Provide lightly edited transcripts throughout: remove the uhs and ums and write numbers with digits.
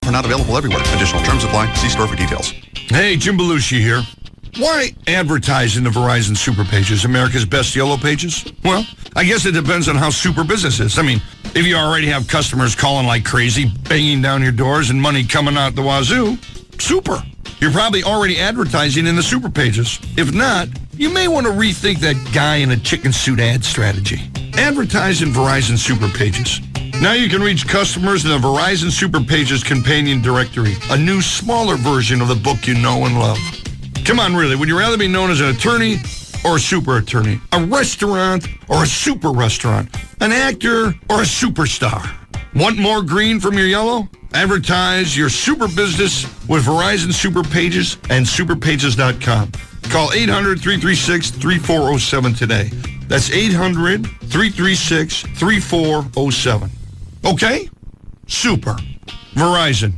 Offer not available everywhere. Additional terms apply. See store for details. Hey, Jim Belushi here. Why advertise in the Verizon Super Pages, America's best yellow pages? Well, I guess it depends on how super business is. I mean, if you already have customers calling like crazy, banging down your doors, and money coming out the wazoo, super. You're probably already advertising in the Super Pages. If not, you may want to rethink that guy in a chicken suit ad strategy. Advertise in Verizon Super Pages. Now you can reach customers in the Verizon Super Pages companion directory, a new, smaller version of the book you know and love. Come on, really, would you rather be known as an attorney or a super attorney? A restaurant or a super restaurant? An actor or a superstar? Want more green from your yellow? Advertise your super business with Verizon Super Pages and superpages.com. Call 800-336-3407 today. That's 800-336-3407. Okay? Super. Verizon.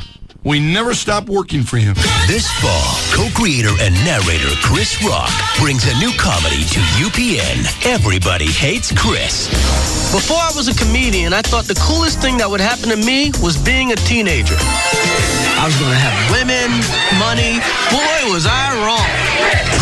We never stop working for you. This fall, co-creator and narrator Chris Rock brings a new comedy to UPN. Everybody Hates Chris. Before I was a comedian, I thought the coolest thing that would happen to me was being a teenager. I was going to have women, money. Boy, was I wrong.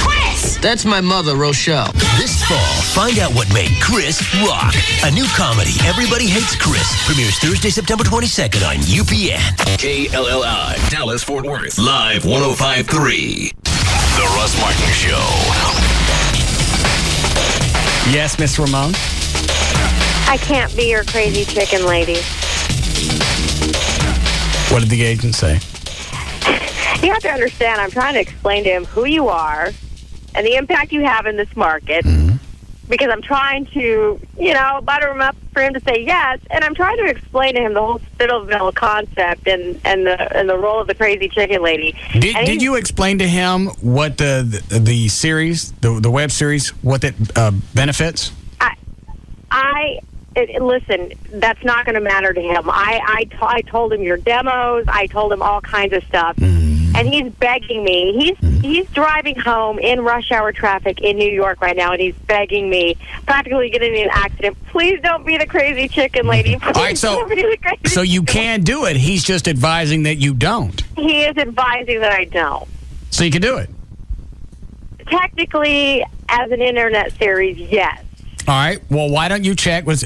Chris! That's my mother, Rochelle. This fall, find out what made Chris rock. A new comedy, Everybody Hates Chris, premieres Thursday, September 22nd on UPN. KLLI, Dallas-Fort Worth, Live 105.3. The Russ Martin Show. Yes, Miss Ramon? I can't be your crazy chicken lady. What did the agent say? You have to understand, I'm trying to explain to him who you are and the impact you have in this market, because I'm trying to, butter him up for him to say yes, and I'm trying to explain to him the whole Spittleville concept and the role of the crazy chicken lady. Did you explain to him what the series, the web series, what it benefits? Listen, that's not going to matter to him. I told him your demos. I told him all kinds of stuff. And he's begging me. He's driving home in rush hour traffic in New York right now, and he's begging me, practically getting in an accident. Please don't be the crazy chicken lady. Please all right, so you can do it. He's just advising that you don't. He is advising that I don't. So you can do it. Technically, as an internet series, yes. All right. Well, why don't you check? Is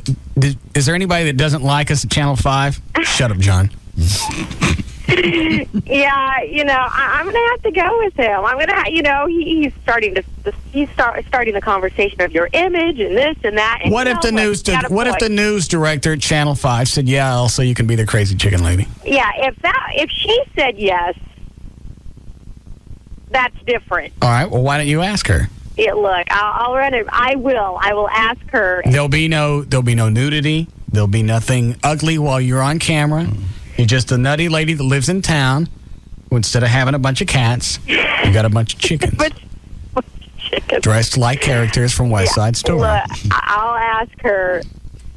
there anybody that doesn't like us at Channel 5? Shut up, John. Yeah, I'm going to have to go with him. I'm going to, he's starting the conversation of your image and this and that. And what if the news director at Channel 5 said, "Yeah, also you can be the crazy chicken lady"? Yeah, if she said yes, that's different. All right. Well, why don't you ask her? Yeah, look, I'll run it. I will ask her. There'll be no nudity. There'll be nothing ugly while you're on camera. You're just a nutty lady that lives in town. Instead of having a bunch of cats, you got a bunch of chickens. Dressed like characters from West Side Story. Look, I'll ask her.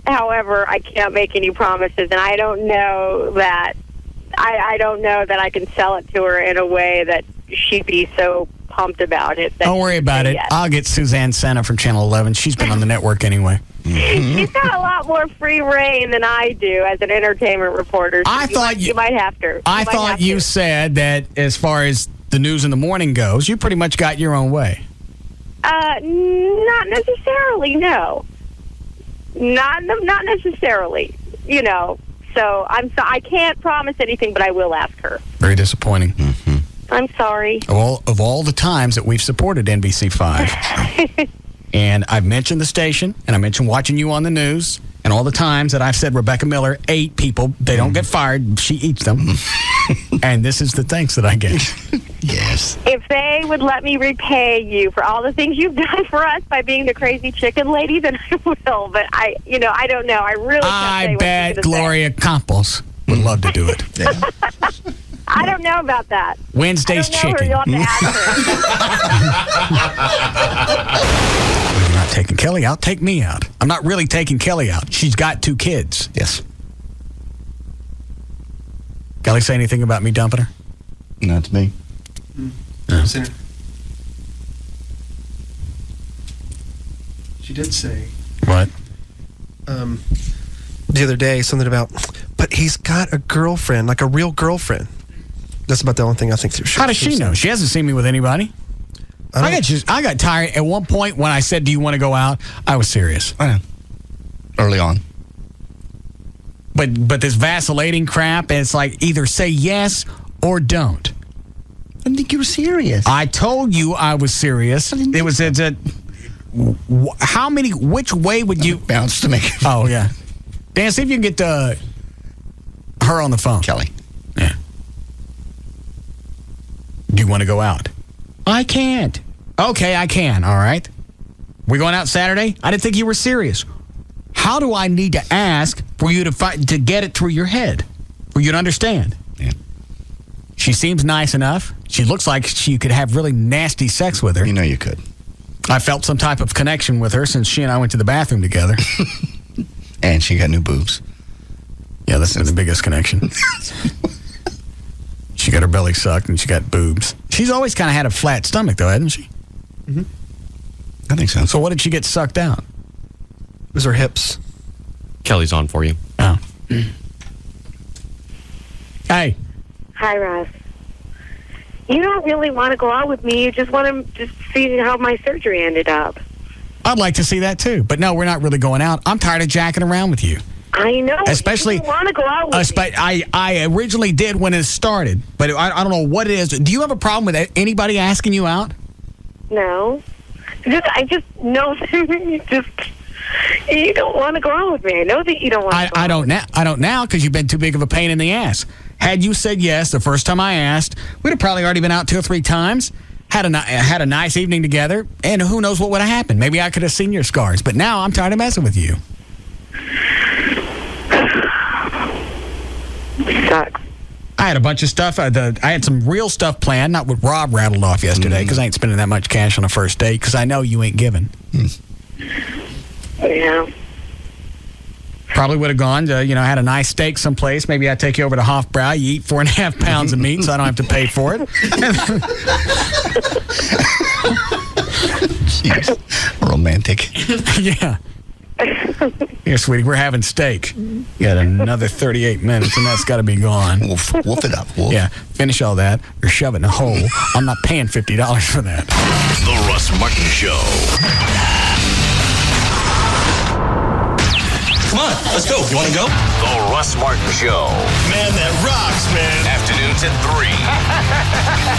However, I can't make any promises, and I don't know that I can sell it to her in a way that she'd be so pumped about it. Don't worry about it. Yes. I'll get Suzanne Sena from Channel 11. She's been on the network anyway. She's got a lot more free reign than I do as an entertainment reporter. So you might have to. I thought you said that as far as the news in the morning goes, you pretty much got your own way. Not necessarily. No. Not necessarily. So I can't promise anything, but I will ask her. Very disappointing. I'm sorry. Of all the times that we've supported NBC5, and I've mentioned the station, and I mentioned watching you on the news, and all the times that I've said Rebecca Miller ate people, they don't get fired, she eats them. And this is the thanks that I get. Yes. If they would let me repay you for all the things you've done for us by being the crazy chicken lady, then I will. But I don't know. I really can't say what bet Gloria Campos would love to do it. Yeah. I don't know about that. Wednesday's chicken. You'll have to ask her. You're not taking Kelly out. Take me out. I'm not really taking Kelly out. She's got 2 kids. Yes. Kelly say anything about me dumping her? Not to me. No. She did say. What? The other day, something about, But he's got a girlfriend, like a real girlfriend. That's about the only thing I think. How does she know? She hasn't seen me with anybody. I got tired. At one point when I said, do you want to go out? I was serious. I know. Early on. But this vacillating crap, and it's like either say yes or don't. I didn't think you were serious. I told you I was serious. It was which way would you... Bounce to me. Oh, yeah. Dan, see if you can get her on the phone. Kelly. Yeah. Do you want to go out? I can't. Okay, I can, all right. We going out Saturday? I didn't think you were serious. How do I need to ask for you to get it through your head? For you to understand? Yeah. She seems nice enough. She looks like you could have really nasty sex with her. You know you could. I felt some type of connection with her since she and I went to the bathroom together. And she got new boobs. Yeah, that's the biggest connection. She got her belly sucked and she got boobs. She's always kind of had a flat stomach, though, hasn't she? Mm-hmm. I think so. So what did she get sucked out? It was her hips. Kelly's on for you. Oh. Hey. Hi, Russ. You don't really want to go out with me. You just want to see how my surgery ended up. I'd like to see that, too. But no, we're not really going out. I'm tired of jacking around with you. I know. Especially, you want to go out with me. I originally did when it started, but I don't know what it is. Do you have a problem with anybody asking you out? No. I just know that you don't want to go out with me. I know that you don't want to go out. I don't now because you've been too big of a pain in the ass. Had you said yes the first time I asked, we'd have probably already been out 2 or 3 times, had a nice evening together, and who knows what would have happened. Maybe I could have seen your scars, but now I'm tired of messing with you. Sucks. I had a bunch of stuff. I had some real stuff planned, not what Rob rattled off yesterday, because I ain't spending that much cash on a first date, because I know you ain't giving. Yeah. Probably would have gone to, had a nice steak someplace. Maybe I'd take you over to Hofbrau. You eat 4.5 pounds of meat, so I don't have to pay for it. Jeez. Romantic. Yeah. Here, sweetie, we're having steak. You got another 38 minutes, and that's got to be gone. Woof it up, wolf. Yeah, finish all that or shove it in a hole. I'm not paying $50 for that. The Russ Martin Show. Come on, let's go. You want to go? The Russ Martin Show. Man, that rocks, man. Afternoons at 3.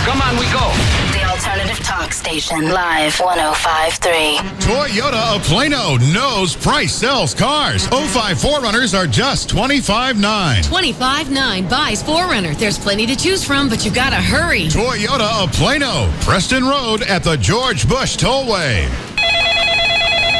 Come on, we go. The alternative talk station, Live 105.3. Toyota of Plano knows price sells cars. 05 4Runners are just $25,900. $25,900 buys 4Runner. There's plenty to choose from, but you gotta hurry. Toyota of Plano, Preston Road at the George Bush Tollway.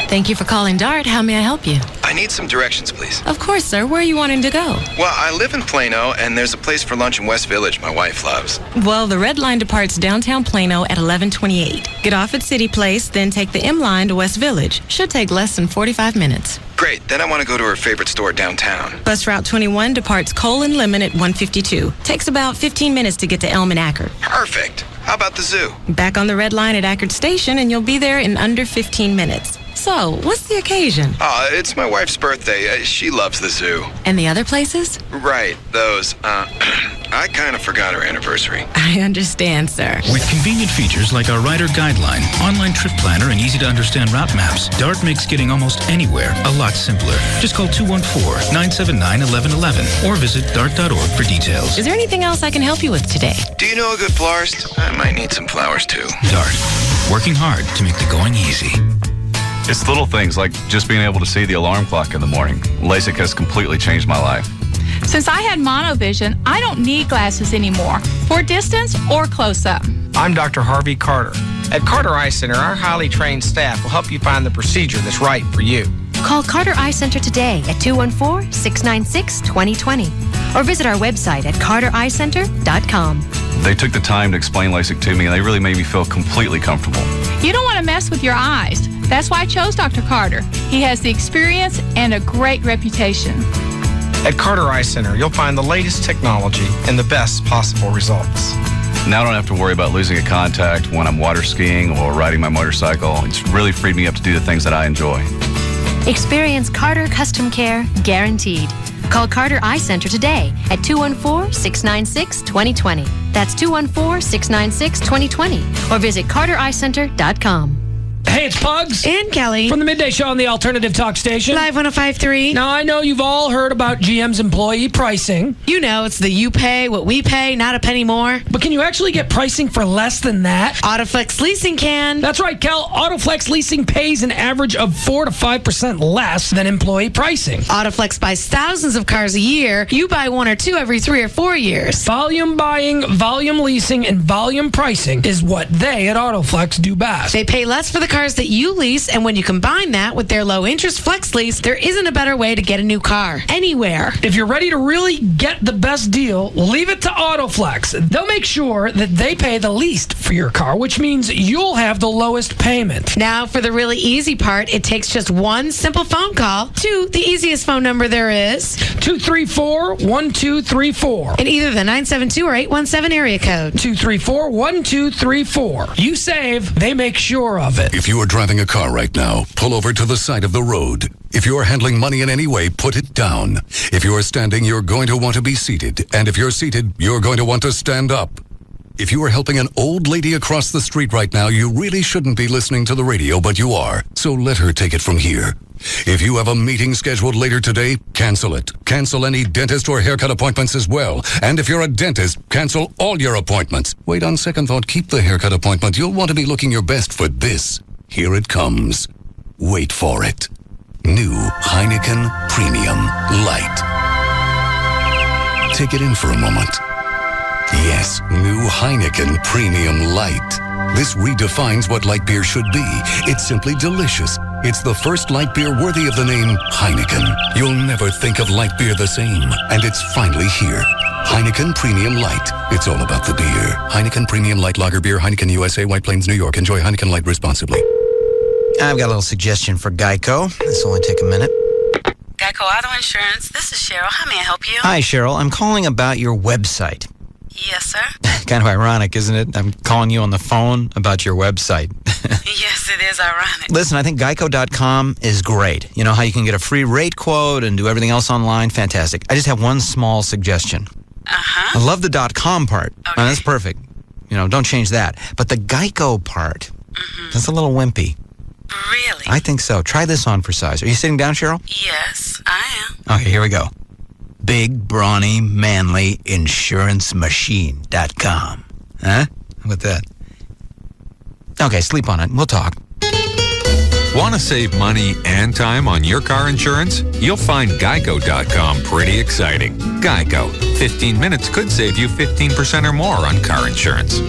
Thank you for calling DART. How may I help you? I need some directions, please. Of course, sir. Where are you wanting to go? Well, I live in Plano, and there's a place for lunch in West Village my wife loves. Well, the Red Line departs downtown Plano at 11:28. Get off at City Place, then take the M Line to West Village. Should take less than 45 minutes. Great. Then I want to go to her favorite store downtown. Bus Route 21 departs Cole and Lemon at 1:52. Takes about 15 minutes to get to Elm and Ackerd. Perfect. How about the zoo? Back on the Red Line at Ackerd Station, and you'll be there in under 15 minutes. So, what's the occasion? It's my wife's birthday. She loves the zoo. And the other places? Right, those. I kind of forgot her anniversary. I understand, sir. With convenient features like our rider guideline, online trip planner, and easy-to-understand route maps, DART makes getting almost anywhere a lot simpler. Just call 214-979-1111 or visit dart.org for details. Is there anything else I can help you with today? Do you know a good florist? I might need some flowers, too. DART, working hard to make the going easy. It's little things like just being able to see the alarm clock in the morning. LASIK has completely changed my life. Since I had monovision, I don't need glasses anymore, for distance or close-up. I'm Dr. Harvey Carter. At Carter Eye Center, our highly trained staff will help you find the procedure that's right for you. Call Carter Eye Center today at 214-696-2020 or visit our website at cartereyecenter.com. They took the time to explain LASIK to me, and they really made me feel completely comfortable. You don't want to mess with your eyes. That's why I chose Dr. Carter. He has the experience and a great reputation. At Carter Eye Center, you'll find the latest technology and the best possible results. Now I don't have to worry about losing a contact when I'm water skiing or riding my motorcycle. It's really freed me up to do the things that I enjoy. Experience Carter Custom Care, guaranteed. Call Carter Eye Center today at 214-696-2020. That's 214-696-2020. Or visit cartereyecenter.com. Hey, it's Pugs. And Kelly. From the Midday Show on the Alternative Talk Station. Live 105.3. Now, I know you've all heard about GM's employee pricing. You know, it's the you pay what we pay, not a penny more. But can you actually get pricing for less than that? Autoflex Leasing can. That's right, Cal. Autoflex Leasing pays an average of 4 to 5% less than employee pricing. Autoflex buys thousands of cars a year. You buy 1 or 2 every 3 or 4 years. Volume buying, volume leasing, and volume pricing is what they at Autoflex do best. They pay less for the cars that you lease, and when you combine that with their low-interest flex lease, there isn't a better way to get a new car anywhere. If you're ready to really get the best deal, leave it to Autoflex. They'll make sure that they pay the least for your car, which means you'll have the lowest payment. Now, for the really easy part, it takes just one simple phone call to the easiest phone number there is, 234-1234. in either the 972 or 817 area code. 234-1234. You save, they make sure of it. If you are driving a car right now, pull over to the side of the road. If you are handling money in any way, put it down. If you are standing, you're going to want to be seated. And if you're seated, you're going to want to stand up. If you are helping an old lady across the street right now, you really shouldn't be listening to the radio, but you are. So let her take it from here. If you have a meeting scheduled later today, cancel it. Cancel any dentist or haircut appointments as well. And if you're a dentist, cancel all your appointments. Wait, on second thought, keep the haircut appointment. You'll want to be looking your best for this. Here it comes. Wait for it. New Heineken Premium Light. Take it in for a moment. Yes, new Heineken Premium Light. This redefines what light beer should be. It's simply delicious. It's the first light beer worthy of the name Heineken. You'll never think of light beer the same. And it's finally here. Heineken Premium Light. It's all about the beer. Heineken Premium Light Lager Beer, Heineken USA, White Plains, New York. Enjoy Heineken Light responsibly. I've got a little suggestion for Geico. This will only take a minute. Geico Auto Insurance. This is Cheryl. How may I help you? Hi, Cheryl. I'm calling about your website. Yes, sir. Kind of ironic, isn't it? I'm calling you on the phone about your website. Yes, it is ironic. Listen, I think Geico.com is great. You know how you can get a free rate quote and do everything else online? Fantastic. I just have one small suggestion. Uh-huh. I love the .com part. Okay. Now, that's perfect. You know, don't change that. But the Geico part, that's a little wimpy. Really? I think so. Try this on for size. Are you sitting down, Cheryl? Yes, I am. Okay, here we go. Big, brawny, manly insurance machine.com. Huh? How about that? Okay, sleep on it. We'll talk. Want to save money and time on your car insurance? You'll find Geico.com pretty exciting. Geico. 15 minutes could save you 15% or more on car insurance.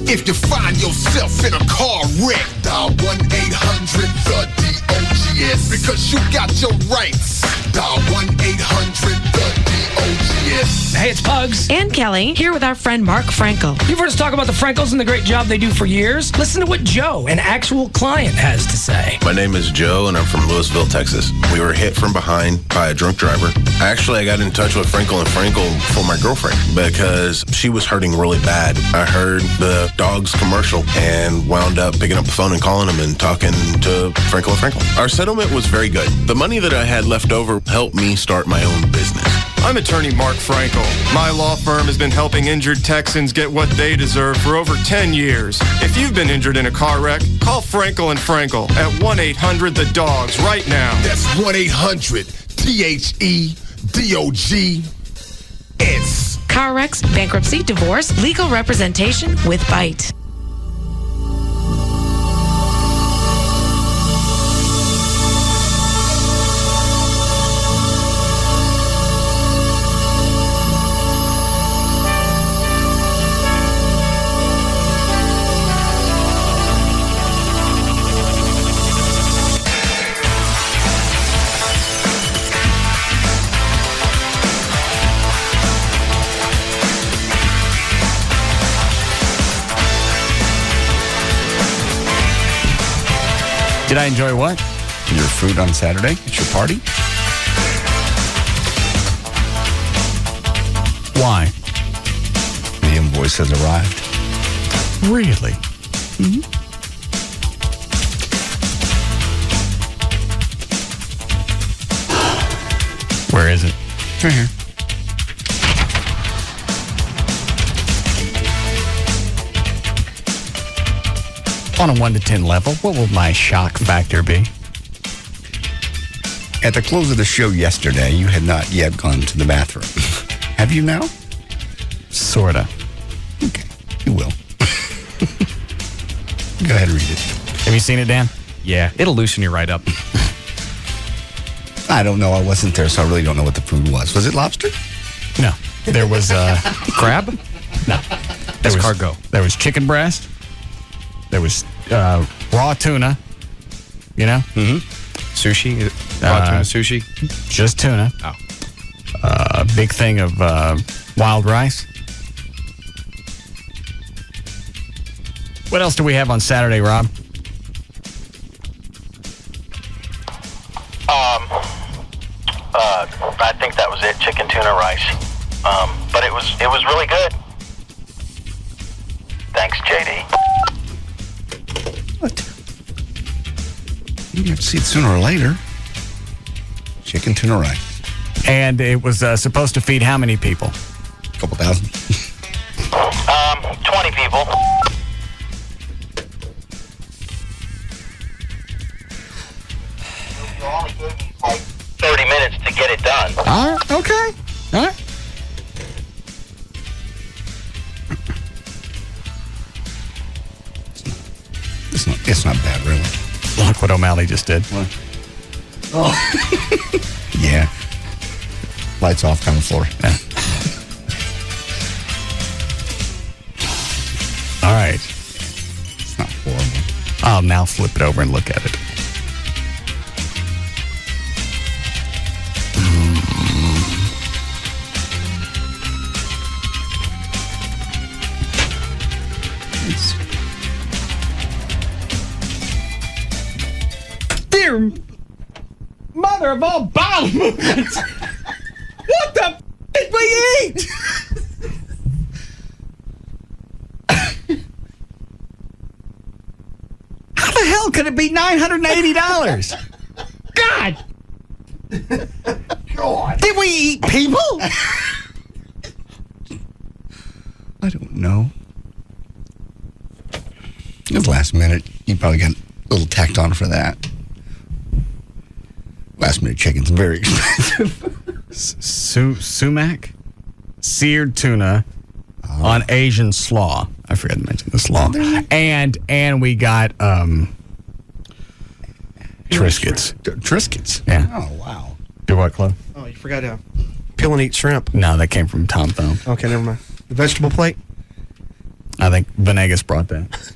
If you find yourself in a car wreck, dial 1-800-THE-DOGS. Because you got your rights. Dial 1-800-THE-DOGS. Hey, it's Pugs. And Kelly, here with our friend Mark Frankel. You've heard us talk about the Frankels and the great job they do for years. Listen to what Joe, an actual client, has to say. My name is Joe, and I'm from Louisville, Texas. We were hit from behind by a drunk driver. Actually, I got in touch with Frankel and Frankel for my girlfriend because she was hurting really bad. I heard the dog's commercial and wound up picking up the phone and calling him and talking to Frankel and Frankel. Our settlement was very good. The money that I had left over helped me start my own business. I'm attorney Mark Frankel. My law firm has been helping injured Texans get what they deserve for over 10 years. If you've been injured in a car wreck, call Frankel and Frankel at 1-800-THE-DOGS right now. That's 1-800-THEDOGS. Car wrecks, bankruptcy, divorce, legal representation with Bite. Did I enjoy what? Your food on Saturday at your party? Why? The invoice has arrived. Really? Mm-hmm. Where is it? It's right here. On a 1 to 10 level, what will my shock factor be? At the close of the show yesterday, you had not yet gone to the bathroom. Have you now? Sorta. Okay, you will. Go ahead and read it. Have you seen it, Dan? Yeah, it'll loosen you right up. I don't know. I wasn't there, so I really don't know what the food was. Was it lobster? No. There was crab? No. There was cargo. There was chicken breast. There was raw tuna. You know? Mm-hmm. Sushi? Raw tuna sushi? Just tuna. Oh. A big thing of wild rice. What else do we have on Saturday, Rob? I think that was it, chicken tuna rice. But it was really good. Thanks, JD. What? You have to see it sooner or later. Chicken tuna rice. And it was supposed to feed how many people? A couple thousand. 20 people. You only gave me like 30 minutes to get it done. All right, okay. All right. It's not bad, really. Look what O'Malley just did. What? Oh. Yeah. Lights off on the floor. Yeah. All right. It's not horrible. I'll now flip it over and look at it. Dear mother of all bowel movements, what the f did we eat? How the hell could it be $980? God! God! Did we eat people? I don't know. It was last minute. You probably got a little tacked on for that. Last minute chicken's very expensive. Sumac? Seared tuna on Asian slaw. I forgot to mention the slaw. And we got Triscuits. Triscuits? Yeah. Oh, wow. Do what, Chloe? Oh, you forgot to peel and eat shrimp. No, that came from Tom Thumb. Okay, never mind. The vegetable plate? I think Venegas brought that.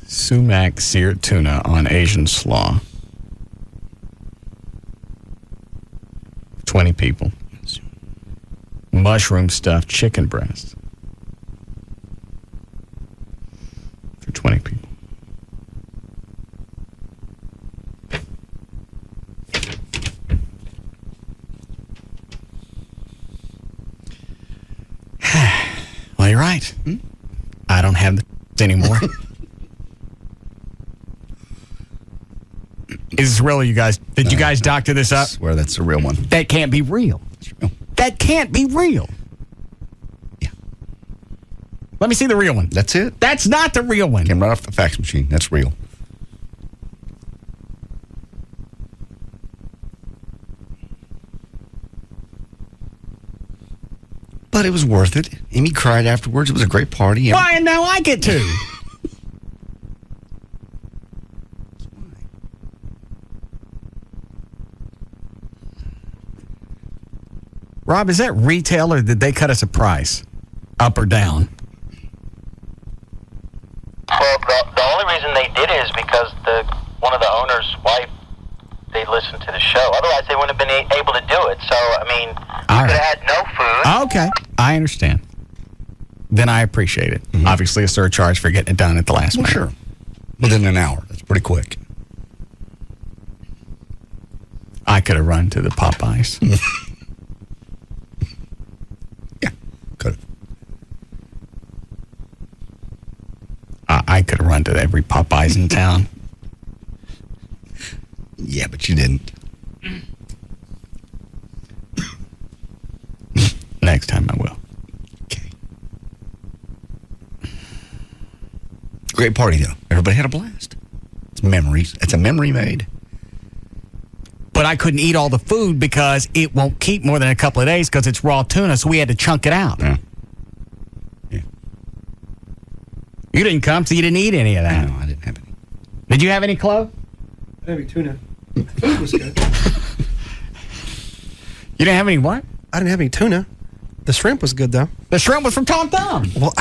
Sumac seared tuna on Asian slaw. 20 people. Mushroom stuffed chicken breast. For 20 people. Well, you're right. I don't have the anymore. Is this real, you guys? Did you guys doctor this up? I swear that's a real one. That can't be real. That can't be real. Yeah. Let me see the real one. That's it. That's not the real one. Came right off the fax machine. That's real. But it was worth it. Amy cried afterwards. It was a great party. Why, and now I get to. Rob, is that retail or did they cut us a price? Up or down? Well, the only reason they did it is because one of the owner's wife, they listened to the show. Otherwise, they wouldn't have been able to do it. So, I mean, you could have had no food. Okay, I understand. Then I appreciate it. Mm-hmm. Obviously, a surcharge for getting it done at the last minute. Sure. Within an hour. That's pretty quick. I could have run to the Popeyes. Yeah, could have. to every Popeyes in town. Yeah, but you didn't. Next time I will. Okay. Great party, though. Everybody had a blast. It's memories. It's a memory made. But I couldn't eat all the food because it won't keep more than a couple of days because it's raw tuna, so we had to chunk it out. Yeah. You didn't come, so you didn't eat any of that. No, I didn't have any. Did you have any, Chloe? I didn't have any tuna. The food was good. You didn't have any what? I didn't have any tuna. The shrimp was good, though. The shrimp was from Tom Thumb. Well,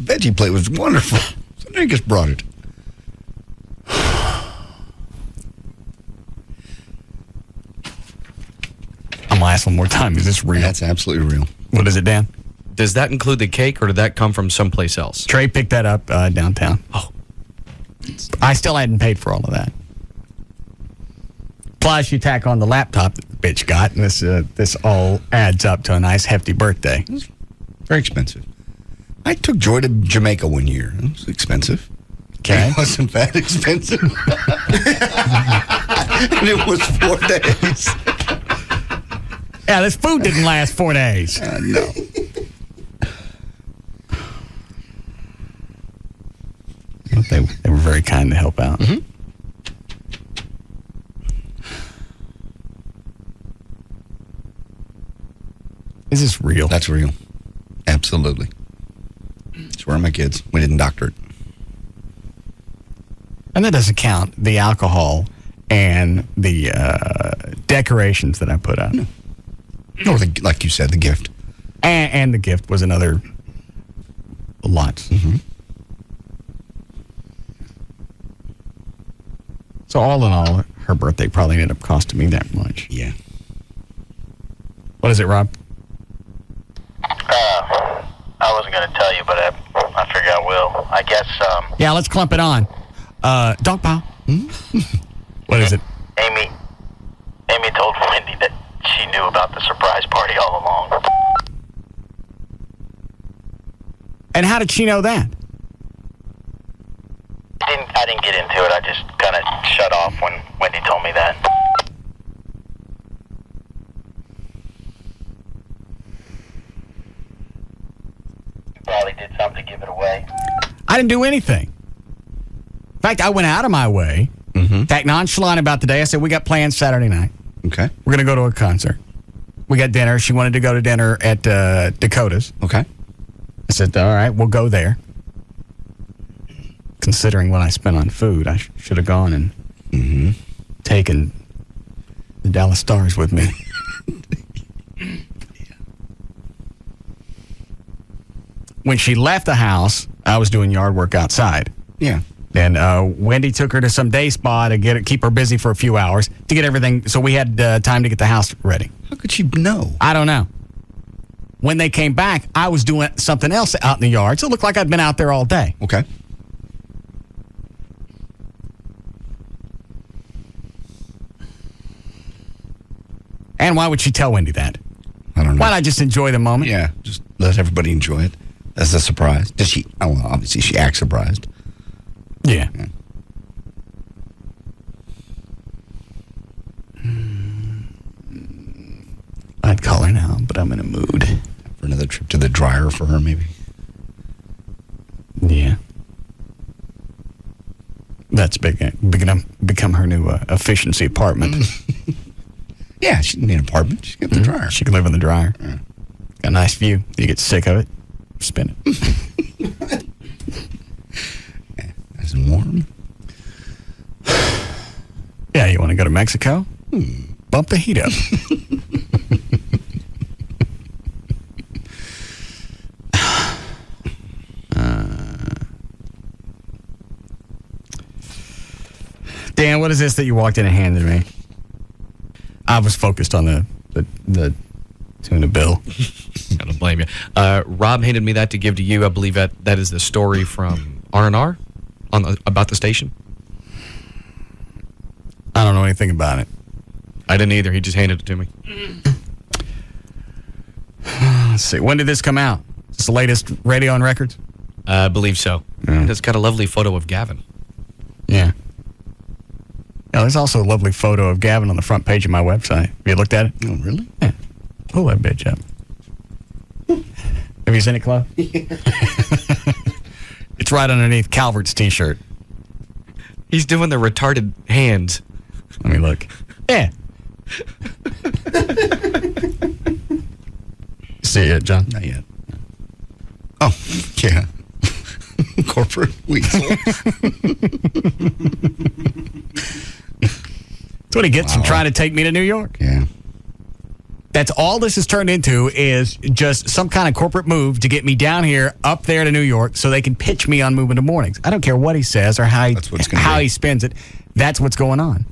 Veggie plate was wonderful. Somebody just brought it. I'm going to ask one more time. Is this real? That's absolutely real. What is it, Dan? Does that include the cake, or did that come from someplace else? Trey picked that up downtown. Oh. I still hadn't paid for all of that. Plus, you tack on the laptop that the bitch got, and this all adds up to a nice, hefty birthday. Very expensive. I took Joy to Jamaica one year. It was expensive. Okay. It wasn't that expensive. And it was 4 days. Yeah, this food didn't last 4 days. No. They were very kind to help out. Mm-hmm. Is this real? That's real. Absolutely. Swear on my kids. We didn't doctor it. And that doesn't count the alcohol and the decorations that I put up. No. Or, like you said, the gift. And the gift was another lot. Mm-hmm. So all in all, her birthday probably ended up costing me that much. Yeah. What is it, Rob? I wasn't going to tell you, but I figure I will. I guess, Yeah, let's clump it on. Dog pile. What is it? Amy told Wendy that she knew about the surprise party all along. And how did she know that? I didn't get into it. I just kind of shut off when Wendy told me that. You probably did something to give it away. I didn't do anything. In fact, I went out of my way. Mm-hmm. In fact, nonchalant about the day. I said, we got plans Saturday night. Okay. We're going to go to a concert. We got dinner. She wanted to go to dinner at Dakota's. Okay. I said, all right, we'll go there. Considering what I spent on food, I should have gone and taken the Dallas Stars with me. When she left the house, I was doing yard work outside. Yeah. Then Wendy took her to some day spa to keep her busy for a few hours to get everything. So we had time to get the house ready. How could she know? I don't know. When they came back, I was doing something else out in the yard, so it looked like I'd been out there all day. Okay. And why would she tell Wendy that? I don't know. Why not just enjoy the moment? Yeah, just let everybody enjoy it as a surprise. Does she? Oh, well, obviously she acts surprised. Yeah. I'd call her now, but I'm in a mood. For another trip to the dryer for her, maybe. Yeah. That's become her new efficiency apartment. Yeah, she didn't need an apartment. She can get the dryer. She can live in the dryer. Yeah. Got a nice view. You get sick of it, spin it. Yeah, nice and warm. Yeah, you want to go to Mexico? Bump the heat up. Dan, what is this that you walked in and handed me? I was focused on the tuna bill. I don't blame you. Rob handed me that to give to you. I believe that is the story from R&R about the station. I don't know anything about it. I didn't either. He just handed it to me. Let's see. When did this come out? Is this the latest radio on records? I believe so. And it's got a lovely photo of Gavin. Yeah. Yeah, there's also a lovely photo of Gavin on the front page of my website. Have you looked at it? Oh, really? Yeah. Pull that bitch up. Have you seen it, Chloe? It's right underneath Calvert's t-shirt. He's doing the retarded hands. Let me look. Yeah. See it, John? Not yet. Oh, yeah. Corporate weasel. That's what he gets from trying to take me to New York. Yeah. That's all this has turned into, is just some kind of corporate move to get me down here, up there to New York, so they can pitch me on Moving to Mornings. I don't care what he says or how he spins it. That's what's going on.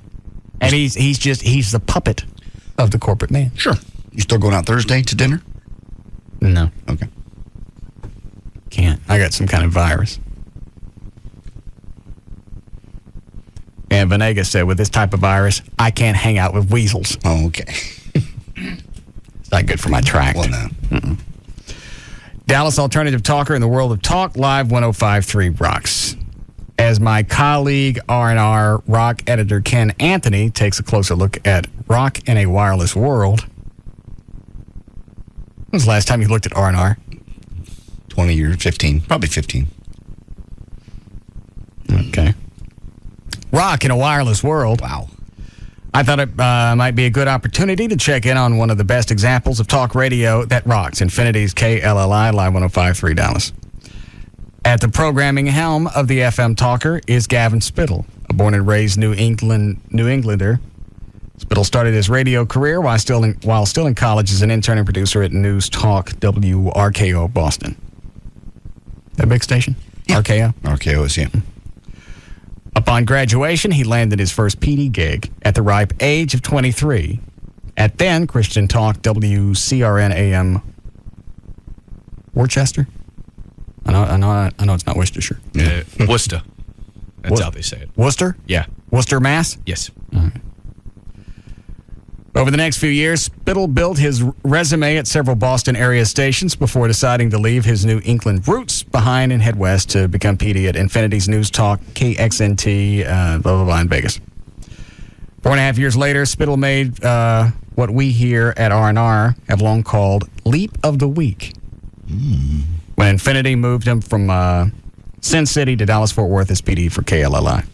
And he's the puppet of the corporate man. Sure. You still going out Thursday to dinner? No. Okay. Can't. I got some kind of virus. And Venegas said, with this type of virus, I can't hang out with weasels. Oh, okay. It's not good for my tract. Well, no. Mm-mm. Dallas alternative talker in the world of talk, Live 105.3 rocks. As my colleague R&R rock editor Ken Anthony takes a closer look at rock in a wireless world. When was the last time you looked at R&R? 20 years, 15, probably 15. Okay. Rock in a wireless world. Wow. I thought it might be a good opportunity to check in on one of the best examples of talk radio that rocks, Infinity's KLLI Live 105.3 Dallas. At the programming helm of the FM talker is Gavin Spittle, a born and raised New Englander. Spittle started his radio career while still in college as an intern and producer at News Talk WRKO Boston. That big station? Yeah. RKO? RKO is, yeah. Upon graduation, he landed his first PD gig at the ripe age of 23 at then Christian Talk WCRN AM Worcester. I know it's not Worcestershire. Worcester. That's how they say it. Worcester? Yeah. Worcester, Mass? Yes. All right. Over the next few years, Spittle built his resume at several Boston area stations before deciding to leave his New England roots behind and head west to become PD at Infinity's News Talk, KXNT, blah, blah, blah, in Vegas. 4.5 years later, Spittle made what we here at R&R have long called Leap of the Week. When Infinity moved him from Sin City to Dallas-Fort Worth as PD for KLLI.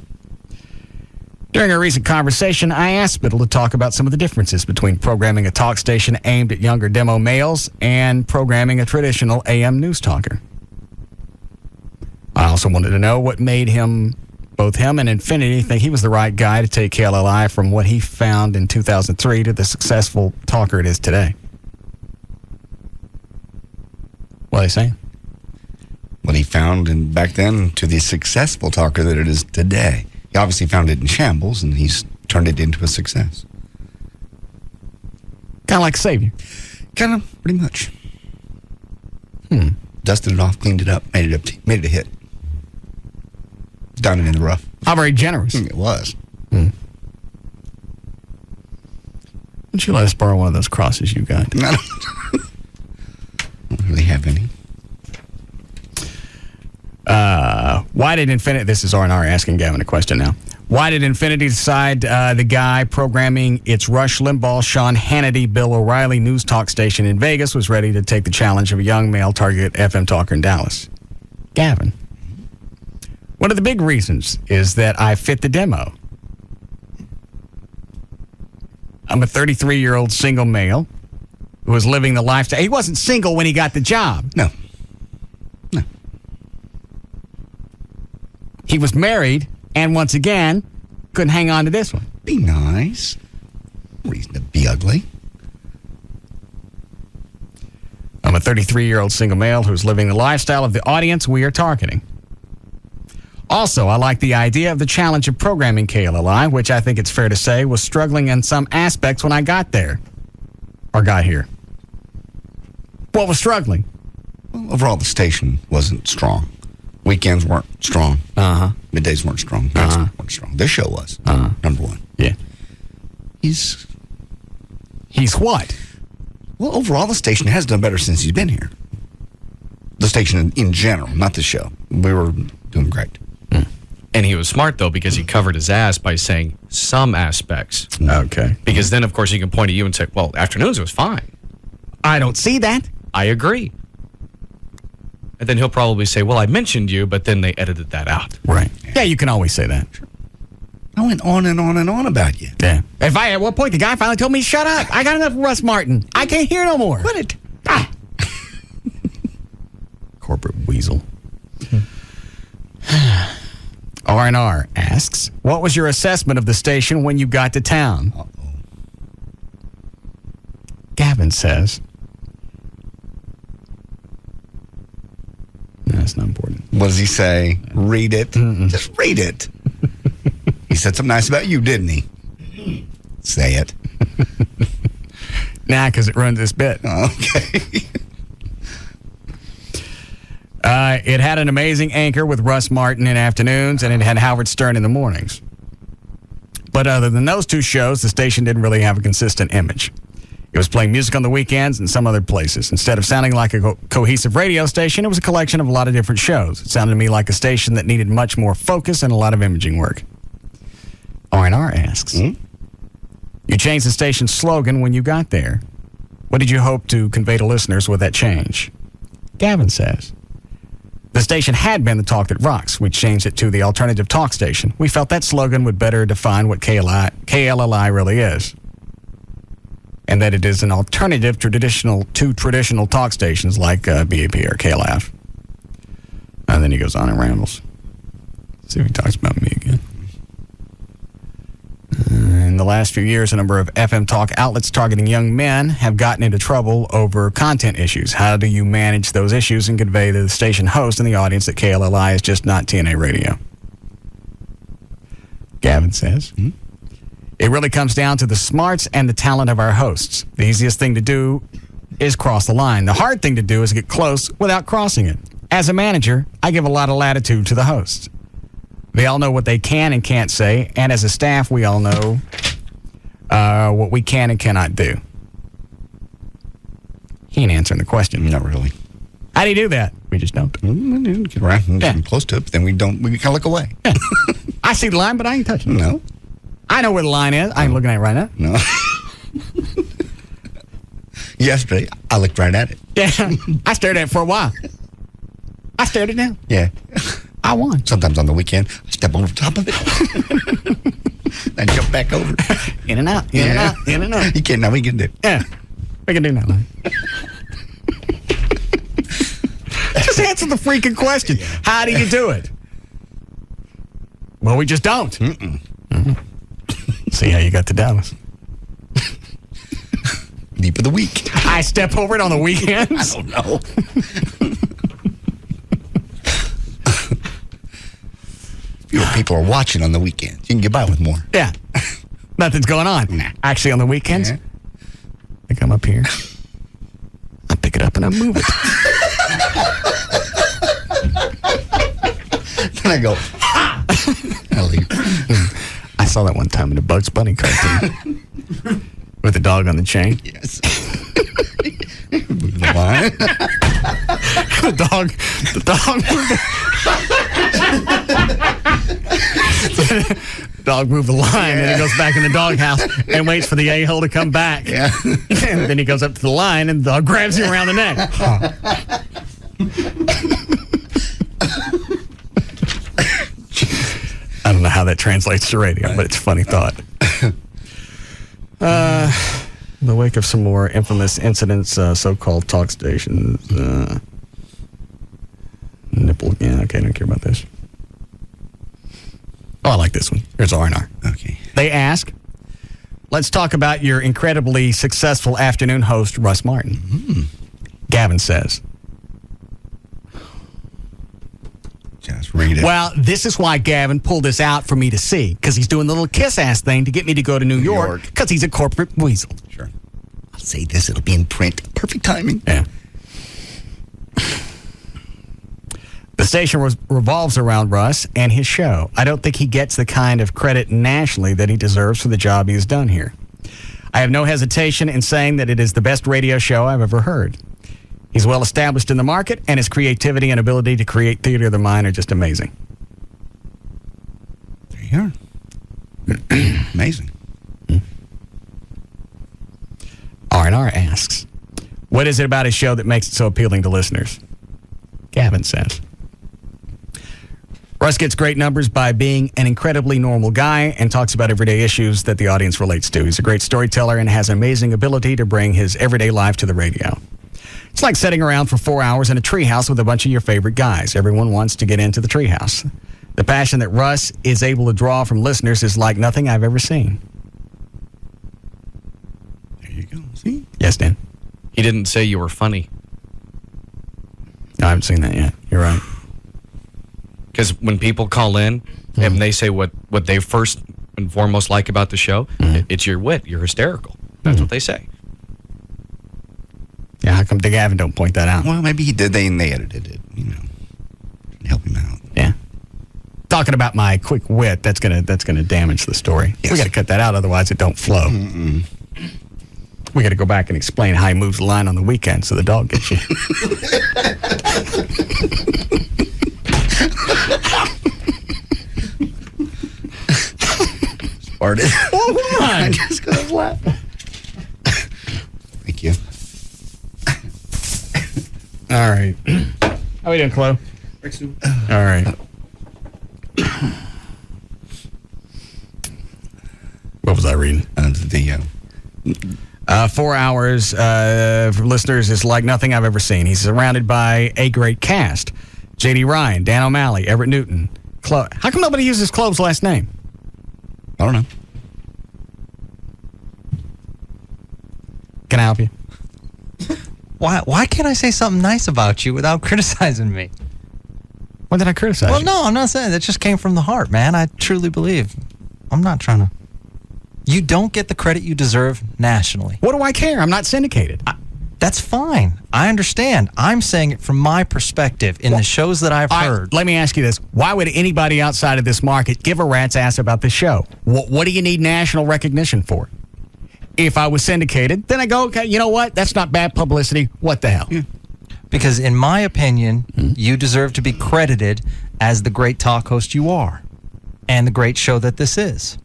During a recent conversation, I asked Spittle to talk about some of the differences between programming a talk station aimed at younger demo males and programming a traditional AM news talker. I also wanted to know what made both him and Infinity think he was the right guy to take KLLI from what he found in 2003 to the successful talker it is today. What are they saying? What he found back then to the successful talker that it is today. He obviously found it in shambles, and he's turned it into a success. Kind of like Savior. Kind of, pretty much. Dusted it off, cleaned it up, made it a hit. Diamond in the rough. How very generous. It was. Why don't you let us borrow one of those crosses you got? I don't really have any. Why did Infinity... This is R&R asking Gavin a question now. Why did Infinity decide the guy programming its Rush Limbaugh, Sean Hannity, Bill O'Reilly news talk station in Vegas was ready to take the challenge of a young male target FM talker in Dallas? Gavin. One of the big reasons is that I fit the demo. I'm a 33-year-old single male who was living the lifestyle. He wasn't single when he got the job. No. He was married, and once again, couldn't hang on to this one. Be nice. No reason to be ugly. I'm a 33-year-old single male who's living the lifestyle of the audience we are targeting. Also, I like the idea of the challenge of programming KLLI, which I think it's fair to say was struggling in some aspects when I got there. Or got here. What was struggling? Well, overall, the station wasn't strong. Weekends weren't strong. Middays weren't strong. Nights weren't strong. This show was. Number one. Yeah. He's what? Well, overall, the station has done better since he's been here. The station in general, not the show. We were Doing great. And he was smart, though, because he covered his ass by saying some aspects. Okay. Because then, of course, he can point at you and say, well, afternoons was fine. I don't see that. I agree. And then he'll probably say, well, I mentioned you, but then they edited that out. Right. Yeah, you can always say that. I went on and on and on about you. Yeah. At one point, the guy finally told me, shut up. I got enough of Russ Martin. I can't hear no more. Quit it. Corporate weasel. R&R asks, what was your assessment of the station when you got to town? Gavin says, no, that's not important. What does he say? Read it. Just read it. He said something nice about you, didn't he? Say it. Nah, because it runs this bit. Okay. It had an amazing anchor with Russ Martin in afternoons, and it had Howard Stern in the mornings. But other than those two shows, the station didn't really have a consistent image. It was playing music on the weekends and some other places. Instead of sounding like a cohesive radio station, it was a collection of a lot of different shows. It sounded to me like a station that needed much more focus and a lot of imaging work. R&R asks, you changed the station's slogan when you got there. What did you hope to convey to listeners with that change? Gavin says, the station had been the talk that rocks. We changed it to the alternative talk station. We felt that slogan would better define what KLLI really is, and that it is an alternative to traditional talk stations like BAP or KLF. And then he goes on and rambles. Let's see if he talks about me again. In the last few years, a number of FM talk outlets targeting young men have gotten into trouble over content issues. How do you manage those issues and convey to the station host and the audience that KLLI is just not TNA radio? Gavin says, it really comes down to the smarts and the talent of our hosts. The easiest thing to do is cross the line. The hard thing to do is get close without crossing it. As a manager, I give a lot of latitude to the hosts. They all know what they can and can't say, and as a staff, we all know what we can and cannot do. He ain't answering the question. Not really. How do you do that? We just don't. Get around and get close to it, but then we don't. We kind of look away. Yeah. I see the line, but I ain't touching it. No. I know where the line is. I ain't looking at it right now. No. Yesterday, I looked right at it. Yeah, I stared at it for a while. I stared it down. Yeah. I won. Sometimes on the weekend, I step over the top of it. Then jump back over. In and out, in and out, in and out. You can't, now we can do. Yeah, we can do that line. Just answer the freaking question. How do you do it? Well, we just don't. See how you got to Dallas. Deep of the week. I step over it on the weekends? I don't know. Fewer people are watching on the weekends. You can get by with more. Yeah. Nothing's going on. Nah. Actually, on the weekends, I come up here, I pick it up and I move it. Then I go, ha! I leave. I saw that one time in a Bugs Bunny cartoon with the dog on the chain. Yes. Move the line. The dog moved the line, and he goes back in the doghouse and waits for the a-hole to come back. Yeah. And then he goes up to the line, and the dog grabs him around the neck. I don't know how that translates to radio, but it's a funny thought. In the wake of some more infamous incidents, so-called talk stations, nipple, yeah, okay, don't care about this. Oh, I like this one. Here's R&R. Okay. They ask, let's talk about your incredibly successful afternoon host, Russ Martin. Gavin says, just read it. well, this is why Gavin pulled this out for me to see, because he's doing the little kiss-ass thing to get me to go to New York, because he's a corporate weasel. Sure. I'll say this, it'll be in print. Perfect timing. Yeah. The station revolves around Russ and his show. I don't think he gets the kind of credit nationally that he deserves for the job he has done here. I have no hesitation in saying that it is the best radio show I've ever heard. He's well established in the market, and his creativity and ability to create theater of the mind are just amazing. There you are. Amazing. R&R asks, what is it about his show that makes it so appealing to listeners? Gavin says, Russ gets great numbers by being an incredibly normal guy and talks about everyday issues that the audience relates to. He's a great storyteller and has an amazing ability to bring his everyday life to the radio. It's like sitting around for 4 hours in a treehouse with a bunch of your favorite guys. Everyone wants to get into the treehouse. The passion that Russ is able to draw from listeners is like nothing I've ever seen. There you go. See? Yes, Dan? He didn't say you were funny. No, I haven't seen that yet. You're right. Because when people call in and they say what they first and foremost like about the show, it's your wit. You're hysterical. That's what they say. Yeah, how come Gavin don't point that out? Well, maybe he did. They edited it. Help him out. Yeah. Talking about my quick wit, that's gonna damage the story. Yes. We got to cut that out, otherwise it don't flow. Mm-mm. We got to go back and explain how he moves the line on the weekend so the dog gets you. Farted. Oh, come on. I just got laughing. Thank you. All right. How we doing, Chloe? All right. What was I reading? 4 hours for listeners is like nothing I've ever seen. He's surrounded by a great cast. J.D. Ryan, Dan O'Malley, Everett Newton. How come nobody uses Chloe's last name? I don't know. Can I help you? Why can't I say something nice about you without criticizing me? When did I criticize Well, you? no, I'm not saying. That just came from the heart, man. I truly believe. I'm not trying to. You don't get the credit you deserve nationally. What do I care? I'm not syndicated. That's fine. I understand. I'm saying it from my perspective in the shows that I've heard. Let me ask you this. Why would anybody outside of this market give a rat's ass about this show? What do you need national recognition for? If I was syndicated, then I go, okay, you know what? That's not bad publicity. What the hell? Yeah. Because in my opinion, you deserve to be credited as the great talk host you are and the great show that this is.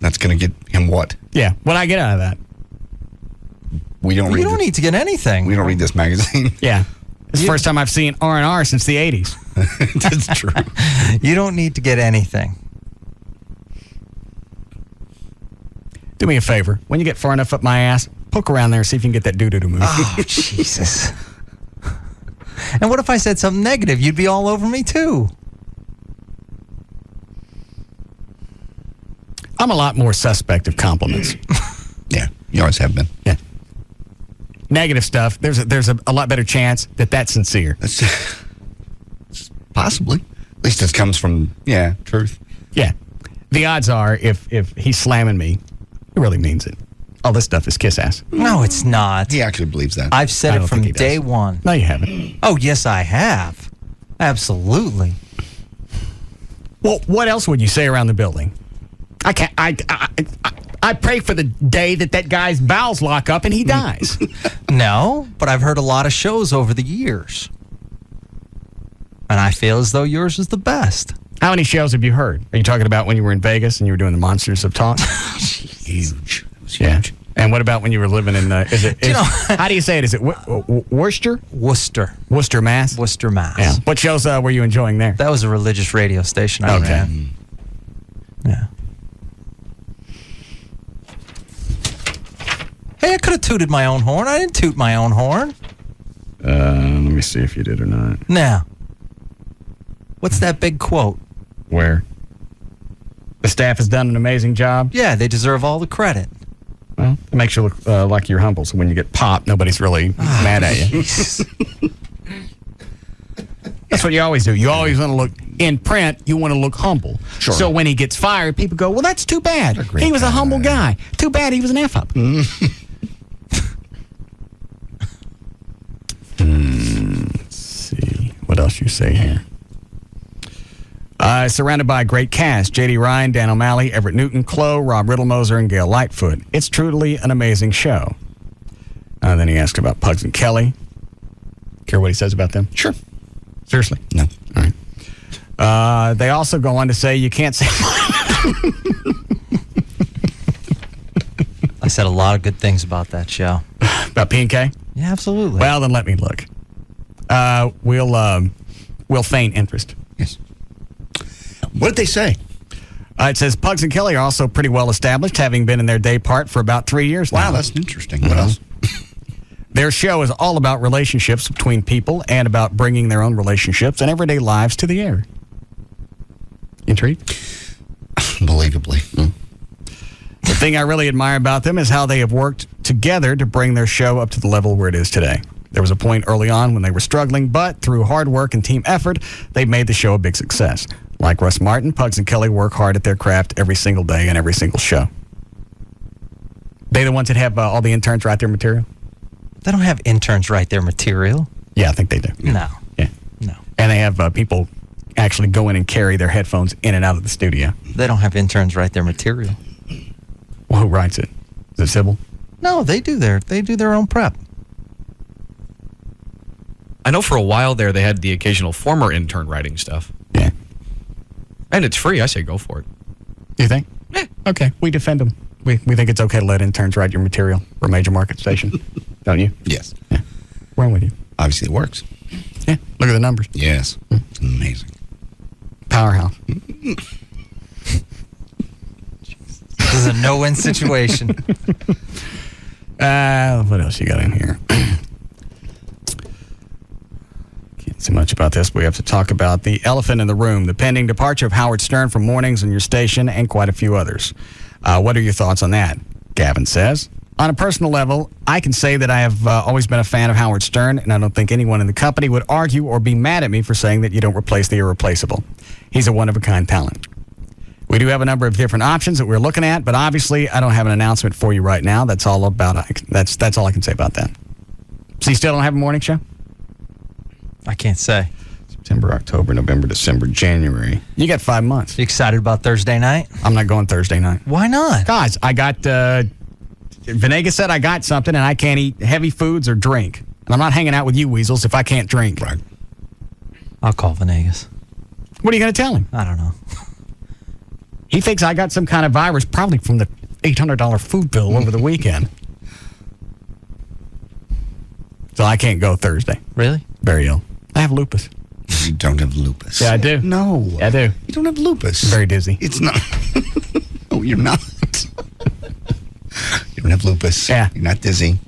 That's going to get him what? Yeah. What do I get out of that? You don't need to get anything. We don't read this magazine. Yeah. It's the first time I've seen R&R since the 80s. That's true. You don't need to get anything. Do me a favor. When you get far enough up my ass, poke around there and see if you can get that doo-doo to move. Oh, Jesus. And what if I said something negative? You'd be all over me, too. I'm a lot more suspect of compliments. Yeah, you always have been. Yeah. Negative stuff, there's a lot better chance that that's sincere. Possibly. At least it comes from, truth. Yeah. The odds are, if he's slamming me, he really means it. All this stuff is kiss ass. No, it's not. He actually believes that. I've said it from day one. No, you haven't. Oh, yes, I have. Absolutely. Well, what else would you say around the building? I can't. I pray for the day that guy's bowels lock up and he dies. No, but I've heard a lot of shows over the years. And I feel as though yours is the best. How many shows have you heard? Are you talking about when you were in Vegas and you were doing the Monsters of Talk? Huge. It was huge. Yeah. And what about when you were living in, how do you say it? Is it Worcester? Worcester. Worcester, Mass? Worcester, Mass. Yeah. What shows were you enjoying there? That was a religious radio station I ran. Yeah. Hey, I could have tooted my own horn. I didn't toot my own horn. Let me see if you did or not. Now, what's that big quote? Where? The staff has done an amazing job? Yeah, they deserve all the credit. Well, it makes you look like you're humble, so when you get popped, nobody's really mad at you. That's what you always do. You always want to look, in print, you want to look humble. Sure. So when he gets fired, people go, well, that's too bad. He was a humble guy. Too bad he was an F-up. Let's see. What else you say here? Surrounded by a great cast. J.D. Ryan, Dan O'Malley, Everett Newton, Chloe, Rob Riddlemoser, and Gail Lightfoot. It's truly an amazing show. Then he asked about Pugs and Kelly. Care what he says about them? Sure. Seriously? No. All right. They also go on to say you can't say... I said a lot of good things about that show. About P&K? Yeah, absolutely. Well, then let me look. We'll feign interest. Yes. What did they say? It says Pugs and Kelly are also pretty well established, having been in their day part for about 3 years now. Wow, that's interesting. What else? Their show is all about relationships between people and about bringing their own relationships and everyday lives to the air. Intrigued? Unbelievably. The thing I really admire about them is how they have worked together to bring their show up to the level where it is today. There was a point early on when they were struggling, but through hard work and team effort, they've made the show a big success. Like Russ Martin, Pugs and Kelly work hard at their craft every single day and every single show. They the ones that have all the interns write their material? They don't have interns write their material. Yeah, I think they do. No. Yeah. No. And they have people actually go in and carry their headphones in and out of the studio. They don't have interns write their material. Well, who writes it? Is it Sybil? No, they do their own prep. I know for a while there they had the occasional former intern writing stuff. Yeah. And it's free. I say go for it. You think? Yeah. Okay. We defend them. We think it's okay to let interns write your material for a major market station. Don't you? Yes. Yeah. We're in with you. Obviously, it works. Yeah. Look at the numbers. Yes. It's amazing. Powerhouse. This is a no-win situation. What else you got in here? Can't say much about this, but we have to talk about the elephant in the room, the pending departure of Howard Stern from mornings on your station, and quite a few others. What are your thoughts on that? Gavin says, on a personal level, I can say that I have always been a fan of Howard Stern, and I don't think anyone in the company would argue or be mad at me for saying that you don't replace the irreplaceable. He's a one-of-a-kind talent. We do have a number of different options that we're looking at, but obviously I don't have an announcement for you right now. That's all about that's all I can say about that. So you still don't have a morning show? I can't say. September, October, November, December, January. You got 5 months. You excited about Thursday night? I'm not going Thursday night. Why not? Guys, I got Venegas said I got something and I can't eat heavy foods or drink. And I'm not hanging out with you weasels if I can't drink. Right. I'll call Venegas. What are you going to tell him? I don't know. He thinks I got some kind of virus, probably from the $800 food bill over the weekend. So I can't go Thursday. Really? Very ill. I have lupus. You don't have lupus. Yeah, I do. No. Yeah, I do. You don't have lupus. Very dizzy. It's not. No, you're not. You don't have lupus. Yeah. You're not dizzy.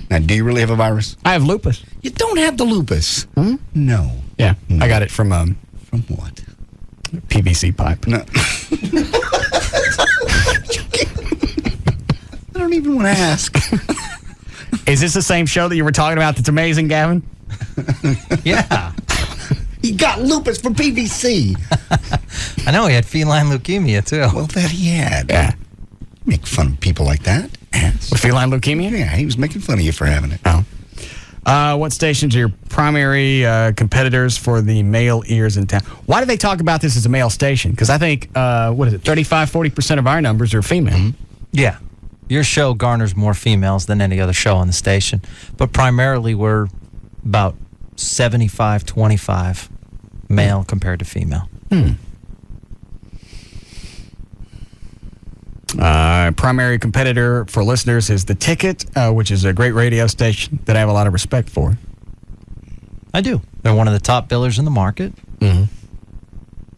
Now, do you really have a virus? I have lupus. You don't have the lupus. No. Yeah. No. I got it from From what? PVC pipe. No. I don't even want to ask. Is this the same show that you were talking about that's amazing, Gavin? Yeah. He got lupus from PVC. I know he had feline leukemia, too. Well, that he had. Yeah. Make fun of people like that. Ass. With feline leukemia? Yeah, he was making fun of you for having it. Oh. What stations are your primary competitors for the male ears in town? Why do they talk about this as a male station? Because I think, 35-40% of our numbers are female. Mm-hmm. Yeah. Your show garners more females than any other show on the station. But primarily we're about 75-25 male compared to female. Primary competitor for listeners is The Ticket, which is a great radio station that I have a lot of respect for. I do. They're one of the top billers in the market. Mm-hmm.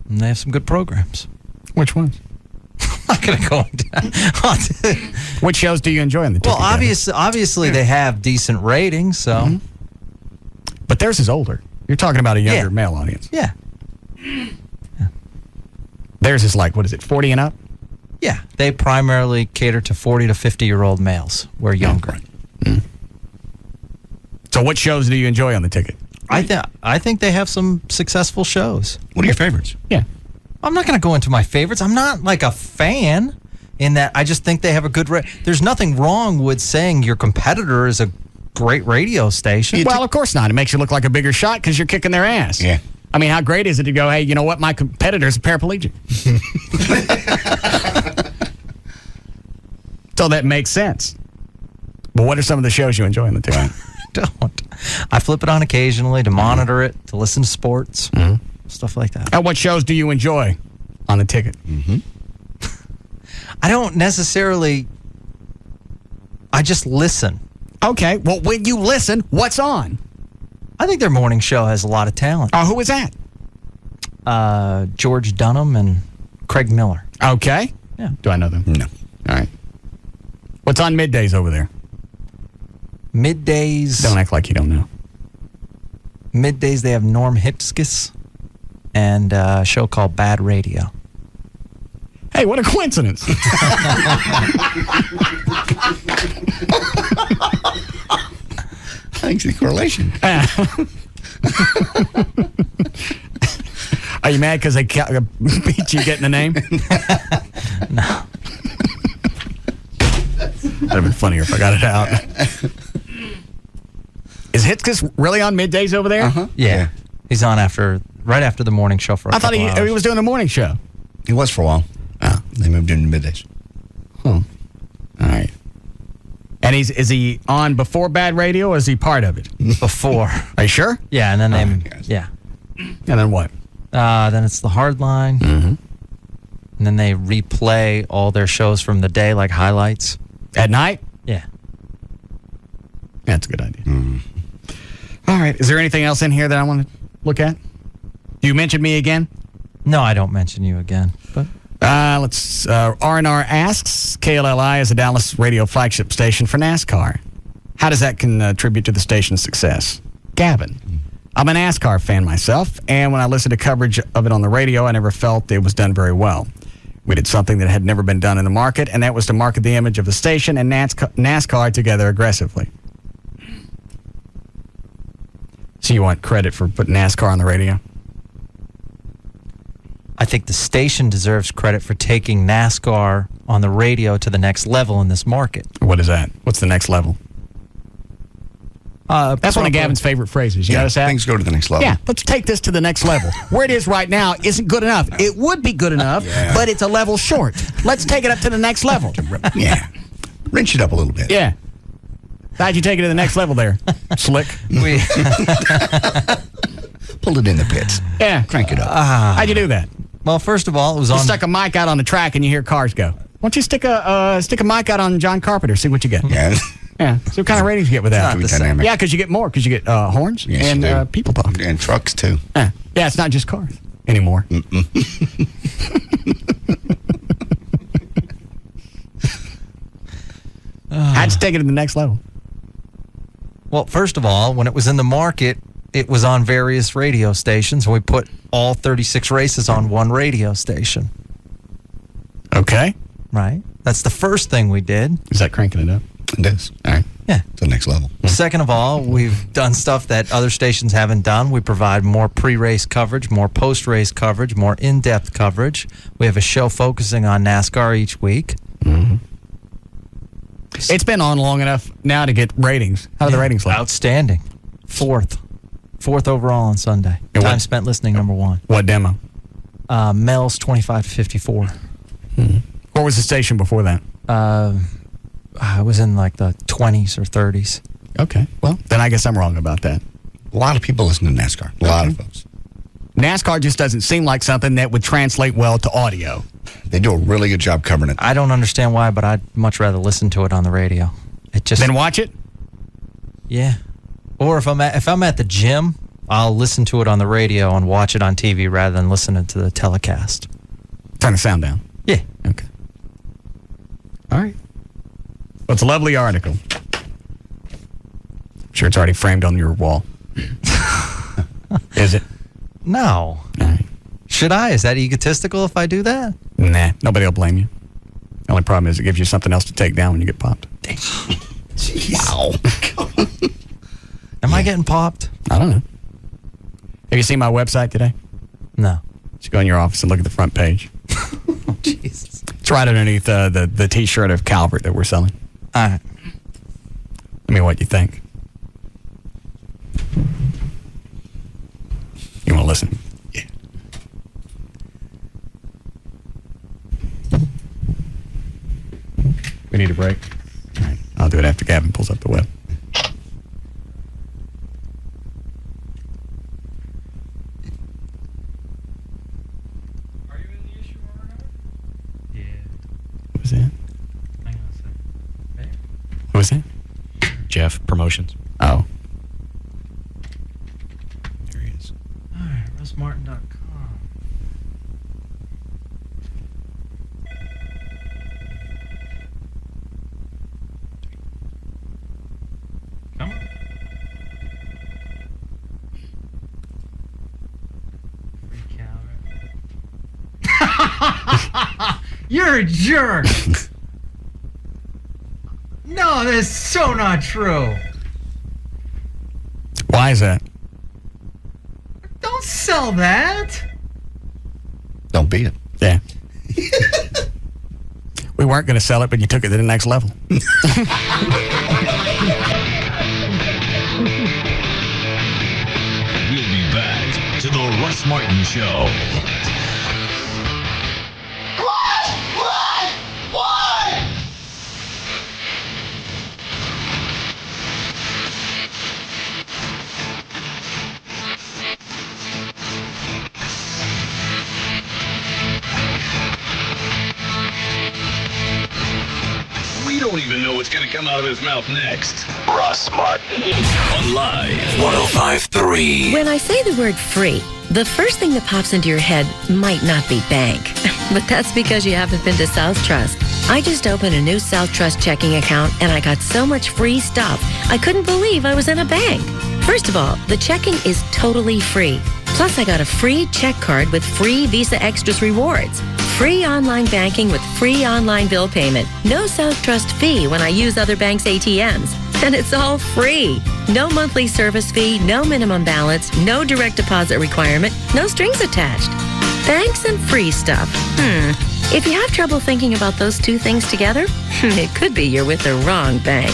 And they have some good programs. Which ones? I'm not going to go down. Which shows do you enjoy on The Ticket? Well, obviously they have decent ratings, so. Mm-hmm. But theirs is older. You're talking about a younger male audience. Yeah. Theirs is like, 40 and up? Yeah. They primarily cater to 40 to 50-year-old males. We're younger. Mm. So what shows do you enjoy on The Ticket? I think they have some successful shows. What are your favorites? Yeah. I'm not going to go into my favorites. I'm not like a fan in that I just think they have a good... There's nothing wrong with saying your competitor is a great radio station. Well, of course not. It makes you look like a bigger shot because you're kicking their ass. Yeah. I mean, how great is it to go, hey, you know what? My competitor's a paraplegic. So that makes sense. Well, what are some of the shows you enjoy on the ticket? Don't. I flip it on occasionally to monitor it, to listen to sports, stuff like that. And what shows do you enjoy on the ticket? I don't necessarily. I just listen. Okay. Well, when you listen, what's on? I think their morning show has a lot of talent. Who is that? George Dunham and Craig Miller. Okay. Yeah. Do I know them? No. All right. What's on middays over there? Middays. Don't act like you don't know. Middays, they have Norm Hipskis and a show called Bad Radio. Hey, what a coincidence. Thanks for the correlation. Are you mad because they beat you getting the name? No. That'd have been funnier if I got it out. Is Hitzkus really on middays over there? Yeah. He's on right after the morning show for a I thought couple hours. he was doing a morning show. He was for a while. They moved him to middays. All right. And is he on before Bad Radio, or is he part of it? Before. Are you sure? Yeah, and then yeah. And then what? Then it's the hard line. And then they replay all their shows from the day, like highlights. At night? Yeah. That's a good idea. All right. Is there anything else in here that I want to look at? Do you mention me again? No, I don't mention you again. But let's R&R asks, KLLI is a Dallas radio flagship station for NASCAR. How does that contribute to the station's success? Gavin. I'm a NASCAR fan myself, and when I listened to coverage of it on the radio, I never felt it was done very well. We did something that had never been done in the market, and that was to market the image of the station and NASCAR together aggressively. So you want credit for putting NASCAR on the radio? I think the station deserves credit for taking NASCAR on the radio to the next level in this market. What is that? What's the next level? That's one of Gavin's favorite phrases. You notice that? Things go to the next level. Yeah, let's take this to the next level. Where it is right now isn't good enough. It would be good enough, but it's a level short. Let's take it up to the next level. Yeah. Wrench it up a little bit. Yeah. How'd you take it to the next level there, Slick? Pulled it in the pits. Yeah. Crank it up. How'd you do that? Well, first of all, it was You on. stuck a mic out on the track and you hear cars go. Why don't you stick a mic out on John Carpenter, see what you get? Yeah. Yeah. See what kind of ratings you get with that. Not the same. Yeah, because you get more. Because you get horns Yes, and you do. people talk. And trucks, too. Yeah, it's not just cars anymore. How'd you take it to the next level? Well, first of all, when it was in the market, it was on various radio stations. We put all 36 races on one radio station. Okay. Right? That's the first thing we did. Is that cranking it up? It is. All right. Yeah. To the next level. Second of all, we've done stuff that other stations haven't done. We provide more pre-race coverage, more post-race coverage, more in-depth coverage. We have a show focusing on NASCAR each week. It's been on long enough now to get ratings. How do the ratings look? Outstanding. Fourth overall on Sunday. And Time what- spent listening, number one. What demo? Males 25 to 54. Where was the station before that? I was in like the 20s or 30s. Okay. Well, then I guess I'm wrong about that. A lot of people listen to NASCAR. A lot of folks. NASCAR just doesn't seem like something that would translate well to audio. They do a really good job covering it. I don't understand why, but I'd much rather listen to it on the radio. It just Then watch it? Yeah. Or if I'm at the gym, I'll listen to it on the radio and watch it on TV rather than listening to the telecast. Turn the sound down. Yeah. Okay. All right. Well, it's a lovely article. I'm sure it's already framed on your wall. Is it? No. All right. Should I? Is that egotistical if I do that? Nah, nobody will blame you. The only problem is it gives you something else to take down when you get popped. Wow. Am I getting popped? I don't know. Have you seen my website today? No. Just go in your office and look at the front page. Oh, Jesus. It's right underneath the T-shirt of Calvert that we're selling. All right. Let me know what you think. You want to listen? Yeah. We need a break. All right. I'll do it after Gavin pulls up the web. What was that? What was that? Jeff, promotions. Oh. There he is. All right, RussMartin.com. Come on. Free calorie. You're a jerk. No, that's so not true. Why is that? Don't sell that. Don't be it. Yeah. We weren't going to sell it, but you took it to the next level. We'll be back to the Russ Martin Show. We don't even know what's going to come out of his mouth next. Russ Martin on Live 105.3. When I say the word free, the first thing that pops into your head might not be bank. But that's because you haven't been to South Trust. I just opened a new South Trust checking account and I got so much free stuff. I couldn't believe I was in a bank. First of all, the checking is totally free. Plus, I got a free check card with free Visa Extras rewards. Free online banking with free online bill payment. No South Trust fee when I use other banks' ATMs. And it's all free. No monthly service fee, no minimum balance, no direct deposit requirement, no strings attached. Banks and free stuff. If you have trouble thinking about those two things together, it could be you're with the wrong bank.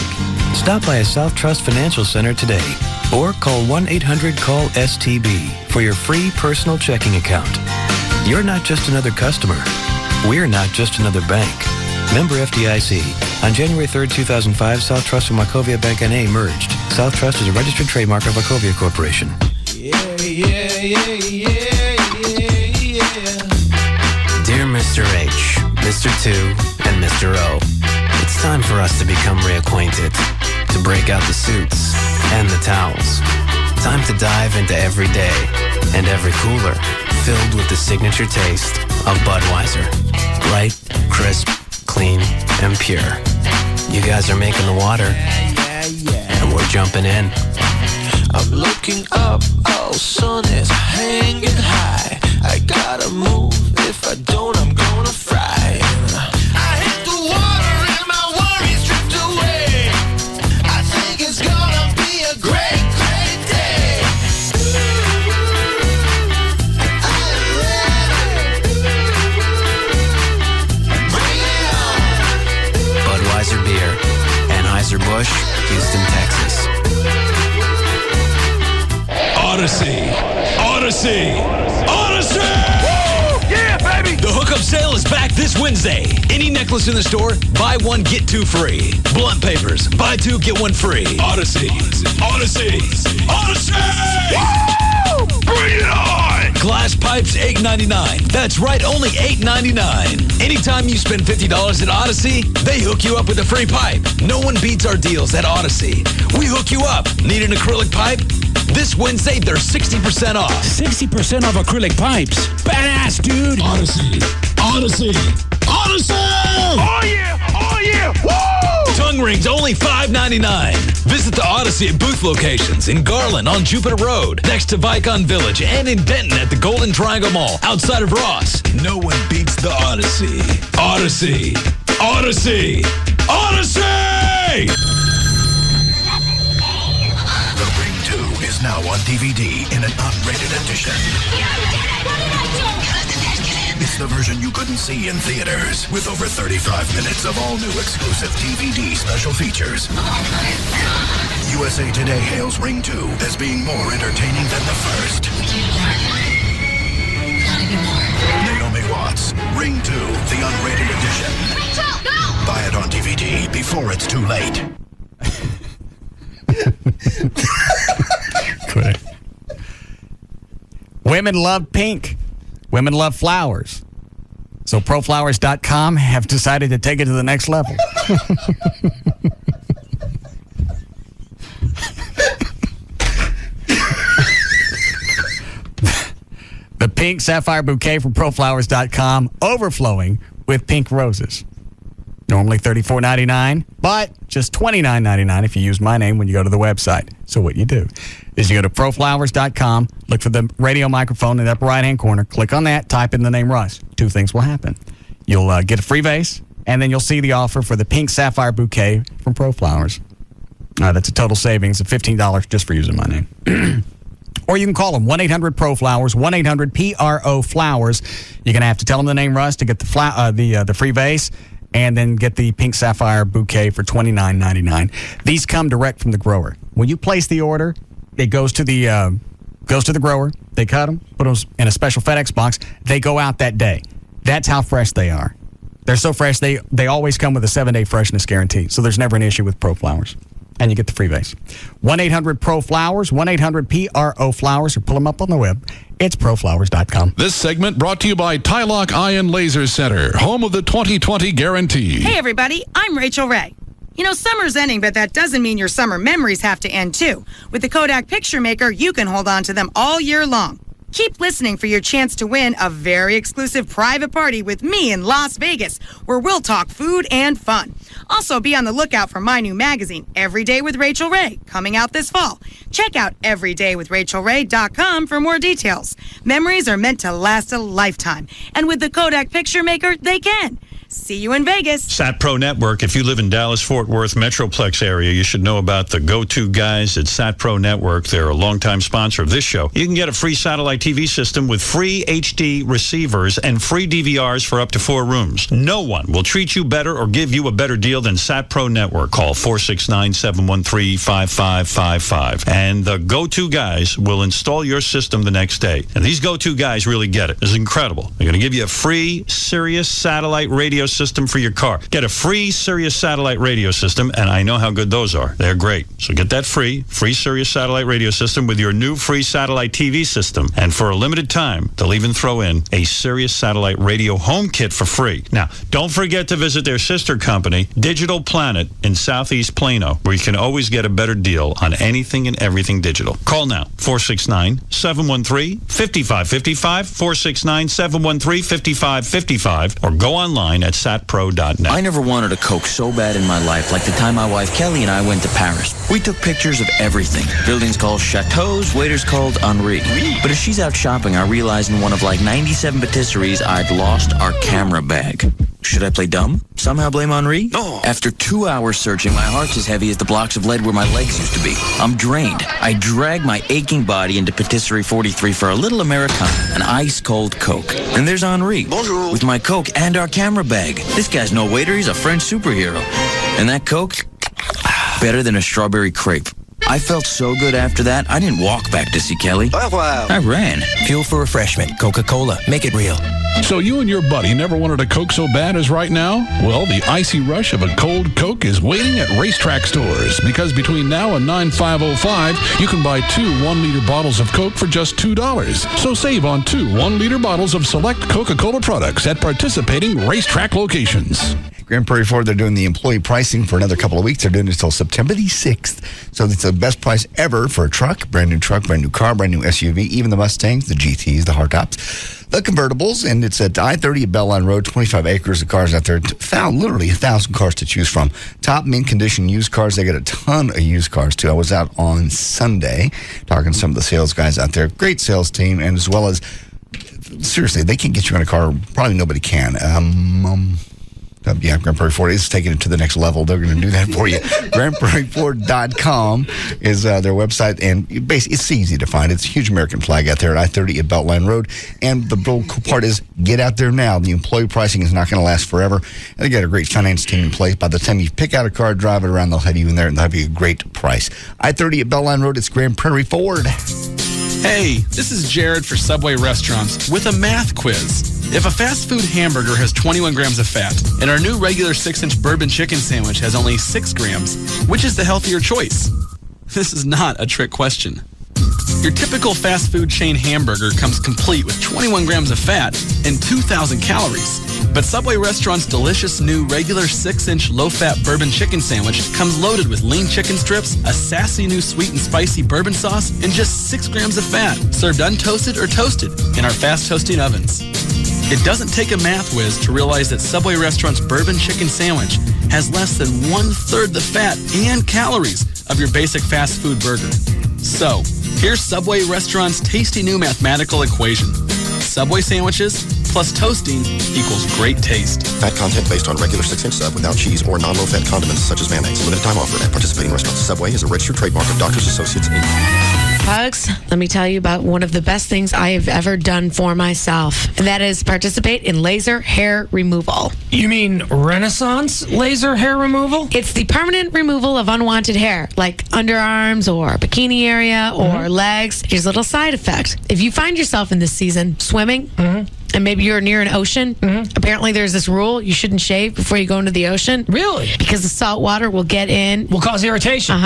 Stop by a South Trust Financial Center today or call 1-800-CALL-STB for your free personal checking account. You're not just another customer. We're not just another bank. Member FDIC. On January 3rd, 2005, South Trust and Wachovia Bank N.A. merged. South Trust is a registered trademark of Wachovia Corporation. Dear Mr. H, Mr. 2, and Mr. O, it's time for us to become reacquainted, to break out the suits and the towels. Time to dive into every day and every cooler, filled with the signature taste of Budweiser. Bright, crisp, clean, and pure. You guys are making the water, and we're jumping in. I'm looking up, oh, sun is hanging high. I gotta move, if I don't, I'm gonna fry. I hit the water and my worries drift away. I think it's gonna be a great, great day. Bring it on. Budweiser beer, Anheuser-Busch, Houston, Texas. Odyssey! Odyssey! Odyssey! Woo! Yeah, baby! The hookup sale is back this Wednesday. Any necklace in the store, buy one, get two free. Blunt papers, buy two, get one free. Odyssey! Odyssey! Odyssey! Woo! Bring it on! Glass pipes, $8.99. That's right, only $8.99. Anytime you spend $50 at Odyssey, they hook you up with a free pipe. No one beats our deals at Odyssey. We hook you up. Need an acrylic pipe? This Wednesday, they're 60% off. 60% off acrylic pipes. Badass, dude. Odyssey. Odyssey. Odyssey! Oh, yeah. Oh, yeah. Woo! Tongue rings, only $5.99. Visit the Odyssey at booth locations in Garland on Jupiter Road, next to Vicon Village, and in Denton at the Golden Triangle Mall, outside of Ross. No one beats the Odyssey. Odyssey. Odyssey. Odyssey! The Ring 2 is now on DVD in an unrated edition. It's the version you couldn't see in theaters, with over 35 minutes of all new exclusive DVD special features. USA Today hails Ring 2 as being more entertaining than the first. Naomi Watts, Ring 2, the unrated edition. Buy it on DVD before it's too late. Women love pink. Women love flowers. So proflowers.com have decided to take it to the next level. The pink sapphire bouquet from proflowers.com overflowing with pink roses. Normally $34.99, but just $29.99 if you use my name when you go to the website. So what you do is you go to proflowers.com, look for the radio microphone in the upper right-hand corner, click on that, type in the name Russ. Two things will happen. You'll get a free vase, and then you'll see the offer for the pink sapphire bouquet from ProFlowers. That's a total savings of $15 just for using my name. Or you can call them, 1-800-PRO-FLOWERS, 1-800-PRO-FLOWERS. You're going to have to tell them the name Russ to get the free vase, and then get the pink sapphire bouquet for $29.99. These come direct from the grower. When you place the order, it goes to the grower. They cut them, put them in a special FedEx box. They go out that day. That's how fresh they are. They're so fresh, they always come with a 7-day freshness guarantee, so there's never an issue with ProFlowers. And you get the free vase. 1-800-PRO-FLOWERS, 1-800-PRO-FLOWERS, or pull them up on the web. It's proflowers.com. This segment brought to you by Tylock Ion Laser Center, home of the 2020 guarantee. Hey, everybody. I'm Rachel Ray. You know, summer's ending, but that doesn't mean your summer memories have to end, too. With the Kodak Picture Maker, you can hold on to them all year long. Keep listening for your chance to win a very exclusive private party with me in Las Vegas, where we'll talk food and fun. Also, be on the lookout for my new magazine, Every Day with Rachel Ray, coming out this fall. Check out everydaywithrachelray.com for more details. Memories are meant to last a lifetime, and with the Kodak Picture Maker, they can. See you in Vegas. SatPro Network. If you live in Dallas-Fort Worth Metroplex area, you should know about the go-to guys at SatPro Network. They're a longtime sponsor of this show. You can get a free satellite TV system with free HD receivers and free DVRs for up to 4 rooms. No one will treat you better or give you a better deal than SatPro Network. Call 469-713-5555. And the go-to guys will install your system the next day. And these go-to guys really get it. It's incredible. They're going to give you a free Sirius satellite radio system for your car. Get a free Sirius satellite radio system, and I know how good those are. They're great. So get that free Sirius satellite radio system with your new free satellite TV system. And for a limited time, they'll even throw in a Sirius satellite radio home kit for free. Now, don't forget to visit their sister company, Digital Planet, in Southeast Plano, where you can always get a better deal on anything and everything digital. Call now, 469-713-5555, 469-713-5555, or go online at satpro.net. I never wanted a Coke so bad in my life like the time my wife Kelly and I went to Paris. We took pictures of everything. Buildings called chateaus, waiters called Henri. But as she's out shopping, I realized in one of like 97 patisseries I'd lost our camera bag. Should I play dumb? Somehow blame Henri? No. After 2 hours searching, my heart's as heavy as the blocks of lead where my legs used to be. I'm drained. I drag my aching body into Patisserie 43 for a little Americano, an ice-cold Coke. And there's Henri. Bonjour. With my Coke and our camera bag. This guy's no waiter, he's a French superhero. And that Coke? Better than a strawberry crepe. I felt so good after that, I didn't walk back to see Kelly. I ran. Fuel for refreshment. Coca-Cola. Make it real. So you and your buddy never wanted a Coke so bad as right now? Well, the icy rush of a cold Coke is waiting at racetrack stores, because between now and 9/5/05, you can buy 2 1-liter bottles of Coke for just $2. So save on 2 1-liter bottles of select Coca-Cola products at participating racetrack locations. Grand Prairie Ford, they're doing the employee pricing for another couple of weeks. They're doing it until September the 6th. So it's the best price ever for a truck, brand new car, brand new SUV, even the Mustangs, the GTs, the hardtops, the convertibles. And it's at I-30 at Belline Road, 25 acres of cars out there. Literally 1,000 cars to choose from. Top mint condition used cars. They got a ton of used cars, too. I was out on Sunday talking to some of the sales guys out there. Great sales team, and as well as, seriously, they can get you in a car. Probably nobody can. Grand Prairie Ford is taking it to the next level. They're going to do that for you. GrandPrairieFord.com is their website, and basically it's easy to find. It's a huge American flag out there at I-30 at Beltline Road. And the cool part is, get out there now. The employee pricing is not going to last forever. And they got a great finance team in place. By the time you pick out a car, drive it around, they'll have you in there, and they'll have you a great price. I-30 at Beltline Road, it's Grand Prairie Ford. Hey, this is Jared for Subway Restaurants with a math quiz. If a fast food hamburger has 21 grams of fat and our new regular 6-inch bourbon chicken sandwich has only 6 grams, which is the healthier choice? This is not a trick question. Your typical fast food chain hamburger comes complete with 21 grams of fat and 2,000 calories. But Subway Restaurant's delicious new regular 6-inch low-fat bourbon chicken sandwich comes loaded with lean chicken strips, a sassy new sweet and spicy bourbon sauce, and just 6 grams of fat, served untoasted or toasted in our fast toasting ovens. It doesn't take a math whiz to realize that Subway Restaurant's bourbon chicken sandwich has less than 1/3 the fat and calories of your basic fast food burger. So, here's Subway Restaurant's tasty new mathematical equation. Subway sandwiches plus toasting equals great taste. Fat content based on regular 6-inch sub without cheese or non-low-fat condiments such as mayonnaise. Limited time offer at participating restaurants. Subway is a registered trademark of Doctors Associates, Inc. Pugs, let me tell you about one of the best things I have ever done for myself, and that is participate in laser hair removal. You mean Renaissance laser hair removal? It's the permanent removal of unwanted hair, like underarms or bikini area or legs. Here's a little side effect. If you find yourself in this season swimming, and maybe you're near an ocean, apparently there's this rule you shouldn't shave before you go into the ocean. Really? Because the salt water will get in. Will cause irritation.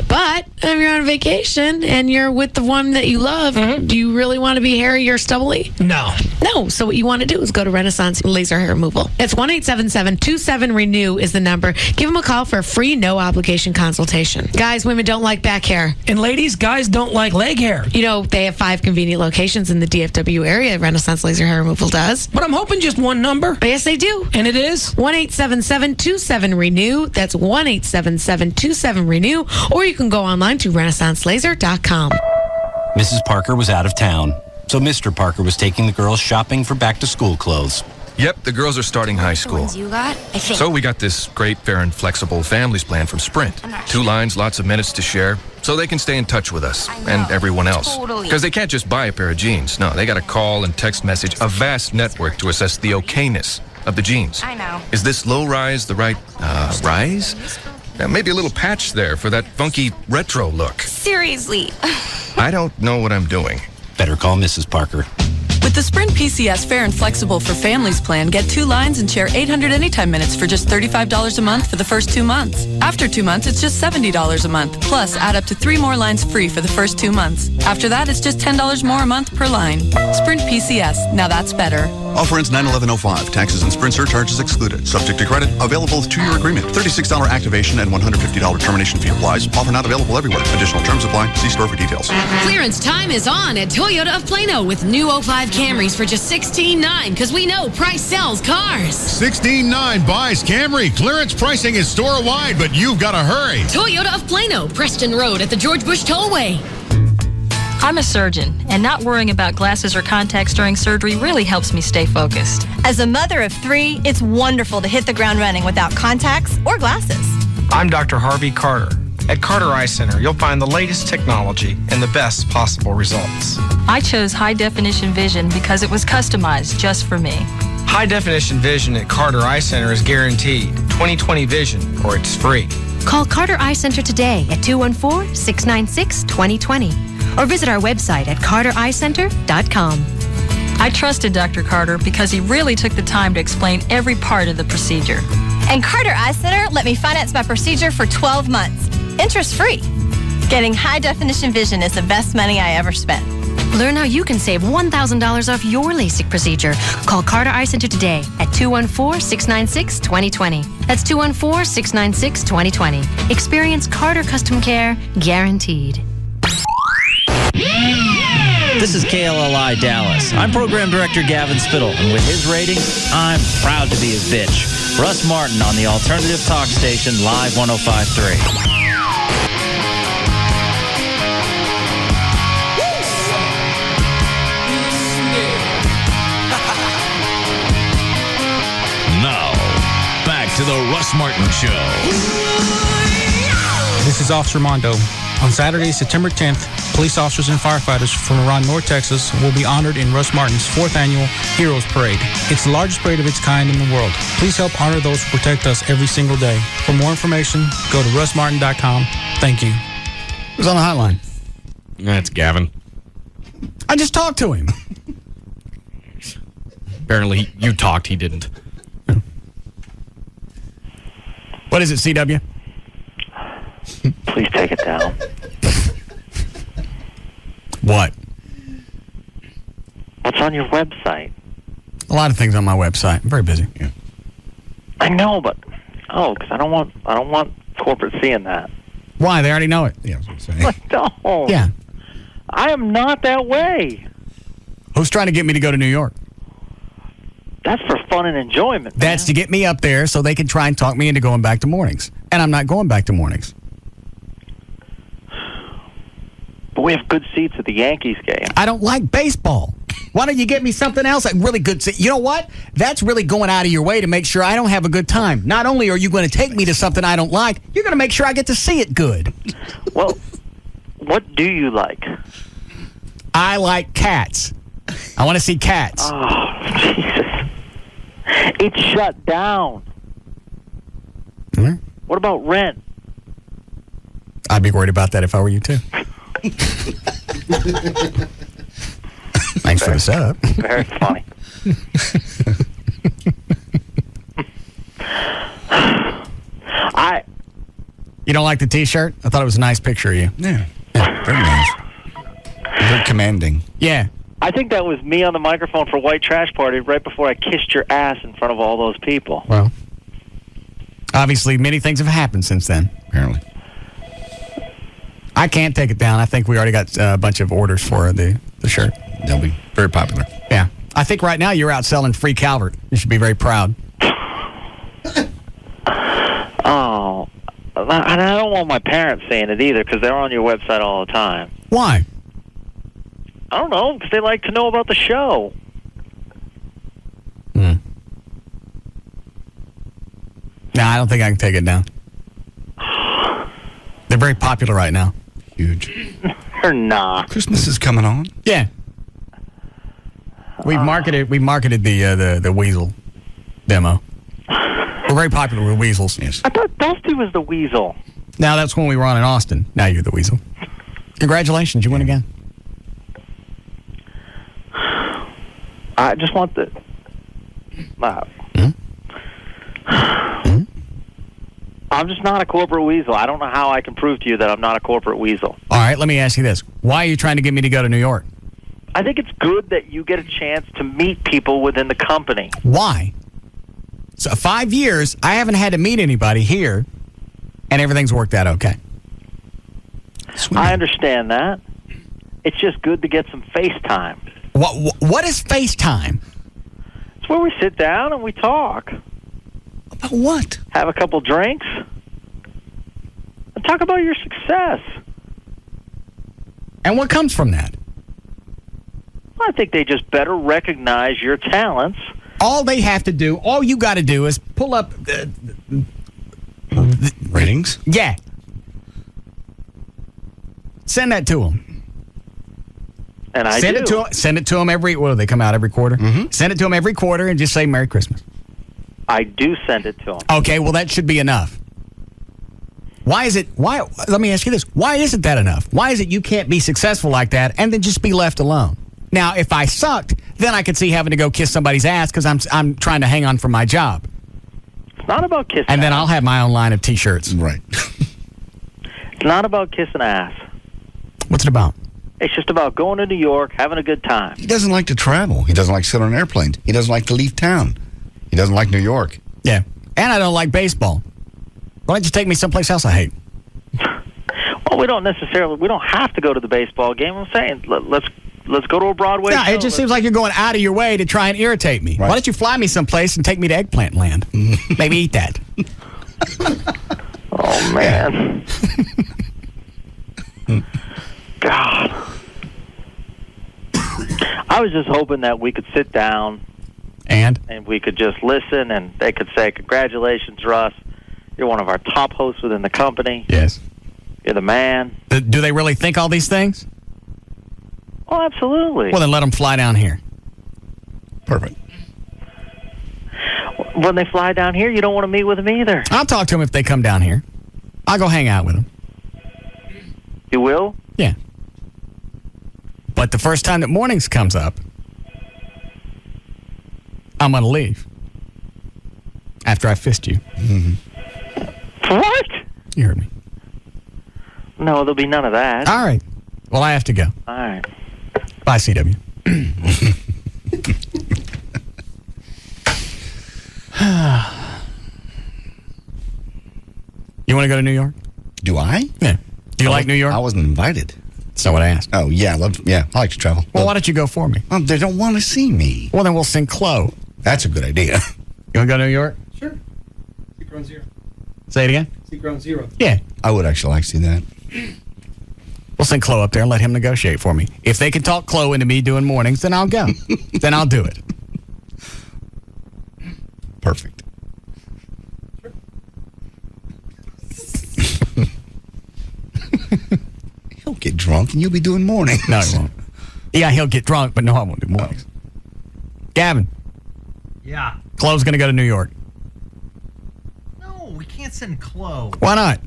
But if you're on vacation and you're with the one that you love, do you really want to be hairy or stubbly? No. No. So what you want to do is go to Renaissance Laser Hair Removal. It's 1-877-27-RENEW is the number. Give them a call for a free, no-obligation consultation. Guys, women don't like back hair. And ladies, guys don't like leg hair. You know, they have 5 convenient locations in the DFW area. Renaissance Laser Hair Removal does. But I'm hoping just one number. Yes, they do. And it is? 1-877-27-RENEW. That's 1-877-27-RENEW. Or you can go online to renaissancelaser.com. Mrs. Parker was out of town, so Mr. Parker was taking the girls shopping for back-to-school clothes. Yep, the girls are starting high school. You got? I think. So we got this great, fair, and flexible families plan from Sprint. 2 lines, lots of minutes to share, so they can stay in touch with us and everyone else. Totally. Because they can't just buy a pair of jeans. No, they got to call and text message a vast network to assess the okayness of the jeans. I know. Is this low rise the right rise? Maybe a little patch there for that funky retro look. Seriously. I don't know what I'm doing. Better call Mrs. Parker. With the Sprint PCS Fair and Flexible for Families plan, get 2 lines and share 800 anytime minutes for just $35 a month for the first 2 months. After 2 months, it's just $70 a month. Plus, add up to 3 more lines free for the first 2 months. After that, it's just $10 more a month per line. Sprint PCS. Now that's better. Offer ends 9/11/05. Taxes and Sprint surcharges excluded. Subject to credit. Available with 2-year agreement. $36 activation and $150 termination fee applies. Offer not available everywhere. Additional terms apply. See store for details. Clearance time is on at Toyota of Plano with new 05 Camrys for just $16,900 because we know price sells cars. $16,900 buys Camry. Clearance pricing is store-wide, but you've got to hurry. Toyota of Plano, Preston Road at the George Bush Tollway. I'm a surgeon, and not worrying about glasses or contacts during surgery really helps me stay focused. As a mother of 3, it's wonderful to hit the ground running without contacts or glasses. I'm Dr. Harvey Carter. At Carter Eye Center, you'll find the latest technology and the best possible results. I chose high-definition vision because it was customized just for me. High-definition vision at Carter Eye Center is guaranteed 20/20 vision, or it's free. Call Carter Eye Center today at 214-696-2020 or visit our website at cartereyecenter.com. I trusted Dr. Carter because he really took the time to explain every part of the procedure. And Carter Eye Center let me finance my procedure for 12 months, interest-free. Getting high-definition vision is the best money I ever spent. Learn how you can save $1,000 off your LASIK procedure. Call Carter Eye Center today at 214-696-2020. That's 214-696-2020. Experience Carter Custom Care, guaranteed. This is KLLI Dallas. I'm Program Director Gavin Spittle, and with his ratings, I'm proud to be his bitch. Russ Martin on the alternative talk station, Live 105.3. Now, back to the Russ Martin Show. This is Officer Mondo. On Saturday, September 10th, police officers and firefighters from around North Texas will be honored in Russ Martin's 4th annual Heroes Parade. It's the largest parade of its kind in the world. Please help honor those who protect us every single day. For more information, go to russmartin.com. Thank you. Who's on the hotline? That's Gavin. I just talked to him. Apparently, you talked, he didn't. What is it, CW? Please take it down. What? What's on your website? A lot of things on my website. I'm very busy. Yeah. I know, but because I don't want corporate seeing that. Why? They already know it. Yeah, I was going to say. No. Yeah. I am not that way. Who's trying to get me to go to New York? That's for fun and enjoyment. That's to get me up there so they can try and talk me into going back to mornings. And I'm not going back to mornings. But we have good seats at the Yankees game. I don't like baseball. Why don't you get me something else? Like really good seat. You know what? That's really going out of your way to make sure I don't have a good time. Not only are you going to take me to something I don't like, you're going to make sure I get to see it good. Well, what do you like? I like cats. I want to see cats. Oh, Jesus. It's shut down. Hmm? What about Rent? I'd be worried about that if I were you, too. Thanks for the setup. Very funny. You don't like the T-shirt? I thought it was a nice picture of you. Yeah. Very nice. Very commanding. Yeah. I think that was me on the microphone for White Trash Party right before I kissed your ass in front of all those people. Well, obviously, many things have happened since then. Apparently. I can't take it down. I think we already got a bunch of orders for the shirt. They'll be very popular. Yeah. I think right now you're out selling free Calvert. You should be very proud. Oh. And I don't want my parents saying it either because they're on your website all the time. Why? I don't know, because they like to know about the show. No, I don't think I can take it down. They're very popular right now. Huge. They're not. Christmas is coming on. Yeah. We've marketed the Weasel demo. We're very popular with weasels. Yes. I thought Dusty was the Weasel. Now that's when we were on in Austin. Now you're the Weasel. Congratulations, you win again. I just want the... I'm just not a corporate weasel. I don't know how I can prove to you that I'm not a corporate weasel. All right, let me ask you this. Why are you trying to get me to go to New York? I think it's good that you get a chance to meet people within the company. Why? So 5 years, I haven't had to meet anybody here, and everything's worked out okay. I understand that. It's just good to get some face time. What is FaceTime? It's where we sit down and we talk. About what? Have a couple drinks. And talk about your success. And what comes from that? I think they just better recognize your talents. All you got to do is pull up the ratings? Yeah. Send that to them. And I send do. Send it to them every... What do they come out every quarter? Mm-hmm. Send it to them every quarter and just say Merry Christmas. I do send it to them. Okay, well, that should be enough. Let me ask you this. Why isn't that enough? Why is it you can't be successful like that and then just be left alone? Now, if I sucked, then I could see having to go kiss somebody's ass because I'm trying to hang on for my job. It's not about kissing And then ass. I'll have my own line of T-shirts. Right. It's not about kissing ass. What's it about? It's just about going to New York, having a good time. He doesn't like to travel. He doesn't like to sit on airplanes. He doesn't like to leave town. He doesn't like New York. Yeah. And I don't like baseball. Why don't you take me someplace else I hate? Well, we don't have to go to the baseball game. I'm saying let's go to a Broadway show. It just seems like you're going out of your way to try and irritate me. Right. Why don't you fly me someplace and take me to Eggplant Land? Maybe eat that. Oh, man. God. I was just hoping that we could sit down and we could just listen and they could say, congratulations, Russ. You're one of our top hosts within the company. Yes. You're the man. Do they really think all these things? Oh, absolutely. Well, then let them fly down here. Perfect. When they fly down here, you don't want to meet with them either. I'll talk to them if they come down here. I'll go hang out with them. You will? Yeah. But the first time that mornings comes up, I'm going to leave. After I fist you. Mm-hmm. What? You heard me. No, there'll be none of that. All right. Well, I have to go. All right. Bye, CW. You want to go to New York? Do I? Yeah. Do you like New York? I wasn't invited. That's not what I asked. Oh, yeah. I like to travel. Well, why don't you go for me? They don't want to see me. Well, then we'll sing Chloe. That's a good idea. You want to go to New York? Sure. See Grown Zero. Say it again? See Grown Zero. Yeah. I would actually like to see that. We'll send Chloe up there and let him negotiate for me. If they can talk Chloe into me doing mornings, then I'll go. Then I'll do it. Perfect. He'll get drunk and you'll be doing mornings. No, he won't. Yeah, he'll get drunk, but no, I won't do mornings. Gavin. Yeah. Chloe's going to go to New York. No, we can't send Chloe. Why not?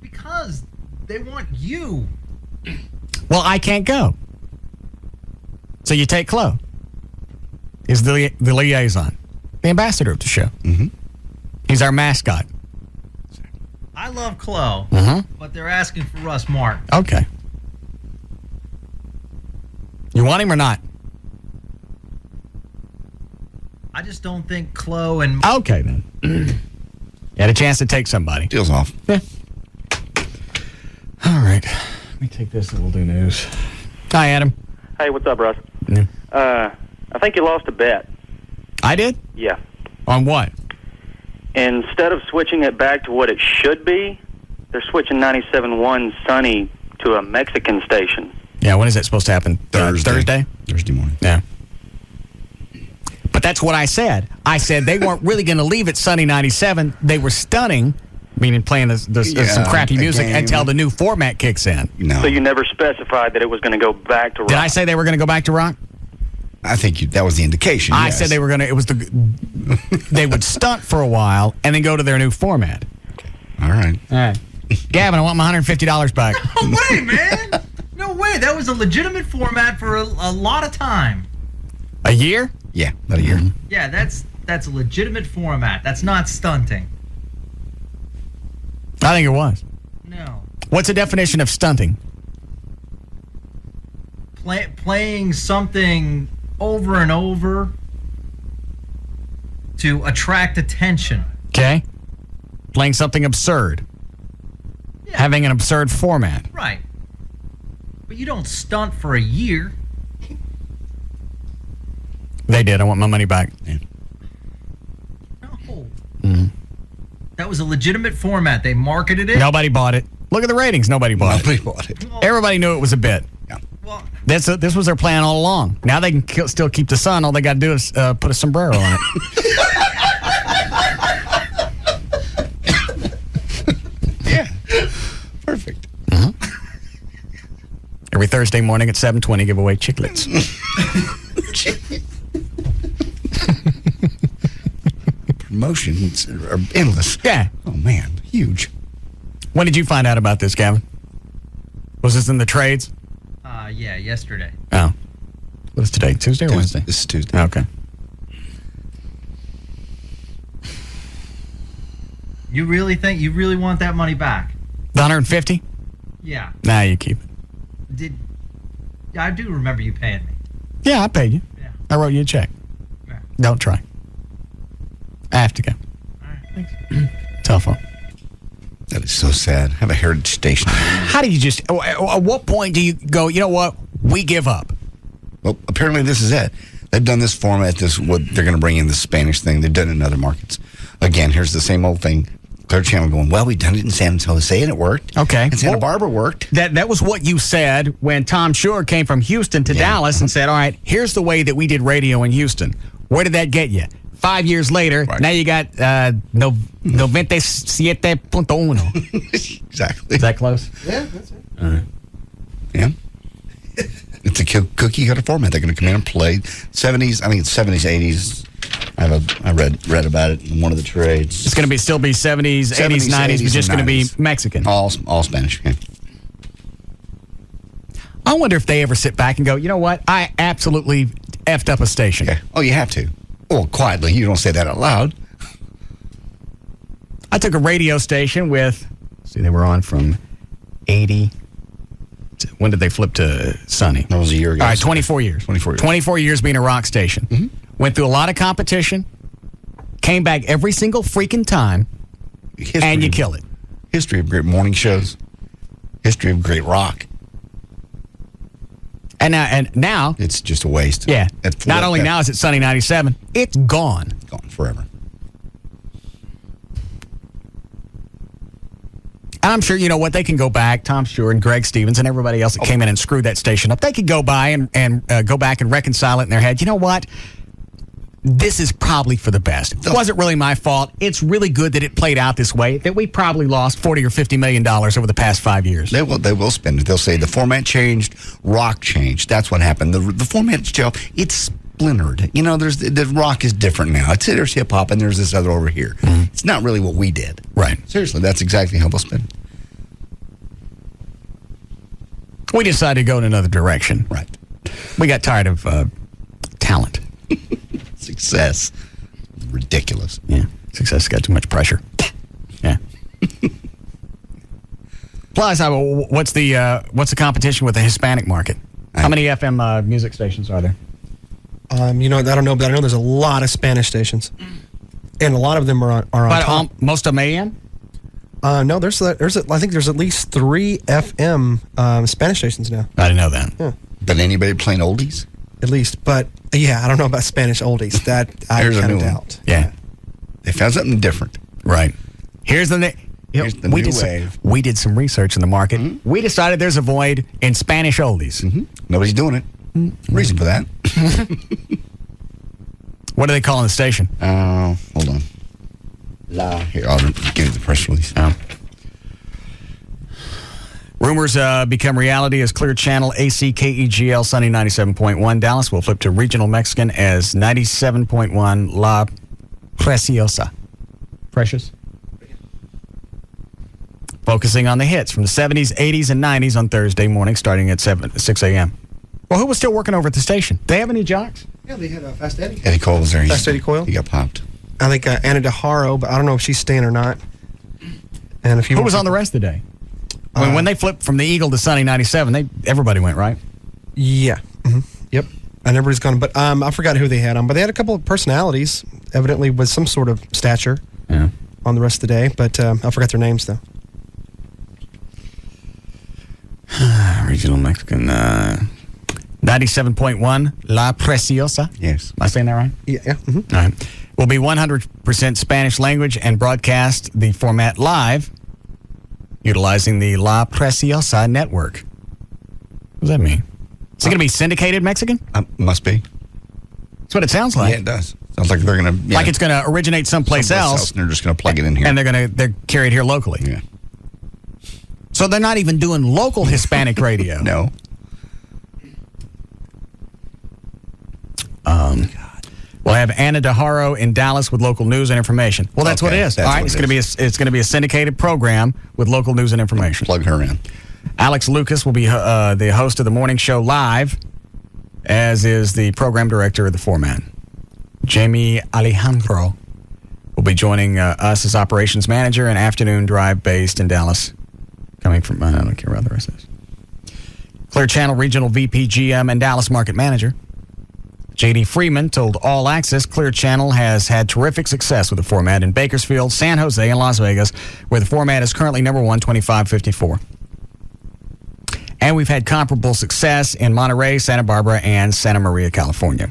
Because they want you. Well, I can't go. So you take Chloe. He's the liaison, the ambassador of the show. Mm-hmm. He's our mascot. I love Chloe, Mm-hmm. but they're asking for Russ Martin. Okay. You want him or not? I just don't think Chloe and... Okay, then. You had a chance to take somebody. Deal's off. Yeah. All right. Let me take this and we'll do news. Hi, Adam. Hey, what's up, Russ? Yeah. I think you lost a bet. I did? Yeah. On what? Instead of switching it back to what it should be, they're switching 97.1 Sunny to a Mexican station. Yeah, when is that supposed to happen? Thursday? Thursday morning. Yeah. But that's what I said. I said they weren't really going to leave it Sunny 97. They were stunning, meaning playing some crappy music until the new format kicks in. No. So you never specified that it was going to go back to rock. Did I say they were going to go back to rock? I think that was the indication. I yes. said they were going to, they would stunt for a while and then go to their new format. All right. Gavin, I want my $150 back. No way, man. No way. That was a legitimate format for a lot of time. A year? Yeah, about a year. Yeah, that's a legitimate format. That's not stunting. I think it was. No. What's the definition of stunting? Playing something over and over to attract attention. Okay. Playing something absurd. Yeah. Having an absurd format. Right. But you don't stunt for a year. They did. I want my money back. Yeah. No. Mm-hmm. That was a legitimate format. They marketed it. Nobody bought it. Look at the ratings. Nobody bought it. Everybody knew it was a bit. Yeah. Well, this was their plan all along. Now they can still keep the sun. All they got to do is put a sombrero on it. Yeah. Perfect. Mm-hmm. Every Thursday morning at 7:20, give away chiclets. Promotions are endless. Yeah. Oh, man. Huge. When did you find out about this, Gavin? Was this in the trades? Yeah, yesterday. Oh. What is today? Tuesday or Wednesday? This is Tuesday. Okay. You really want that money back? The $150? Yeah. Nah, you keep it. I do remember you paying me. Yeah, I paid you. Yeah. I wrote you a check. Yeah. Don't try. I have to go. All right, thanks. Telephone. That is so sad. Have a heritage station. How do you just... At what point do you go, you know what? We give up. Well, apparently this is it. They've done this format, what they're going to bring in the Spanish thing. They've done it in other markets. Again, here's the same old thing. Clear Channel going, well, we've done it in San Jose, and it worked. Okay. And Santa Barbara worked. That was what you said when Tom Shore came from Houston to Dallas and said, all right, here's the way that we did radio in Houston. Where did that get you? 5 years later, now you got 97.1. Exactly. Is that close? Yeah, that's it. All right. Yeah. It's a cookie cutter format. They're going to come in and play 70s. I mean, 70s, 80s. I read about it in one of the trades. It's going to still be 70s, 80s, 90s, but just going to be Mexican. All Spanish. Okay. I wonder if they ever sit back and go, you know what? I absolutely effed up a station. Okay. Oh, you have to. Well, quietly. You don't say that out loud. I took a radio station with, they were on from 80 to When did they flip to Sunny? That was a year ago. All right, 24 years. 24 years. 24 years being a rock station. Mm-hmm. Went through a lot of competition. Came back every single freaking time. And you kill it. History of great morning shows. History of great rock. And now it's just a waste. Yeah. Not only now is it Sunny 97, it's gone. Gone forever. And I'm sure, you know what, they can go back, Tom Stewart and Greg Stevens and everybody else that came in and screwed that station up. They could go by and go back and reconcile it in their head. You know what? This is probably for the best. It wasn't really my fault. It's really good that it played out this way, that we probably lost $40 or $50 million over the past 5 years. They will spend it. They'll say the format changed, rock changed. That's what happened. The format itself, it's splintered. You know, the rock is different now. There's hip hop and there's this other over here. Mm-hmm. It's not really what we did. Right. Seriously, that's exactly how they'll spend it. We decided to go in another direction. Right. We got tired of talent. Success. Ridiculous. Yeah. Success got too much pressure. Yeah. Plus, what's the competition with the Hispanic market? How many FM music stations are there? You know, I don't know, but I know there's a lot of Spanish stations, and a lot of them are on top. Most of them AM? No, I think there's at least 3 FM Spanish stations now. I didn't know that. Yeah. But anybody playing oldies? At least, but yeah, I don't know about Spanish oldies. That I kind of doubt. Yeah, they found something different. Right. Here's the new wave. We did some research in the market. Mm-hmm. We decided there's a void in Spanish oldies. Mm-hmm. Nobody's doing it. Mm-hmm. Reason for that. What are they calling the station? Hold on. Here, I'll give you the press release. Rumors become reality as Clear Channel ACKEGL Sunny 97.1 Dallas will flip to regional Mexican as 97.1 La Preciosa. Precious. Focusing on the hits from the 70s, 80s, and 90s on Thursday morning starting at 6 a.m. Well, who was still working over at the station? They have any jocks? Yeah, they had Fast Eddie. Eddie Cole was there. Fast Eddie Coyle? He got popped. I think Anna DeHaro, but I don't know if she's staying or not. And if Who was on the rest of the day? When they flipped from the Eagle to Sunny 97, everybody went, right? Yeah. Mm-hmm. Yep. And everybody's gone. But I forgot who they had on. But they had a couple of personalities, evidently with some sort of stature on the rest of the day. But I forgot their names, though. Regional Mexican 97.1 La Preciosa. Yes. Am I saying that right? Yeah. Mm-hmm. All right. Will be 100% Spanish language and broadcast the format live utilizing the La Preciosa network. What does that mean? Is it going to be syndicated Mexican? Must be. That's what it sounds like. Yeah, it does. Sounds like they're going to... Like it's going to originate someplace else. And they're just going to plug it in here. And they're carried here locally. Yeah. So they're not even doing local Hispanic radio. No. We'll have Anna DeHaro in Dallas with local news and information. Well, that's what it is. All right, it's going to be a syndicated program with local news and information. Plug her in. Alex Lucas will be the host of the morning show live, as is the program director of the format. Jamie Alejandro will be joining us as operations manager and afternoon drive based in Dallas. Coming from, I don't care about the rest of this. Clear Channel Regional VP GM and Dallas Market Manager. J.D. Freeman told All Access Clear Channel has had terrific success with the format in Bakersfield, San Jose, and Las Vegas, where the format is currently number 1, 2554. And we've had comparable success in Monterey, Santa Barbara, and Santa Maria, California.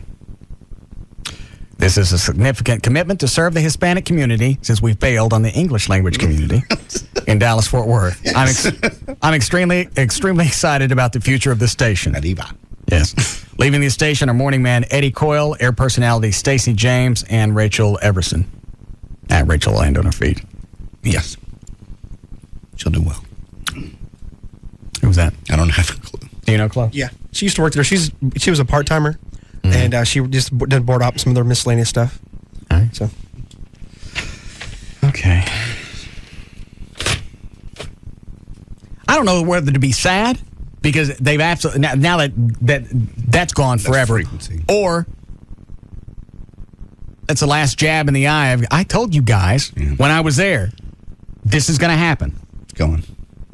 This is a significant commitment to serve the Hispanic community since we failed on the English language community in Dallas-Fort Worth. Yes. I'm extremely excited about the future of the station. Arriba. Yes. Leaving the station are morning man Eddie Coyle, air personality Stacey James, and Rachel Everson. Rachel will land on her feet. Yes. She'll do well. Who's that? I don't have a clue. Do you know Chloe? Yeah. She used to work there. She was a part-timer, and she just did board op some of their miscellaneous stuff. All right. So. Okay. I don't know whether to be sad because they've absolutely now that's gone forever, or that's the last jab in the eye. I told you guys when I was there, this is going to happen. It's going.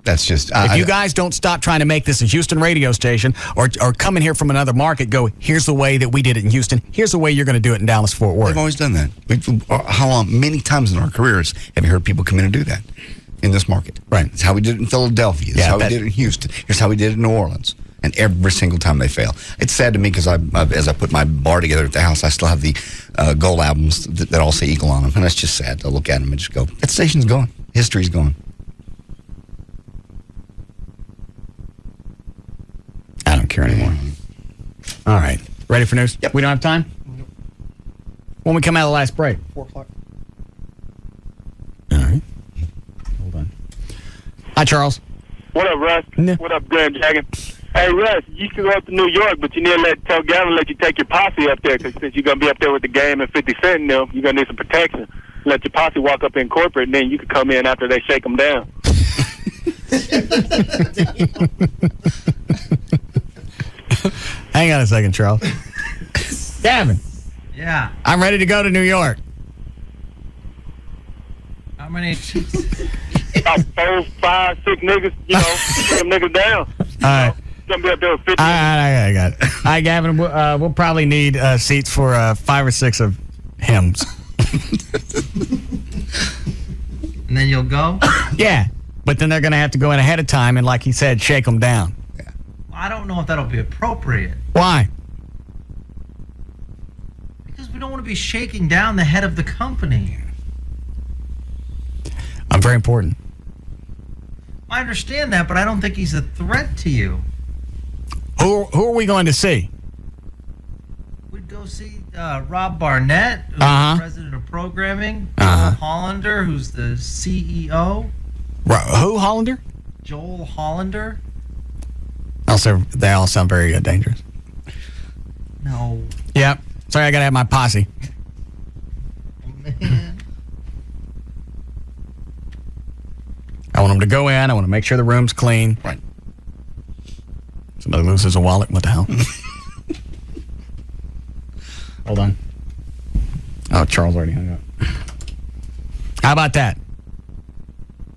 That's just... if you guys don't stop trying to make this a Houston radio station or come in here from another market, go, here's the way that we did it in Houston. Here's the way you're going to do it in Dallas-Fort Worth. We've always done that. How long? Many times in our careers have you heard people come in and do that in this market. Right. It's how we did it in Philadelphia. It's how we did it in Houston. Here's how we did it in New Orleans. And every single time they fail. It's sad to me because as I put my bar together at the house, I still have the gold albums that all say Eagle on them. And that's just sad to look at them and just go, that station's gone. History's gone. I don't care anymore. All right. Ready for news? Yep. We don't have time? Nope. When we come out of the last break? 4 o'clock. All right. Hold on. Hi, Charles. What up, Russ? What up, Grand Dragon? Hey, Russ, you can go up to New York, but you need to tell Gavin let you take your posse up there, because since you're going to be up there with the game and 50 Cent and them, you're going to need some protection. Let your posse walk up in corporate, and then you can come in after they shake them down. Hang on a second, Charles. Gavin. Yeah. I'm ready to go to New York. How many? About 4, 5, 6 niggas, take them niggas down. All right. Gonna be up there with 50. I got it. All right, Gavin, we'll probably need seats for 5 or 6 of hymns. And then you'll go? Yeah, but then they're going to have to go in ahead of time and, like he said, shake them down. Well, I don't know if that'll be appropriate. Why? Because we don't want to be shaking down the head of the company. I'm very important. I understand that, but I don't think he's a threat to you. Who are we going to see? We'd go see Rob Barnett, who's the president of programming. Joel Hollander, who's the CEO. Who, Hollander? Joel Hollander. Also, they all sound very dangerous. No. Yep. Sorry, I got to have my posse. Man. I want them to go in. I want to make sure the room's clean. Right. Somebody loses a wallet. What the hell? Hold on. Oh, Charles already hung up. How about that?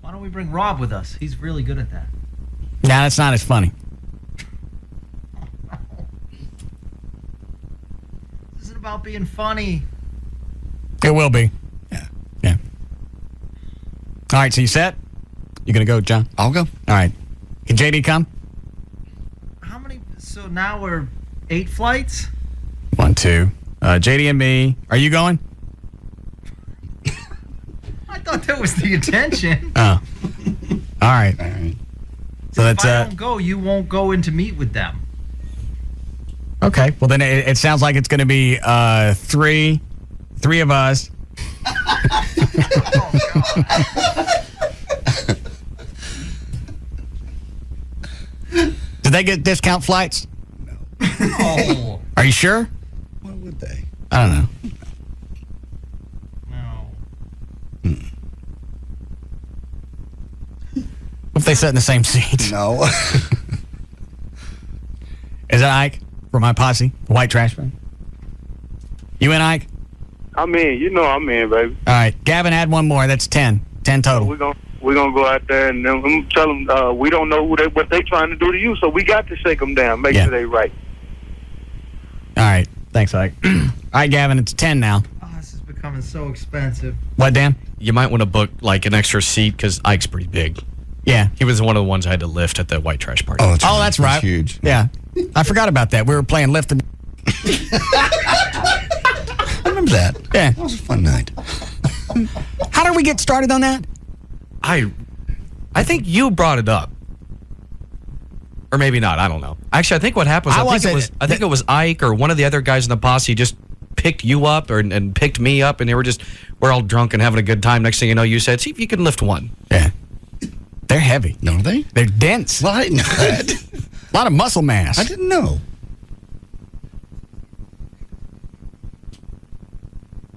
Why don't we bring Rob with us? He's really good at that. Nah, that's not as funny. This isn't about being funny. It will be. Yeah. All right, so you set? You gonna go, John? I'll go. All right. Can JD come? How many? So now we're 8 flights? 1, 2. JD and me. Are you going? I thought that was the intention. Oh. All right. So if that's I don't go, you won't go in to meet with them. okay. Well, then it sounds like it's going to be 3 of us. Did they get discount flights? No. Are you sure? Why would they? I don't know. No. What if they sit in the same seat? No. Is that Ike for my posse? White trash man? You in, Ike? I'm in. You know I'm in, baby. All right. Gavin, add one more. That's 10. 10 total. We're gonna go out there and then tell them we don't know what they trying to do to you, so we got to shake them down, make sure they right. All right. Thanks, Ike. All right, Gavin, it's 10 now. Oh, this is becoming so expensive. What, Dan? You might want to book like an extra seat because Ike's pretty big. Yeah. He was one of the ones I had to lift at the white trash party. Oh, That's right. Huge. Yeah. I forgot about that. We were playing lift and... I remember that. Yeah. That was a fun night. How did we get started on that? I think you brought it up. Or maybe not. I don't know. Actually, I think what happened was I think it was Ike or one of the other guys in the posse just picked you up and picked me up, and we're all drunk and having a good time. Next thing you know, you said, see if you can lift one. Yeah. They're heavy. No, are they? They're dense. Well, I didn't know that. A lot of muscle mass. I didn't know.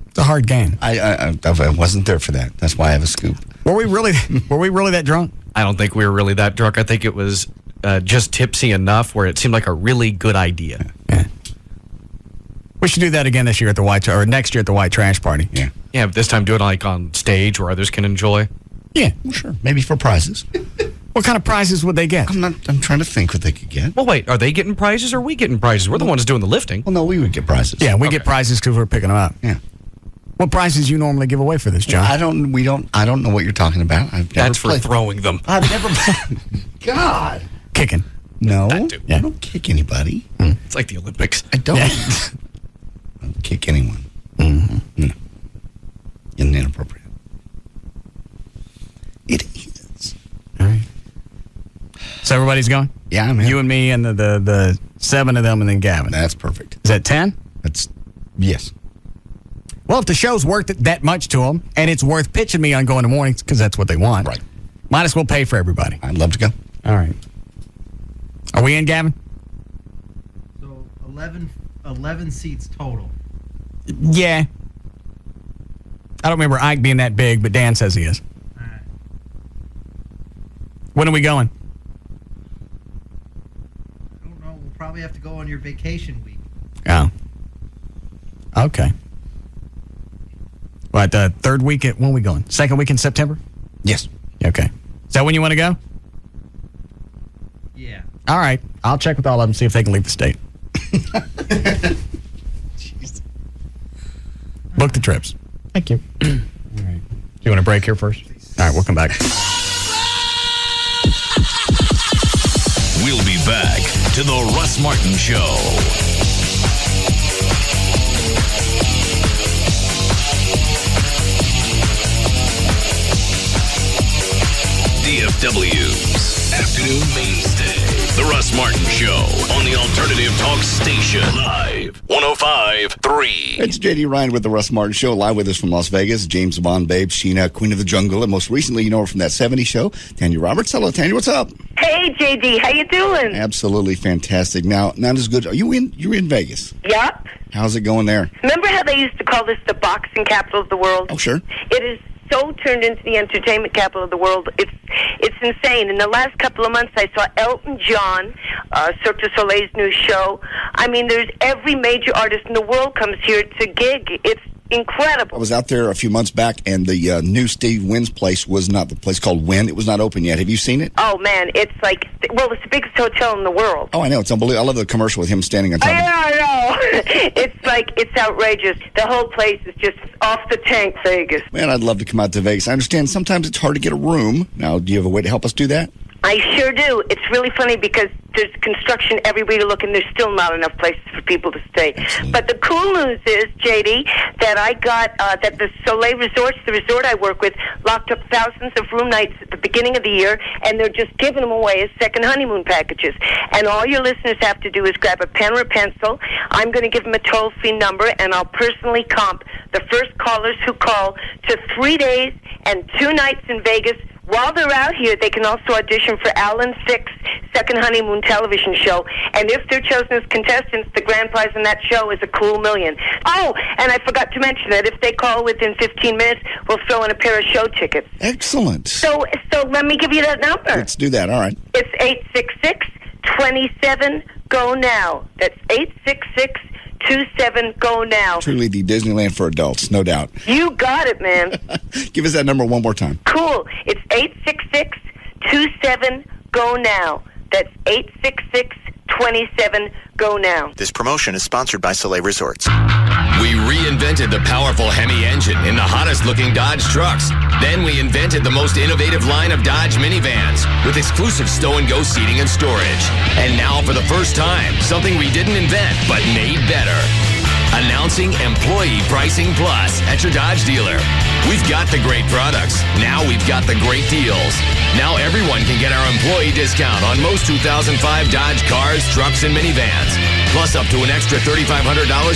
It's a hard game. I wasn't there for that. That's why I have a scoop. Were we really that drunk? I don't think we were really that drunk. I think it was just tipsy enough where it seemed like a really good idea. Yeah. We should do that again this year at the next year at the white trash party. Yeah. Yeah, but this time do it like on stage where others can enjoy. Yeah. Well, sure. Maybe for prizes. What kind of prizes would they get? I'm trying to think what they could get. Well, wait, are they getting prizes or are we getting prizes? We're the ones doing the lifting. Well, no, we would get prizes. Yeah, we get prizes because we're picking them up. Yeah. What prizes do you normally give away for this, John? I don't know what you're talking about. That's for throwing them. I've never God. Kicking. No. Yeah. I don't kick anybody. It's like the Olympics. I don't. I don't kick anyone. Mm-hmm. No. Inappropriate. It is. All right. So everybody's going? Yeah, I'm here. You and me and the 7 of them and then Gavin. That's perfect. Is that 10? Yes. Well, if the show's worth it that much to them and it's worth pitching me on going in the mornings because that's what they want. Right. Might as well pay for everybody. I'd love to go. All right. Are we in, Gavin? So 11 seats total. Yeah. I don't remember Ike being that big, but Dan says he is. All right. When are we going? I don't know. We'll probably have to go on your vacation week. Oh. Okay. What, the third week? When are we going? Second week in September? Yes. Okay. Is that when you want to go? Yeah. All right. I'll check with all of them, see if they can leave the state. Jeez. Book the trips. Thank you. All right. Do you want to break here first? All right, we'll come back. We'll be back to the Russ Martin Show. DFW's Afternoon Mainstay. The Russ Martin Show on the Alternative Talk Station. Live 105.3. It's JD Ryan with the Russ Martin Show. Live with us from Las Vegas. James Bond, Babe, Sheena, Queen of the Jungle. And most recently, you know her from that 70s show. Tanya Roberts. Hello, Tanya. What's up? Hey, JD. How you doing? Absolutely fantastic. Now, not as good. You're in Vegas. Yep. How's it going there? Remember how they used to call this the boxing capital of the world? Oh, sure. It is so turned into the entertainment capital of the world. It's insane. In the last couple of months, I saw Elton John, Cirque du Soleil's new show. I mean, there's every major artist in the world comes here to gig. It's incredible. I was out there a few months back, and the new Steve Wynn's place was not the place called Wynn. It was not open yet. Have you seen it? Oh, man. It's like, well, it's the biggest hotel in the world. Oh, I know. It's unbelievable. I love the commercial with him standing on top. I know. It's like, it's outrageous. The whole place is just off the tank, Vegas. Man, I'd love to come out to Vegas. I understand sometimes it's hard to get a room. Now, do you have a way to help us do that? I sure do. It's really funny because there's construction everywhere you look, and there's still not enough places for people to stay. Absolutely. But the cool news is, JD, that I got that the Soleil Resorts, the resort I work with, locked up thousands of room nights at the beginning of the year, and they're just giving them away as second honeymoon packages. And all your listeners have to do is grab a pen or a pencil. I'm going to give them a toll-free number, and I'll personally comp the first callers who call to 3 days and 2 nights in Vegas. While they're out here, they can also audition for Alan Thicke's Second Honeymoon television show. And if they're chosen as contestants, the grand prize in that show is a cool $1 million. Oh, and I forgot to mention that if they call within 15 minutes, we'll throw in a pair of show tickets. Excellent. So let me give you that number. Let's do that. All right. It's 866-27-GO-NOW. That's 866-27-GO-NOW. Truly the Disneyland for adults, no doubt. You got it, man. Give us that number one more time. Cool. It's 866-27-GO-NOW. That's 866-27-GO-NOW. This promotion is sponsored by Soleil Resorts. We reinvented the powerful Hemi engine in the hottest-looking Dodge trucks. Then we invented the most innovative line of Dodge minivans with exclusive stow-and-go seating and storage. And now, for the first time, something we didn't invent but made better. Announcing Employee Pricing Plus at your Dodge dealer. We've got the great products. Now we've got the great deals. Now everyone can get our employee discount on most 2005 Dodge cars, trucks, and minivans. Plus up to an extra $3,500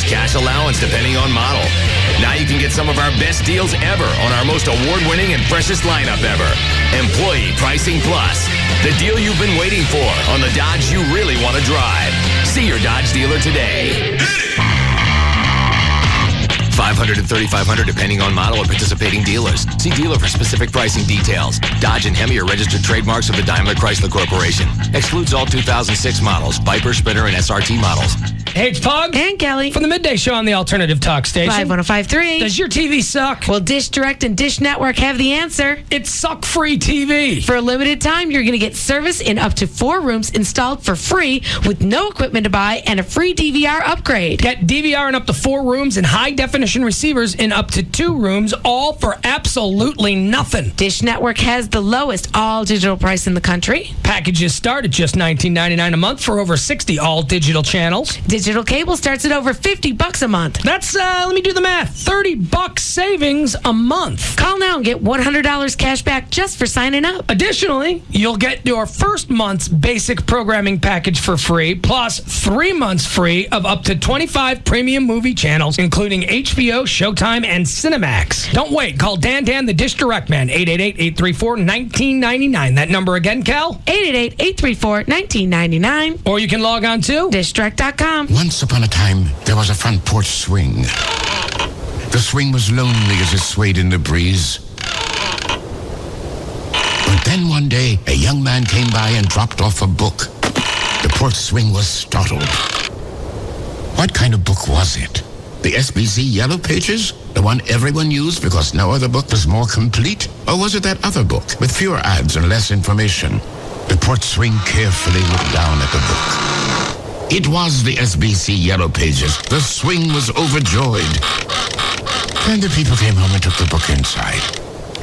cash allowance depending on model. Now you can get some of our best deals ever on our most award-winning and freshest lineup ever. Employee Pricing Plus. The deal you've been waiting for on the Dodge you really want to drive. See your Dodge dealer today. $500 and $3,500 depending on model or participating dealers. See dealer for specific pricing details. Dodge and Hemi are registered trademarks of the Daimler Chrysler Corporation. Excludes all 2006 models, Viper, Sprinter, and SRT models. Hey, it's Pug. And Kelly. For the Midday Show on the Alternative Talk Station. 51053. Does your TV suck? Well, Dish Direct and Dish Network have the answer. It's suck-free TV. For a limited time, you're going to get service in up to 4 rooms installed for free with no equipment to buy and a free DVR upgrade. Get DVR in up to 4 rooms and high-definition receivers in up to 2 rooms, all for absolutely nothing. Dish Network has the lowest all-digital price in the country. Packages start at just $19.99 a month for over 60 all-digital channels. Digital cable starts at over $50 a month. That's, let me do the math, $30 savings a month. Call now and get $100 cash back just for signing up. Additionally, you'll get your first month's basic programming package for free, plus 3 months free of up to 25 premium movie channels, including HBO, Showtime, and Cinemax. Don't wait. Call Dan the Dish Direct Man, 888-834-1999. That number again, Cal? 888-834-1999. Or you can log on to dishdirect.com. Once upon a time, there was a front porch swing. The swing was lonely as it swayed in the breeze. But then one day, a young man came by and dropped off a book. The porch swing was startled. What kind of book was it? The SBC Yellow Pages? The one everyone used because no other book was more complete? Or was it that other book with fewer ads and less information? The porch swing carefully looked down at the book. It was the SBC Yellow Pages. The swing was overjoyed. And the people came home and took the book inside.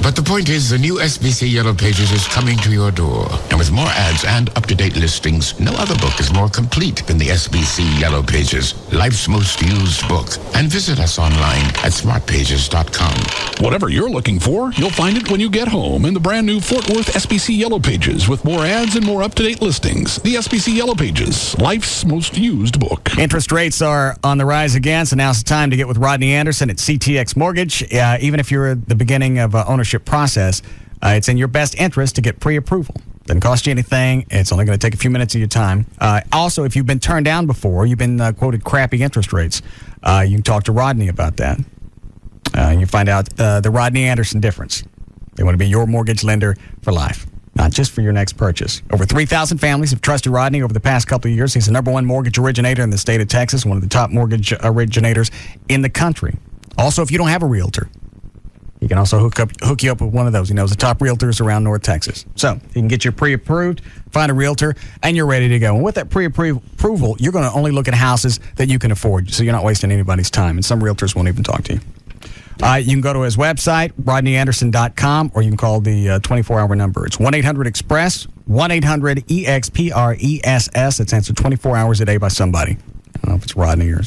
But the point is, the new SBC Yellow Pages is coming to your door. And with more ads and up-to-date listings, no other book is more complete than the SBC Yellow Pages, life's most used book. And visit us online at smartpages.com. Whatever you're looking for, you'll find it when you get home in the brand new Fort Worth SBC Yellow Pages with more ads and more up-to-date listings. The SBC Yellow Pages, life's most used book. Interest rates are on the rise again, so now's the time to get with Rodney Anderson at CTX Mortgage. Even if you're at the beginning of ownership process, it's in your best interest to get pre-approval. Doesn't cost you anything. It's only going to take a few minutes of your time. Also, if you've been turned down before, you've been quoted crappy interest rates, you can talk to Rodney about that. You find out the Rodney Anderson difference. They want to be your mortgage lender for life, not just for your next purchase. Over 3,000 families have trusted Rodney over the past couple of years. He's the #1 mortgage originator in the state of Texas, one of the top mortgage originators in the country. Also, if you don't have a realtor, he can also hook you up with one of those. He knows the top realtors around North Texas. So you can get your pre-approved, find a realtor, and you're ready to go. And with that pre-approval, you're going to only look at houses that you can afford, so you're not wasting anybody's time. And some realtors won't even talk to you. You can go to his website, rodneyanderson.com, or you can call the 24-hour number. It's 1-800-EXPRESS, 1-800-EXPRESS. It's answered 24 hours a day by somebody. I don't know if it's Rodney or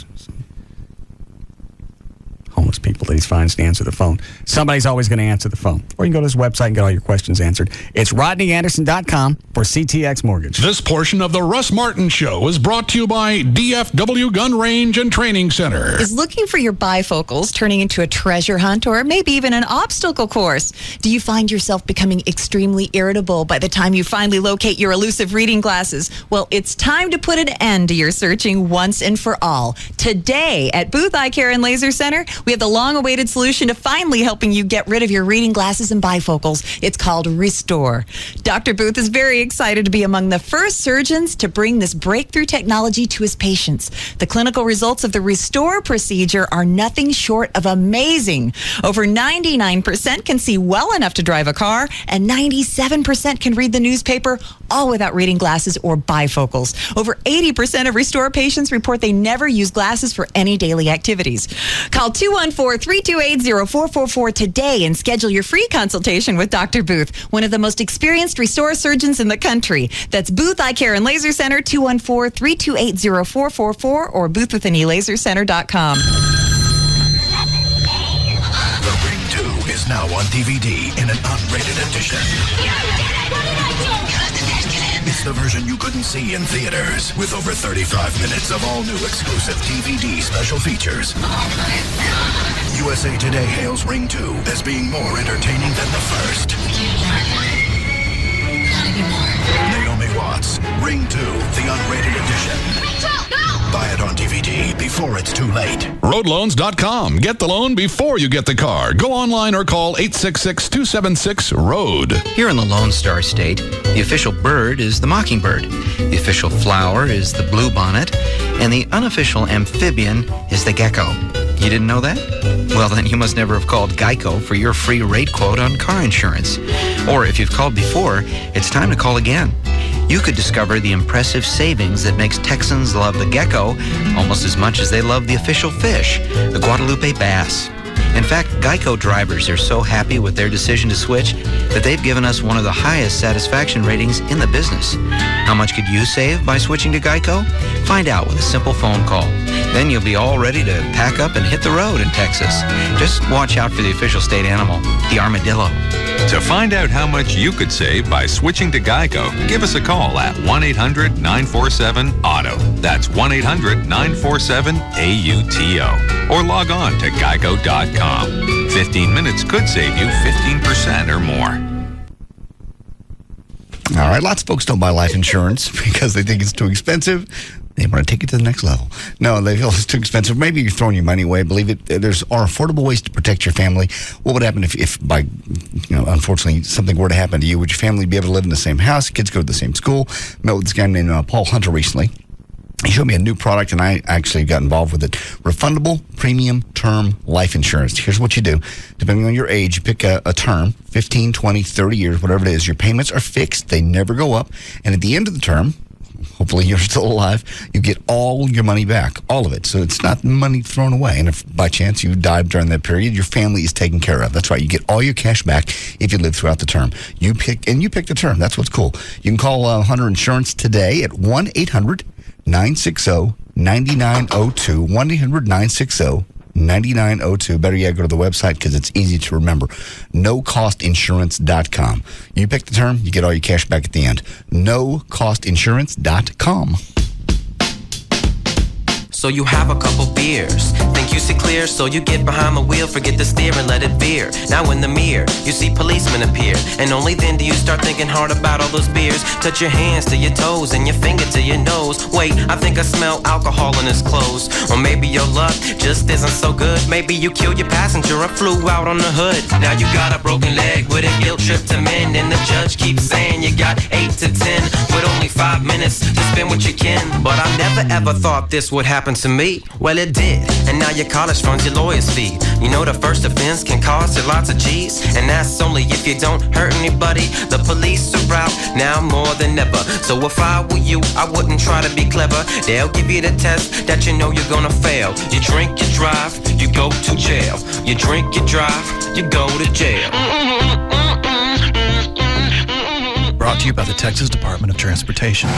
homeless people that he finds to answer the phone. Somebody's always going to answer the phone. Or you can go to his website and get all your questions answered. It's rodneyanderson.com for CTX Mortgage. This portion of the Russ Martin Show is brought to you by DFW Gun Range and Training Center. Is looking for your bifocals turning into a treasure hunt or maybe even an obstacle course? Do you find yourself becoming extremely irritable by the time you finally locate your elusive reading glasses? Well, it's time to put an end to your searching once and for all. Today at Booth Eye Care and Laser Center, we have the long-awaited solution to finally helping you get rid of your reading glasses and bifocals. It's called Restore. Dr. Booth is very excited to be among the first surgeons to bring this breakthrough technology to his patients. The clinical results of the Restore procedure are nothing short of amazing. Over 99% can see well enough to drive a car, and 97% can read the newspaper, all without reading glasses or bifocals. Over 80% of Restore patients report they never use glasses for any daily activities. Call 214-328-0444 today and schedule your free consultation with Dr. Booth, one of the most experienced Restore surgeons in the country. That's Booth Eye Care and Laser Center, 214-328-0444 or boothwithanelasercenter.com. The Ring 2 is now on DVD in an unrated edition. It's the version you couldn't see in theaters, with over 35 minutes of all new exclusive DVD special features. USA Today hails Ring 2 as being more entertaining than the first. Not anymore. Naomi Watts, Ring 2, the unrated edition. Buy it on DVD before it's too late. Roadloans.com. Get the loan before you get the car. Go online or call 866-276-ROAD. Here in the Lone Star State, the official bird is the mockingbird. The official flower is the bluebonnet. And the unofficial amphibian is the gecko. You didn't know that? Well, then you must never have called Geico for your free rate quote on car insurance. Or if you've called before, it's time to call again. You could discover the impressive savings that makes Texans love the gecko almost as much as they love the official fish, the Guadalupe bass. In fact, Geico drivers are so happy with their decision to switch that they've given us one of the highest satisfaction ratings in the business. How much could you save by switching to Geico? Find out with a simple phone call. Then you'll be all ready to pack up and hit the road in Texas. Just watch out for the official state animal, the armadillo. To find out how much you could save by switching to Geico, give us a call at 1-800-947-AUTO. That's 1-800-947-AUTO. Or log on to geico.com. 15 minutes could save you 15% or more. All right, lots of folks don't buy life insurance because they think it's too expensive. They want to take it to the next level. No, they feel it's too expensive. Maybe you're throwing your money away. Believe it, there are affordable ways to protect your family. What would happen if by, unfortunately, something were to happen to you? Would your family be able to live in the same house? Kids go to the same school? Met with this guy named Paul Hunter recently. He showed me a new product, and I actually got involved with it. Refundable premium term life insurance. Here's what you do. Depending on your age, you pick a term, 15, 20, 30 years, whatever it is. Your payments are fixed. They never go up. And at the end of the term, hopefully you're still alive, you get all your money back, all of it. So it's not money thrown away. And if by chance you died during that period, your family is taken care of. That's right. You get all your cash back if you live throughout the term. You pick the term. That's what's cool. You can call Hunter Insurance today at 1-800-960-9902. 1-800-960-9902. Better yet, go to the website because it's easy to remember. NoCostInsurance.com. You pick the term, you get all your cash back at the end. NoCostInsurance.com. So you have a couple beers, think you see clear, so you get behind the wheel, forget to steer and let it veer. Now in the mirror, you see policemen appear, and only then do you start thinking hard about all those beers. Touch your hands to your toes and your finger to your nose. Wait, I think I smell alcohol in his clothes. Or maybe your luck just isn't so good. Maybe you killed your passenger or flew out on the hood. Now you got a broken leg with a guilt trip to mend, and the judge keeps saying you got 8 to 10 with only 5 minutes to spend with your kin. But I never ever thought this would happen to me. Well, it did, and now your college funds your lawyer's fee. You know the first offense can cost you lots of G's, and that's only if you don't hurt anybody. The police are out now more than ever, so if I were you, I wouldn't try to be clever. They'll give you the test that you know you're gonna fail. You drink, you drive, you go to jail. You drink, you drive, you go to jail. Brought to you by the Texas Department of Transportation.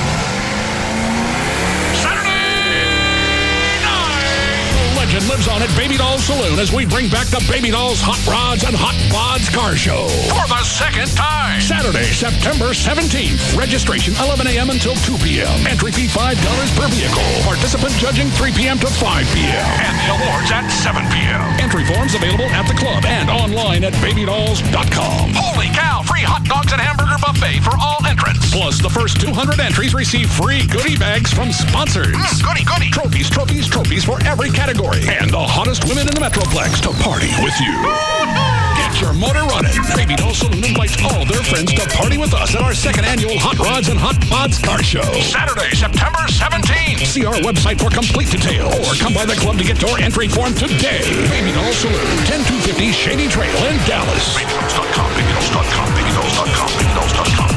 Legend lives on at Baby Doll Saloon as we bring back the Baby Dolls Hot Rods and Hot Bods Car Show for the second time. Saturday, September 17th. Registration 11 a.m. until 2 p.m. Entry fee $5 per vehicle. Participant judging 3 p.m. to 5 p.m. And the awards at 7 p.m. Entry forms available at the club and online at babydolls.com. Holy cow! Free hot dogs and hamburger buffet for all entrants. Plus, the first 200 entries receive free goodie bags from sponsors. Goodie. Trophies for every category. And the hottest women in the Metroplex to party with you. Get your motor running. Baby Doll Saloon invites all their friends to party with us at our second annual Hot Rods and Hot Bods Car Show. Saturday, September 17th. See our website for complete details. Or come by the club to get your entry form today. Baby Doll Saloon, 10250 Shady Trail in Dallas. BabyDolls.com, BabyDolls.com, BabyDolls.com, BabyDolls.com.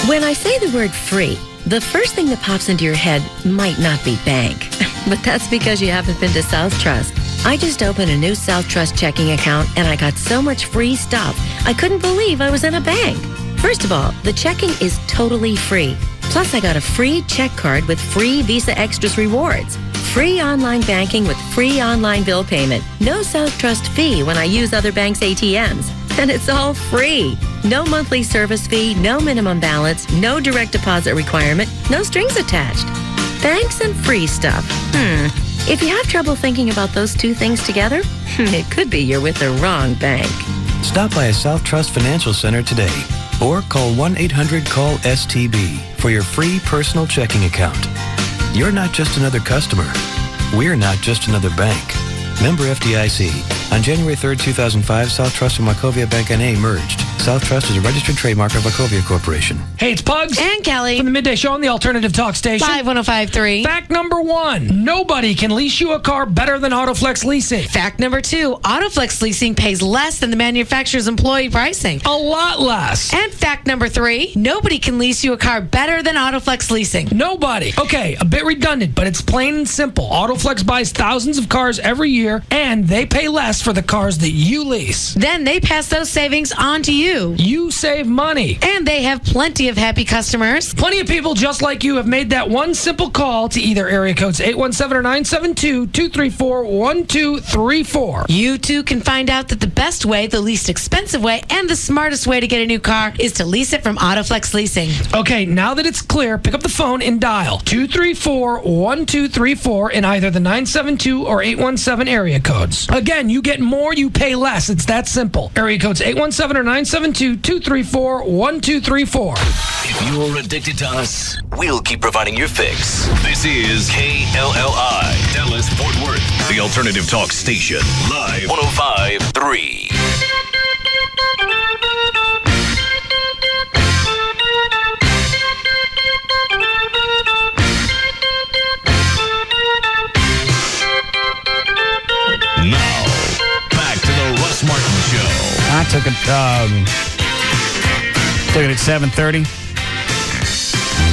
When I say the word free, the first thing that pops into your head might not be bank. But that's because you haven't been to South Trust. I just opened a new South Trust checking account, and I got so much free stuff, I couldn't believe I was in a bank. First of all, the checking is totally free. Plus, I got a free check card with free Visa Extras rewards. Free online banking with free online bill payment. No South Trust fee when I use other banks' ATMs. And it's all free. No monthly service fee, no minimum balance, no direct deposit requirement, no strings attached. Banks and free stuff. If you have trouble thinking about those two things together, it could be you're with the wrong bank. Stop by a South Trust Financial Center today or call 1-800-CALL-STB for your free personal checking account. You're not just another customer. We're not just another bank. Member FDIC. On January 3rd, 2005, South Trust and Wachovia Bank N.A. merged. South Trust is a registered trademark of Wachovia Corporation. Hey, it's Pugs. And Kelly. From the Midday Show on the Alternative Talk Station. Live 105.3. Fact number 1. Nobody can lease you a car better than Autoflex Leasing. Fact number 2. Autoflex Leasing pays less than the manufacturer's employee pricing. A lot less. And fact number 3. Nobody can lease you a car better than Autoflex Leasing. Nobody. Okay, a bit redundant, but it's plain and simple. Autoflex buys thousands of cars every year, and they pay less for the cars that you lease. Then they pass those savings on to you. You save money. And they have plenty of happy customers. Plenty of people just like you have made that one simple call to either area codes 817 or 972-234-1234. You too can find out that the best way, the least expensive way, and the smartest way to get a new car is to lease it from Autoflex Leasing. Okay, now that it's clear, pick up the phone and dial 234-1234 in either the 972 or 817 area codes. Again, you get more, you pay less. It's that simple. Area codes 817 or 972-234-1234. If you're addicted to us, we'll keep providing your fix. This is KLLI, Dallas, Fort Worth, the Alternative Talk Station, live 105.3. Now, back to the Russ Martin Show. I took it at 7:30.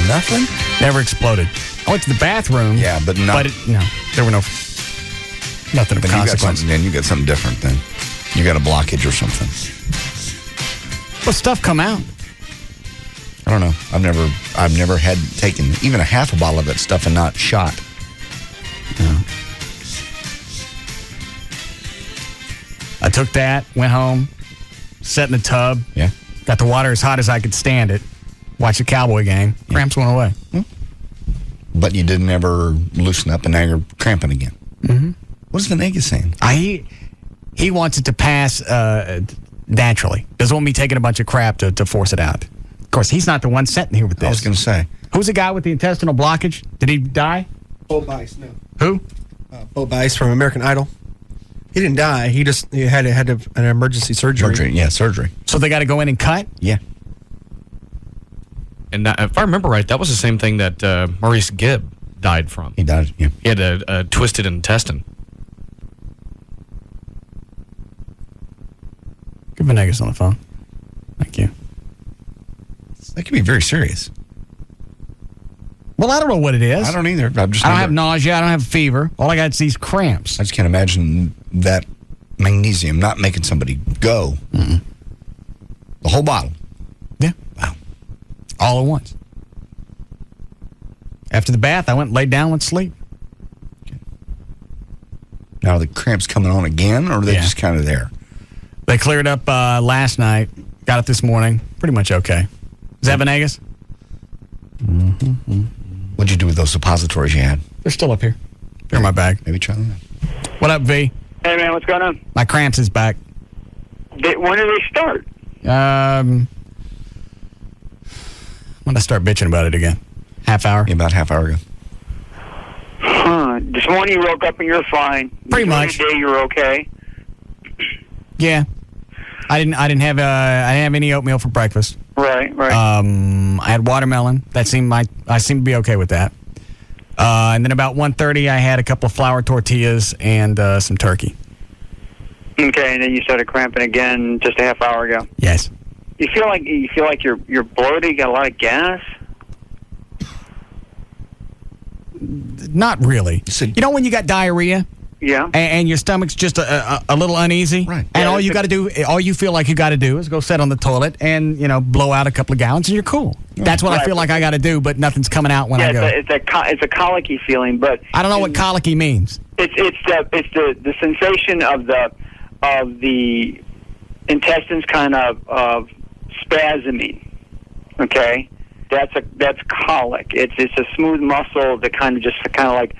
Nothing? Never exploded. I went to the bathroom. Yeah, but no. No, there were nothing of consequence. You got something different then. You got a blockage or something. Well, stuff come out. I don't know. I've never had taken even a half a bottle of that stuff and not shot. No. I took that, went home, sat in the tub. Yeah. Got the water as hot as I could stand it. Watched the Cowboy game. Cramps went away. But you didn't ever loosen up and now you're cramping again. Mm-hmm. What is Venegas saying? He wants it to pass naturally. Doesn't want me taking a bunch of crap to force it out. Of course, he's not the one sitting here with this. I was going to say. Who's the guy with the intestinal blockage? Did he die? Bo Bice, no. Who? Bo Bice from American Idol. He didn't die. He had an emergency surgery. Surgery. So they got to go in and cut? Yeah. And if I remember right, that was the same thing that Maurice Gibb died from. He died, yeah. He had a twisted intestine. Get Venegas on the phone. Thank you. That could be very serious. Well, I don't know what it is. I don't either. I don't have nausea. I don't have fever. All I got is these cramps. I just can't imagine that magnesium not making somebody go. Mm-mm. The whole bottle. Yeah. Wow. All at once. After the bath, I went and laid down and went to sleep. Okay. Now, are the cramps coming on again, or are they just kind of there? They cleared up last night. Got it this morning. Pretty much okay. Is that Venegas? Mm-hmm. What'd you do with those suppositories you had? They're still up here. They're in my bag. Maybe try them. What up, V? Hey, man, what's going on? My cramps is back. When do they start? When I start bitching about it again. Half hour? Yeah, about half hour ago. Huh. This morning you woke up and you're fine. Pretty much. Today you're okay. Yeah. I didn't have any oatmeal for breakfast. Right. I had watermelon. I seemed to be okay with that. And then about 1:30, I had a couple of flour tortillas and some turkey. Okay, and then you started cramping again just a half hour ago. Yes. You feel like you're bloated. You got a lot of gas. Not really. You know when you got diarrhea? Yeah. And your stomach's just a little uneasy? Right. And all you feel like you got to do is go sit on the toilet and, blow out a couple of gallons and you're cool. That's what I feel like I got to do, but nothing's coming out when I go. It's a colicky feeling, but I don't know what colicky means. It's the sensation of the intestines kind of spasming. Okay? That's colic. It's a smooth muscle that kind of like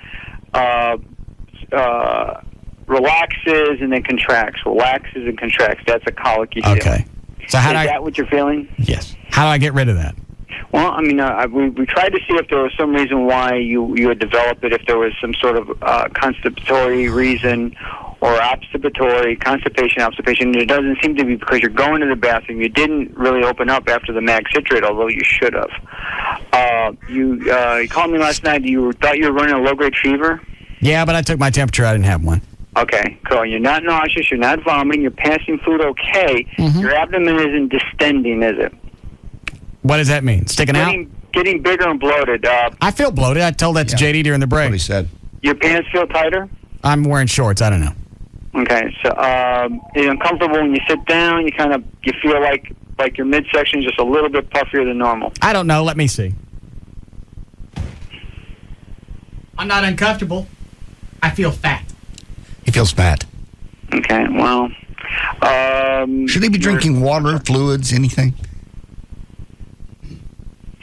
relaxes and then contracts. Relaxes and contracts. That's a colicky feeling. Okay. So is that what you're feeling? Yes. How do I get rid of that? Well, I mean, we tried to see if there was some reason why you had developed it, if there was some sort of constipatory reason, or constipation. It doesn't seem to be because you're going to the bathroom. You didn't really open up after the mag citrate, although you should have. You called me last night. You thought you were running a low-grade fever? Yeah, but I took my temperature. I didn't have one. Okay, cool. You're not nauseous. You're not vomiting. You're passing food okay. Your abdomen isn't distending, is it? What does that mean? Sticking out? Getting bigger and bloated. I feel bloated. I told that to JD during the break. What he said. Your pants feel tighter? I'm wearing shorts. I don't know. Okay, so you're uncomfortable when you sit down. You feel like your midsection is just a little bit puffier than normal. I don't know. Let me see. I'm not uncomfortable. I feel fat. He feels fat. Okay, well. Should he be drinking water, fluids, anything?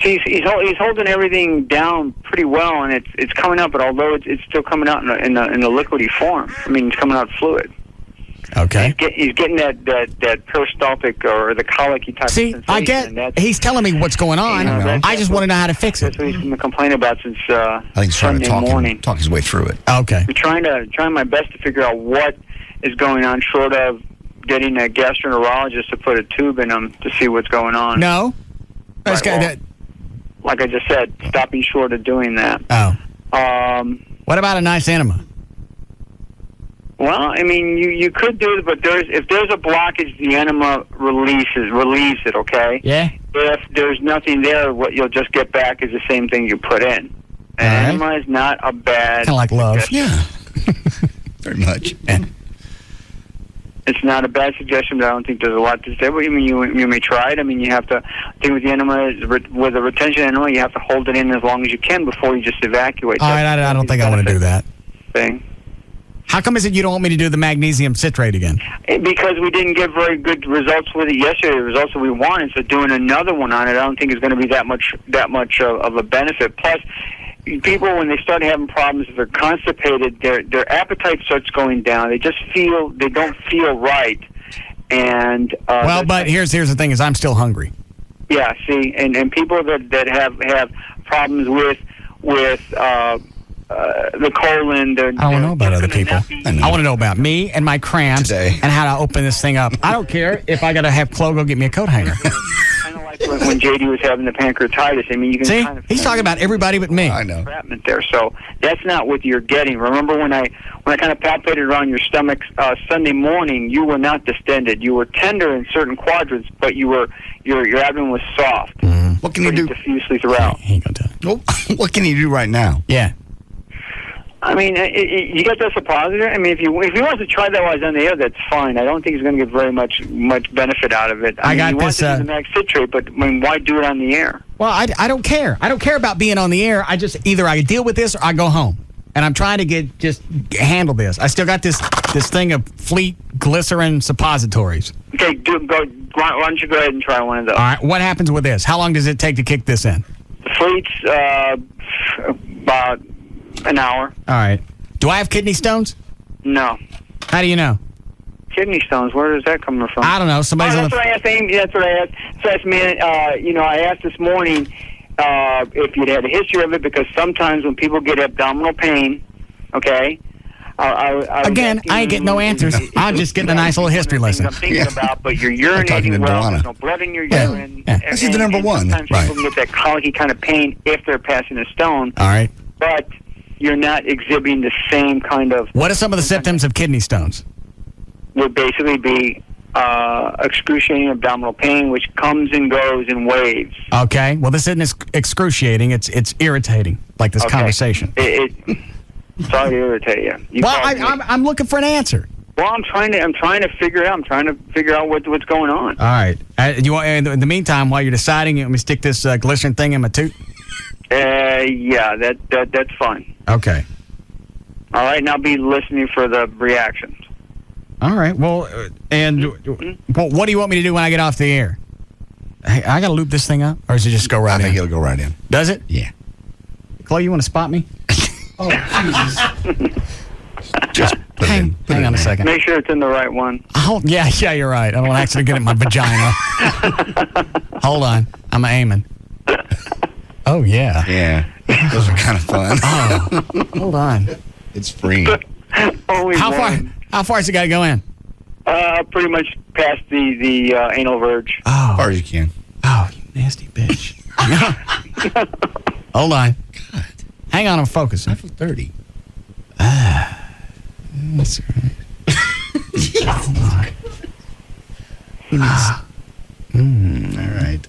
See, he's holding everything down pretty well, and it's coming out. But although it's still coming out in a liquidy form, I mean, it's coming out fluid. Okay. He's getting that peristaltic or the colicky type. See, of I get. He's telling me what's going on. I just want to know how to fix it. That's what he's been complaining about since I think he's trying Sunday morning. talk his way through it. Okay. I'm trying my best to figure out what is going on, short of getting a gastroenterologist to put a tube in him to see what's going on. No. Like I just said, stopping short of doing that. Oh. What about a nice enema? Well, I mean, you could do it, but if there's a blockage, the enema relieves it, okay? Yeah. If there's nothing there, what you'll just get back is the same thing you put in. And enema is not a bad... Kind of like love. suggestion. Yeah. Very much. It's not a bad suggestion, but I don't think there's a lot to say. But you mean you may try it. I mean, you have to. I think with the enema, with a retention enema, you have to hold it in as long as you can before you just evacuate. All right, I don't think I want to do that. Thing. How come is it you don't want me to do the magnesium citrate again? Because we didn't get very good results with it yesterday. The results that we wanted. So doing another one on it, I don't think is going to be that much of a benefit. Plus, people, when they start having problems, if they're constipated, their appetite starts going down. They don't feel right. And but here's the thing: is I'm still hungry. Yeah, see, and people that have problems with the colon. I don't want to know about other people. I want to know about me and my cramps and how to open this thing up. I don't care if I got to have Chloe go get me a coat hanger. Kind of like when JD was having the pancreatitis. I mean, you can see. Kind of he's talking about everybody but me. I know. There, so that's not what you're getting. Remember when I kind of palpated around your stomach Sunday morning, you were not distended. You were tender in certain quadrants, but your abdomen was soft. Mm-hmm. What can you do? Diffusely throughout. What can you do right now? Yeah. I mean, you got that suppositor. I mean, if he wants to try that while he's on the air, that's fine. I don't think he's going to get very much benefit out of it. I got this. Wants to do the mag citrate, but I mean, why do it on the air? Well, I don't care. I don't care about being on the air. I just either I deal with this or I go home. And I'm trying to handle this. I still got this thing of Fleet glycerin suppositories. Okay, why don't you go ahead and try one of those? All right. What happens with this? How long does it take to kick this in? The Fleet's about an hour. All right. Do I have kidney stones? No. How do you know? Kidney stones. Where is that coming from? I don't know. Somebody's that's what I asked Amy. That's what I asked. So I asked, man, I asked this morning if you'd had a history of it, because sometimes when people get abdominal pain, okay. I ain't getting no answers. I'm just getting a nice little history lesson. I'm thinking about, but you're urinating well. There's no blood in your urine. Yeah. This is the number one. Sometimes people can get that colicky kind of pain if they're passing a stone. All right. But you're not exhibiting the same kind of... What are some of the symptoms of kidney stones? Would basically be excruciating abdominal pain, which comes and goes in waves. Okay. Well, this isn't excruciating. It's irritating, like this conversation. Sorry to irritate you. I'm looking for an answer. Well, I'm trying to figure it out. I'm trying to figure out what's going on. All right. In the meantime, while you're deciding, let me stick this glycerin thing in my tooth. Yeah, that's fine. Okay. All right, now be listening for the reactions. All right. Well, what do you want me to do when I get off the air? Hey, I got to loop this thing up, or does it just go right in? I think it'll go right in. Does it? Yeah. Chloe, you want to spot me? Oh, Jesus. Just hang on a second. Make sure it's in the right one. Oh, yeah, you're right. I don't want to accidentally get it in my vagina. Hold on. I'm aiming. Oh, yeah. Yeah. Those are kind of fun. Oh, hold on. It's free. Only How one. How far's it got to go in? Pretty much past the anal verge. Oh. As far as you can. Oh, you nasty bitch. Hold on. God. Hang on, I'm focusing. 30. That's right. Hold on. All right.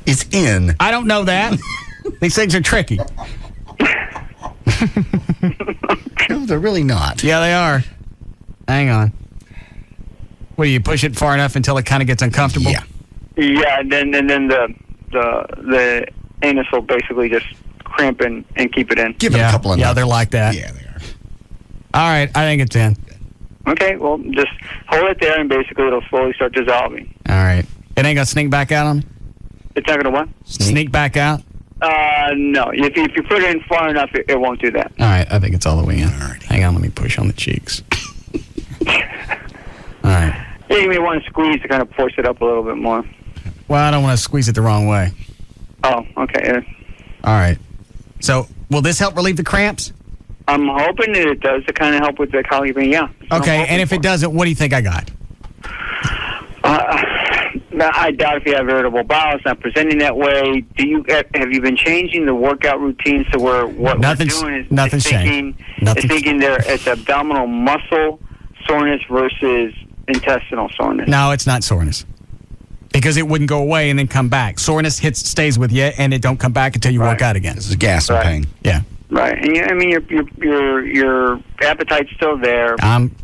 It's in. I don't know that. These things are tricky. No, they're really not. Yeah, they are. Hang on. What, do you push it far enough until it kind of gets uncomfortable? Yeah. Yeah, and then the anus will basically just cramp and keep it in. Give it a couple of Yeah, nuts. they're like that. Yeah, they are. All right, I think it's in. Okay, well, just hold it there, and basically it'll slowly start dissolving. All right. It ain't going to sneak back out on me? It's not going to what? Sneak back out? No. If you put it in far enough, it won't do that. All right, I think it's all the way in. All right. Hang on, let me push on the cheeks. All right. Yeah, you may want to squeeze to kind of force it up a little bit more. Well, I don't want to squeeze it the wrong way. Oh, okay. Yeah. All right. So, will this help relieve the cramps? I'm hoping that it does to kind of help with the colic pain, yeah. Okay, and if it doesn't, what do you think I got? I doubt if you have irritable bowel. It's not presenting that way. Have you been changing the workout routines to where what we're doing is thinking there it's abdominal muscle soreness versus intestinal soreness? No, it's not soreness. Because it wouldn't go away and then come back. Soreness stays with you, and it don't come back until you work out again. This is gas and pain. Yeah. Right, and your appetite's still there.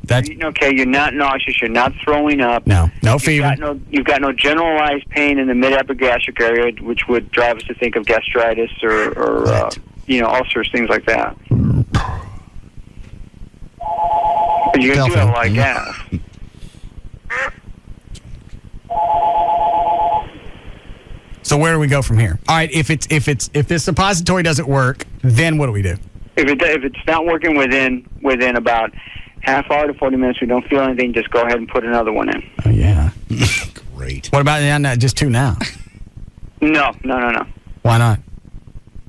That's okay. You're not nauseous. You're not throwing up. No fever. You've got no generalized pain in the mid-epigastric area, which would drive us to think of gastritis or ulcers, things like that. But you do have a lot of gas. So where do we go from here? All right, if this suppository doesn't work, then what do we do? If it's not working within about half hour to 40 minutes, we don't feel anything, just go ahead and put another one in. Oh yeah. Great. What about just 2 now? No. Why not?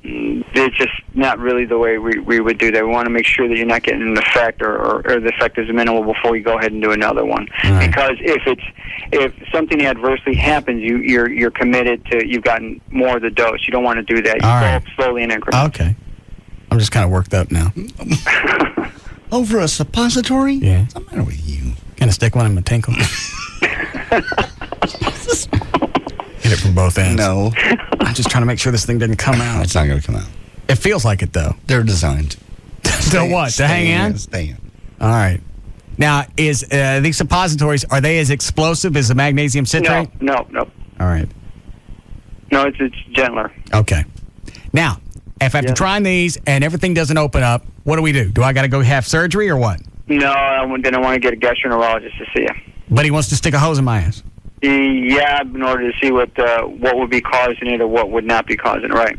It's just not really the way we would do that. We want to make sure that you're not getting an effect or the effect is minimal before we go ahead and do another one. Right. Because if something adversely happens, you're committed to, you've gotten more of the dose. You don't want to do that. You go up slowly in increments. Okay. I'm just kind of worked up now. Over a suppository? Yeah. What's the matter with you? Gonna stick one in my tinkle. Hit it from both ends. No. I'm just trying to make sure this thing didn't come out. It's not going to come out. It feels like it, though. They're designed. To what? To hang in? Stay in. All right. Now, is these suppositories, are they as explosive as the magnesium citrate? No. All right. No, it's gentler. Okay. Now, if after trying these and everything doesn't open up, what do? Do I got to go have surgery or what? No, then I want to get a gastroenterologist to see you. But he wants to stick a hose in my ass. Yeah, in order to see what would be causing it or what would not be causing it, right?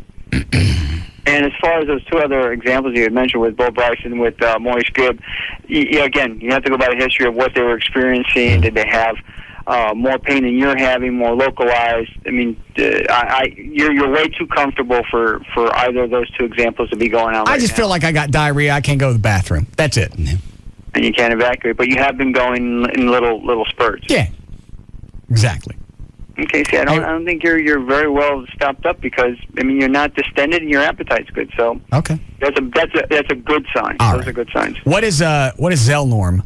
And as far as those 2 other examples you had mentioned with Bo Bryce and with Maurice Gibb, again, you have to go by the history of what they were experiencing. Did they have more pain than you're having, more localized? I mean, you're way too comfortable for either of those 2 examples to be going on. I just feel like I got diarrhea. I can't go to the bathroom. That's it. And you can't evacuate, but you have been going in little spurts. Yeah. Exactly. Okay, see, I don't think you're very well stopped up because you're not distended and your appetite's good. So okay, that's a good sign. Those are good signs. What is Zelnorm?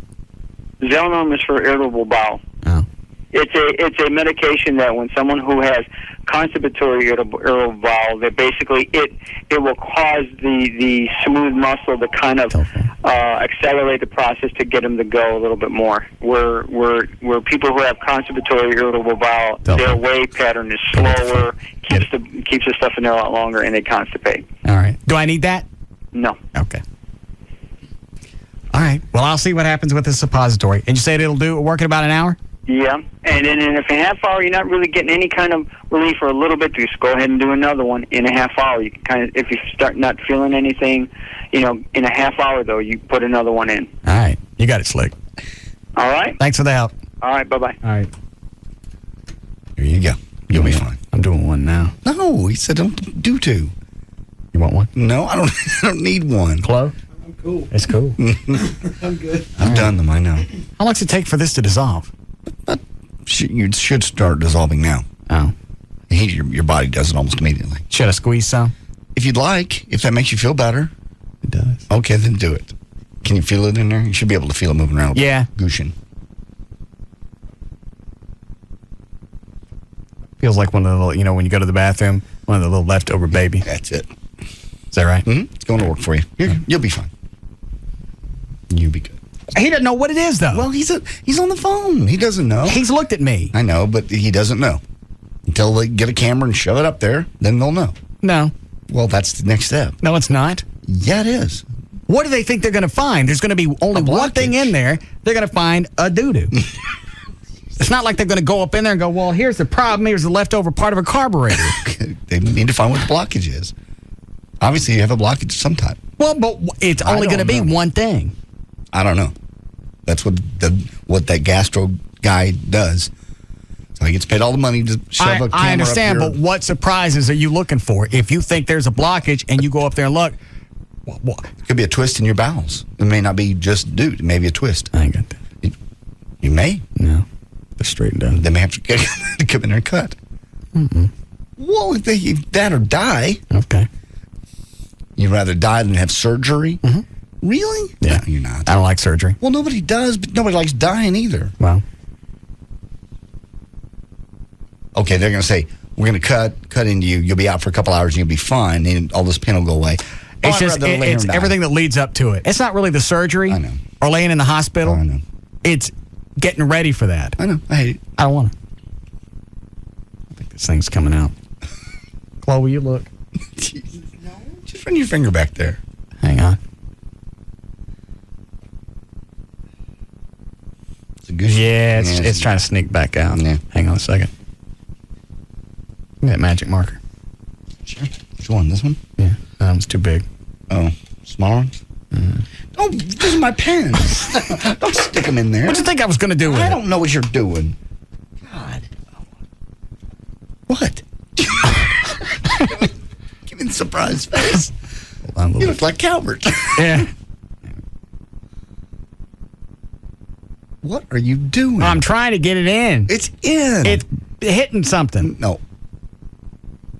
Zelnorm is for irritable bowel. Oh. It's a medication that when someone who has constipatory irritable bowel, that basically it will cause the smooth muscle to kind of accelerate the process to get them to go a little bit more. Where people who have constipatory irritable bowel, their way pattern is slower, keeps the stuff in there a lot longer, and they constipate. All right. Do I need that? No. Okay. All right. Well, I'll see what happens with the suppository. And you said it'll work in about an hour? Yeah, and then if in a half hour you're not really getting any kind of relief for a little bit, just go ahead and do another one in a half hour. You can kind of, if you start not feeling anything, in a half hour though, you put another one in. All right, you got it, Slick. All right. Thanks for the help. All right, bye-bye. All right. Here you go. You'll be fine. I'm doing one now. No, he said don't do 2. You want one? No, I don't. I don't need one. Chloe? Cool. It's cool. I'm good. I've done them, I know. How long does it take for this to dissolve? You should start dissolving now. Oh. Your body does it almost immediately. Should I squeeze some? If you'd like, if that makes you feel better. It does. Okay, then do it. Can you feel it in there? You should be able to feel it moving around. Yeah. Gushing. Feels like one of the little, when you go to the bathroom, one of the little leftover baby. That's it. Is that right? Mm-hmm. It's going to work for you. You'll be fine. You'll be good. He doesn't know what it is, though. Well, he's on the phone. He doesn't know. He's looked at me. I know, but he doesn't know. Until they get a camera and shove it up there, then they'll know. No. Well, that's the next step. No, it's not. Yeah, it is. What do they think they're going to find? There's going to be only one thing in there. They're going to find a doo-doo. It's not like they're going to go up in there and go, well, here's the problem. Here's the leftover part of a carburetor. They need to find what the blockage is. Obviously, you have a blockage of some type. Well, but it's only going to be one thing. I don't know. That's what that gastro guy does. So he gets paid all the money to shove a camera I understand, up but what surprises are you looking for? If you think there's a blockage and you go up there and look, what? It could be a twist in your bowels. It may not be just due. It may be a twist. I ain't got that. You may. No. They're straightened out. They may have to come in there and cut. Mm-mm. Well, if they that or die. Okay. You'd rather die than have surgery? Mm-hmm. Really? Yeah. No, you're not. I don't like surgery. Well, nobody does, but nobody likes dying either. Well. Okay, they're going to say, we're going to cut into you. You'll be out for a couple hours and you'll be fine, and all this pain will go away. It's just it's everything that leads up to it. It's not really the surgery or laying in the hospital. I know. It's getting ready for that. I know. I hate it. I don't want to. I think this thing's coming out. Chloe, you look. Just run your finger back there. Hang on. Yeah, it's trying to sneak back out. Yeah. Hang on a second. Give me that magic marker. Sure. Which one? This one? Yeah. It's too big. Oh, smaller ones? Mm-hmm. Oh, these are my pens. Don't stick them in there. What do you think I was going to do with it? I don't know what you're doing. God. What? Give me the surprise face. You look like Calvert. Yeah. What are you doing? I'm trying to get it in. It's in. It's hitting something. No.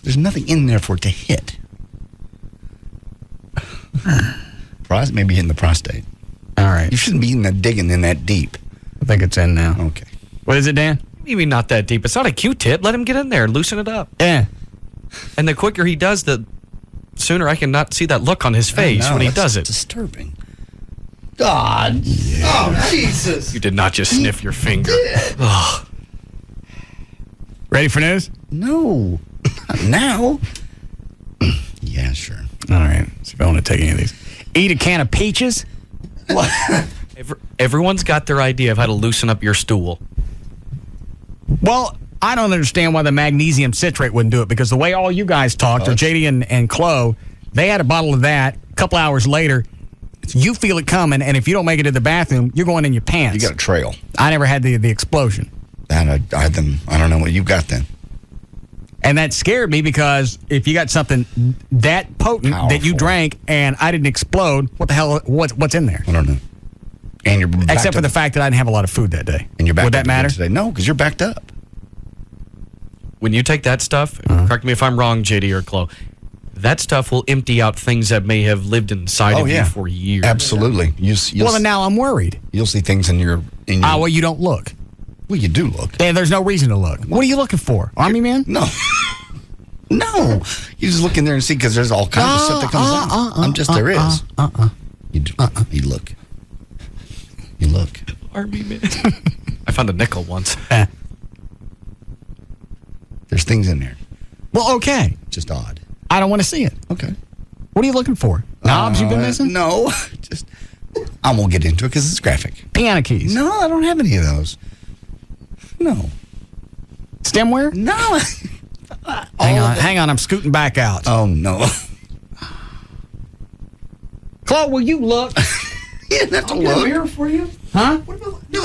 There's nothing in there for it to hit. Maybe in the prostate. All right. You shouldn't be digging in that deep. I think it's in now. Okay. What is it, Dan? Maybe not that deep. It's not a Q-tip. Let him get in there and loosen it up. Yeah. And the quicker he does, the sooner I can not see that look on his face when he does it. Disturbing. God. Yeah. Oh, Jesus. You did not just sniff your finger. Ugh. Ready for news? No. Not now. Yeah, sure. All right. See if I want to take any of these. Eat a can of peaches? What? Everyone's got their idea of how to loosen up your stool. Well, I don't understand why the magnesium citrate wouldn't do it, because the way all you guys talked, or JD and Chloe, they had a bottle of that. A couple hours later, you feel it coming, and if you don't make it to the bathroom, you're going in your pants. You got a trail. I never had the explosion. I don't know what you got then. And that scared me, because if you got something that potent that you drank and I didn't explode, what the hell? What's in there? I don't know. And you're except for the fact that I didn't have a lot of food that day. And you're back. Would that matter today? No, because you're backed up. When you take that stuff, correct me if I'm wrong, JD or Chloe, that stuff will empty out things that may have lived inside of you for years. Absolutely. Well, and now I'm worried. You'll see things in your. Well, you don't look. Well, you do look. And there's no reason to look. What are you looking for? Army man? No. No. You just look in there and see, because there's all kinds of stuff that comes out. There is. You do. You look. You look. Army man. I found a nickel once. There's things in there. Well, okay. Just odd. I don't want to see it. Okay. What are you looking for? Knobs you've been missing? No. I won't get into it because it's graphic. Piano keys? No, I don't have any of those. No. Stemware? No. Hang on. I'm scooting back out. Oh, no. Chloe, will you look? You didn't have to I'll get a look. mirror for you. Huh? What about no?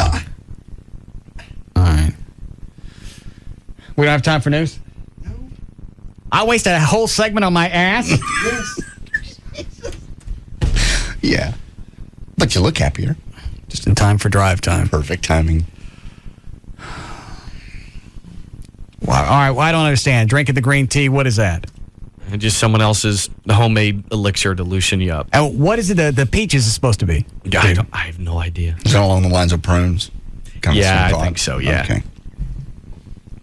All right. We don't have time for news? No. I wasted a whole segment on my ass? Yes. Yeah. Makes you look happier. Just in time for drive time. Perfect timing. Wow. All right, well, I don't understand. Drinking the green tea, what is that? And just someone else's homemade elixir to loosen you up. Oh, what is it the peaches is supposed to be? I have no idea. Is that along the lines of prunes? Kind of Yeah, same I think so, yeah. Okay.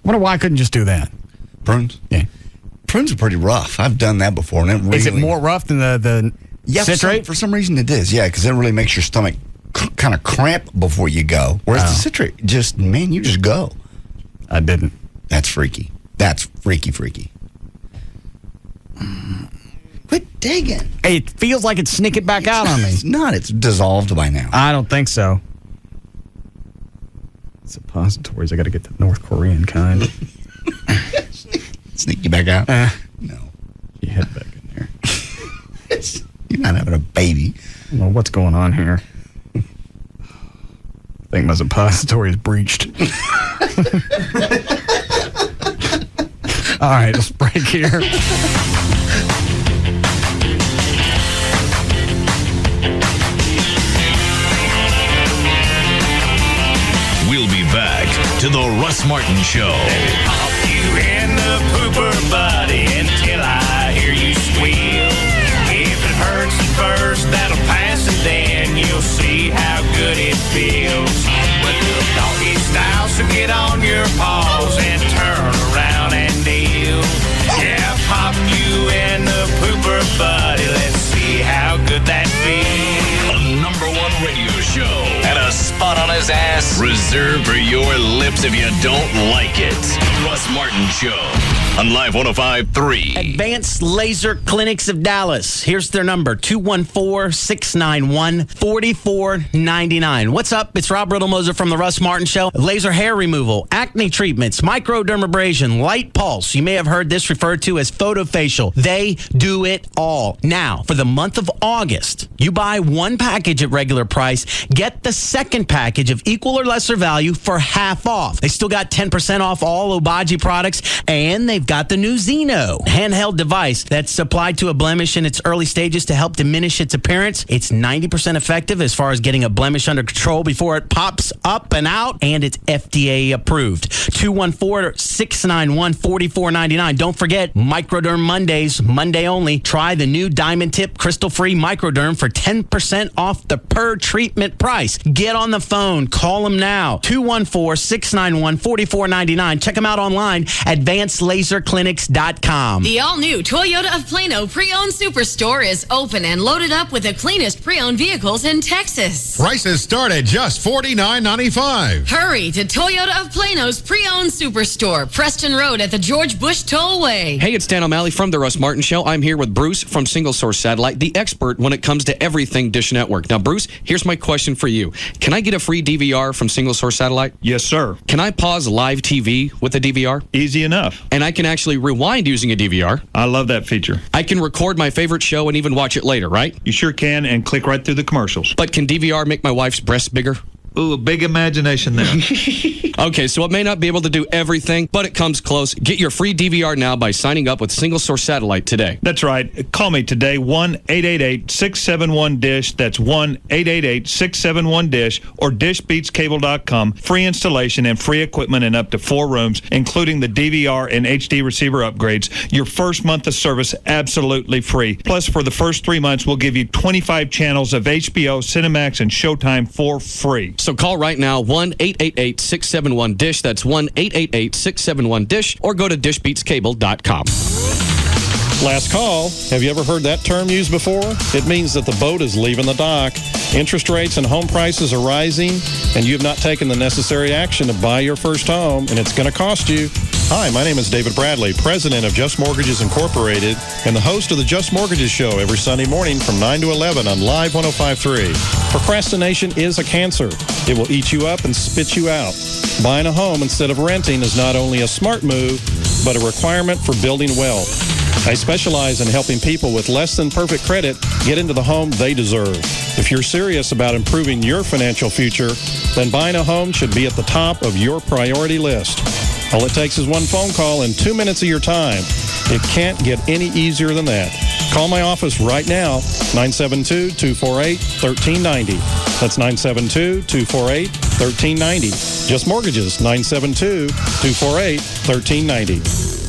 Wonder why I couldn't just do that. Prunes? Yeah. Prunes are pretty rough. I've done that before. And it really, Is it more rough than the citrate? For some reason it is, yeah, because it really makes your stomach kind of cramp before you go. Whereas the citrate, just, man, you just go. I didn't. That's freaky. That's freaky. Quit digging. Hey, it feels like it's sneaking back out on me. It's not. It's dissolved by now. I don't think so. Suppositories. I got to get the North Korean kind. Sneak you back out? No. You head back in there. You're not having a baby. Well, what's going on here? I think my suppository is breached. All right, let's break here. We'll be back to the Russ Martin Show. Pop you in the pooper, buddy, until I hear you squeal. If it hurts at first, that'll pass, and then you'll see how good it feels. With the doggy style, so get on your paws and turn around and deal. Yeah, pop you in the pooper, buddy. Let's see how good that feels. The #1 radio show. And a spot on his ass reserved for your lips if you don't like it. Russ Martin Show on Live 105.3. Advanced Laser Clinics of Dallas. Here's their number, 214-691-4499. What's up? It's Rob Riddlemoser from the Russ Martin Show. Laser hair removal, acne treatments, microdermabrasion, light pulse. You may have heard this referred to as photofacial. They do it all. Now, for the month of August, you buy one package at regular price, get the second package of equal or lesser value for half off. They still got 10% off all Obagi products, and they've got the new Zeno handheld device that's applied to a blemish in its early stages to help diminish its appearance. It's 90% effective as far as getting a blemish under control before it pops up and out, and it's FDA approved. 214-691-4499. Don't forget, Microderm Mondays, Monday only. Try the new Diamond Tip Crystal Free Microderm for 10% off the per treatment price. Get on the phone. Call them now. 214-691-4499. Check them out online at advancedlaserclinics.com. The all-new Toyota of Plano pre-owned superstore is open and loaded up with the cleanest pre-owned vehicles in Texas. Prices start at just $49.95. Hurry to Toyota of Plano's pre-owned superstore, Preston Road at the George Bush Tollway. Hey, it's Dan O'Malley from the Russ Martin Show. I'm here with Bruce from Single Source Satellite, the expert when it comes to everything Dish Network. Now, Bruce, here's my question for you. Can I get a free DVR from Single Source Satellite? Yes, sir. Can I pause live TV with a DVR? Easy enough. And I can actually rewind using a DVR. I love that feature. I can record my favorite show and even watch it later, right? You sure can, and click right through the commercials. But can DVR make my wife's breasts bigger? Ooh, a big imagination there. Okay, so it may not be able to do everything, but it comes close. Get your free DVR now by signing up with Single Source Satellite today. That's right. Call me today, 1-888-671-DISH. That's 1-888-671-DISH or dishbeatscable.com. Free installation and free equipment in up to 4 rooms, including the DVR and HD receiver upgrades. Your first month of service absolutely free. Plus, for the first 3 months, we'll give you 25 channels of HBO, Cinemax, and Showtime for free. So call right now, 1-888-671-DISH. That's 1-888-671-DISH, or go to dishbeatscable.com. Last call. Have you ever heard that term used before? It means that the boat is leaving the dock. Interest rates and home prices are rising, and you have not taken the necessary action to buy your first home, and it's going to cost you. Hi, my name is David Bradley, president of Just Mortgages Incorporated, and the host of the Just Mortgages Show every Sunday morning from 9 to 11 on Live 105.3. Procrastination is a cancer. It will eat you up and spit you out. Buying a home instead of renting is not only a smart move, but a requirement for building wealth. I specialize in helping people with less than perfect credit get into the home they deserve. If you're serious about improving your financial future, then buying a home should be at the top of your priority list. All it takes is one phone call and 2 minutes of your time. It can't get any easier than that. Call my office right now, 972-248-1390. That's 972-248-1390. Just Mortgages, 972-248-1390.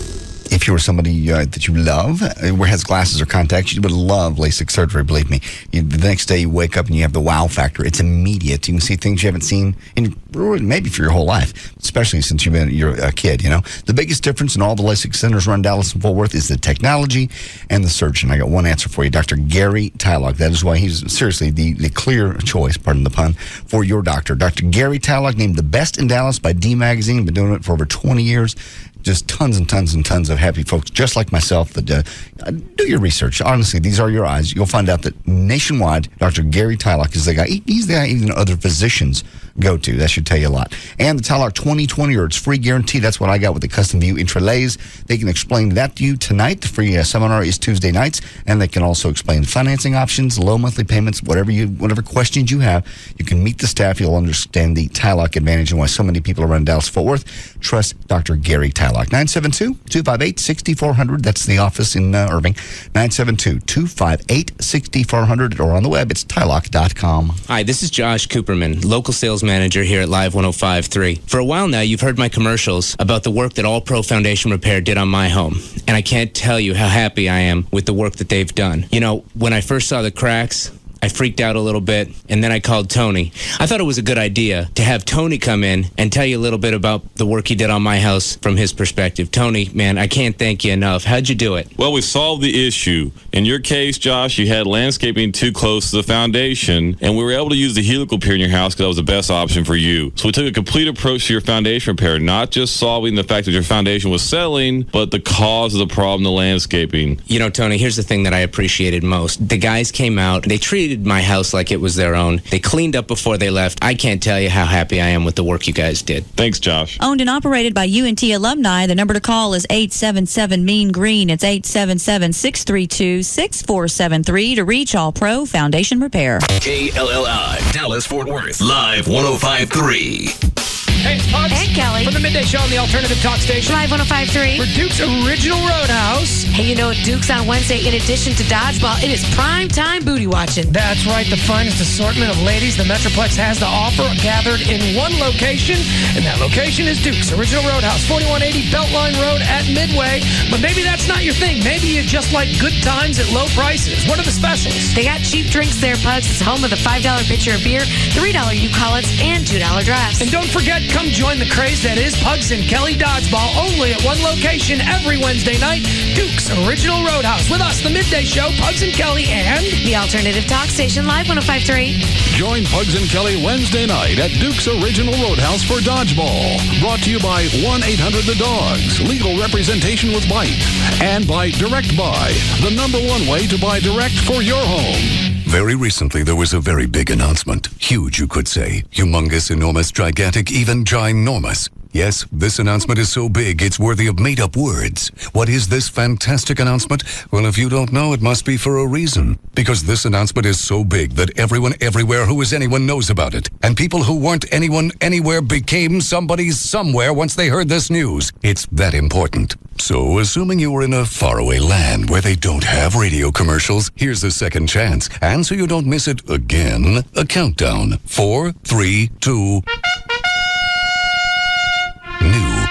If you were somebody that you love, has glasses or contacts, you would love LASIK surgery, believe me. The next day you wake up and you have the wow factor. It's immediate. You can see things you haven't seen in maybe for your whole life, especially since you're a kid, you know. The biggest difference in all the LASIK centers around Dallas and Fort Worth is the technology and the surgeon. I got one answer for you, Dr. Gary Tylok. That is why he's seriously the clear choice, pardon the pun, for your doctor. Dr. Gary Tylok, named the best in Dallas by D Magazine, been doing it for over 20 years. Just tons and tons and tons of happy folks, just like myself, that do your research. Honestly, these are your eyes. You'll find out that nationwide, Dr. Gary Tylok is the guy. He's the guy even other physicians go to. That should tell you a lot. And the Tylok 2020, or its free guarantee, that's what I got with the Custom View Intralays. They can explain that to you tonight. The free seminar is Tuesday nights, and they can also explain financing options, low monthly payments, whatever questions you have. You can meet the staff. You'll understand the Tylok advantage and why so many people around Dallas-Fort Worth trust Dr. Gary Tylok. 972-258-6400. That's the office in Irving. 972-258-6400, or on the web, it's Tylok.com. Hi, this is Josh Cooperman, local sales manager here at Live 105.3. For a while now, you've heard my commercials about the work that All Pro Foundation Repair did on my home, and I can't tell you how happy I am with the work that they've done. You know, when I first saw the cracks, I freaked out a little bit, and then I called Tony. I thought it was a good idea to have Tony come in and tell you a little bit about the work he did on my house from his perspective. Tony, man, I can't thank you enough. How'd you do it? Well, we solved the issue. In your case, Josh, you had landscaping too close to the foundation, and we were able to use the helical pier in your house because that was the best option for you. So we took a complete approach to your foundation repair, not just solving the fact that your foundation was settling, but the cause of the problem, the landscaping. You know, Tony, here's the thing that I appreciated most. The guys came out, they treated my house like it was their own. They cleaned up before they left. I can't tell you how happy I am with the work you guys did. Thanks, Josh. Owned and operated by UNT alumni. The number to call is 877-MEAN-GREEN. It's 877-632-6473 to reach All Pro Foundation Repair. KLLI, Dallas-Fort Worth, Live 105.3. Hey, it's Pugs. And Kelly. From the Midday Show on the Alternative Talk Station. Live 105.3. For Duke's Original Roadhouse. Hey, you know what, Duke's on Wednesday, in addition to dodgeball, it is prime time booty watching. That's right. The finest assortment of ladies the Metroplex has to offer, gathered in one location. And that location is Duke's Original Roadhouse, 4180 Beltline Road at Midway. But maybe that's not your thing. Maybe you just like good times at low prices. What are the specials? They got cheap drinks there, Pugs. It's home of the $5 pitcher of beer, $3 U-Collins, and $2 drafts. And don't forget, come join the craze that is Pugs and Kelly Dodgeball, only at one location every Wednesday night, Duke's Original Roadhouse. With us, the Midday Show, Pugs and Kelly, and the Alternative Talk Station, Live 105.3. Join Pugs and Kelly Wednesday night at Duke's Original Roadhouse for Dodgeball. Brought to you by 1-800-THE-DOGS, legal representation with Bite, and by Direct Buy, the #1 way to buy direct for your home. Very recently, there was a very big announcement. Huge, you could say. Humongous, enormous, gigantic, even ginormous. Yes, this announcement is so big, it's worthy of made-up words. What is this fantastic announcement? Well, if you don't know, it must be for a reason. Because this announcement is so big that everyone everywhere who is anyone knows about it. And people who weren't anyone anywhere became somebody somewhere once they heard this news. It's that important. So, assuming you were in a faraway land where they don't have radio commercials, here's a second chance. And so you don't miss it again, a countdown. 4, 3, 2... New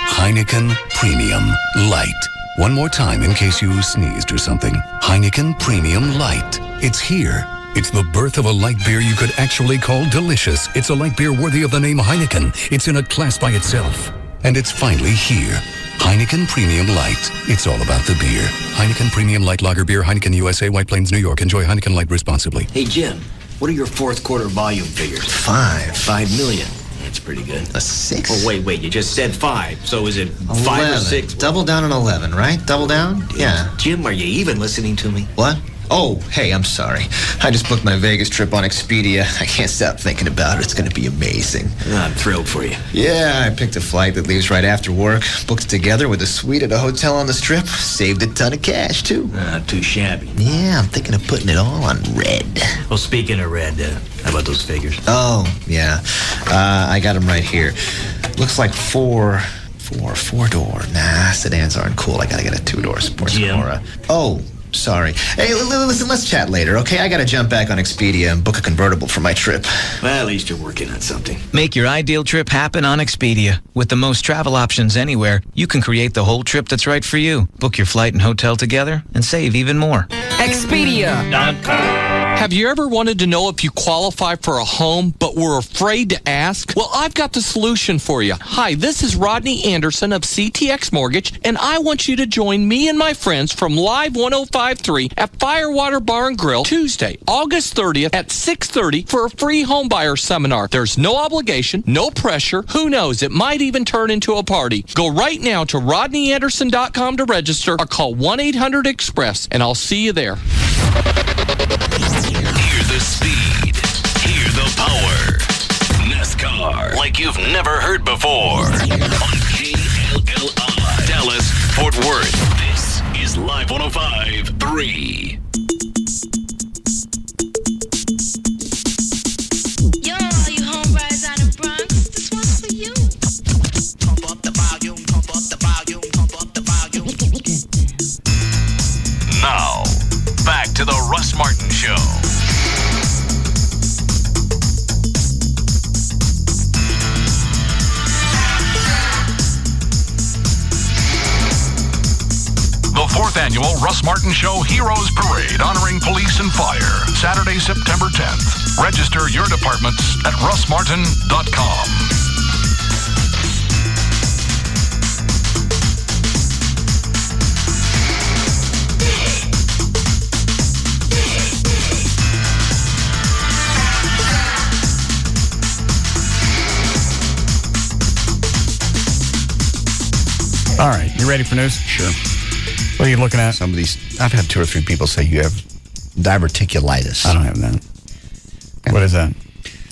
Heineken Premium Light. One more time in case you sneezed or something. Heineken Premium Light. It's here. It's the birth of a light beer you could actually call delicious. It's a light beer worthy of the name Heineken. It's in a class by itself. And it's finally here. Heineken Premium Light. It's all about the beer. Heineken Premium Light Lager Beer, Heineken USA, White Plains, New York. Enjoy Heineken Light responsibly. Hey, Jim, what are your fourth quarter volume figures? 5 million. That's pretty good. A 6? Oh, wait, you just said 5. So is it 5 or 6? Double down on 11, right? Double down? Yeah. Jim, are you even listening to me? What? Oh, hey, I'm sorry. I just booked my Vegas trip on Expedia. I can't stop thinking about it. It's going to be amazing. I'm thrilled for you. Yeah, I picked a flight that leaves right after work, booked it together with a suite at a hotel on the Strip, saved a ton of cash, too. Not too shabby. Yeah, I'm thinking of putting it all on red. Well, speaking of red, how about those figures? Oh, yeah. I got them right here. Looks like four-door. Nah, sedans aren't cool. I got to get a 2-door sports Explorer. Oh, Sorry. Hey, listen, let's chat later, okay? I gotta jump back on Expedia and book a convertible for my trip. Well, at least you're working on something. Make your ideal trip happen on Expedia. With the most travel options anywhere, you can create the whole trip that's right for you. Book your flight and hotel together and save even more. Expedia.com. Have you ever wanted to know if you qualify for a home but were afraid to ask? Well, I've got the solution for you. Hi, this is Rodney Anderson of CTX Mortgage, and I want you to join me and my friends from Live 105.3 at Firewater Bar and Grill Tuesday, August 30th at 6:30 for a free homebuyer seminar. There's no obligation, no pressure. Who knows? It might even turn into a party. Go right now to RodneyAnderson.com to register or call 1-800-EXPRESS, and I'll see you there. Hear the speed. Hear the power. NASCAR like you've never heard before. On KLLI. Dallas, Fort Worth. This is Live 105.3. Yo, all you homeriders out in Bronx, this one's for you. Pump up the volume, pump up the volume, pump up the volume. Now, back to the Russ Martin Show. The 4th annual Russ Martin Show Heroes Parade honoring police and fire. Saturday, September 10th. Register your departments at russmartin.com. All right, you ready for news? Sure. What are you looking at? Some of these, I've had 2 or 3 people say you have diverticulitis. I don't have that. What is that?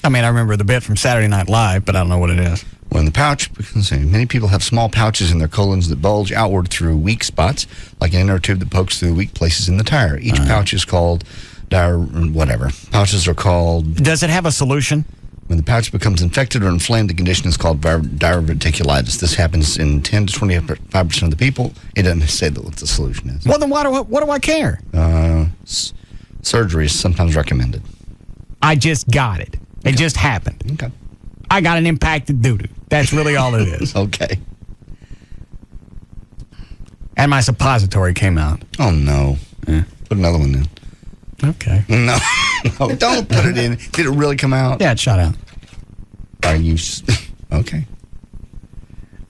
I mean, I remember the bit from Saturday Night Live, but I don't know what it is. Well, in the pouch, many people have small pouches in their colons that bulge outward through weak spots, like an inner tube that pokes through weak places in the tire. Each pouch is called whatever. Pouches are called... Does it have a solution? When the pouch becomes infected or inflamed, the condition is called diverticulitis. This happens in 10 to 25% of the people. It doesn't say what the solution is. Well, then what do I care? Surgery is sometimes recommended. I just got it. It just happened. Okay. I got an impacted doo-doo. That's really all it is. Okay. And my suppository came out. Oh, no. Yeah. Put another one in. Okay. No, don't put it in. Did it really come out? Yeah, it shot out. Are you... Okay.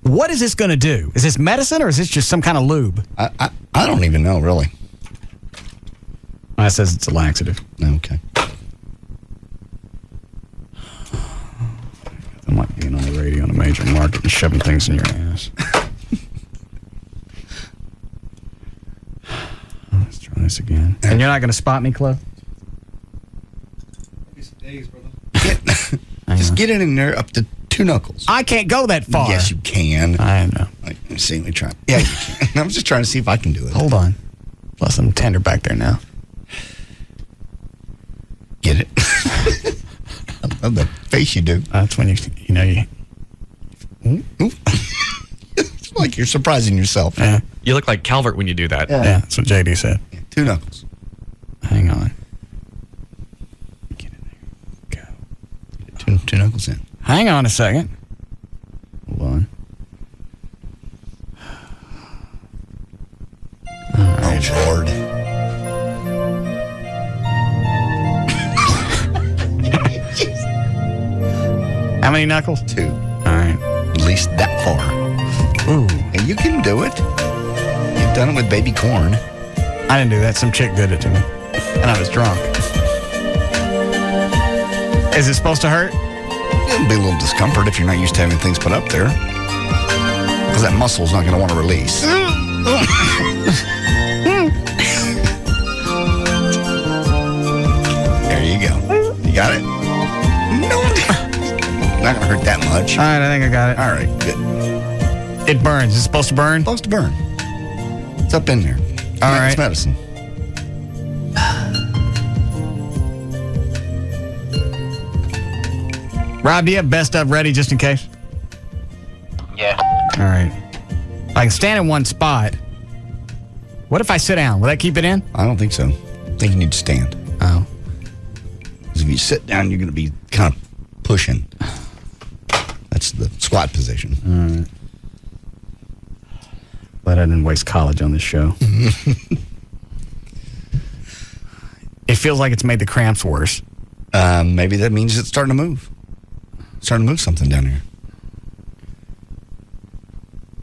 What is this going to do? Is this medicine or is this just some kind of lube? I don't even know, really. It says it's a laxative. Okay. I might be on the radio in a major market and shoving things in your ass. Let's try this again. And you're not going to spot me, Cliff? Just get it in there up to 2 knuckles. I can't go that far. Yes, you can. I know. Let me see. Let me try. Yeah, you can. I was just trying to see if I can do it. Hold on. Plus, I'm tender back there now. Get it? I love that face you do. That's when you It's like you're surprising yourself. Yeah. You look like Calvert when you do that. Yeah, that's what JD said. Yeah, 2 knuckles. Hang on. Get in there. Go. 2 knuckles in. Hang on a second. Hold on. Oh, Lord. How many knuckles? 2. All right. At least that far. Ooh. And you can do it. You've done it with baby corn. I didn't do that. Some chick did it to me. And I was drunk. Is it supposed to hurt? It'll be a little discomfort if you're not used to having things put up there. Because that muscle's not going to want to release. There you go. You got it? No. Not going to hurt that much. All right, I think I got it. All right, good. It burns. Is it supposed to burn? Supposed to burn. It's up in there. All right. It's medicine. Rob, do you have best of ready just in case? Yeah. All right. I can stand in one spot. What if I sit down? Will that keep it in? I don't think so. I think you need to stand. Oh. Because if you sit down, you're going to be kind of pushing. That's the squat position. All right. Glad I didn't waste college on this show. It feels like it's made the cramps worse. Maybe that means it's starting to move. Starting to move something down here.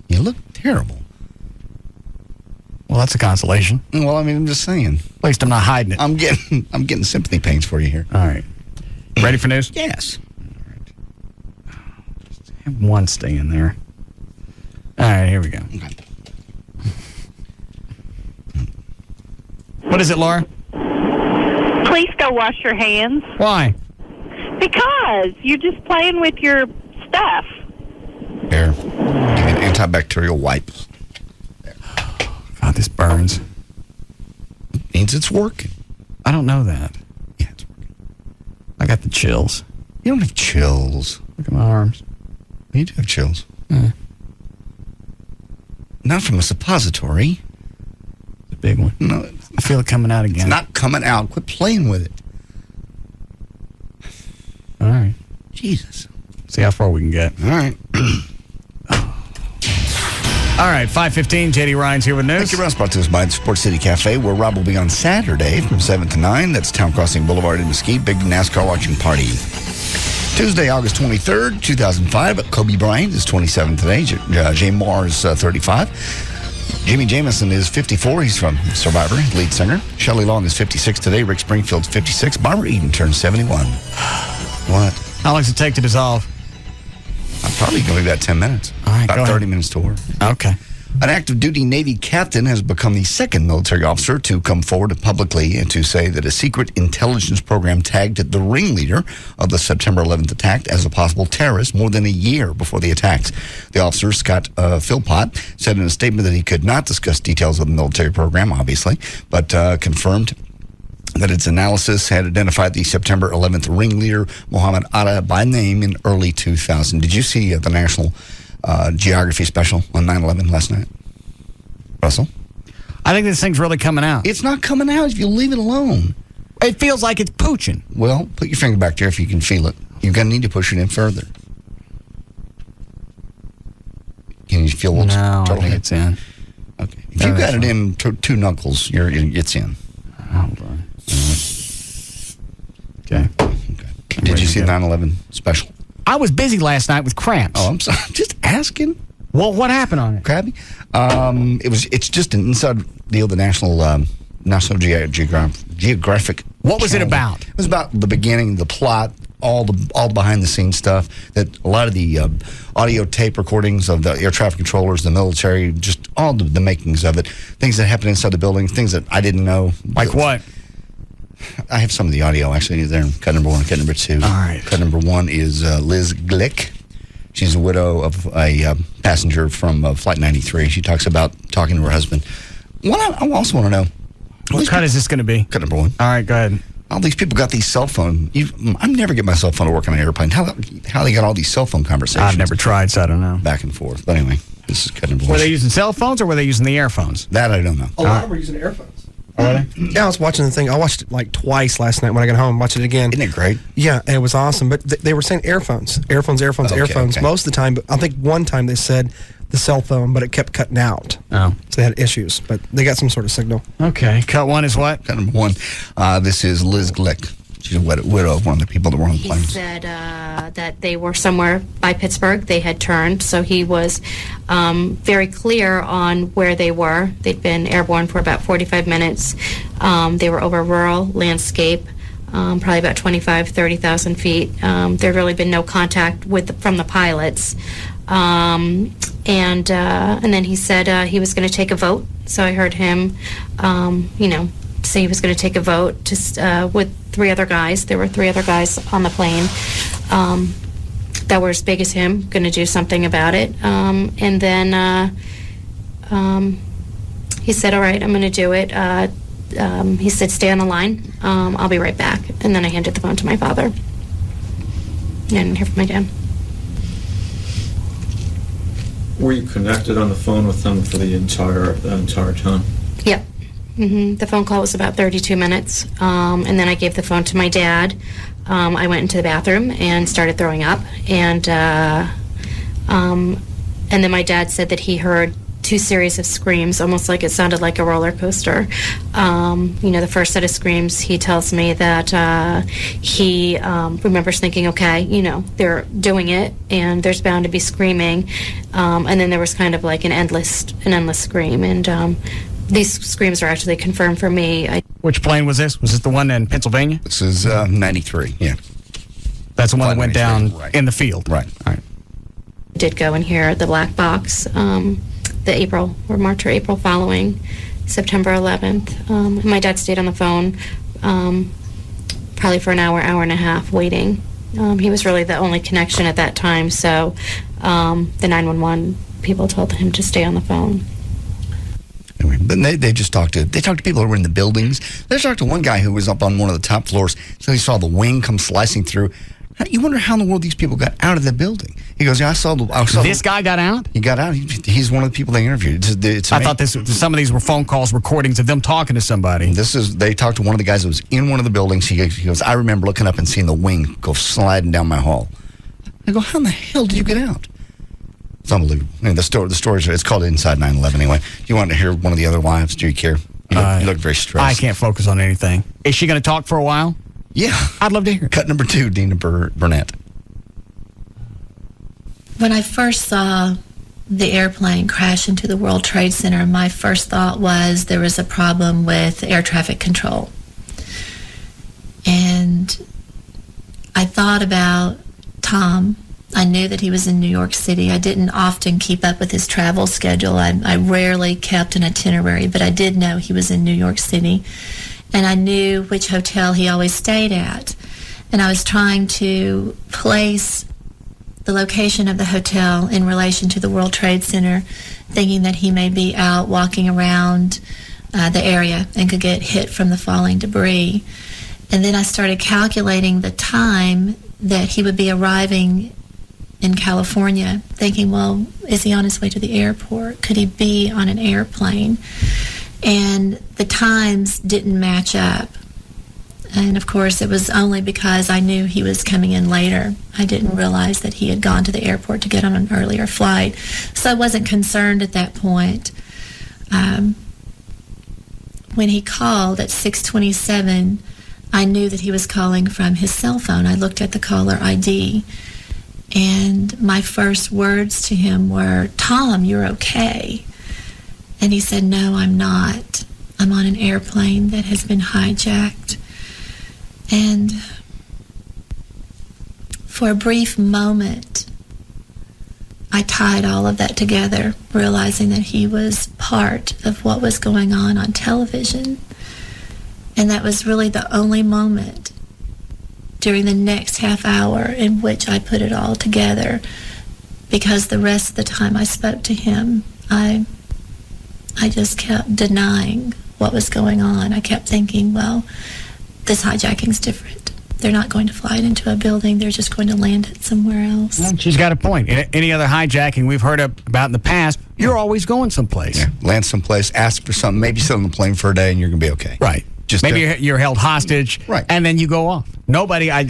You look terrible. Well, that's a consolation. Well, I mean, I'm just saying. At least I'm not hiding it. I'm getting sympathy pains for you here. All right. Ready for news? Yes. Have one stay in there. All right, here we go. Okay. What is it, Laura? Please go wash your hands. Why? Because you're just playing with your stuff. Here. Give me an antibacterial wipe. God, this burns. It means it's working. I don't know that. Yeah, it's working. I got the chills. You don't have chills. Look at my arms. You do have chills. Not from a suppository. The big one. No. I feel it coming out again. It's not coming out. Quit playing with it. All right. Jesus. See how far we can get. All right. All right, 5:15. JD Ryan's here with news. Thank you, Russ. Brought to us by the Sports City Cafe, where Rob will be on Saturday from 7 to 9. That's Town Crossing Boulevard in Mesquite. Big NASCAR watching party. Tuesday, August 23rd, 2005. Kobe Bryant is 27 today. Jay Moore is 35. Jimmy Jamison is 54. He's from Survivor, lead singer. Shelley Long is 56 today. Rick Springfield's 56. Barbara Eden turns 71. What? How long does it take to dissolve? I'm probably going to be about 10 minutes. All right, about 30 minutes to work. Okay. An active duty Navy captain has become the second military officer to come forward publicly and to say that a secret intelligence program tagged the ringleader of the September 11th attack as a possible terrorist more than a year before the attacks. The officer, Scott Philpott, said in a statement that he could not discuss details of the military program, obviously, but confirmed that its analysis had identified the September 11th ringleader, Mohammed Atta, by name in early 2000. Did you see the National Geography special on 9/11 last night? Russell? I think this thing's really coming out. It's not coming out if you leave it alone. It feels like it's pooching. Well, put your finger back there if you can feel it. You're going to need to push it in further. Can you feel what's No, I totally think it's in. Okay. If you've got it in two knuckles, it's in. Hold on. Okay. Did you see the 9/11 special? I was busy last night with cramps. Oh, I'm sorry. Just asking. Well, what happened on it? Crabby? It's just an inside deal, the National Geographic. What was it channel. about? It was about the beginning, the plot, all behind the scenes stuff. That a lot of the audio tape recordings of the air traffic controllers, the military, just all the makings of it. Things that happened inside the building, things that I didn't know. Like what? I have some of the audio actually there. Cut number 1, cut number 2. All right. Cut number 1 is Liz Glick. She's a widow of a passenger from Flight 93. She talks about talking to her husband. I also want to know. What cut is this going to be? Cut number 1. All right, go ahead. All these people got these cell phone. I never get my cell phone to work on an airplane. How they got all these cell phone conversations? I've never tried, so I don't know. Back and forth. But anyway, this is cut number 1. Were they using cell phones or were they using the earphones? That I don't know. A lot of them were using earphones. Oh, really? Yeah, I was watching the thing. I watched it like twice last night when I got home. Watched it again. Isn't it great? Yeah, it was awesome. But they were saying earphones Okay. most of the time. But I think one time they said the cell phone, but it kept cutting out. Oh. So they had issues, but they got some sort of signal. Okay. Cut 1 is what? Cut number 1. This is Liz Glick. She's a widow of one of the people that were on the He plane. said that they were somewhere by Pittsburgh. They had turned, so he was very clear on where they were. They'd been airborne for about 45 minutes. They were over rural landscape, probably about 30,000 feet. There'd really been no contact from the pilots. And then he said he was going to take a vote. So I heard him, say he was going to take a vote with 3 other guys. There were 3 other guys on the plane that were as big as him, going to do something about it. And then he said, all right, I'm going to do it. He said, stay on the line. I'll be right back. And then I handed the phone to my father. I didn't hear from my dad. Were you connected on the phone with them for the entire time? Yep. The phone call was about 32 minutes. And then I gave the phone to my dad. I went into the bathroom and started throwing up. And then my dad said that he heard 2 series of screams, almost like it sounded like a roller coaster. The first set of screams, he tells me that he remembers thinking, okay, they're doing it, and there's bound to be screaming. And then there was kind of like an endless scream. And these screams are actually confirmed for me. Which plane was this? Was this the one in Pennsylvania? This is 93, yeah. That's the one that went down in the field. Right. All right. I did go and hear the black box the March or April following September 11th. My dad stayed on the phone probably for an hour and a half waiting. He was really the only connection at that time, so the 911 people told him to stay on the phone. Anyway, but they just talked to people who were in the buildings. They talked to one guy who was up on one of the top floors, so he saw the wing come slicing through. You wonder how in the world these people got out of the building. He goes, yeah, I saw this guy got out? He got out. He's one of the people they interviewed. I thought some of these were phone calls, recordings of them talking to somebody. They talked to one of the guys that was in one of the buildings. He goes, I remember looking up and seeing the wing go sliding down my hall. I go, how in the hell did you get out? It's unbelievable. I mean, the story, it's called Inside 9/11 anyway. Do you want to hear one of the other wives? Do you care? You look very stressed. I can't focus on anything. Is she going to talk for a while? Yeah. I'd love to hear. Cut number 2, Dina Burnett. When I first saw the airplane crash into the World Trade Center, my first thought was there was a problem with air traffic control. And I thought about Tom. I knew that he was in New York City. I didn't often keep up with his travel schedule. I rarely kept an itinerary, but I did know he was in New York City. And I knew which hotel he always stayed at. And I was trying to place the location of the hotel in relation to the World Trade Center, thinking that he may be out walking around the area and could get hit from the falling debris. And then I started calculating the time that he would be arriving in California, thinking, well, is he on his way to the airport? Could he be on an airplane? And the times didn't match up. And of course, it was only because I knew he was coming in later. I didn't realize that he had gone to the airport to get on an earlier flight. So I wasn't concerned at that point. When he called at 6:27, I knew that he was calling from his cell phone. I looked at the caller ID. And my first words to him were, Tom, you're okay. And he said, no, I'm not. I'm on an airplane that has been hijacked. And for a brief moment, I tied all of that together, realizing that he was part of what was going on television. And that was really the only moment during the next half hour in which I put it all together, because the rest of the time I spoke to him, I just kept denying what was going on. I kept thinking, well, this hijacking's different. They're not going to fly it into a building. They're just going to land it somewhere else. Well, she's got a point. Any other hijacking we've heard about in the past, you're always going someplace. Yeah. Land someplace, ask for something, maybe sit on the plane for a day, and you're going to be okay. Right. Just maybe you're held hostage, right, and then you go off. Nobody, I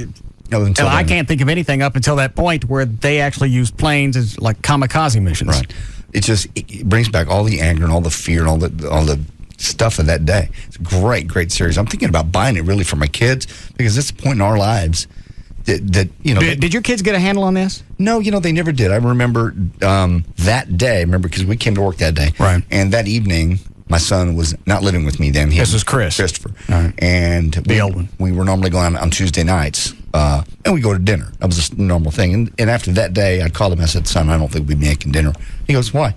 can't think of anything up until that point where they actually use planes as like kamikaze missions. Right. It brings back all the anger and all the fear and all the stuff of that day. It's a great series. I'm thinking about buying it really for my kids, because it's a point in our lives that Did your kids get a handle on this? No, they never did. I remember that day. Because we came to work that day, right? And that evening, my son was not living with me then. This was Christopher. Right. And the old one. We were normally going on Tuesday nights, and we go to dinner. That was a normal thing. And after that day, I called him. I said, son, I don't think we'll be making dinner. He goes, why?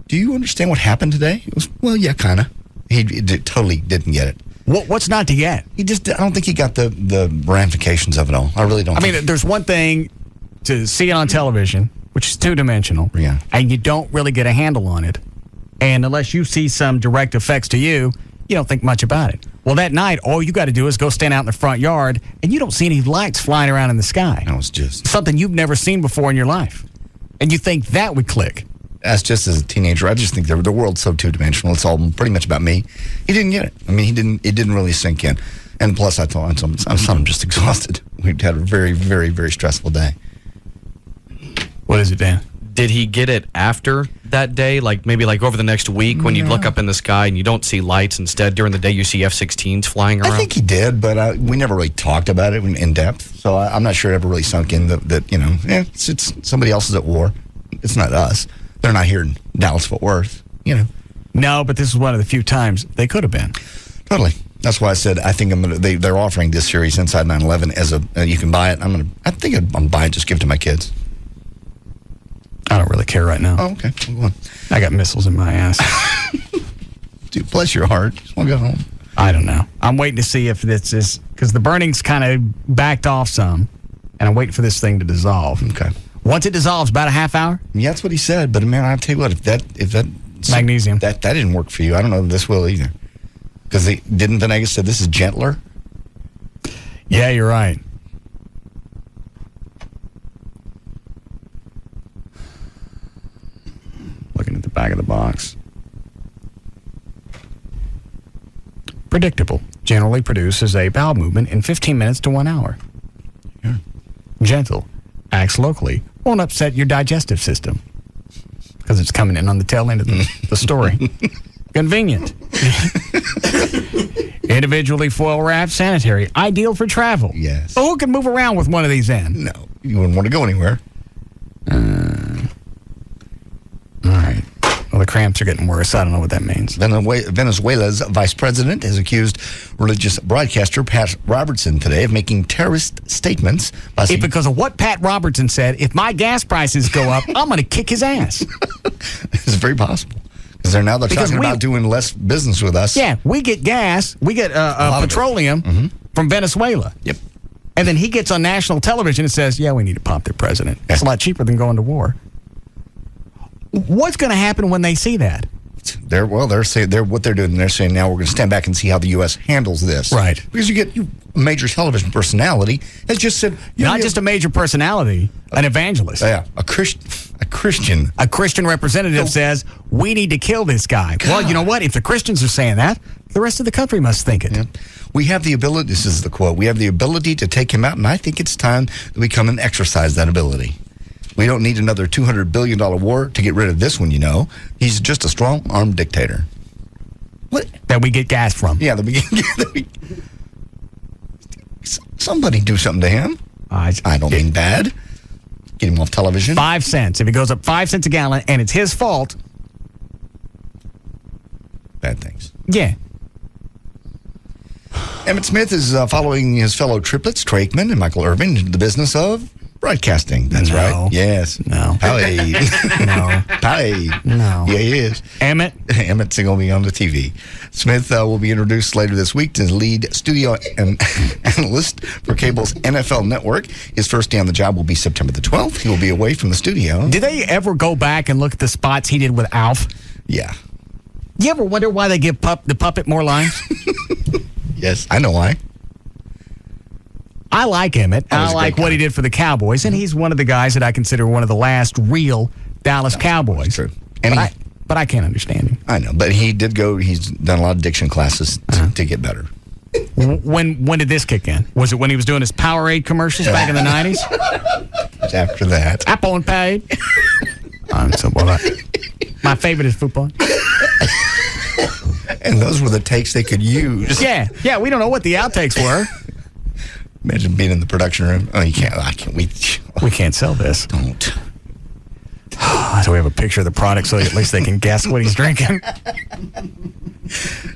Do you understand what happened today? He goes, well, yeah, kind of. He totally didn't get it. What's not to get? I don't think he got the ramifications of it all. I really don't. There's one thing to see it on television, which is two-dimensional, and you don't really get a handle on it. And unless you see some direct effects to you, you don't think much about it. Well, that night, all you got to do is go stand out in the front yard, and you don't see any lights flying around in the sky. That was just something you've never seen before in your life. And you think that would click. as just as a teenager, I just think the world's so two-dimensional. It's all pretty much about me. He didn't get it. I mean, it didn't really sink in. And plus, I told him, I'm just exhausted. We've had a very, very, very stressful day. What is it, Dan? Did he get it after that day? Like maybe like over the next week when you look up in the sky and you don't see lights. Instead, during the day, you see F-16s flying around? I think he did, but we never really talked about it in depth. So I'm not sure it ever really sunk in that it's somebody else is at war. It's not us. They're not here in Dallas-Fort Worth, No, but this is one of the few times they could have been. Totally. That's why I said I think they're offering this series Inside 9/11 as you can buy it. I think I'm buying it, just give it to my kids. I don't really care right now. Oh, okay. Well, I got missiles in my ass. Dude, bless your heart. Just want to go home. I don't know. I'm waiting to see if this is, because the burning's kind of backed off some, and I'm waiting for this thing to dissolve. Okay. Once it dissolves, about a half hour? Yeah, that's what he said. But man, I'll tell you what, if that magnesium, that didn't work for you, I don't know if this will either. Because didn't Venegas say this is gentler? Yeah, you're right. Looking at the back of the box. Predictable. Generally produces a bowel movement in 15 minutes to 1 hour. Yeah. Gentle. Acts locally. Won't upset your digestive system. Because it's coming in on the tail end of the story. Convenient. Individually foil wrapped, sanitary. Ideal for travel. Yes. Oh, who can move around with one of these in? No. You wouldn't want to go anywhere. All right. Well, the cramps are getting worse. I don't know what that means. Venezuela's vice president has accused religious broadcaster Pat Robertson today of making terrorist statements. Because of what Pat Robertson said, if my gas prices go up, I'm going to kick his ass. It's very possible. Because they're talking about doing less business with us. Yeah, we get gas. We get petroleum from Venezuela. Yep. And then he gets on national television and says, yeah, we need to pump their president. It's a lot cheaper than going to war. What's going to happen when they see that? They're saying what they're doing. They're saying now we're going to stand back and see how the U.S. handles this. Right. Because you get a major television personality has just said not just a major personality, an evangelist. Yeah, a Christian. A Christian representative says we need to kill this guy. God. Well, you know what? If the Christians are saying that, the rest of the country must think it. Yeah. We have the ability. This is the quote. We have the ability to take him out, and I think it's time that we come and exercise that ability. We don't need another $200 billion war to get rid of this one, He's just a strong-armed dictator. What? That we get gas from. Yeah, somebody do something to him. I don't mean bad. Get him off television. 5 cents. If it goes up 5 cents a gallon and it's his fault. Bad things. Yeah. Emmitt Smith is following his fellow triplets, Trey Aikman and Michael Irvin, into the business of broadcasting. That's right. Yes. No. Paid. No. Paid. No. Yeah, he is. Emmett's going to be on the TV. Smith will be introduced later this week to lead studio analyst for cable's NFL network. His first day on the job will be September the 12th. He will be away from the studio. Did they ever go back and look at the spots he did with Alf? Yeah. You ever wonder why they give the puppet more lines? Yes, I know why. I like Emmett. I like what he did for the Cowboys, and he's one of the guys that I consider one of the last real Dallas Cowboys. True. But I can't understand him. I know, but he did go. He's done a lot of diction classes to get better. When did this kick in? Was it when he was doing his Powerade commercials back in the 90s? It's after that. Apple and paid. My favorite is football. And those were the takes they could use. Yeah. We don't know what the outtakes were. Imagine being in the production room. Oh, you can't. We can't sell this. Don't. So we have a picture of the product so at least they can guess what he's drinking.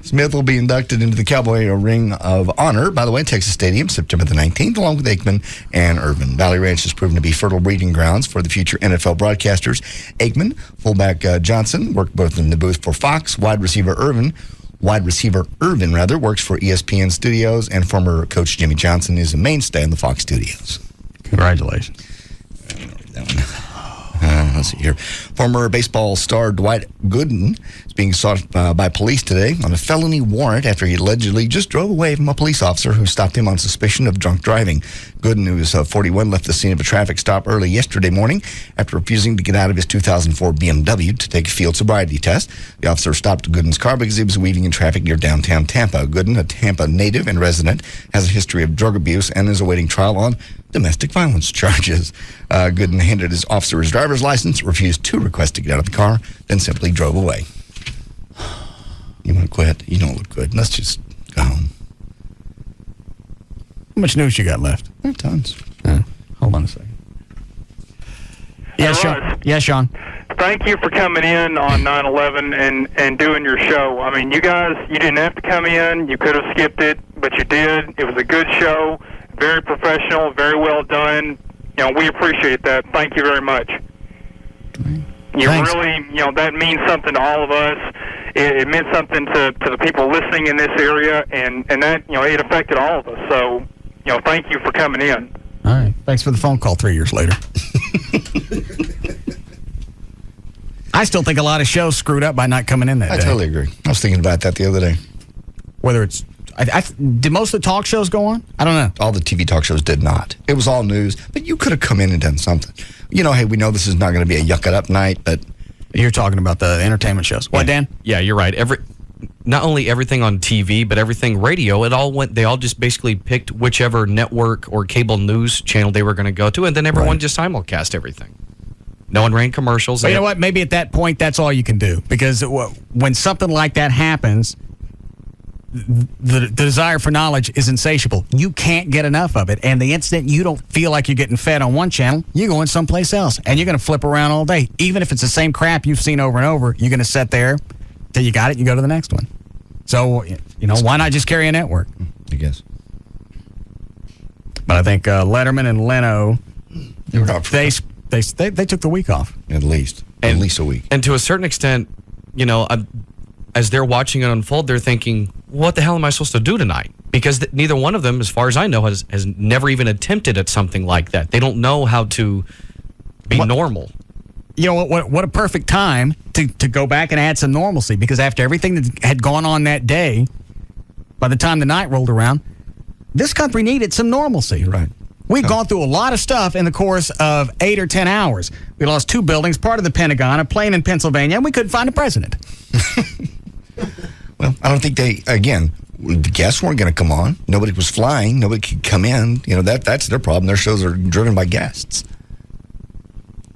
Smith will be inducted into the Cowboy Ring of Honor, by the way, Texas Stadium, September the 19th, along with Aikman and Irvin. Valley Ranch has proven to be fertile breeding grounds for the future NFL broadcasters. Aikman, fullback Johnson, worked both in the booth for Fox. Wide receiver Irvin works for ESPN Studios, and former coach Jimmy Johnson is a mainstay in the Fox Studios. Congratulations. That one. let's see here. Former baseball star Dwight Gooden is being sought by police today on a felony warrant after he allegedly just drove away from a police officer who stopped him on suspicion of drunk driving. Gooden, who is 41, left the scene of a traffic stop early yesterday morning after refusing to get out of his 2004 BMW to take a field sobriety test. The officer stopped Gooden's car because he was weaving in traffic near downtown Tampa. Gooden, a Tampa native and resident, has a history of drug abuse and is awaiting trial on domestic violence charges. Gooden handed his officer his driver's license, refused to request to get out of the car, then simply drove away. You want to quit? You don't look good. Let's just go home. How much news you got left? Tons. Hold on a second. Yes, Sean. Yes, Sean. Thank you for coming in on 9/11 and doing your show. I mean, you guys, you didn't have to come in. You could have skipped it, but you did. It was a good show, very professional, very well done. We appreciate that. Thank you very much. Thanks. Really, that means something to all of us. It meant something to the people listening in this area, and that, it affected all of us. So, thank you for coming in. All right. Thanks for the phone call 3 years later. I still think a lot of shows screwed up by not coming in that day. I totally agree. I was thinking about that the other day. Whether it's... did most of the talk shows go on? I don't know. All the TV talk shows did not. It was all news, but you could have come in and done something. Hey, we know this is not going to be a yuck it up night, but... You're talking about the entertainment shows. What, Dan? Yeah, you're right. Not only everything on TV, but everything radio, they all just basically picked whichever network or cable news channel they were going to go to, and then everyone just simulcast everything. No one ran commercials. But you know what? Maybe at that point, that's all you can do. Because when something like that happens, the desire for knowledge is insatiable. You can't get enough of it. And the instant you don't feel like you're getting fed on one channel, you're going someplace else. And you're going to flip around all day. Even if it's the same crap you've seen over and over, you're going to sit there till you got it, you go to the next one. So, why not just carry a network? I guess. But I think Letterman and Leno, they took the week off. At least a week. And to a certain extent, as they're watching it unfold, they're thinking, what the hell am I supposed to do tonight? Because neither one of them, as far as I know, has never even attempted at something like that. They don't know how to be normal. You know what a perfect time to go back and add some normalcy, because after everything that had gone on that day, by the time the night rolled around, this country needed some normalcy. Right. We'd gone through a lot of stuff in the course of 8 or 10 hours. We lost 2 buildings, part of the Pentagon, a plane in Pennsylvania, and we couldn't find a president. Well, I don't think the guests weren't going to come on. Nobody was flying. Nobody could come in. That's their problem. Their shows are driven by guests.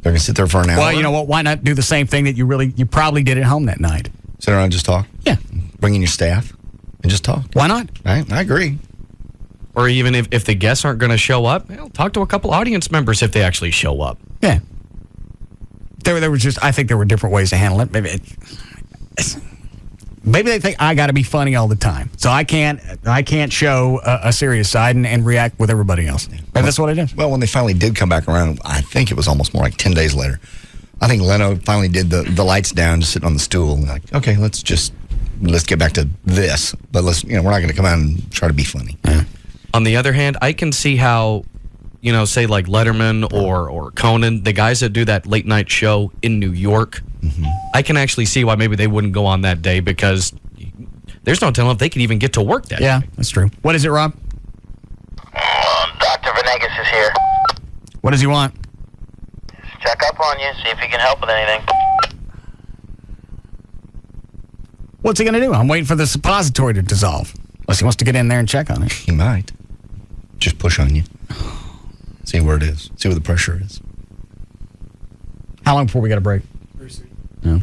They're going to sit there for an hour. Well, you know what? Why not do the same thing that you probably did at home that night? Sit around and just talk? Yeah. Bring in your staff and just talk. Why not? I agree. Or even if the guests aren't going to show up, talk to a couple audience members if they actually show up. Yeah. There was I think there were different ways to handle it. Maybe they think I got to be funny all the time, so I can't show a serious side and react with everybody else. But that's what it is. Well, when they finally did come back around, I think it was almost more like 10 days later. I think Leno finally did the lights down, just sitting on the stool. Like, okay, let's get back to this, but we're not going to come out and try to be funny. Yeah. On the other hand, I can see how, say like Letterman or Conan, the guys that do that late night show in New York, I can actually see why maybe they wouldn't go on that day, because there's no telling if they could even get to work that day. Yeah, that's true. What is it, Rob? Dr. Venegas is here. What does he want? Check up on you, see if he can help with anything. What's he going to do? I'm waiting for the suppository to dissolve. Unless he wants to get in there and check on it. He might. Just push on you. See where it is. See where the pressure is. How long before we got a break? No.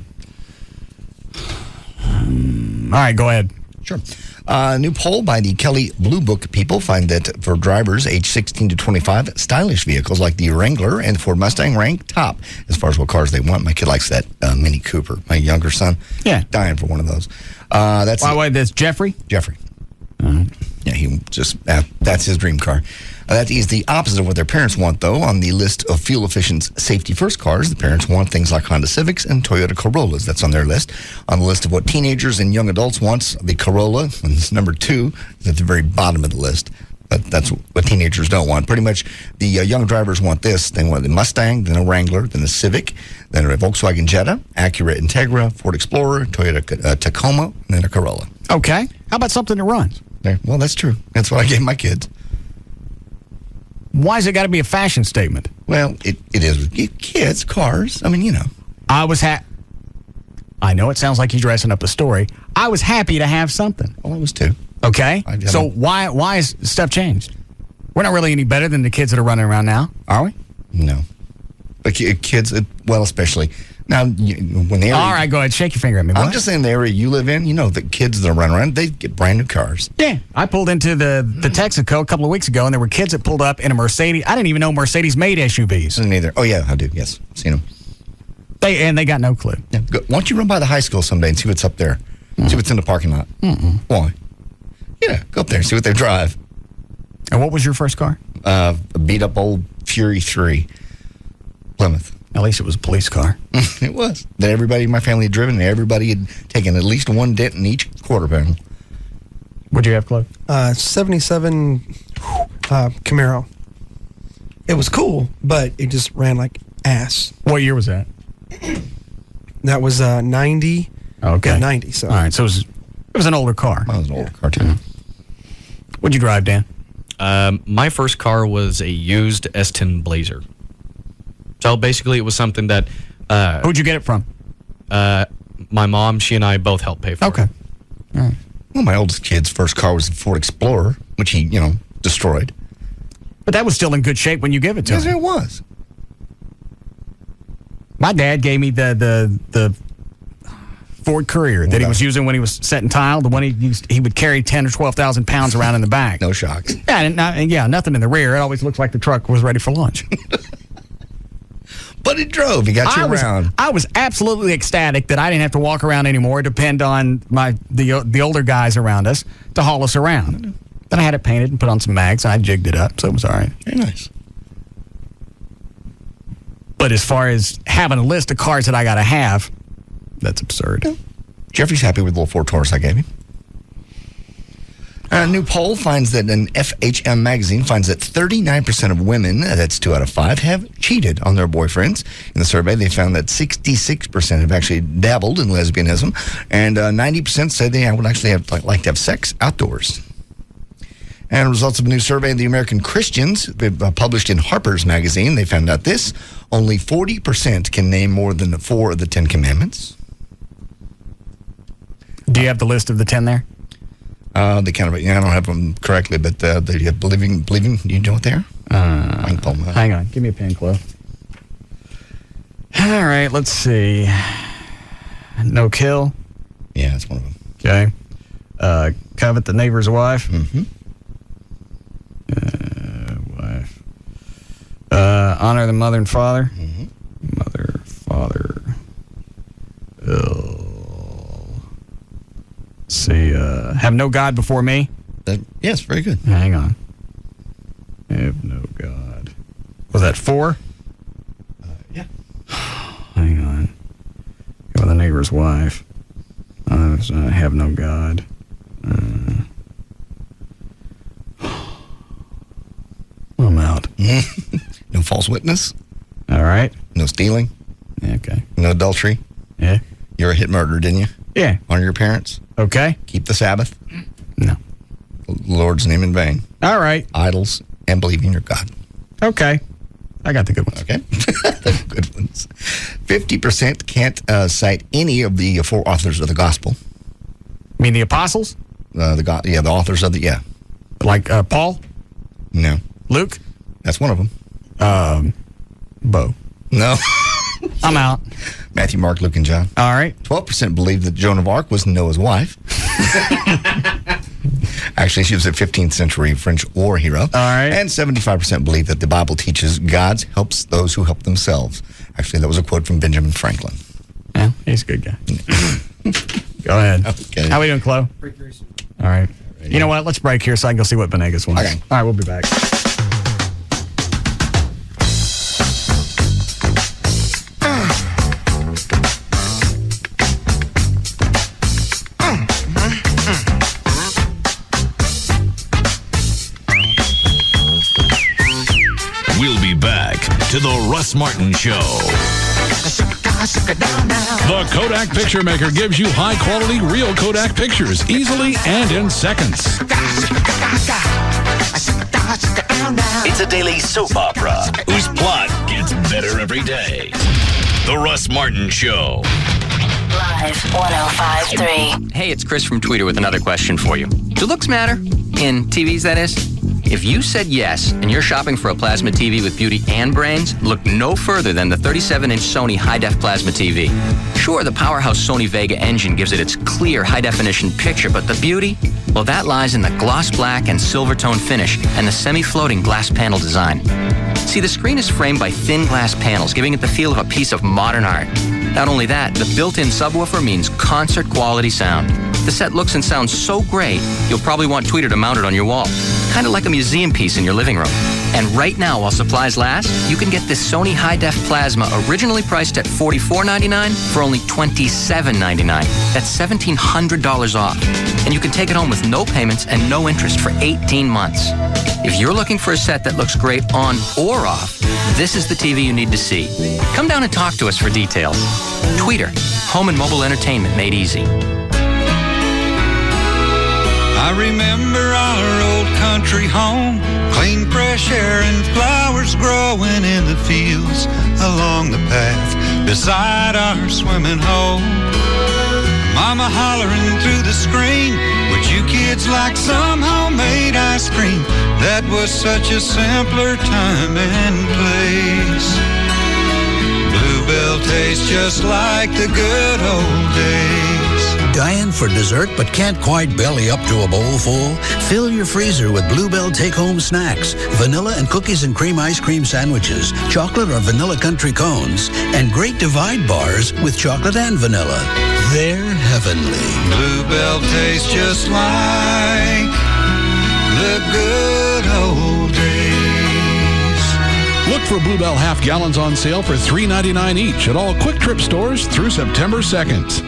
All right, go ahead. Sure. A new poll by the Kelley Blue Book people find that for drivers age 16 to 25, stylish vehicles like the Wrangler and Ford Mustang rank top as far as what cars they want. My kid likes that Mini Cooper. My younger son, dying for one of those. That's Jeffrey? Jeffrey. Yeah, that's his dream car. That is the opposite of what their parents want, though. On the list of fuel-efficient, safety-first cars, the parents want things like Honda Civics and Toyota Corollas. That's on their list. On the list of what teenagers and young adults want, the Corolla, and it's number 2, is at the very bottom of the list. But that's what teenagers don't want. Pretty much, the young drivers want this. They want the Mustang, then a Wrangler, then a Civic, then a Volkswagen Jetta, Acura Integra, Ford Explorer, Toyota Tacoma, and then a Corolla. Okay. How about something that runs? There. Well, that's true. That's what I gave my kids. Why's it got to be a fashion statement? Well, it is with kids, cars. I mean, you know. I know it sounds like you're dressing up the story. I was happy to have something. Well, I was too. Okay. So why is stuff changed? We're not really any better than the kids that are running around now, are we? No. But kids, well, especially. Now, when the area... All right, go ahead. Shake your finger at me. I'm just saying the area you live in, you know, the kids that run around, they get brand new cars. Yeah. I pulled into the Texaco a couple of weeks ago, and there were kids that pulled up in a Mercedes. I didn't even know Mercedes made SUVs. I didn't either. Oh, yeah, I do. Yes. I've seen them. They got no clue. Yeah. Why don't you run by the high school someday and see what's up there? See what's in the parking lot? Why? Yeah, go up there and see what they drive. And what was your first car? A beat-up old Fury 3 Plymouth. At least it was a police car. It was. That everybody in my family had driven, and everybody had taken at least one dent in each quarter panel. What'd you have, Chloe? 77 Camaro. It was cool, but it just ran like ass. What year was that? That was 90. Okay. Yeah, 90. So. All right, so it was an older car. That was an older car, too. What'd you drive, Dan? My first car was a used S10 Blazer. So basically, it was something that... Who'd you get it from? My mom, she and I both helped pay for it. Okay. All right. Well, my oldest kid's first car was a Ford Explorer, which he, destroyed. But that was still in good shape when you give it to him. Yes, it was. My dad gave me the Ford Courier that he was using when he was setting tile. The one he would carry 10 or 12,000 pounds around in the back. No shocks. Yeah, nothing in the rear. It always looked like the truck was ready for lunch. But it drove. He got you around. I was absolutely ecstatic that I didn't have to walk around anymore, depend on the older guys around us to haul us around. Then I had it painted and put on some mags, and I jigged it up, so it was all right. Very nice. But as far as having a list of cars that I got to have, that's absurd. Yeah. Jeffrey's happy with the little Ford Taurus I gave him. A new poll finds that an FHM magazine finds that 39% of women, that's 2 out of 5, have cheated on their boyfriends. In the survey, they found that 66% have actually dabbled in lesbianism, and 90% said they would actually like to have sex outdoors. And results of a new survey of the American Christians published in Harper's Magazine, they found out this: only 40% can name more than 4 of the 10 commandments. Do you have the list of the 10 there? They kind of, I don't have them correctly, but they have believing. Do you know what they are? I can pull them out. Hang on, give me a pen, Chloe. All right, let's see. No kill. Yeah, that's one of them. Okay. Covet the neighbor's wife. Mm-hmm. Wife. Honor the mother and father. Mm-hmm. Mother, father. See, have no God before me. Yes, very good. Hang on. Have no God. Was that 4? Yeah. Hang on. Go with the neighbor's wife. Have no God. I'm out. No false witness. All right. No stealing. Okay. No adultery. Yeah. You're a hit murderer, didn't you? Yeah. Honor your parents. Okay. Keep the Sabbath. No. Lord's name in vain. All right. Idols and believing in your God. Okay. I got the good ones. Okay. The good ones. 50% can't cite any of the 4 authors of the gospel. You mean the apostles? The authors of the, Like Paul? No. Luke? That's one of them. Bo. No. I'm out. Matthew, Mark, Luke, and John. All right. 12% believe that Joan of Arc was Noah's wife. Actually, she was a 15th century French war hero. All right. And 75% believe that the Bible teaches God helps those who help themselves. Actually, that was a quote from Benjamin Franklin. Yeah, he's a good guy. Go ahead. Okay. How we doing, Chloe? All right. You know what? Let's break here so I can go see what Benegas wants. Okay. All right, we'll be back. to the Russ Martin Show. The Kodak Picture Maker gives you high-quality, real Kodak pictures easily and in seconds. It's a daily soap opera whose plot gets better every day. The Russ Martin Show. Live 105.3. Hey, it's Chris from Tweeter with another question for you. Do looks matter? In TVs, that is? If you said yes, and you're shopping for a plasma TV with beauty and brains, look no further than the 37-inch Sony high-def plasma TV. Sure, the powerhouse Sony Vega engine gives it its clear, high-definition picture, but the beauty? Well, that lies in the gloss black and silver tone finish and the semi-floating glass panel design. See, the screen is framed by thin glass panels, giving it the feel of a piece of modern art. Not only that, the built-in subwoofer means concert-quality sound. The set looks and sounds so great, you'll probably want Tweeter to mount it on your wall. Kind of like a museum piece in your living room. And right now, while supplies last, you can get this Sony high-def plasma originally priced at $44.99 for only $27.99. That's $1,700 off. And you can take it home with no payments and no interest for 18 months. If you're looking for a set that looks great on or off, this is the TV you need to see. Come down and talk to us for details. Tweeter, home and mobile entertainment made easy. I remember our old country home, clean fresh air and flowers growing in the fields along the path beside our swimming hole. Mama hollering through the screen, would you kids like some homemade ice cream? That was such a simpler time and place. Bluebell tastes just like the good old days. Dying for dessert but can't quite belly up to a bowl full? Fill your freezer with Bluebell take-home snacks, vanilla and cookies and cream ice cream sandwiches, chocolate or vanilla country cones, and great divide bars with chocolate and vanilla. They're heavenly. Bluebell tastes just like the good old days. Look for Bluebell half gallons on sale for $3.99 each at all Quick Trip stores through September 2nd.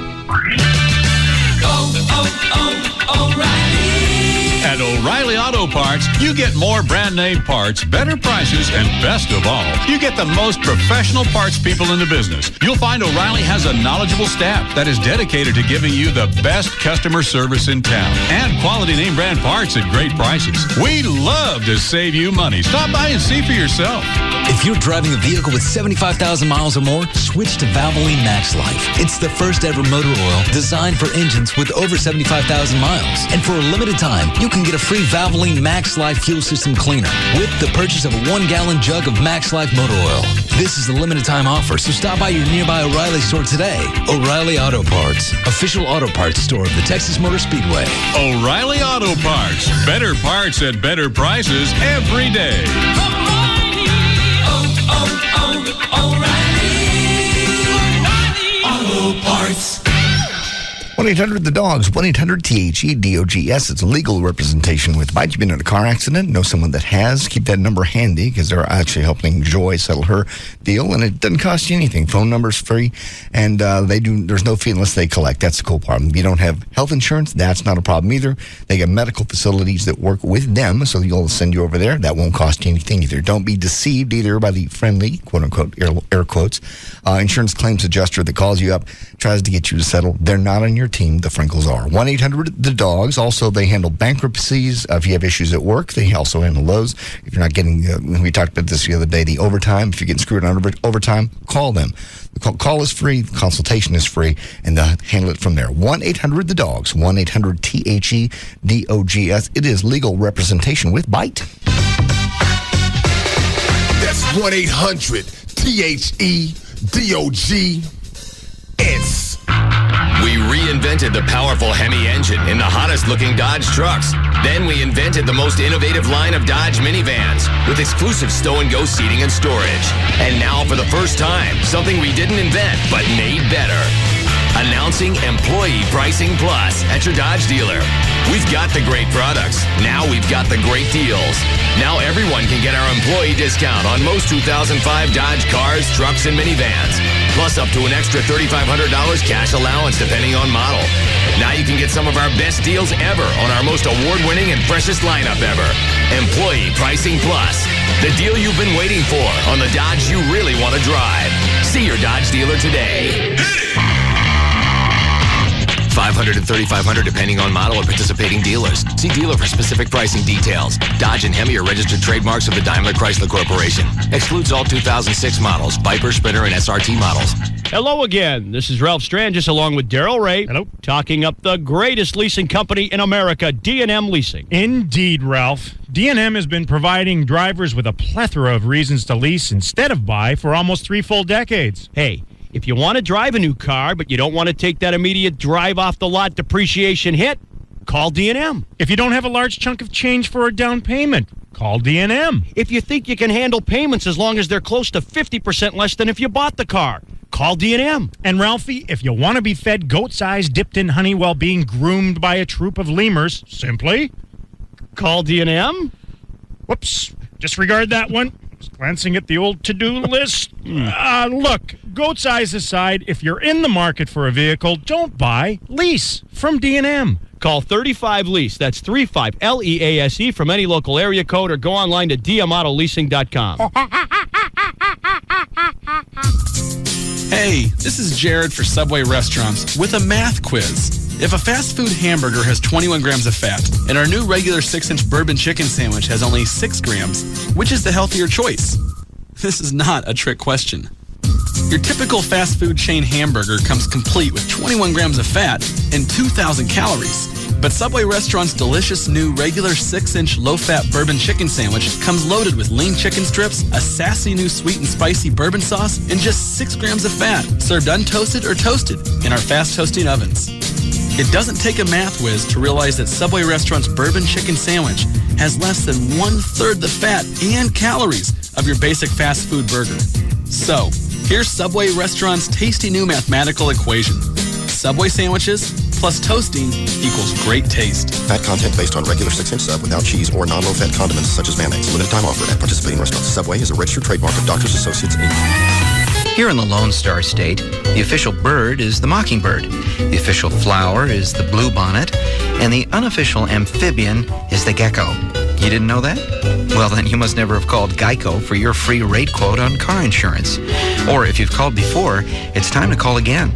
O'Reilly. At O'Reilly Auto Parts, you get more brand name parts, better prices, and best of all, you get the most professional parts people in the business. You'll find O'Reilly has a knowledgeable staff that is dedicated to giving you the best customer service in town and quality name brand parts at great prices. We love to save you money. Stop by and see for yourself. If you're driving a vehicle with 75,000 miles or more, switch to Valvoline Max Life. It's the first ever motor oil designed for engines with over 75,000 miles. And for a limited time, you can get a free Valvoline Max Life fuel system cleaner with the purchase of a 1-gallon jug of Max Life motor oil. This is a limited time offer, so stop by your nearby O'Reilly store today. O'Reilly Auto Parts, official auto parts store of the Texas Motor Speedway. O'Reilly Auto Parts. Better parts at better prices every day. O'Reilly Auto Parts. 1-800-THE-DOGS, 1-800-THE-DOGS. It's a legal representation with Bite. You've been in a car accident, know someone that has. Keep that number handy because they're actually helping Joy settle her deal, and it doesn't cost you anything. Phone number's free, and there's no fee unless they collect. That's the cool part. If you don't have health insurance, that's not a problem either. They got medical facilities that work with them, so you'll send you over there. That won't cost you anything either. Don't be deceived either by the friendly, quote-unquote, air quotes, insurance claims adjuster that calls you up, tries to get you to settle. They're not on your team. The Frinkles are. 1-800-THE-DOGS. Also, they handle bankruptcies. If you have issues at work, they also handle those. If you're not getting, we talked about this the other day, the overtime. If you're getting screwed on overtime, call them. The call is free. The consultation is free, and they'll handle it from there. 1-800-THE-DOGS. 1-800-THEDOGS. It is legal representation with Bite. That's 1-800-THEDOGS. We reinvented the powerful Hemi engine in the hottest-looking Dodge trucks. Then we invented the most innovative line of Dodge minivans with exclusive stow-and-go seating and storage. And now, for the first time, something we didn't invent but made better. Announcing Employee Pricing Plus at your Dodge dealer. We've got the great products. Now we've got the great deals. Now everyone can get our employee discount on most 2005 Dodge cars, trucks, and minivans. Plus up to an extra $3,500 cash allowance depending on model. Now you can get some of our best deals ever on our most award-winning and freshest lineup ever. Employee Pricing Plus. The deal you've been waiting for on the Dodge you really want to drive. See your Dodge dealer today. $500 and $3,500 depending on model or participating dealers. See dealer for specific pricing details. Dodge and Hemi are registered trademarks of the Daimler Chrysler Corporation. Excludes all 2006 models, Viper, Sprinter, and SRT models. Hello again. This is Ralph Strangis along with Daryl Ray. Hello. Talking up the greatest leasing company in America, D&M Leasing. Indeed, Ralph. D&M has been providing drivers with a plethora of reasons to lease instead of buy for almost 3 full decades. Hey, if you want to drive a new car, but you don't want to take that immediate drive-off-the-lot depreciation hit, call D&M. If you don't have a large chunk of change for a down payment, call D&M. If you think you can handle payments as long as they're close to 50% less than if you bought the car, call D&M. And Ralphie, if you want to be fed goat's eyes dipped in honey while being groomed by a troop of lemurs, simply call D&M. Whoops, disregard that one. Just glancing at the old to-do list. Look, goat's eyes aside, if you're in the market for a vehicle, don't buy, lease from D&M. Call 35-LEASE. That's 35-LEASE from any local area code or go online to dmautoleasing.com. Hey, this is Jared for Subway Restaurants with a math quiz. If a fast food hamburger has 21 grams of fat and our new regular 6-inch bourbon chicken sandwich has only 6 grams, which is the healthier choice? This is not a trick question. Your typical fast food chain hamburger comes complete with 21 grams of fat and 2,000 calories. But Subway Restaurant's delicious new regular 6-inch low-fat bourbon chicken sandwich comes loaded with lean chicken strips, a sassy new sweet and spicy bourbon sauce, and just 6 grams of fat, served untoasted or toasted in our fast toasting ovens. It doesn't take a math whiz to realize that Subway Restaurant's bourbon chicken sandwich has less than 1/3 the fat and calories of your basic fast food burger. So, here's Subway Restaurant's tasty new mathematical equation. Subway sandwiches plus toasting equals great taste. Fat content based on regular 6-inch sub without cheese or non-low-fat condiments such as mayonnaise. Limited time offer at participating restaurants. Subway is a registered trademark of Doctors Associates, Inc. Here in the Lone Star State, the official bird is the mockingbird, the official flower is the bluebonnet, and the unofficial amphibian is the gecko. You didn't know that? Well, then you must never have called Geico for your free rate quote on car insurance. Or if you've called before, it's time to call again.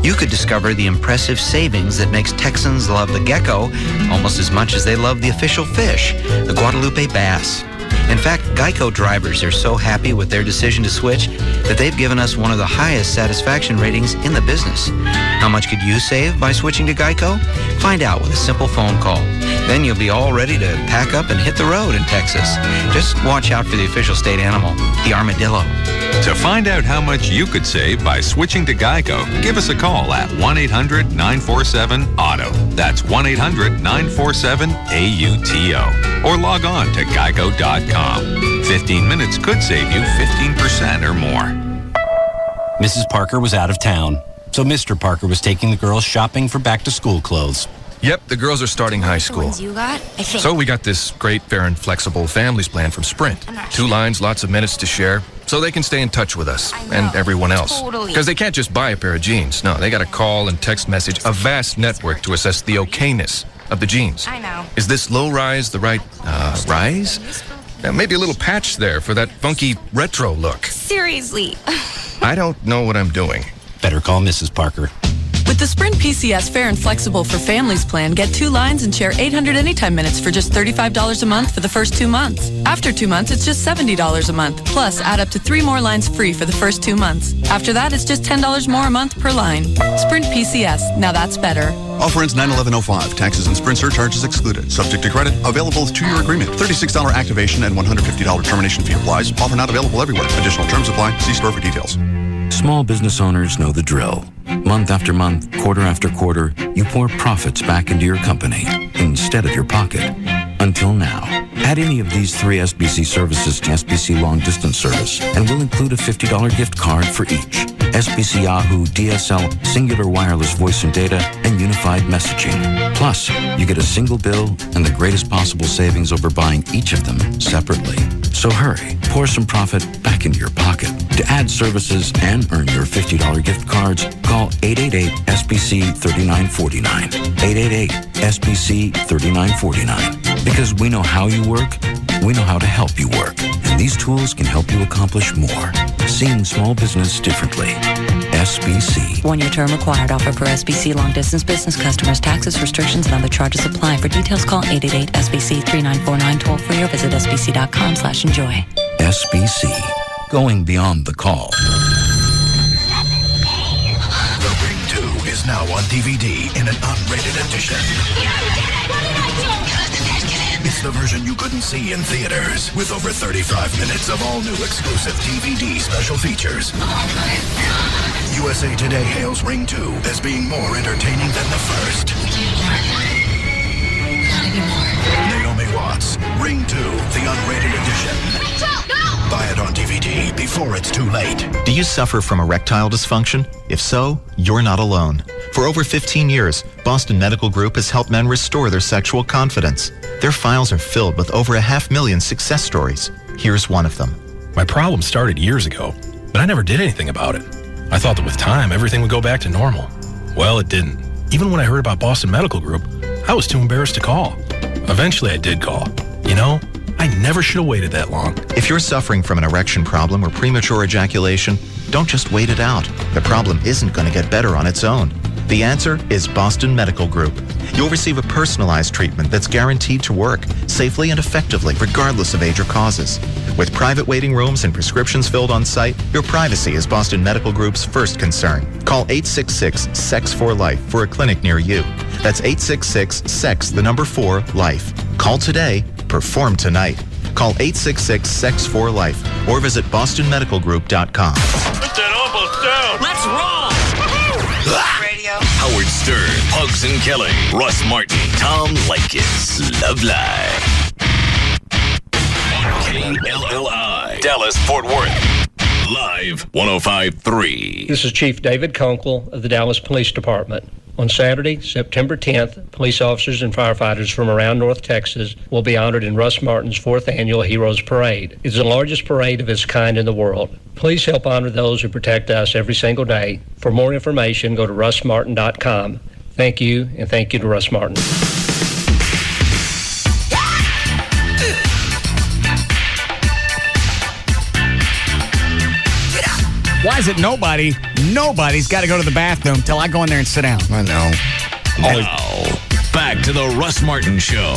You could discover the impressive savings that makes Texans love the gecko almost as much as they love the official fish, the Guadalupe bass. In fact, Geico drivers are so happy with their decision to switch that they've given us one of the highest satisfaction ratings in the business. How much could you save by switching to Geico? Find out with a simple phone call. Then you'll be all ready to pack up and hit the road in Texas. Just watch out for the official state animal, the armadillo. To find out how much you could save by switching to Geico, give us a call at 1-800-947-AUTO. That's 1-800-947-AUTO. Or log on to geico.com. 15 minutes could save you 15% or more. Mrs. Parker was out of town, so Mr. Parker was taking the girls shopping for back-to-school clothes. Yep, the girls are starting high school. You got? I think. So we got this great, fair, and flexible families plan from Sprint. 2 lines, lots of minutes to share, so they can stay in touch with us and everyone else. Totally. Because they can't just buy a pair of jeans. No, they got to call and text message a vast network to assess the okayness of the jeans. I know. Is this low rise the right rise? Maybe a little patch there for that funky retro look. Seriously. I don't know what I'm doing. Better call Mrs. Parker. With the Sprint PCS Fair and Flexible for Families plan, get 2 lines and share 800 anytime minutes for just $35 a month for the first 2 months. After 2 months, it's just $70 a month. Plus, add up to 3 more lines free for the first 2 months. After that, it's just $10 more a month per line. Sprint PCS. Now that's better. Offer ends 9/11/05. Taxes and Sprint surcharges excluded. Subject to credit. Available with 2-year agreement. $36 activation and $150 termination fee applies. Offer not available everywhere. Additional terms apply. See store for details. Small business owners know the drill. Month after month, quarter after quarter, you pour profits back into your company instead of your pocket. Until now. Add any of these 3 SBC services to SBC Long Distance Service, and we'll include a $50 gift card for each. SBC Yahoo, DSL, Singular Wireless Voice and Data, and Unified Messaging. Plus, you get a single bill and the greatest possible savings over buying each of them separately. So hurry, pour some profit back into your pocket. To add services and earn your $50 gift cards, call 888-SBC-3949. 888-SBC-3949. Because we know how you work, We know how to help you work, and these tools can help you accomplish more. Seeing small business differently. SBC. One-year term required. Offer for SBC long-distance business customers. Taxes, restrictions, and other charges apply. For details, call 888-SBC-3949 toll-free or visit sbc.com/enjoy. SBC. Going beyond the call. The Ring 2 is now on DVD in an unrated edition. It's the version you couldn't see in theaters, with over 35 minutes of all new exclusive DVD special features. USA Today hails Ring 2 as being more entertaining than the first. Not anymore. Naomi Watts, Ring 2, the unrated edition. Buy it on DVD before it's too late. Do you suffer from erectile dysfunction? If so, you're not alone. For over 15 years, Boston Medical Group has helped men restore their sexual confidence. Their files are filled with over 500,000 success stories. Here's one of them. My problem started years ago, but I never did anything about it. I thought that with time, everything would go back to normal. Well, it didn't. Even when I heard about Boston Medical Group, I was too embarrassed to call. Eventually, I did call. You know, I never should have waited that long. If you're suffering from an erection problem or premature ejaculation, don't just wait it out. The problem isn't going to get better on its own. The answer is Boston Medical Group. You'll receive a personalized treatment that's guaranteed to work safely and effectively, regardless of age or causes. With private waiting rooms and prescriptions filled on site, your privacy is Boston Medical Group's first concern. Call 866-SEX4-LIFE for a clinic near you. That's 866-SEX4-LIFE. Call today. Perform tonight. Call 866-SEX4-LIFE or visit bostonmedicalgroup.com. Put that almost down. Let's roll! Radio. Howard Stern, Pugs and Kelly, Russ Martin, Tom Leykis, Love Live. KLLI, Dallas, Fort Worth. Live 105.3. This is Chief David Kunkel of the Dallas Police Department. On Saturday, September 10th, police officers and firefighters from around North Texas will be honored in Russ Martin's 4th Annual Heroes Parade. It's the largest parade of its kind in the world. Please help honor those who protect us every single day. For more information, go to russmartin.com. Thank you, and thank you to Russ Martin. Why is it nobody's got to go to the bathroom till I go in there and sit down? I know. Now, back to the Russ Martin Show.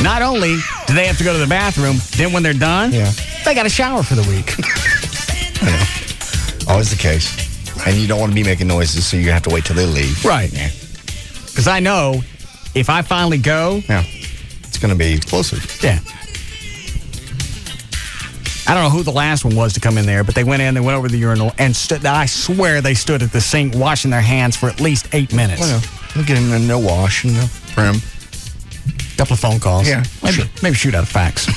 Not only do they have to go to the bathroom, then when they're done, they got to shower for the week. I know. Always the case. And you don't want to be making noises, so you have to wait till they leave. Right. Because I know if I finally go, it's going to be explosive. Yeah. I don't know who the last one was to come in there, but they went over the urinal, and I swear they stood at the sink washing their hands for at least 8 minutes. Well, they'll get in there, no wash, and no prim. Couple of phone calls. Yeah. Maybe shoot out a fax.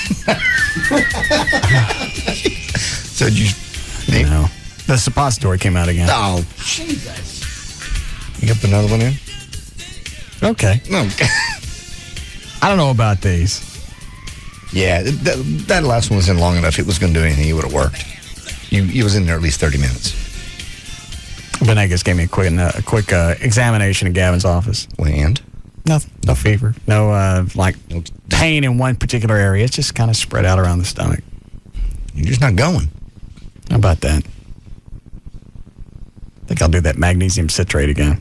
So did you... No. The suppository came out again. Oh, Jesus. You got another one in? Okay. No. I don't know about these. Yeah, that last one was in long enough. It was going to do anything. It would have worked. He was in there at least 30 minutes. Benegas gave me a quick examination in Gavin's office. And? Nothing. No fever. No, pain in one particular area. It's just kind of spread out around the stomach. You're just not going. How about that? I think I'll do that magnesium citrate again.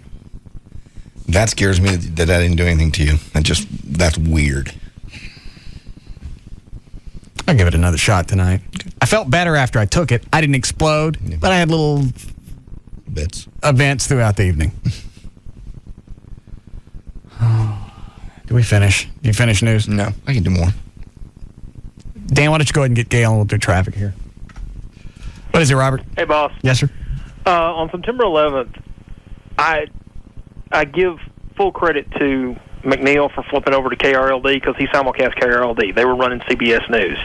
That scares me that I didn't do anything to you. That's weird. I'll give it another shot tonight. I felt better after I took it. I didn't explode, but I had little events throughout the evening. Do we finish? Do you finish news? No, I can do more. Dan, why don't you go ahead and get Gail and we'll do traffic here. What is it, Robert? Hey, boss. Yes, sir. On September 11th, I give full credit to McNeil for flipping over to KRLD because he simulcast KRLD. They were running CBS News.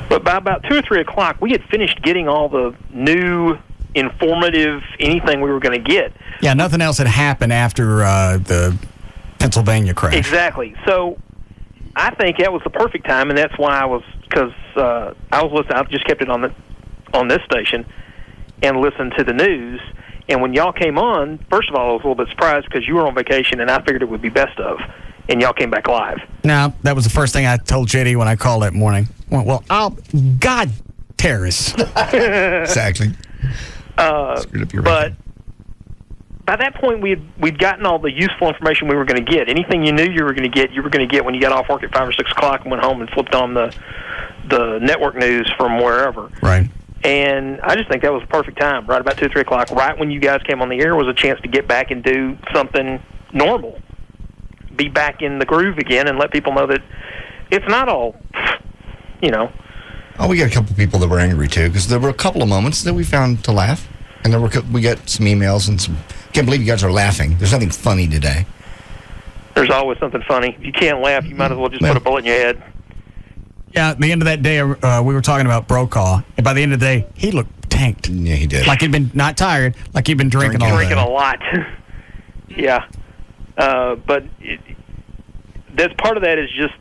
But by about 2 or 3 o'clock, we had finished getting all the new, informative, anything we were going to get. Yeah, nothing else had happened after the Pennsylvania crash. Exactly. So I think that was the perfect time, and that's why I was listening. I just kept it on this station and listened to the news. And when y'all came on, first of all, I was a little bit surprised because you were on vacation, and I figured it would be best of. and y'all came back live. No, that was the first thing I told JD when I called that morning. Well, God, terrorists. Exactly. Screwed up your but by that point, we'd gotten all the useful information we were going to get. Anything you knew you were going to get when you got off work at 5 or 6 o'clock and went home and flipped on the network news from wherever. Right. And I just think that was a perfect time, right about 2 or 3 o'clock, right when you guys came on the air, was a chance to get back and do something normal. Be back in the groove again and let people know that it's not all, Oh, we got a couple people that were angry, too, because there were a couple of moments that we found to laugh. And we got some emails and some... Can't believe you guys are laughing. There's nothing funny today. There's always something funny. If you can't laugh, you might as well just put a bullet in your head. Yeah, at the end of that day, we were talking about Brokaw. And by the end of the day, he looked tanked. Yeah, he did. Like he'd been not tired, like he'd been drinking all day. Drinking a lot. Yeah. But that's part of that is just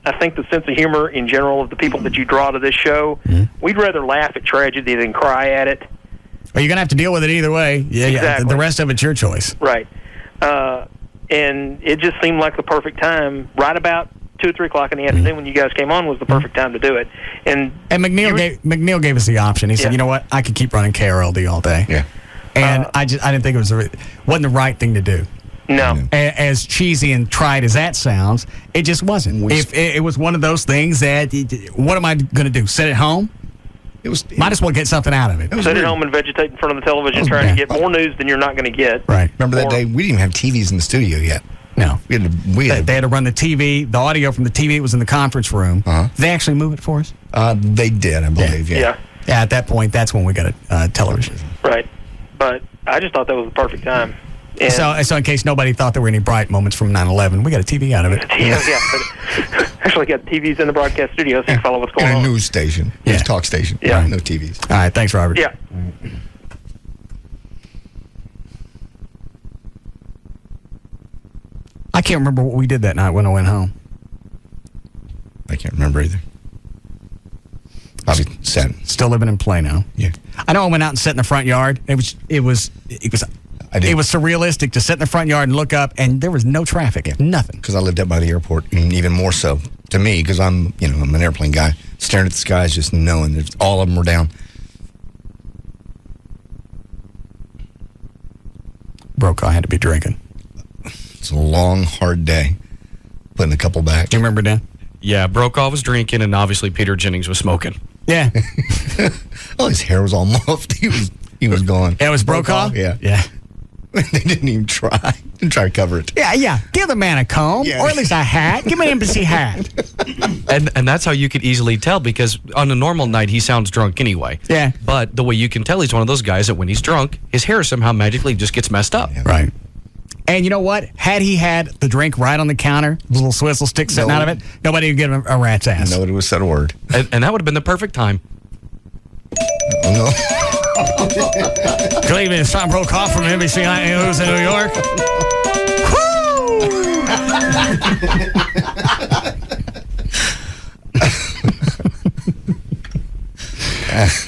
I think the sense of humor in general of the people that you draw to this show. Mm-hmm. We'd rather laugh at tragedy than cry at it. Well, you're going to have to deal with it either way. Yeah, exactly. The rest of it's your choice. Right. And it just seemed like the perfect time, right about 2 or 3 o'clock in the afternoon when you guys came on was the perfect time to do it. And McNeil gave us the option. He said, you know what, I could keep running KRLD all day. Yeah. And I didn't think it wasn't the right thing to do. No. As cheesy and trite as that sounds, it just wasn't. It was one of those things that, what am I going to do, sit at home? Might as well get something out of it. Sit at home and vegetate in front of the television trying to get more news than you're not going to get. Right. Remember that day? We didn't even have TVs in the studio yet. No. They had to run the TV, the audio from the TV that was in the conference room. Uh-huh. Did they actually move it for us? They did, I believe, yeah. Yeah, at that point, that's when we got a television. Right. But I just thought that was the perfect time. And so in case nobody thought there were any bright moments from 9/11, we got a TV out of it. Yeah, but actually got TVs in the broadcast studio so you can follow what's going on. And a news station. News talk station. Yeah. No TVs. All right, thanks, Robert. Yeah. I can't remember what we did that night when I went home. I can't remember either. Obviously, still living in Plano. Yeah. I know I went out and sat in the front yard. It was surrealistic to sit in the front yard and look up, and there was no traffic, nothing. Because I lived up by the airport, and even more so to me, because I'm an airplane guy, staring at the skies, just knowing that all of them were down. Brokaw had to be drinking. It's a long, hard day. Putting a couple back. Do you remember, Dan? Yeah, Brokaw was drinking, and obviously Peter Jennings was smoking. Yeah. Oh, his hair was all muffed. He was gone. Yeah, it was Brokaw? Yeah. They didn't even try. Didn't try to cover it. Yeah. Give the man a comb, or at least a hat. Give me an embassy hat. And that's how you could easily tell, because on a normal night, he sounds drunk anyway. Yeah. But the way you can tell, he's one of those guys that when he's drunk, his hair somehow magically just gets messed up. Yeah. Right. And you know what? Had he had the drink right on the counter, the little swizzle stick sitting out of it, nobody would give him a rat's ass. Nobody would said a word. And that would have been the perfect time. No. Good evening, it's Tom Brokaw from NBC News in New York.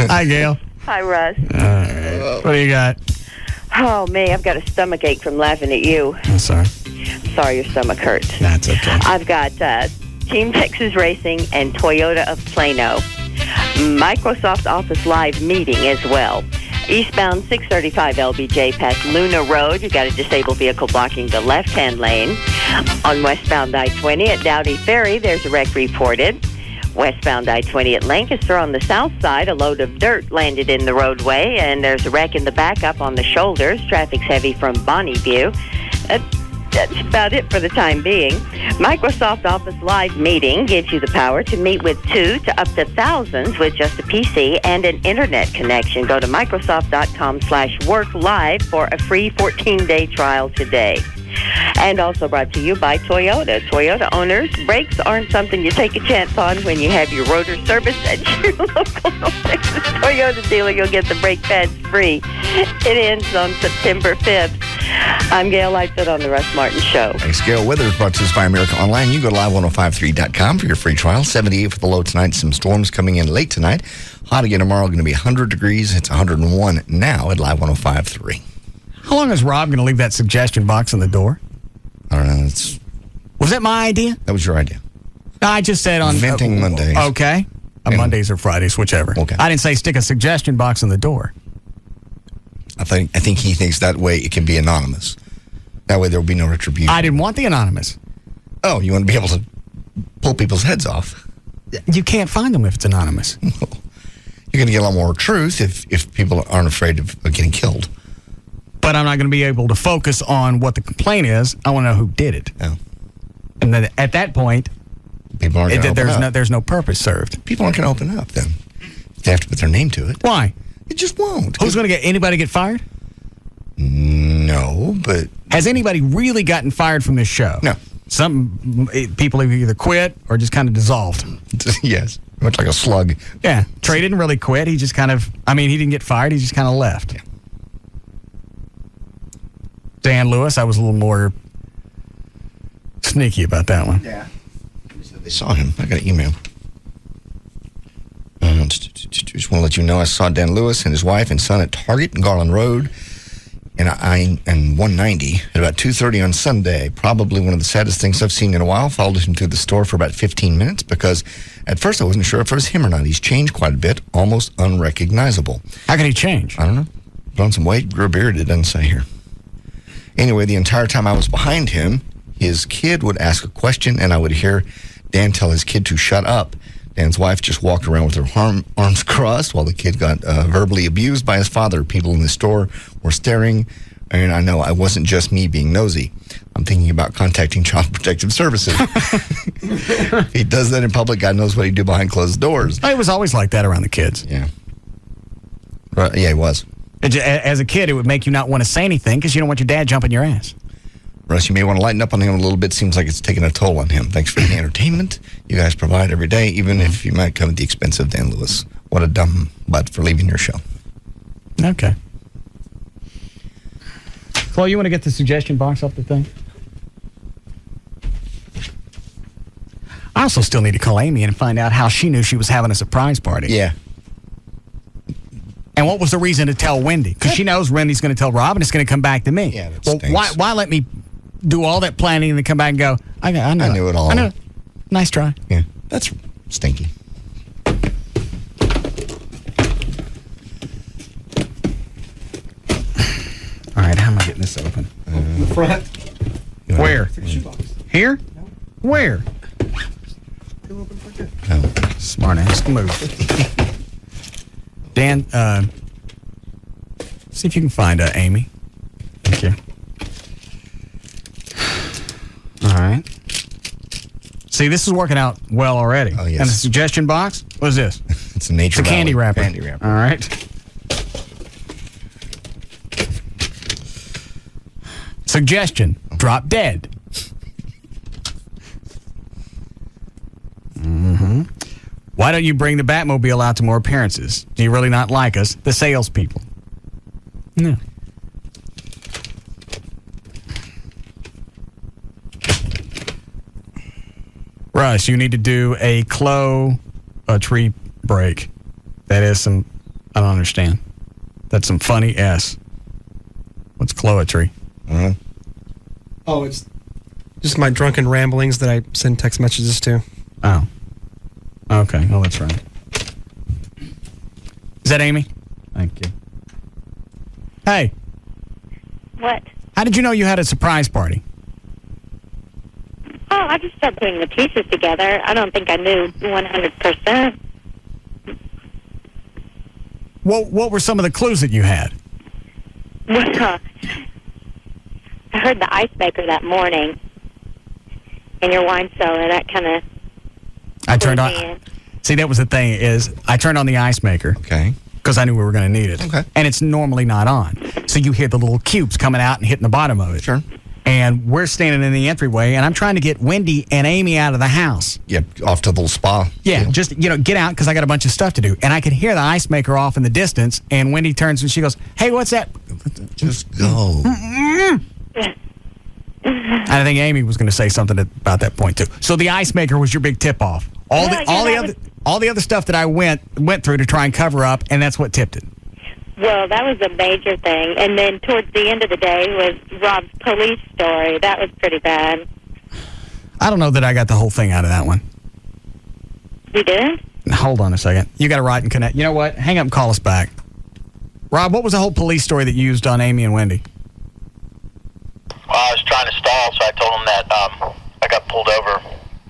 Hi, Gail. Hi, Russ. All right. What do you got? Oh, me, I've got a stomach ache from laughing at you. I'm sorry. Sorry your stomach hurts. That's okay. I've got Team Texas Racing and Toyota of Plano. Microsoft Office Live meeting as well. Eastbound 635 LBJ past Luna Road. You got a disabled vehicle blocking the left-hand lane. On westbound I-20 at Dowdy Ferry, there's a wreck reported. Westbound I-20 at Lancaster on the south side, a load of dirt landed in the roadway, and there's a wreck in the back up on the shoulders. Traffic's heavy from Bonneview. That's about it for the time being. Microsoft Office Live meeting gives you the power to meet with 2 to up to thousands with just a PC and an internet connection. Go to Microsoft.com/worklive for a free 14-day trial today. And also brought to you by Toyota. Toyota owners, brakes aren't something you take a chance on when you have your rotor service at your local Texas Toyota dealer. You'll get the brake pads free. It ends on September 5th. I'm Gail Lightfoot on the Russ Martin Show. Thanks, Gail. Weather is brought to us by America Online. You go to live1053.com for your free trial. 78 for the low tonight. Some storms coming in late tonight. Hot again tomorrow. Going to be 100 degrees. It's 101 now at Live 105.3. How long is Rob going to leave that suggestion box on the door? I don't know. It's Was that my idea? That was your idea. I just said on... Venting Mondays. Okay. Mondays or Fridays, whichever. Okay. I didn't say stick a suggestion box on the door. I think he thinks that way it can be anonymous. That way there will be no retribution. I didn't want the anonymous. Oh, you want to be able to pull people's heads off? You can't find them if it's anonymous. You're going to get a lot more truth if people aren't afraid of getting killed. But I'm not going to be able to focus on what the complaint is. I want to know who did it. Oh. And then at that point, people aren't going to open up. There's no purpose served. People aren't going to open up then. They have to put their name to it. Why? It just won't. Who's going to anybody get fired? No, but... Has anybody really gotten fired from this show? No. Some people have either quit or just kind of dissolved. Yes. Much like a slug. Yeah. Trey didn't really quit. He just kind of... he didn't get fired. He just kind of left. Yeah. Dan Lewis, I was a little more sneaky about that one. Yeah. They saw him. I got an email. Just want to let you know I saw Dan Lewis and his wife and son at Target and Garland Road and 190 at about 2:30 on Sunday. Probably one of the saddest things I've seen in a while. Followed him through the store for about 15 minutes because at first I wasn't sure if it was him or not. He's changed quite a bit, almost unrecognizable. How can he change? I don't know. Put on some weight, grew a beard, it doesn't say here. Anyway, the entire time I was behind him, his kid would ask a question and I would hear Dan tell his kid to shut up. Dan's wife just walked around with her arms crossed while the kid got verbally abused by his father. People in the store were staring, and I know I wasn't just me being nosy. I'm thinking about contacting Child Protective Services. If he does that in public, God knows what he'd do behind closed doors. It was always like that around the kids. Yeah. Yeah, he was. As a kid, it would make you not want to say anything because you don't want your dad jumping your ass. Russ, you may want to lighten up on him a little bit. Seems like it's taking a toll on him. Thanks for the entertainment you guys provide every day, even if you might come at the expense of Dan Lewis. What a dumb butt for leaving your show. Okay. Chloe, you want to get the suggestion box off the thing? I also still need to call Amy and find out how she knew she was having a surprise party. Yeah. And what was the reason to tell Wendy? Because she knows Wendy's going to tell Rob, and it's going to come back to me. Yeah, that well, stinks. why let me do all that planning and then come back and go, I knew it all. I know. Nice try. Yeah, that's stinky. All right, how am I getting this open? The front. Where? Here? Where? Smart ass move. Dan, see if you can find Amy. Thank you. All right. See, this is working out well already. Oh, yes. And the suggestion box? What is this? It's a nature It's a candy wrapper. Candy wrapper. All right. Suggestion. Drop dead. Mm-hmm. Why don't you bring the Batmobile out to more appearances? Do you really not like us, the salespeople? No. Russ, you need to do a tree break. That is some, I don't understand. That's some funny S. What's Cloetry? Uh-huh. Oh, it's just my drunken ramblings that I send text messages to. Oh. Okay. Oh, that's right. Is that Amy? Thank you. Hey. What? How did you know you had a surprise party? Oh, I just started putting the pieces together. I don't think I knew 100%. What were some of the clues that you had? Well, I heard the ice maker that morning in your wine cellar. That kind of... I turned on... See, that was the thing, is I turned on the ice maker. Okay. Because I knew we were going to need it. Okay. And it's normally not on. So you hear the little cubes coming out and hitting the bottom of it. Sure. And we're standing in the entryway, and I'm trying to get Wendy and Amy out of the house. Yep, off to the little spa. Yeah, just, get out, because I got a bunch of stuff to do. And I could hear the ice maker off in the distance, and Wendy turns and she goes, hey, what's that? Just go. I think Amy was going to say something about that point, too. So the ice maker was your big tip-off. All the other stuff that I went through to try and cover up, and that's what tipped it. Well, that was a major thing. And then towards the end of the day was Rob's police story. That was pretty bad. I don't know that I got the whole thing out of that one. You did? Hold on a second. You got to write and connect. You know what? Hang up and call us back. Rob, what was the whole police story that you used on Amy and Wendy? Well, I was trying to stall, so I told them that I got pulled over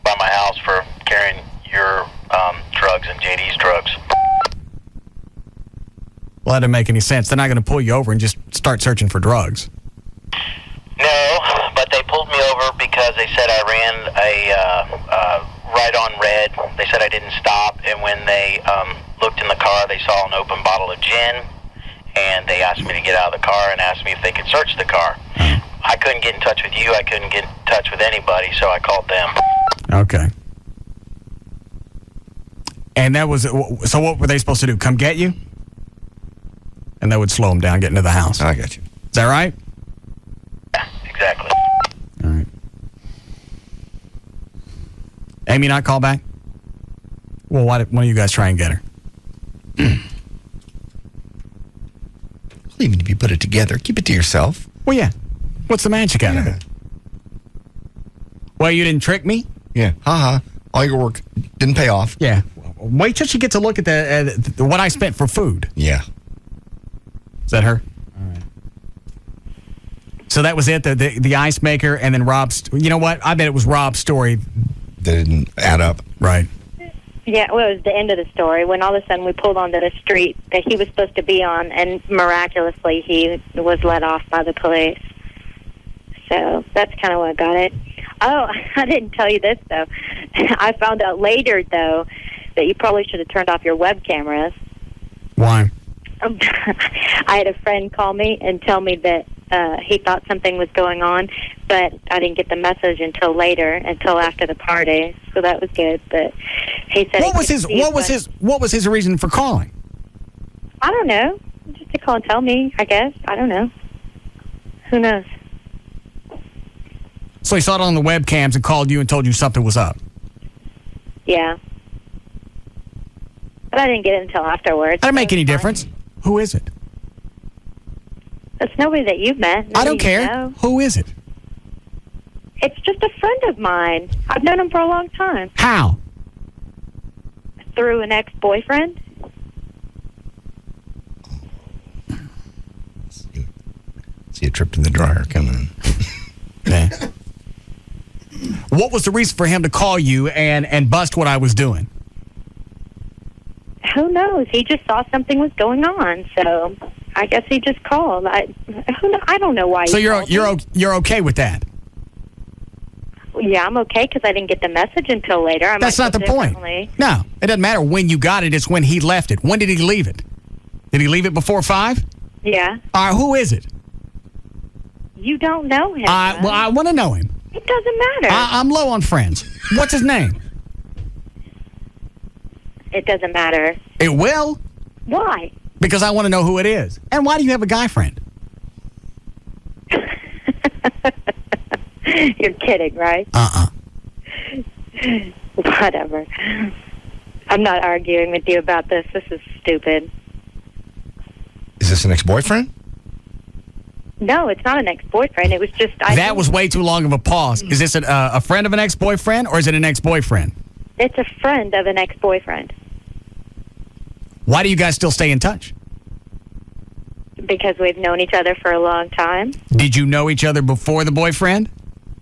by my house for carrying your drugs and JD's drugs. Well, that didn't make any sense. They're not going to pull you over and just start searching for drugs. No, but they pulled me over because they said I ran a right on red. They said I didn't stop, and when they looked in the car, they saw an open bottle of gin, and they asked me to get out of the car and asked me if they could search the car. I couldn't get in touch with you. I couldn't get in touch with anybody, so I called them. Okay. And that was, so what were they supposed to do? Come get you? And that would slow them down getting to the house. I got you. Is that right? Yeah, exactly. All right. Amy not call back? Well, why don't you guys try and get her? You don't even need to put it together. Keep it to yourself. Well, yeah. What's the magic out of it? Well, you didn't trick me? Yeah. All your work didn't pay off. Yeah. Wait till she gets a look at the what I spent for food. Yeah. Is that her? All right. So that was it, the ice maker, and then Rob's. You know what? I bet it was Rob's story. That didn't add up. Right. Yeah, well, it was the end of the story when all of a sudden we pulled onto the street that he was supposed to be on, and miraculously he was let off by the police. So that's kind of what got it. Oh, I didn't tell you this, though. I found out later, though, that you probably should have turned off your web cameras. Why? I had a friend call me and tell me that he thought something was going on, but I didn't get the message until later, until after the party. So that was good. But he said what was his reason for calling? I don't know. Just to call and tell me, I guess. I don't know. Who knows? So he saw it on the webcams and called you and told you something was up. Yeah. But I didn't get it until afterwards. That doesn't make any difference. Who is it? It's nobody that you've met. I don't care. Who is it? It's just a friend of mine. I've known him for a long time. How? Through an ex-boyfriend. See a trip in the dryer coming. Yeah. What was the reason for him to call you and bust what I was doing? Who knows? He just saw something was going on, so I guess he just called. I don't know why. So you're okay with that? Yeah, I'm okay because I didn't get the message until later. That's not the point. No, it doesn't matter when you got it. It's when he left it. When did he leave it? Did he leave it before 5? Yeah. All right, who is it? You don't know him. Well, I want to know him. It doesn't matter. I'm low on friends. What's his name? It doesn't matter. It will. Why? Because I want to know who it is. And why do you have a guy friend? You're kidding, right? Whatever. I'm not arguing with you about this. This is stupid. Is this an ex-boyfriend? No, it's not an ex-boyfriend. It was just... That was way too long of a pause. Is this a friend of an ex-boyfriend, or is it an ex-boyfriend? It's a friend of an ex-boyfriend. Why do you guys still stay in touch? Because we've known each other for a long time. Did you know each other before the boyfriend?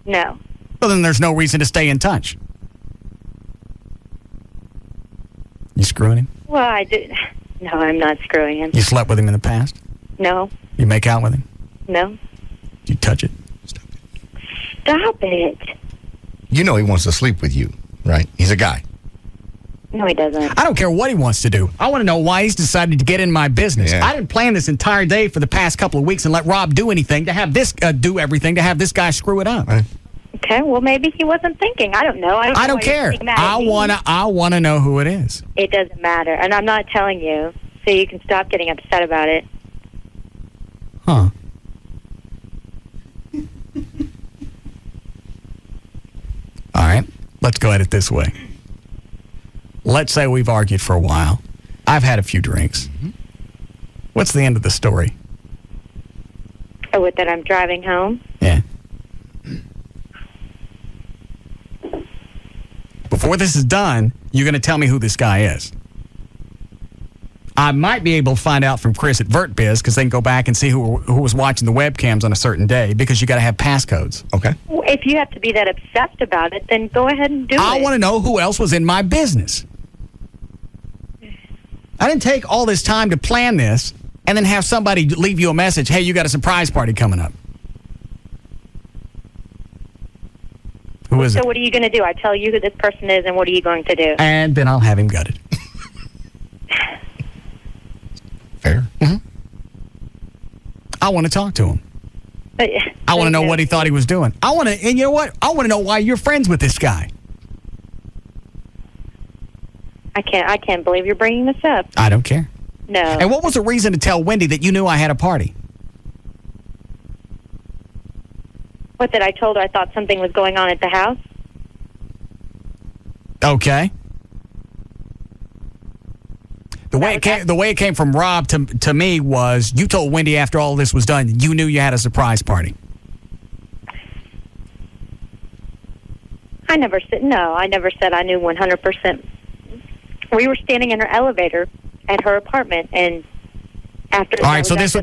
No. Well, then there's no reason to stay in touch. You screwing him? Well, I did. No, I'm not screwing him. You slept with him in the past? No. You make out with him? No. You touch it? Stop it. You know he wants to sleep with you, right? He's a guy. No, he doesn't. I don't care what he wants to do. I want to know why he's decided to get in my business. Yeah. I didn't plan this entire day for the past couple of weeks and let Rob do anything to have this do everything to have this guy screw it up. Right. Okay, well, maybe he wasn't thinking. I don't know. I don't care. I wanna know who it is. It doesn't matter, and I'm not telling you, so you can stop getting upset about it. Huh. All right, let's go at it this way. Let's say we've argued for a while. I've had a few drinks. What's the end of the story? Oh, with that I'm driving home? Yeah. Before this is done, you're going to tell me who this guy is. I might be able to find out from Chris at VertBiz because they can go back and see who was watching the webcams on a certain day because you got to have passcodes. Okay. Well, if you have to be that obsessed about it, then go ahead and do it. I want to know who else was in my business. I didn't take all this time to plan this and then have somebody leave you a message, hey, you got a surprise party coming up. Who is it? So what are you going to do? I tell you who this person is, and what are you going to do? And then I'll have him gutted. Fair. Mm-hmm. I want to talk to him. I want to know what he thought he was doing. And you know what? I want to know why you're friends with this guy. I can't believe you're bringing this up. I don't care. No. And what was the reason to tell Wendy that you knew I had a party? What, that I told her I thought something was going on at the house? Okay. The way it came from Rob to me was you told Wendy after all this was done you knew you had a surprise party. I never said I knew 100%. We were standing in her elevator at her apartment, and after. All right, so this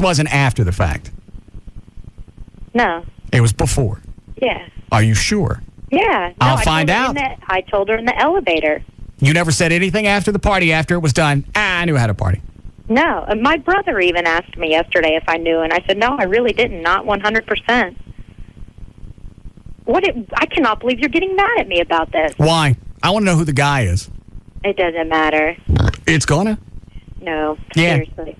wasn't after the fact. No. It was before. Yeah. Are you sure? Yeah. No, I'll find out. I told her in the elevator. You never said anything after the party after it was done. I knew I had a party. No. My brother even asked me yesterday if I knew, and I said, no, I really didn't. Not 100%. I cannot believe you're getting mad at me about this. Why? I want to know who the guy is. It doesn't matter. It's gonna? No. Yeah. Seriously.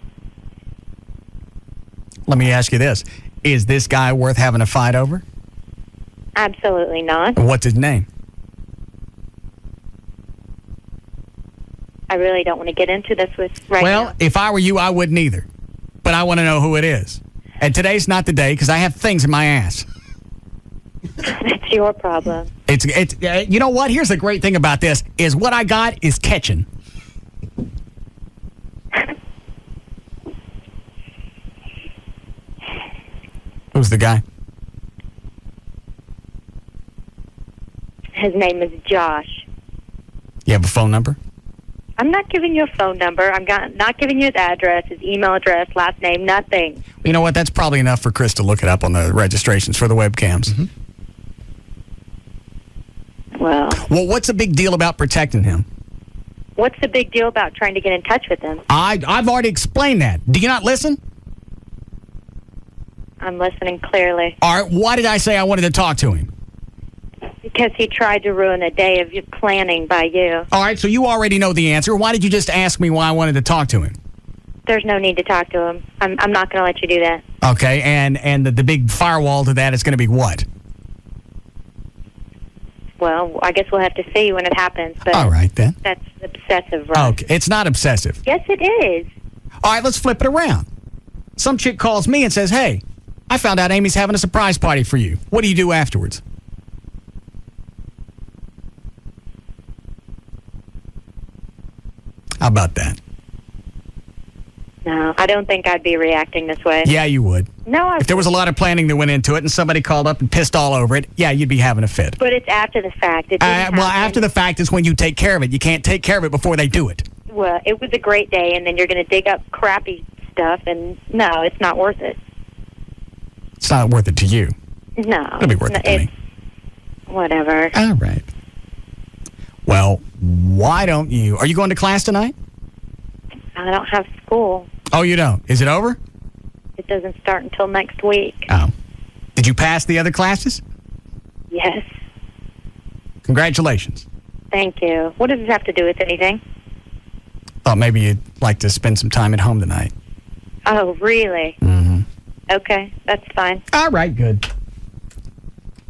Let me ask you this. Is this guy worth having a fight over? Absolutely not. What's his name? I really don't want to get into this right now. Well, if I were you, I wouldn't either. But I want to know who it is. And today's not the day because I have things in my ass. It's your problem. It's you know what? Here's the great thing about this is what I got is catching. Who's the guy? His name is Josh. You have a phone number? I'm not giving you a phone number. I'm not giving you his address, his email address, last name, nothing. You know what? That's probably enough for Chris to look it up on the registrations for the webcams. Mm-hmm. Well, what's the big deal about protecting him? What's the big deal about trying to get in touch with him? I've already explained that. Do you not listen? I'm listening clearly. All right, why did I say I wanted to talk to him? Because he tried to ruin a day of your planning by you. All right, so you already know the answer. Why did you just ask me why I wanted to talk to him? There's no need to talk to him. I'm not going to let you do that. Okay, and the big firewall to that is going to be what? Well, I guess we'll have to see when it happens. But all right, then. That's obsessive, right? Okay, it's not obsessive. Yes, it is. All right, let's flip it around. Some chick calls me and says, hey, I found out Amy's having a surprise party for you. What do you do afterwards? How about that? No, I don't think I'd be reacting this way. Yeah, you would. No, if there was a lot of planning that went into it and somebody called up and pissed all over it, yeah, you'd be having a fit. But it's after the fact. Well, after the fact is when you take care of it. You can't take care of it before they do it. Well, it was a great day, and then you're going to dig up crappy stuff, and no, it's not worth it. It's not worth it to you. No. It'll be worth it to me. Whatever. All right. Well, why don't you... Are you going to class tonight? I don't have school. Oh, you don't? Is it over? It doesn't start until next week. Oh. Did you pass the other classes? Yes. Congratulations. Thank you. What does this have to do with anything? Thought maybe you'd like to spend some time at home tonight. Oh, really? Mm-hmm. Okay, that's fine. All right, good.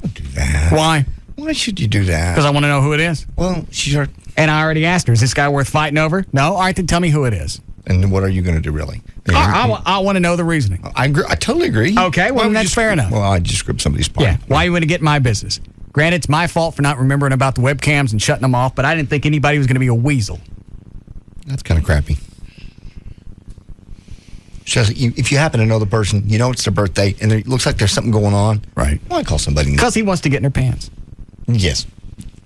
Don't do that. Why? Why should you do that? Because I want to know who it is. Well, sure. And I already asked her, is this guy worth fighting over? No? All right, then tell me who it is. And what are you going to do, really? I want to know the reasoning. I agree. I totally agree. Okay, well, that's fair enough. Well, I just script somebody's part. Yeah, why you want to get in my business? Granted, it's my fault for not remembering about the webcams and shutting them off, but I didn't think anybody was going to be a weasel. That's kind of crappy. Just, if you happen to know the person, you know it's their birthday, and it looks like there's something going on. Right. Why call somebody? Because he wants to get in her pants. Yes.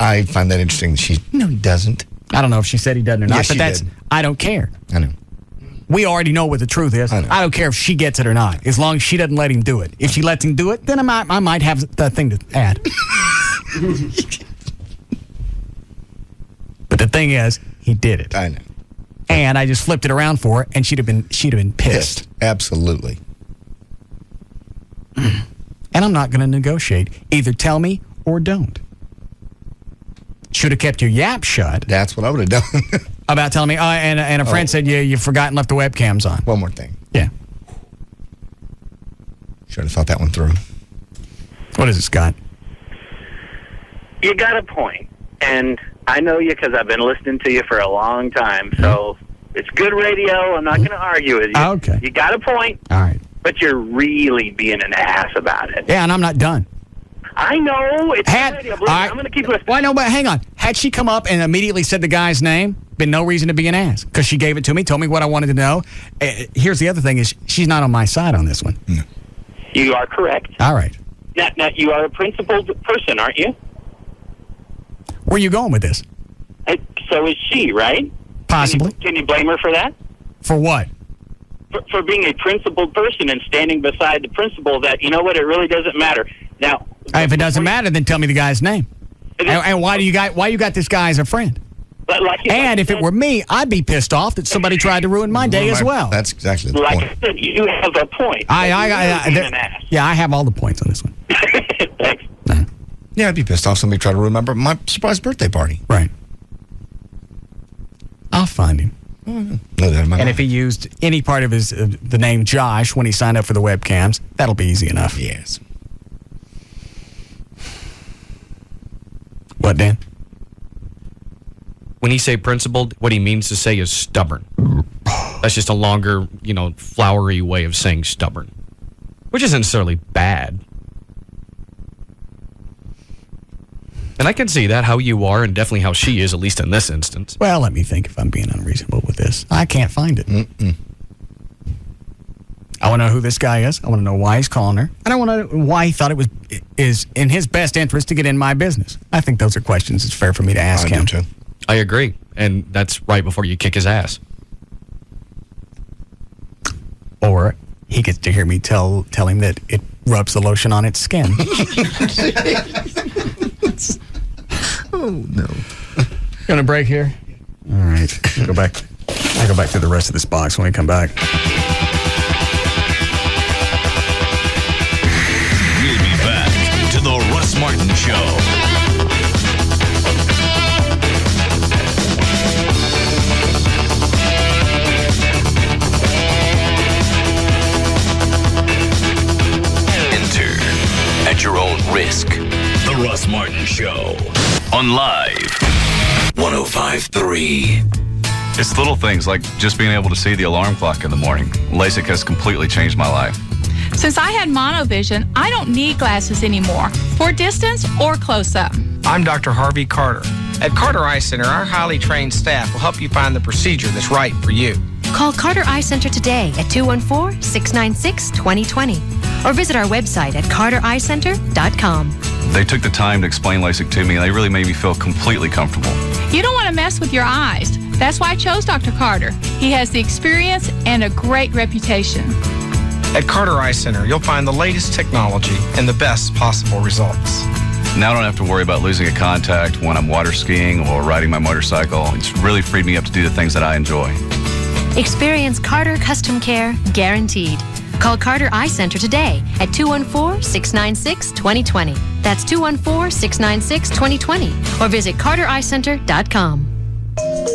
I find that interesting. No, he doesn't. I don't know if she said he doesn't or not, Yes, but she did. I don't care. I know. We already know what the truth is. I know. I don't care if she gets it or not, as long as she doesn't let him do it. If she lets him do it, then I might have that thing to add. But the thing is, he did it. I know. And I just flipped it around for her, and she'd have been pissed. Absolutely. And I'm not going to negotiate. Either tell me or don't. Should have kept your yap shut. That's what I would have done. About telling me, and a friend said you forgot and left the webcams on. One more thing. Yeah. Should have thought that one through. What is it, Scott? You got a point, and I know you because I've been listening to you for a long time, so it's good radio. I'm not going to argue with you. Okay. You got a point. All right. But you're really being an ass about it. Yeah, and I'm not done. I know. It's radio. I'm going to keep listening. Well, I know, but hang on. Had she come up and immediately said the guy's name, been no reason to be an ass, because she gave it to me, told me what I wanted to know. Here's the other thing is she's not on my side on this one. No. You are correct. All right. Now, you are a principled person, aren't you? Where are you going with this? So is she, right? Possibly. Can you blame her for that? For what? For being a principled person and standing beside the principle that, you know what, it really doesn't matter. Now, If it doesn't matter, then tell me the guy's name. And why you got this guy as a friend? And if it were me, I'd be pissed off that somebody tried to ruin my day as well. That's exactly the like point. I said, you have a point. Yeah, I have all the points on this one. Thanks. Yeah, I'd be pissed off somebody tried to remember my surprise birthday party. Right. I'll find him. No, that in my And mind. if he used any part of his the name Josh when he signed up for the webcams, that'll be easy enough. Yes. What, Dan? When he say principled, what he means to say is stubborn. That's just a longer, flowery way of saying stubborn, which isn't necessarily bad. And I can see that, how you are, and definitely how she is, at least in this instance. Well, let me think if I'm being unreasonable with this. I can't find it. I want to know who this guy is. I want to know why he's calling her. And I want to know why he thought it is in his best interest to get in my business. I think those are questions it's fair for me to ask him. Do too. I agree. And that's right before you kick his ass. Or he gets to hear me tell him that it rubs the lotion on its skin. Oh, no. Gonna break here? All right. I go back to the rest of this box when we come back. We'll be back to the Russ Martin Show. Enter at your own risk. The Russ Martin Show on Live 105.3. It's little things like just being able to see the alarm clock in the morning. LASIK has completely changed my life. Since I had monovision, I don't need glasses anymore, for distance or close-up. I'm Dr. Harvey Carter. At Carter Eye Center, our highly trained staff will help you find the procedure that's right for you. Call Carter Eye Center today at 214-696-2020 or visit our website at cartereyecenter.com. They took the time to explain LASIK to me, and they really made me feel completely comfortable. You don't want to mess with your eyes. That's why I chose Dr. Carter. He has the experience and a great reputation. At Carter Eye Center, you'll find the latest technology and the best possible results. Now I don't have to worry about losing a contact when I'm water skiing or riding my motorcycle. It's really freed me up to do the things that I enjoy. Experience Carter Custom Care guaranteed. Call Carter Eye Center today at 214-696-2020. That's 214-696-2020 or visit cartereyecenter.com.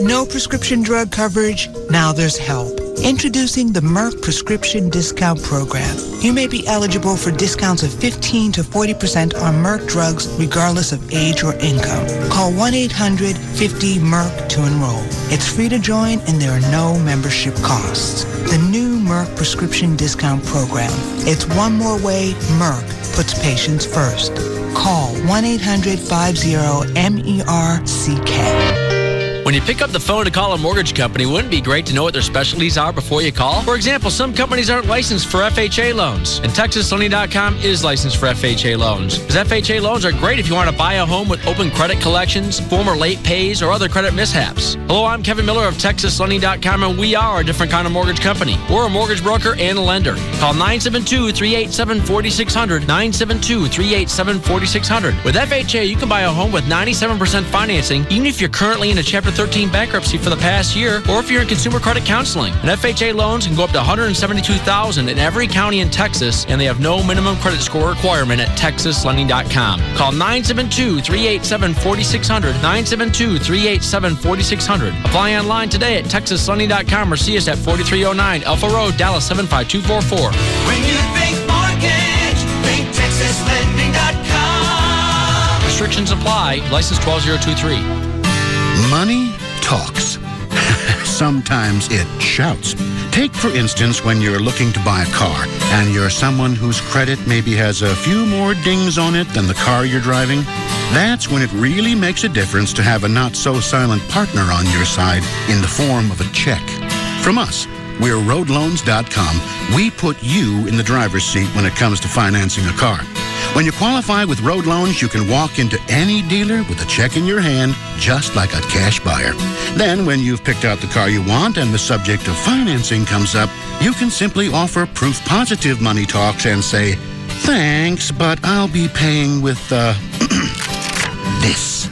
No prescription drug coverage? Now there's help. Introducing the Merck Prescription Discount Program. You may be eligible for discounts of 15 to 40% on Merck drugs regardless of age or income. Call 1-800-50-MERC to enroll. It's free to join and there are no membership costs. The new Merck Prescription Discount Program. It's one more way Merck puts patients first. Call 1-800-50-MERCK. When When you pick up the phone to call a mortgage company, wouldn't it be great to know what their specialties are before you call? For example, some companies aren't licensed for FHA loans, and TexasLending.com is licensed for FHA loans. Because FHA loans are great if you want to buy a home with open credit collections, former late pays, or other credit mishaps. Hello, I'm Kevin Miller of TexasLending.com, and we are a different kind of mortgage company. We're a mortgage broker and a lender. Call 972-387-4600, 972-387-4600. With FHA, you can buy a home with 97% financing, even if you're currently in a Chapter 13 bankruptcy for the past year, or if you're in consumer credit counseling. And FHA loans can go up to $172,000 in every county in Texas, and they have no minimum credit score requirement at TexasLending.com. Call 972-387-4600, 972-387-4600. Apply online today at TexasLending.com or see us at 4309 Alpha Road, Dallas 75244. When you think mortgage, think TexasLending.com. Restrictions apply. License 12023. Money talks. Sometimes it shouts. Take, for instance, when you're looking to buy a car and you're someone whose credit maybe has a few more dings on it than the car you're driving. That's when it really makes a difference to have a not-so-silent partner on your side in the form of a check. From us, we're roadloans.com. We put you in the driver's seat when it comes to financing a car. When you qualify with Road Loans, you can walk into any dealer with a check in your hand, just like a cash buyer. Then, when you've picked out the car you want and the subject of financing comes up, you can simply offer proof positive money talks and say, "Thanks, but I'll be paying with, this."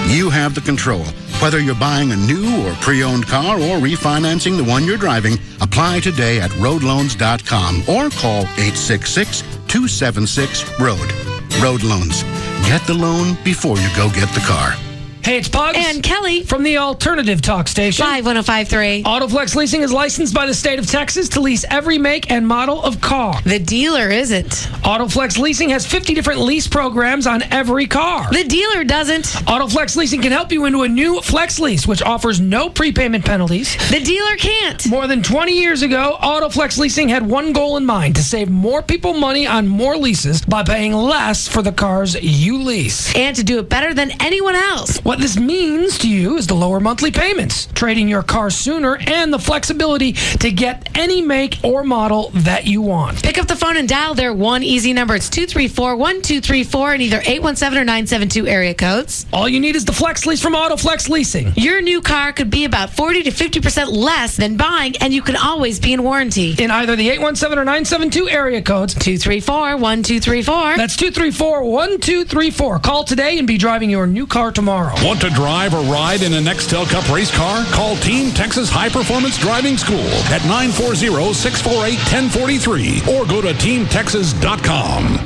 You have the control. Whether you're buying a new or pre-owned car or refinancing the one you're driving, apply today at roadloans.com or call 866-276-ROAD. Road Loans. Get the loan before you go get the car. Hey, it's Pugs. And Kelly. From the Alternative Talk Station. 51053. Autoflex Leasing is licensed by the state of Texas to lease every make and model of car. The dealer isn't. Autoflex Leasing has 50 different lease programs on every car. The dealer doesn't. Autoflex Leasing can help you into a new Flex Lease, which offers no prepayment penalties. The dealer can't. More than 20 years ago, Autoflex Leasing had one goal in mind: to save more people money on more leases by paying less for the cars you lease. And to do it better than anyone else. What this means to you is the lower monthly payments, trading your car sooner, and the flexibility to get any make or model that you want. Pick up the phone and dial their one easy number. It's 234-1234 and either 817 or 972 area codes. All you need is the Flex Lease from Autoflex Leasing. Your new car could be about 40 to 50% less than buying, and you can always be in warranty. In either the 817 or 972 area codes. 234-1234. That's 234-1234. Call today and be driving your new car tomorrow. Want to drive or ride in a Nextel Cup race car? Call Team Texas High Performance Driving School at 940-648-1043 or go to teamtexas.com.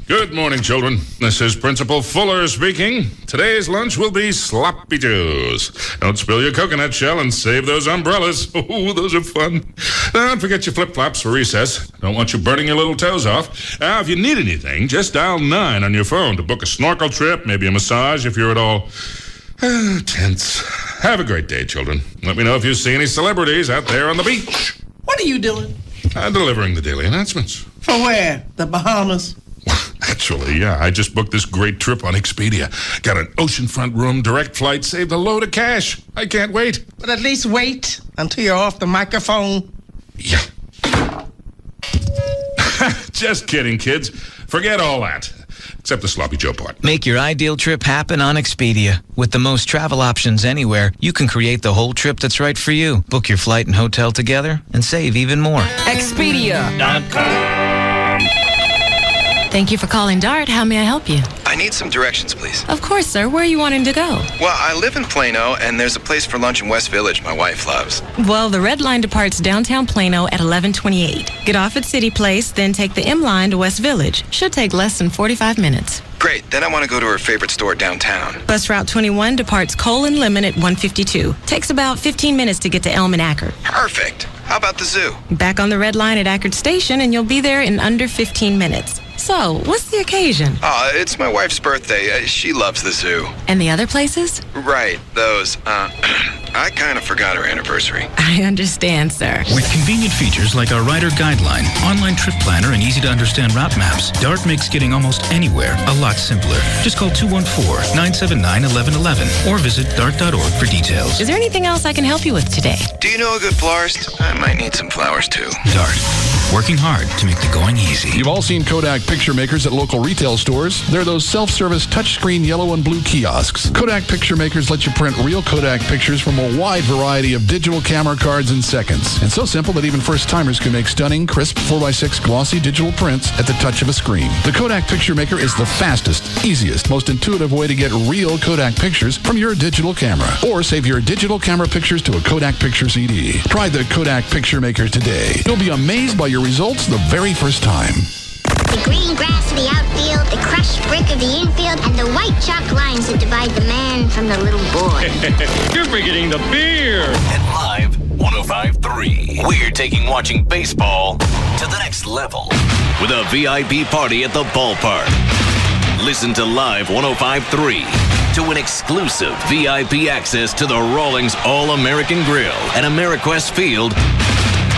Good morning, children. This is Principal Fuller speaking. Today's lunch will be sloppy joes. Don't spill your coconut shell and save those umbrellas. Oh, those are fun. Don't forget your flip-flops for recess. Don't want you burning your little toes off. If you need anything, just dial 9 on your phone to book a snorkel trip, maybe a massage if you're at all tense. Have a great day, children. Let me know if you see any celebrities out there on the beach. What are you doing? Delivering the daily announcements. For where? The Bahamas? Actually, yeah, I just booked this great trip on Expedia. Got an oceanfront room, direct flight, saved a load of cash. I can't wait. But at least wait until you're off the microphone. Yeah. Just kidding, kids. Forget all that. Except the sloppy Joe part. Make your ideal trip happen on Expedia. With the most travel options anywhere, you can create the whole trip that's right for you. Book your flight and hotel together and save even more. Expedia.com. Thank you for calling DART. How may I help you? I need some directions, please. Of course, sir. Where are you wanting to go? Well, I live in Plano, and there's a place for lunch in West Village my wife loves. Well, the Red Line departs downtown Plano at 1128. Get off at City Place, then take the M Line to West Village. Should take less than 45 minutes. Great. Then I want to go to her favorite store downtown. Bus Route 21 departs Cole and Lemon at 152. Takes about 15 minutes to get to Elm and Ackerd. Perfect. How about the zoo? Back on the Red Line at Ackerd Station, and you'll be there in under 15 minutes. So, what's the occasion? It's my wife's birthday. She loves the zoo. And the other places? Right, those. I kind of forgot our anniversary. I understand, sir. With convenient features like our rider guideline, online trip planner, and easy-to-understand route maps, DART makes getting almost anywhere a lot simpler. Just call 214-979-1111 or visit dart.org for details. Is there anything else I can help you with today? Do you know a good florist? I might need some flowers, too. DART. Working hard to make the going easy. You've all seen Kodak picture makers at local retail stores. They're those self-service touchscreen yellow and blue kiosks. Kodak picture makers let you print real Kodak pictures from a wide variety of digital camera cards in seconds. And so simple that even first-timers can make stunning, crisp 4x6 glossy digital prints at the touch of a screen. The Kodak picture maker is the fastest, easiest, most intuitive way to get real Kodak pictures from your digital camera. Or save your digital camera pictures to a Kodak picture CD. Try the Kodak picture maker today. You'll be amazed by your results the very first time. The green grass of the outfield, the crushed brick of the infield, and the white chalk lines that divide the man from the little boy. You're forgetting the beer. At Live 105.3, we're taking watching baseball to the next level with a VIP party at the ballpark. Listen to Live 105.3 to win exclusive VIP access to the Rawlings All-American Grill at AmeriQuest Field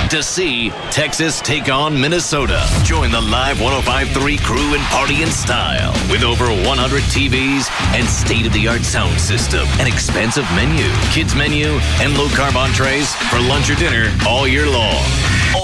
to see Texas take on Minnesota. Join the Live 105.3 crew and party in style with over 100 TVs and state-of-the-art sound system, an expansive menu, kids menu, and low-carb entrees for lunch or dinner all year long.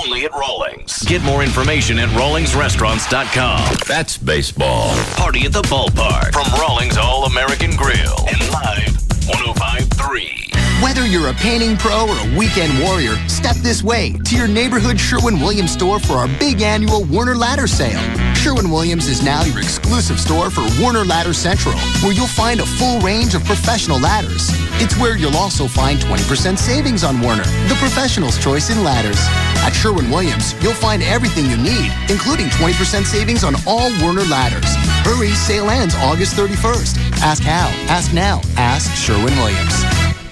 Only at Rawlings. Get more information at rawlingsrestaurants.com. That's baseball. Party at the ballpark from Rawlings All-American Grill and Live 105.3. Whether you're a painting pro or a weekend warrior, step this way to your neighborhood Sherwin-Williams store for our big annual Warner Ladder Sale. Sherwin-Williams is now your exclusive store for Warner Ladder Central, where you'll find a full range of professional ladders. It's where you'll also find 20% savings on Warner, the professional's choice in ladders. At Sherwin-Williams, you'll find everything you need, including 20% savings on all Warner ladders. Hurry, sale ends August 31st. Ask how. Ask now. Ask Sherwin-Williams.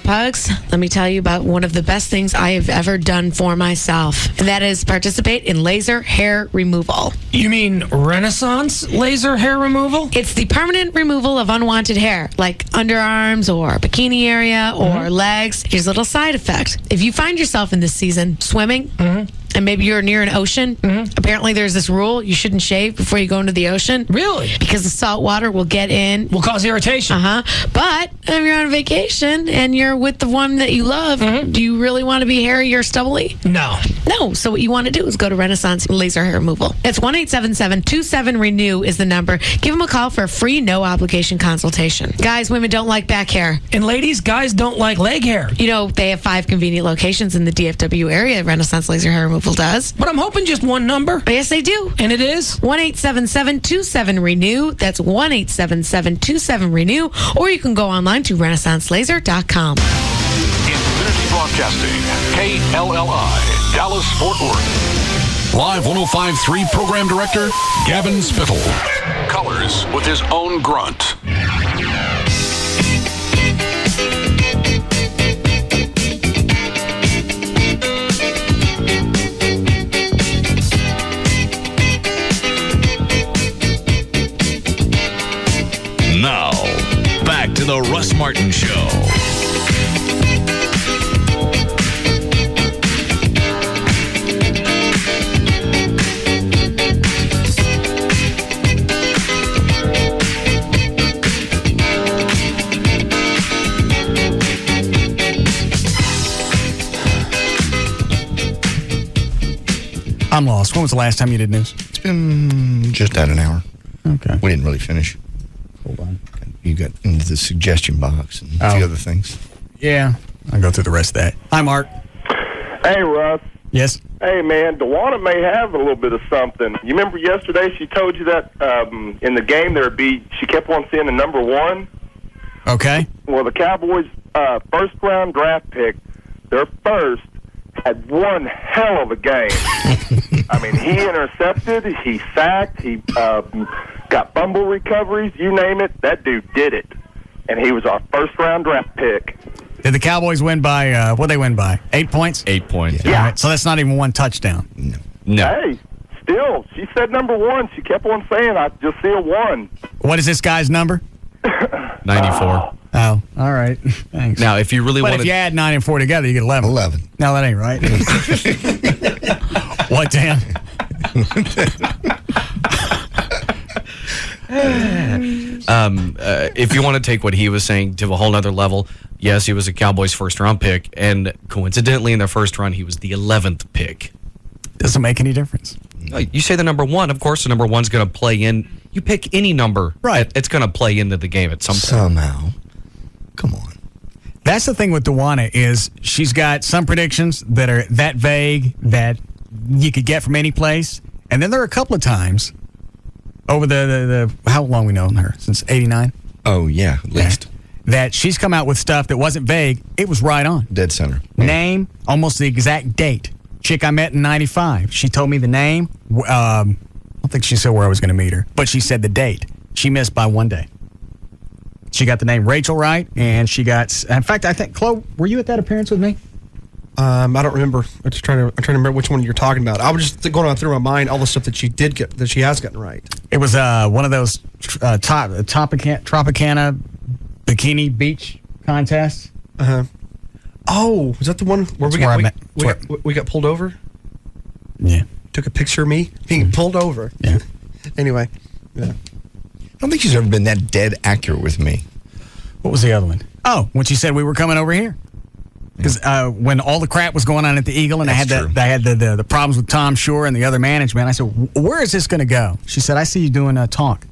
Pugs, let me tell you about one of the best things I have ever done for myself, and that is participate in laser hair removal. You mean Renaissance laser hair removal? It's the permanent removal of unwanted hair, like underarms or bikini area or legs. Here's a little side effect. If you find yourself in this season swimming, and maybe you're near an ocean, apparently there's this rule you shouldn't shave before you go into the ocean. Really? Because the salt water will get in. Will cause irritation. But if you're on vacation and you're with the one that you love, do you really want to be hairy or stubbly? No. No. So what you want to do is go to Renaissance Laser Hair Removal. It's 1-877-27-RENEW is the number. Give them a call for a free, no-obligation consultation. Guys, women don't like back hair. And ladies, guys don't like leg hair. You know, they have 5 convenient locations in the DFW area. Renaissance Laser Hair Removal does. But I'm hoping just one number. Yes, they do. And it is? 1-877-27-RENEW. That's 1-877-27-RENEW. Or you can go online to renaissancelaser.com. Infinity Broadcasting, KLLI, Dallas-Fort Worth. Live 105.3 Program Director, Gavin Spittle. Colors with his own grunt. Now, back to the Russ Martin Show. I'm lost. When was the last time you did news? It's been just at an hour. Okay. We didn't really finish. Hold on. You got into the suggestion box and a few other things. Yeah. I'll go through the rest of that. Hi, Mark. Hey, Russ. Yes? Hey, man, DeWanna may have a little bit of something. You remember yesterday she told you that in the game she kept on seeing the number 1? Okay. Well, the Cowboys' first-round draft pick, their first, had one hell of a game. I mean, he intercepted, he sacked, he got fumble recoveries, you name it. That dude did it. And he was our first-round draft pick. Did the Cowboys win by, what'd they win by? 8 points? 8 points. Yeah. All right, so that's not even one touchdown. No. Hey, still, she said number 1. She kept on saying, I just see a 1. What is this guy's number? 94. Oh, all right. Thanks. Now, if you really But want if you add 9 and 4 together, you get 11. 11. No, that ain't right. What, Dan? If you want to take what he was saying to a whole nother level, yes, he was a Cowboys first-round pick, and coincidentally, in their first round, he was the 11th pick. Doesn't make any difference. You say the number one, of course the number one's going to play in. You pick any number, right? It's going to play into the game at some point. Somehow. Come on. That's the thing with Dewana is she's got some predictions that are that vague that you could get from any place. And then there are a couple of times over the how long we known her? Since 89? Oh, yeah, at least. That she's come out with stuff that wasn't vague. It was right on. Dead center. Name, almost the exact date. Chick I met in 95. She told me the name. I don't think she said where I was going to meet her, but she said the date. She missed by 1 day. She got the name Rachel right, and she got. In fact, I think Chloe, were you at that appearance with me? I don't remember. I'm trying to remember which one you're talking about. I was just going through my mind all the stuff that she did get, that she has gotten right. It was one of those Tropicana bikini beach contests. Oh, was that the one where we got pulled over? Yeah. Took a picture of me being pulled over. Yeah. Anyway, yeah. I don't think she's ever been that dead accurate with me. What was the other one? Oh, when she said we were coming over here. Because when all the crap was going on at the Eagle, and I had the problems with Tom Shore and the other management, I said, "Where is this going to go?" She said, "I see you doing a talk.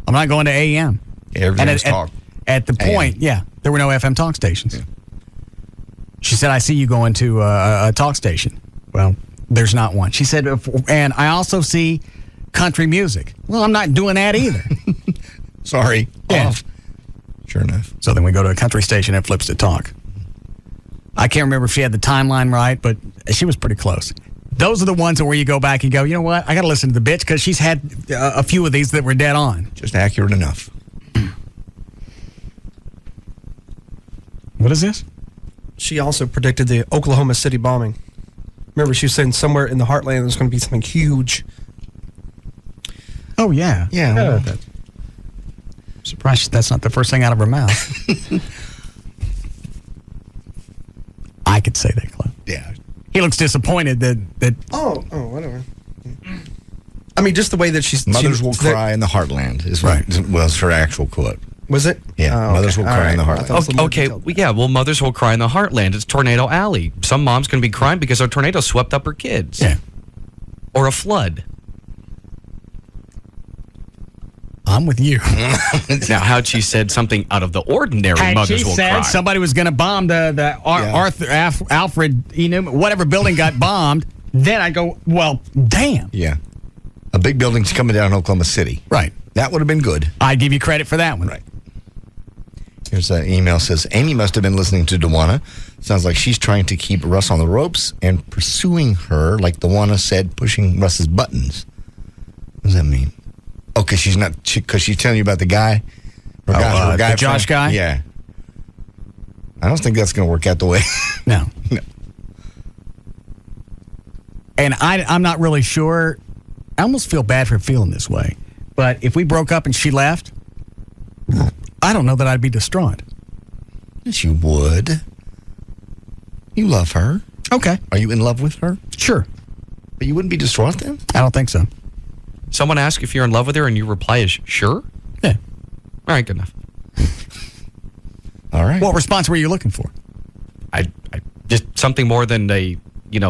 I'm not going to AM." Yeah, everything was talk. At the point, there were no FM talk stations. Yeah. She said, "I see you going to a talk station." Well, there's not one. She said, and I also see country music. Well, I'm not doing that either. Sorry. Yeah. Off. Sure enough. So then we go to a country station and flips to talk. I can't remember if she had the timeline right, but she was pretty close. Those are the ones where you go back and go, you know what? I got to listen to the bitch because she's had a few of these that were dead on. Just accurate enough. What is this? She also predicted the Oklahoma City bombing. Remember, she was saying somewhere in the heartland there's going to be something huge. Oh, yeah. Yeah. Well, surprised that's not the first thing out of her mouth. I could say that, Cliff. Yeah. He looks disappointed that Oh, whatever. I mean, just the way that she's... Mothers will cry in the heartland is right. Was her actual quote. Was it? Yeah, mothers will cry in the heartland. Okay, well, mothers will cry in the heartland. It's Tornado Alley. Some mom's going to be crying because a tornado swept up her kids. Yeah. Or a flood. I'm with you. Now, how'd she said something out of the ordinary, mothers will cry? Somebody was going to bomb the Arthur Alfred E. Newman, whatever building got bombed, then I go, well, damn. Yeah. A big building's coming down in Oklahoma City. Right. That would have been good. I give you credit for that one. Right. Here's an email says, Amy must have been listening to Dewana. Sounds like she's trying to keep Russ on the ropes and pursuing her, like Dewana said, pushing Russ's buttons. What does that mean? Oh, because she's telling you about the guy? Her guy the Josh guy? Yeah. I don't think that's going to work out the way. No. And I'm not really sure. I almost feel bad for feeling this way. But if we broke up and she left, I don't know that I'd be distraught. Yes, you would. You love her. Okay. Are you in love with her? Sure. But you wouldn't be distraught then? I don't think so. Someone asks if you're in love with her and your reply is sure? Yeah. All right, good enough. All right. What response were you looking for? I just something more than a,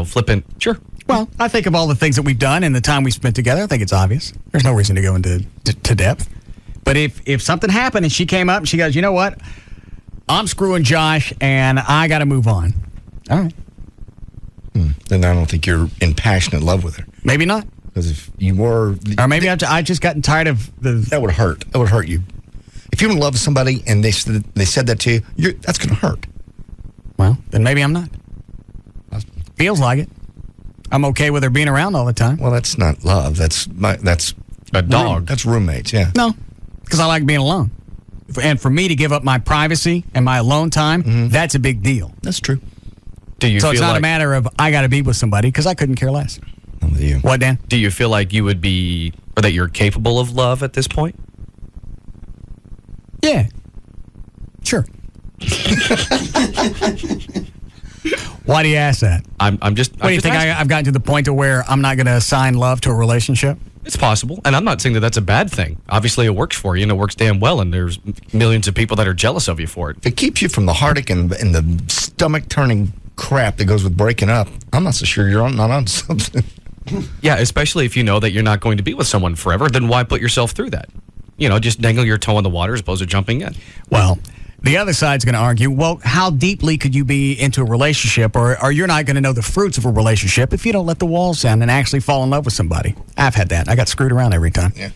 flippant, sure. Well, I think of all the things that we've done and the time we spent together. I think it's obvious. There's no reason to go into depth. But if something happened and she came up and she goes, you know what? I'm screwing Josh and I got to move on. All right. Then I don't think you're in passionate love with her. Maybe not. Because if you were... Or maybe I just gotten tired of the... That would hurt. That would hurt you. If you're in love with somebody and they said that to you, that's going to hurt. Well, then maybe I'm not. Feels like it. I'm okay with her being around all the time. Well, that's not love. That's a dog. That's roommates, yeah. No, because I like being alone. And for me to give up my privacy and my alone time, that's a big deal. That's true. So it's not a matter of I got to be with somebody because I couldn't care less. I'm with you. What, Dan? Do you feel like you would be, or that you're capable of love at this point? Yeah. Sure. Why do you ask that? I'm just. What do you think? I've gotten to the point to where I'm not going to assign love to a relationship? It's possible, and I'm not saying that that's a bad thing. Obviously, it works for you, and it works damn well, and there's millions of people that are jealous of you for it. If it keeps you from the heartache and the stomach-turning crap that goes with breaking up, I'm not so sure you're not on something. Yeah, especially if you know that you're not going to be with someone forever, then why put yourself through that? Just dangle your toe in the water as opposed to jumping in. Well, the other side's going to argue, well, how deeply could you be into a relationship, or you're not going to know the fruits of a relationship if you don't let the walls down and actually fall in love with somebody. I've had that. I got screwed around every time. Yeah.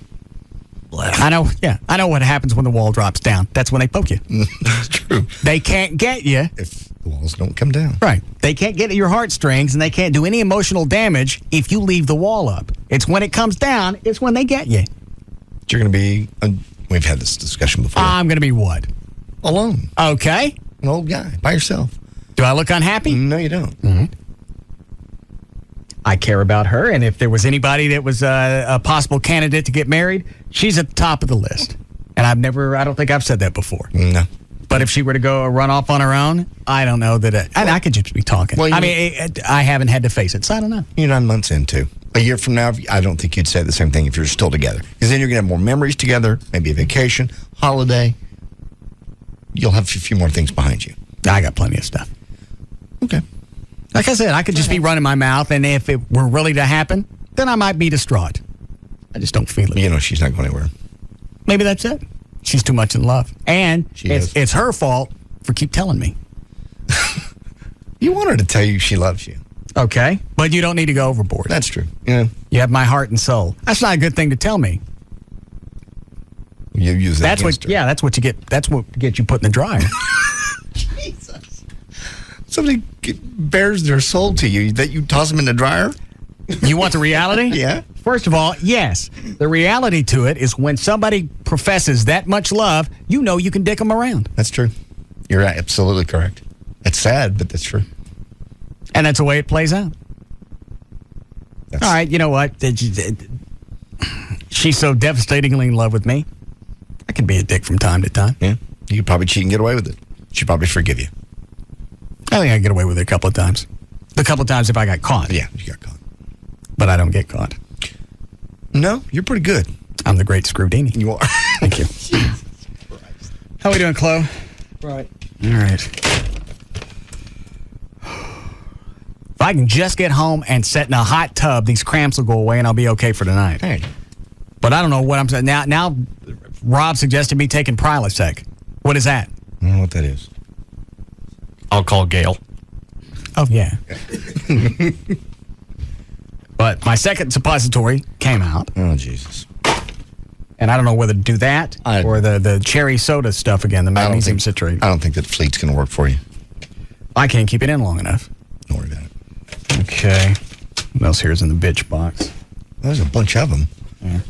I know. Yeah, I know what happens when the wall drops down. That's when they poke you. That's true. They can't get you if the walls don't come down. Right. They can't get at your heartstrings, and they can't do any emotional damage if you leave the wall up. It's when it comes down, it's when they get you. You're going to be, we've had this discussion before. I'm going to be what? Alone. Okay. An old guy, by yourself. Do I look unhappy? No, you don't. Mm-hmm. I care about her, and if there was anybody that was a possible candidate to get married, she's at the top of the list. And I don't think I've said that before. No. But if she were to go run off on her own, I don't know that. I could just be talking. Well, I haven't had to face it, so I don't know. You're 9 months into. A year from now, I don't think you'd say the same thing if you're still together. Because then you're going to have more memories together, maybe a vacation, holiday. You'll have a few more things behind you. I got plenty of stuff. Okay. Like I said, I could just be running my mouth, and if it were really to happen, then I might be distraught. I just don't feel it. She's not going anywhere. Maybe that's it. She's too much in love. And it's her fault for keep telling me. You want her to tell you she loves you. Okay. But you don't need to go overboard. That's true. Yeah. You have my heart and soul. That's not a good thing to tell me. You use that against her. Yeah, that's what you get. That's what gets you put in the dryer. Jesus. Somebody bears their soul to you that you toss them in the dryer? You want the reality? Yeah. First of all, yes. The reality to it is when somebody professes that much love, you know you can dick them around. That's true. You're absolutely correct. It's sad, but that's true. And that's the way it plays out. All right, you know what? She's so devastatingly in love with me. I can be a dick from time to time. Yeah. You could probably cheat and get away with it. She'd probably forgive you. I think I can get away with it a couple of times. A couple of times if I got caught. Yeah, you got caught. But I don't get caught. No, you're pretty good. I'm the great Screwdini. You are. Thank you. How we doing, Chloe? Right. All right. If I can just get home and sit in a hot tub, these cramps will go away and I'll be okay for tonight. Hey. But I don't know what I'm saying. Now Rob suggested me taking Prilosec. What is that? I don't know what that is. I'll call Gail. Oh, yeah. But my second suppository came out. Oh, Jesus. And I don't know whether to do that or the cherry soda stuff again, the magnesium citrate. I don't think that Fleet's going to work for you. I can't keep it in long enough. Don't worry about it. Okay. What else here is in the bitch box? There's a bunch of them. Yeah.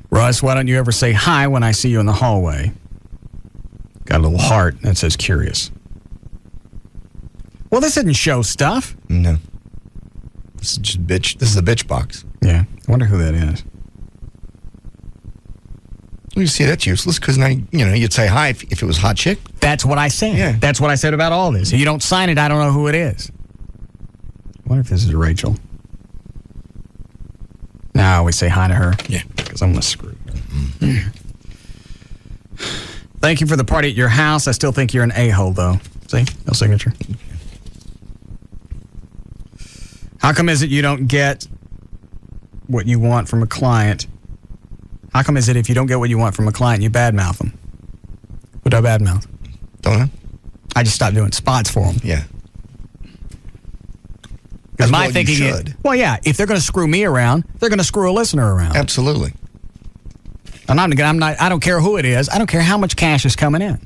Russ, why don't you ever say hi when I see you in the hallway? Got a little heart that says curious. Well, this isn't show stuff. No. This is just bitch. This is a bitch box. Yeah. I wonder who that is. You see, that's useless because now, you'd say hi if it was hot chick. That's what I said. Yeah. That's what I said about all this. If you don't sign it, I don't know who it is. I wonder if this is Rachel. No, I always say hi to her. Yeah. Because I'm going to screw her. Mm-hmm. Thank you for the party at your house. I still think you're an a-hole, though. See? No signature. How come is it you don't get what you want from a client? How come is it if you don't get what you want from a client, you badmouth them? What do I badmouth? Don't know. I just stopped doing spots for them. Yeah. Because my thinking is, well, yeah, if they're going to screw me around, they're going to screw a listener around. Absolutely. And I don't care who it is. I don't care how much cash is coming in.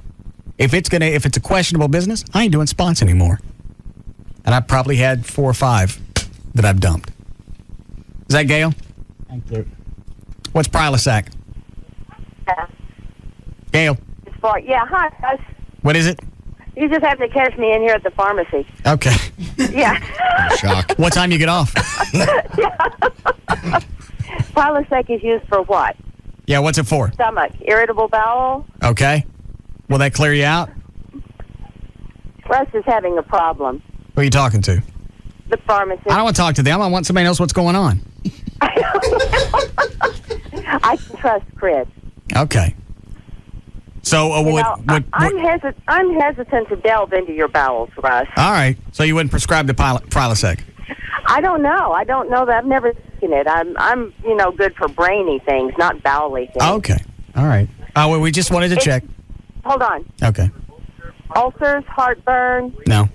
If it's a questionable business, I ain't doing spots anymore. And I've probably had 4 or 5 that I've dumped. Is that Gail? Thank you. What's Prilosec? Yeah. Gail. Yeah, hi, guys. What is it? You just happened to catch me in here at the pharmacy. Okay. Yeah. Shock. What time you get off? Prilosec is used for what? Yeah, what's it for? Stomach, irritable bowel. Okay. Will that clear you out? Russ is having a problem. Who are you talking to? The pharmacist. I don't want to talk to them. I want somebody else what's going on. I can trust Chris. Okay. So I'm hesitant to delve into your bowels, Russ. All right. So you wouldn't prescribe the Prilosec? I don't know. That I've never taken it. I'm good for brainy things, not bowely things. Okay. All right. Well, we just wanted to check. Hold on. Okay. Ulcers, heartburn. No.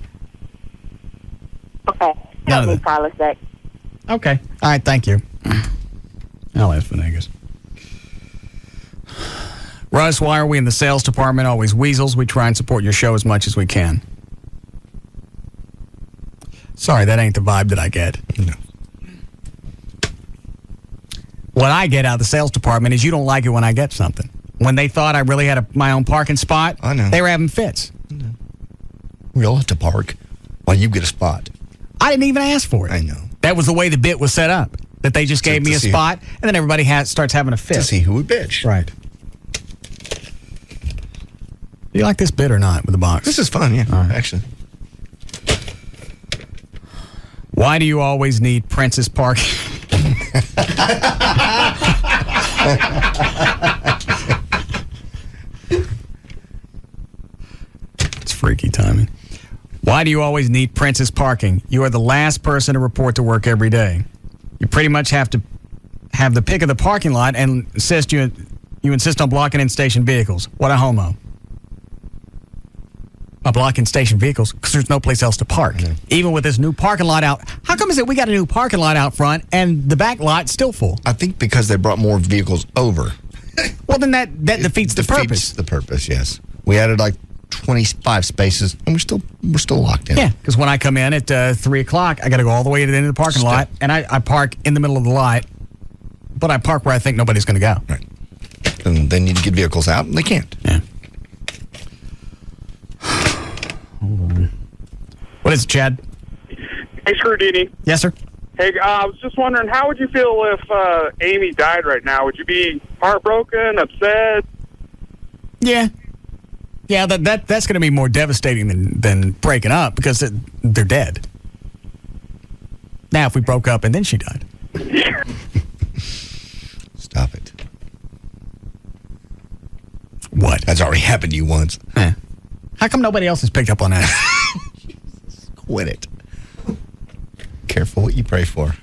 Okay. None of need Prilosec. Okay. All right. Thank you. I'll ask Venegas. Russ, why are we in the sales department always weasels? We try and support your show as much as we can. Sorry, that ain't the vibe that I get. No. What I get out of the sales department is you don't like it when I get something. When they thought I really had my own parking spot, I know. They were having fits. We all have to park while you get a spot. I didn't even ask for it. I know. That was the way the bit was set up. That they just gave me a spot, and then everybody starts having a fit. To see who would bitch. Right. Do you like this bit or not with the box? This is fun, yeah, actually. Why do you always need Princess parking? It's freaky timing. Why do you always need Princess parking? You are the last person to report to work every day. You pretty much have to have the pick of the parking lot and you insist on blocking in station vehicles. What a homo. Blocking station vehicles because there's no place else to park. Even with this new parking lot out. How come is it we got a new parking lot out front and the back lot's still full? I think because they brought more vehicles over. Well, then that defeats the purpose. The purpose, yes. We added like 25 spaces, and we're still locked in. Yeah, because when I come in at 3 o'clock, I got to go all the way to the end of the parking lot, and I park in the middle of the lot, but I park where I think nobody's going to go. Right. And they need to get vehicles out, and they can't. Yeah. What is it, Chad? Hey, Scrutini. Yes, sir. Hey, I was just wondering, how would you feel if Amy died right now? Would you be heartbroken, upset? Yeah. Yeah, that's going to be more devastating than breaking up because they're dead. Now, if we broke up and then she died. Stop it. What? That's already happened to you once. How come nobody else has picked up on that? Quit it. Careful what you pray for.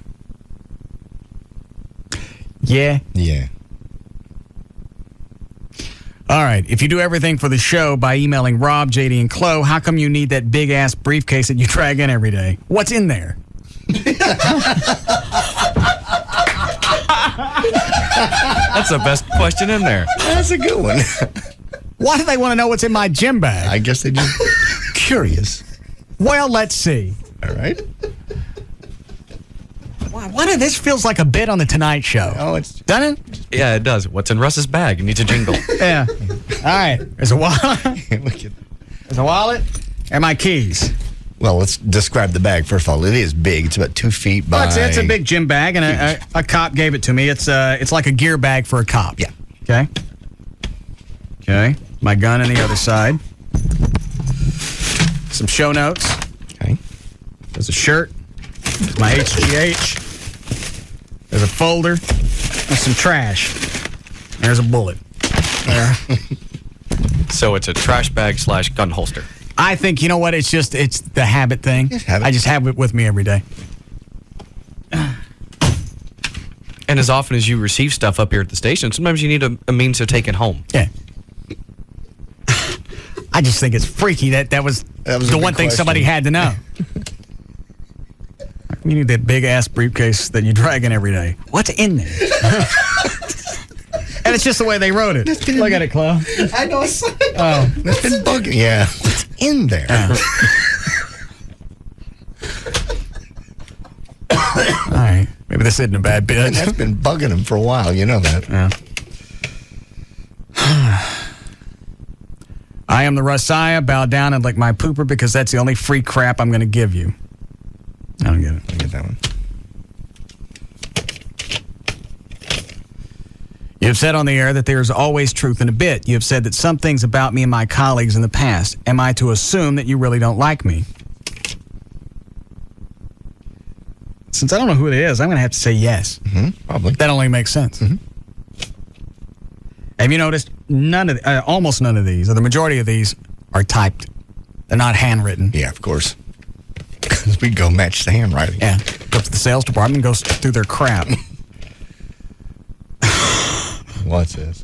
Yeah. Yeah. All right. If you do everything for the show by emailing Rob, JD, and Chloe, how come you need that big-ass briefcase that you drag in every day? What's in there? That's the best question in there. That's a good one. Why do they want to know what's in my gym bag? I guess they do. Curious. Well, let's see. All right. This feels like a bit on the Tonight Show. Oh, it's done it? Yeah, it does. What's in Russ's bag? It needs a jingle. Yeah. All right. There's a wallet. There's a wallet and my keys. Well, let's describe the bag. First of all, it is big. It's about 2 feet by... Well, it's a big gym bag, and a cop gave it to me. It's like a gear bag for a cop. Yeah. Okay. Okay. My gun on the other side. Some show notes. Okay. There's a shirt. There's my HGH. There's a folder. There's some trash. There's a bullet. There. So it's a trash bag / gun holster. I think, you know what, it's the habit thing. I just have it with me every day. And as often as you receive stuff up here at the station, sometimes you need a means to take it home. Yeah. I just think it's freaky that was the one thing somebody had to know. You need that big-ass briefcase that you drag in every day. What's in there? And it's just the way they wrote it. Look at it, Chloe. I know. Oh. That's been bugging. Yeah. What's in there? All right. Maybe this isn't a bad bit. That's been bugging him for a while. You know that. Yeah. I am the Russiah. Bow down and lick my pooper because that's the only free crap I'm going to give you. I don't get it. I get that one. You have said on the air that there is always truth in a bit. You have said that some things about me and my colleagues in the past. Am I to assume that you really don't like me? Since I don't know who it is, I'm going to have to say yes. Probably. That only makes sense. Have you noticed almost none of these, or the majority of these, are typed? They're not handwritten. Yeah, of course. Because we go match the handwriting. Yeah. Go to the sales department and go through their crap. What's this?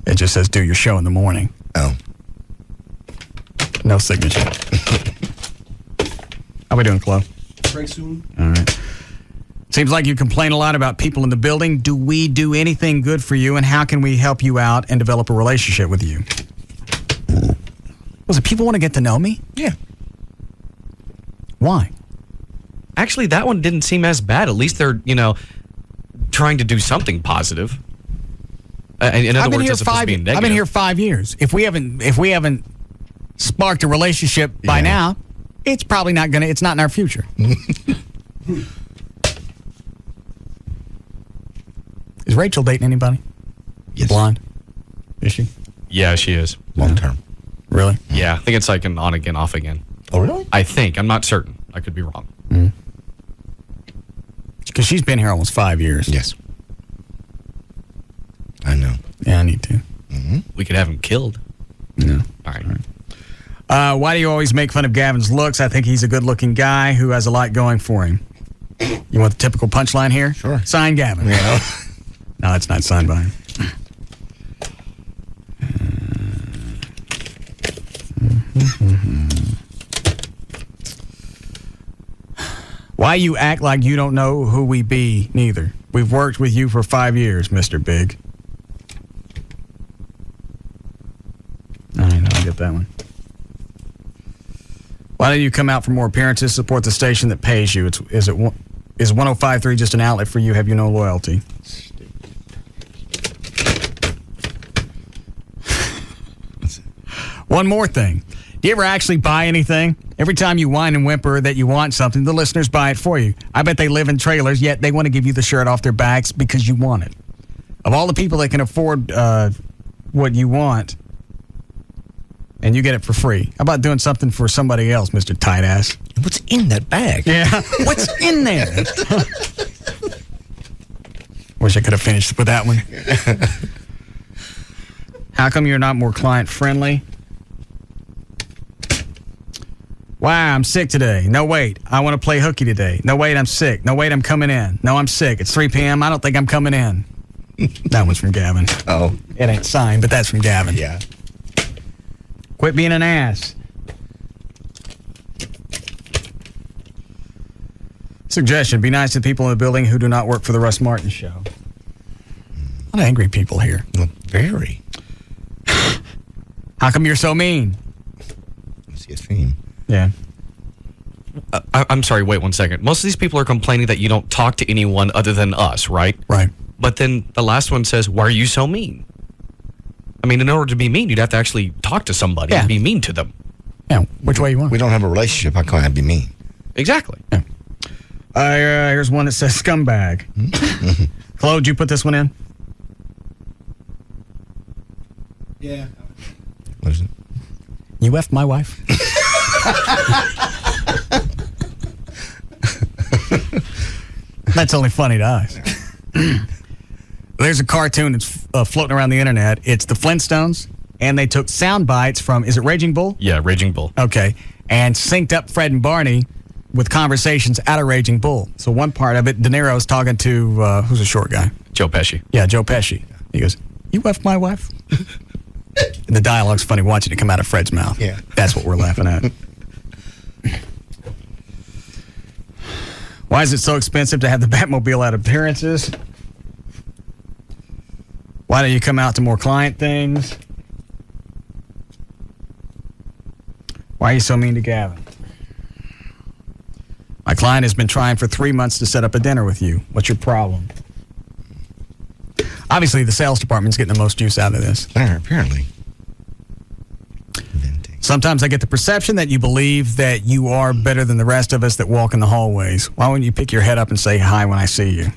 It just says, do your show in the morning. Oh. No signature. How we doing, Chloe? Break soon. All right. Seems like you complain a lot about people in the building. Do we do anything good for you, and how can we help you out and develop a relationship with you? Was it people want to get to know me? Yeah. Why? Actually, that one didn't seem as bad. At least they're, trying to do something positive. In other words, as opposed to being negative. I've been here 5 years. If we haven't sparked a relationship by now, it's probably not gonna. It's not in our future. Is Rachel dating anybody? Yes. Blonde? Is she? Yeah, she is. Long term. Really? Yeah, I think it's like an on again, off again. Oh, really? I think. I'm not certain. I could be wrong. Because she's been here almost 5 years. Yes. I know. Yeah, I need to. We could have him killed. No. All right. Why do you always make fun of Gavin's looks? I think he's a good-looking guy who has a lot going for him. You want the typical punchline here? Sure. Sign Gavin. Yeah. No, it's not signed by him. Why you act like you don't know who we be, neither. We've worked with you for 5 years, Mr. Big. I know, I get that one. Why don't you come out for more appearances, support the station that pays you? Is 105.3 just an outlet for you? Have you no loyalty? One more thing. Do you ever actually buy anything? Every time you whine and whimper that you want something, the listeners buy it for you. I bet they live in trailers, yet they want to give you the shirt off their backs because you want it. Of all the people that can afford what you want, and you get it for free. How about doing something for somebody else, Mr. Tight Ass? What's in that bag? Yeah. What's in there? Wish I could have finished with that one. How come you're not more client friendly? Wow, I'm sick today. No, wait. I want to play hooky today. No, wait, I'm sick. No, wait, I'm coming in. No, I'm sick. It's 3 p.m. I don't think I'm coming in. That one's from Gavin. Oh. It ain't signed, but that's from Gavin. Yeah. Quit being an ass. Suggestion, be nice to people in the building who do not work for the Russ Martin Show. A lot of angry people here. Well, very. How come you're so mean? I see a theme. Yeah. I'm sorry, wait 1 second. Most of these people are complaining that you don't talk to anyone other than us, right? Right. But then the last one says, why are you so mean? I mean, in order to be mean, you'd have to actually talk to somebody and be mean to them. Yeah, which way you want. We don't have a relationship. How can I be mean? Exactly. Yeah. Here's one that says scumbag. Chloe, did you put this one in? Yeah. What is it? You effed my wife? That's only funny to us. There's a cartoon that's floating around the internet. It's the Flintstones, and they took sound bites from, is it Raging Bull? Yeah, Raging Bull. Okay. And synced up Fred and Barney with conversations out of Raging Bull. So one part of it, De Niro's talking to, who's a short guy? Joe Pesci. Yeah, Joe Pesci. He goes, you effed my wife? And the dialogue's funny watching it come out of Fred's mouth. Yeah. That's what we're laughing at. Why is it so expensive to have the Batmobile at appearances? Why don't you come out to more client things? Why are you so mean to Gavin? My client has been trying for 3 months to set up a dinner with you. What's your problem? Obviously, the sales department's getting the most use out of this. Apparently. Sometimes I get the perception that you believe that you are better than the rest of us that walk in the hallways. Why wouldn't you pick your head up and say hi when I see you?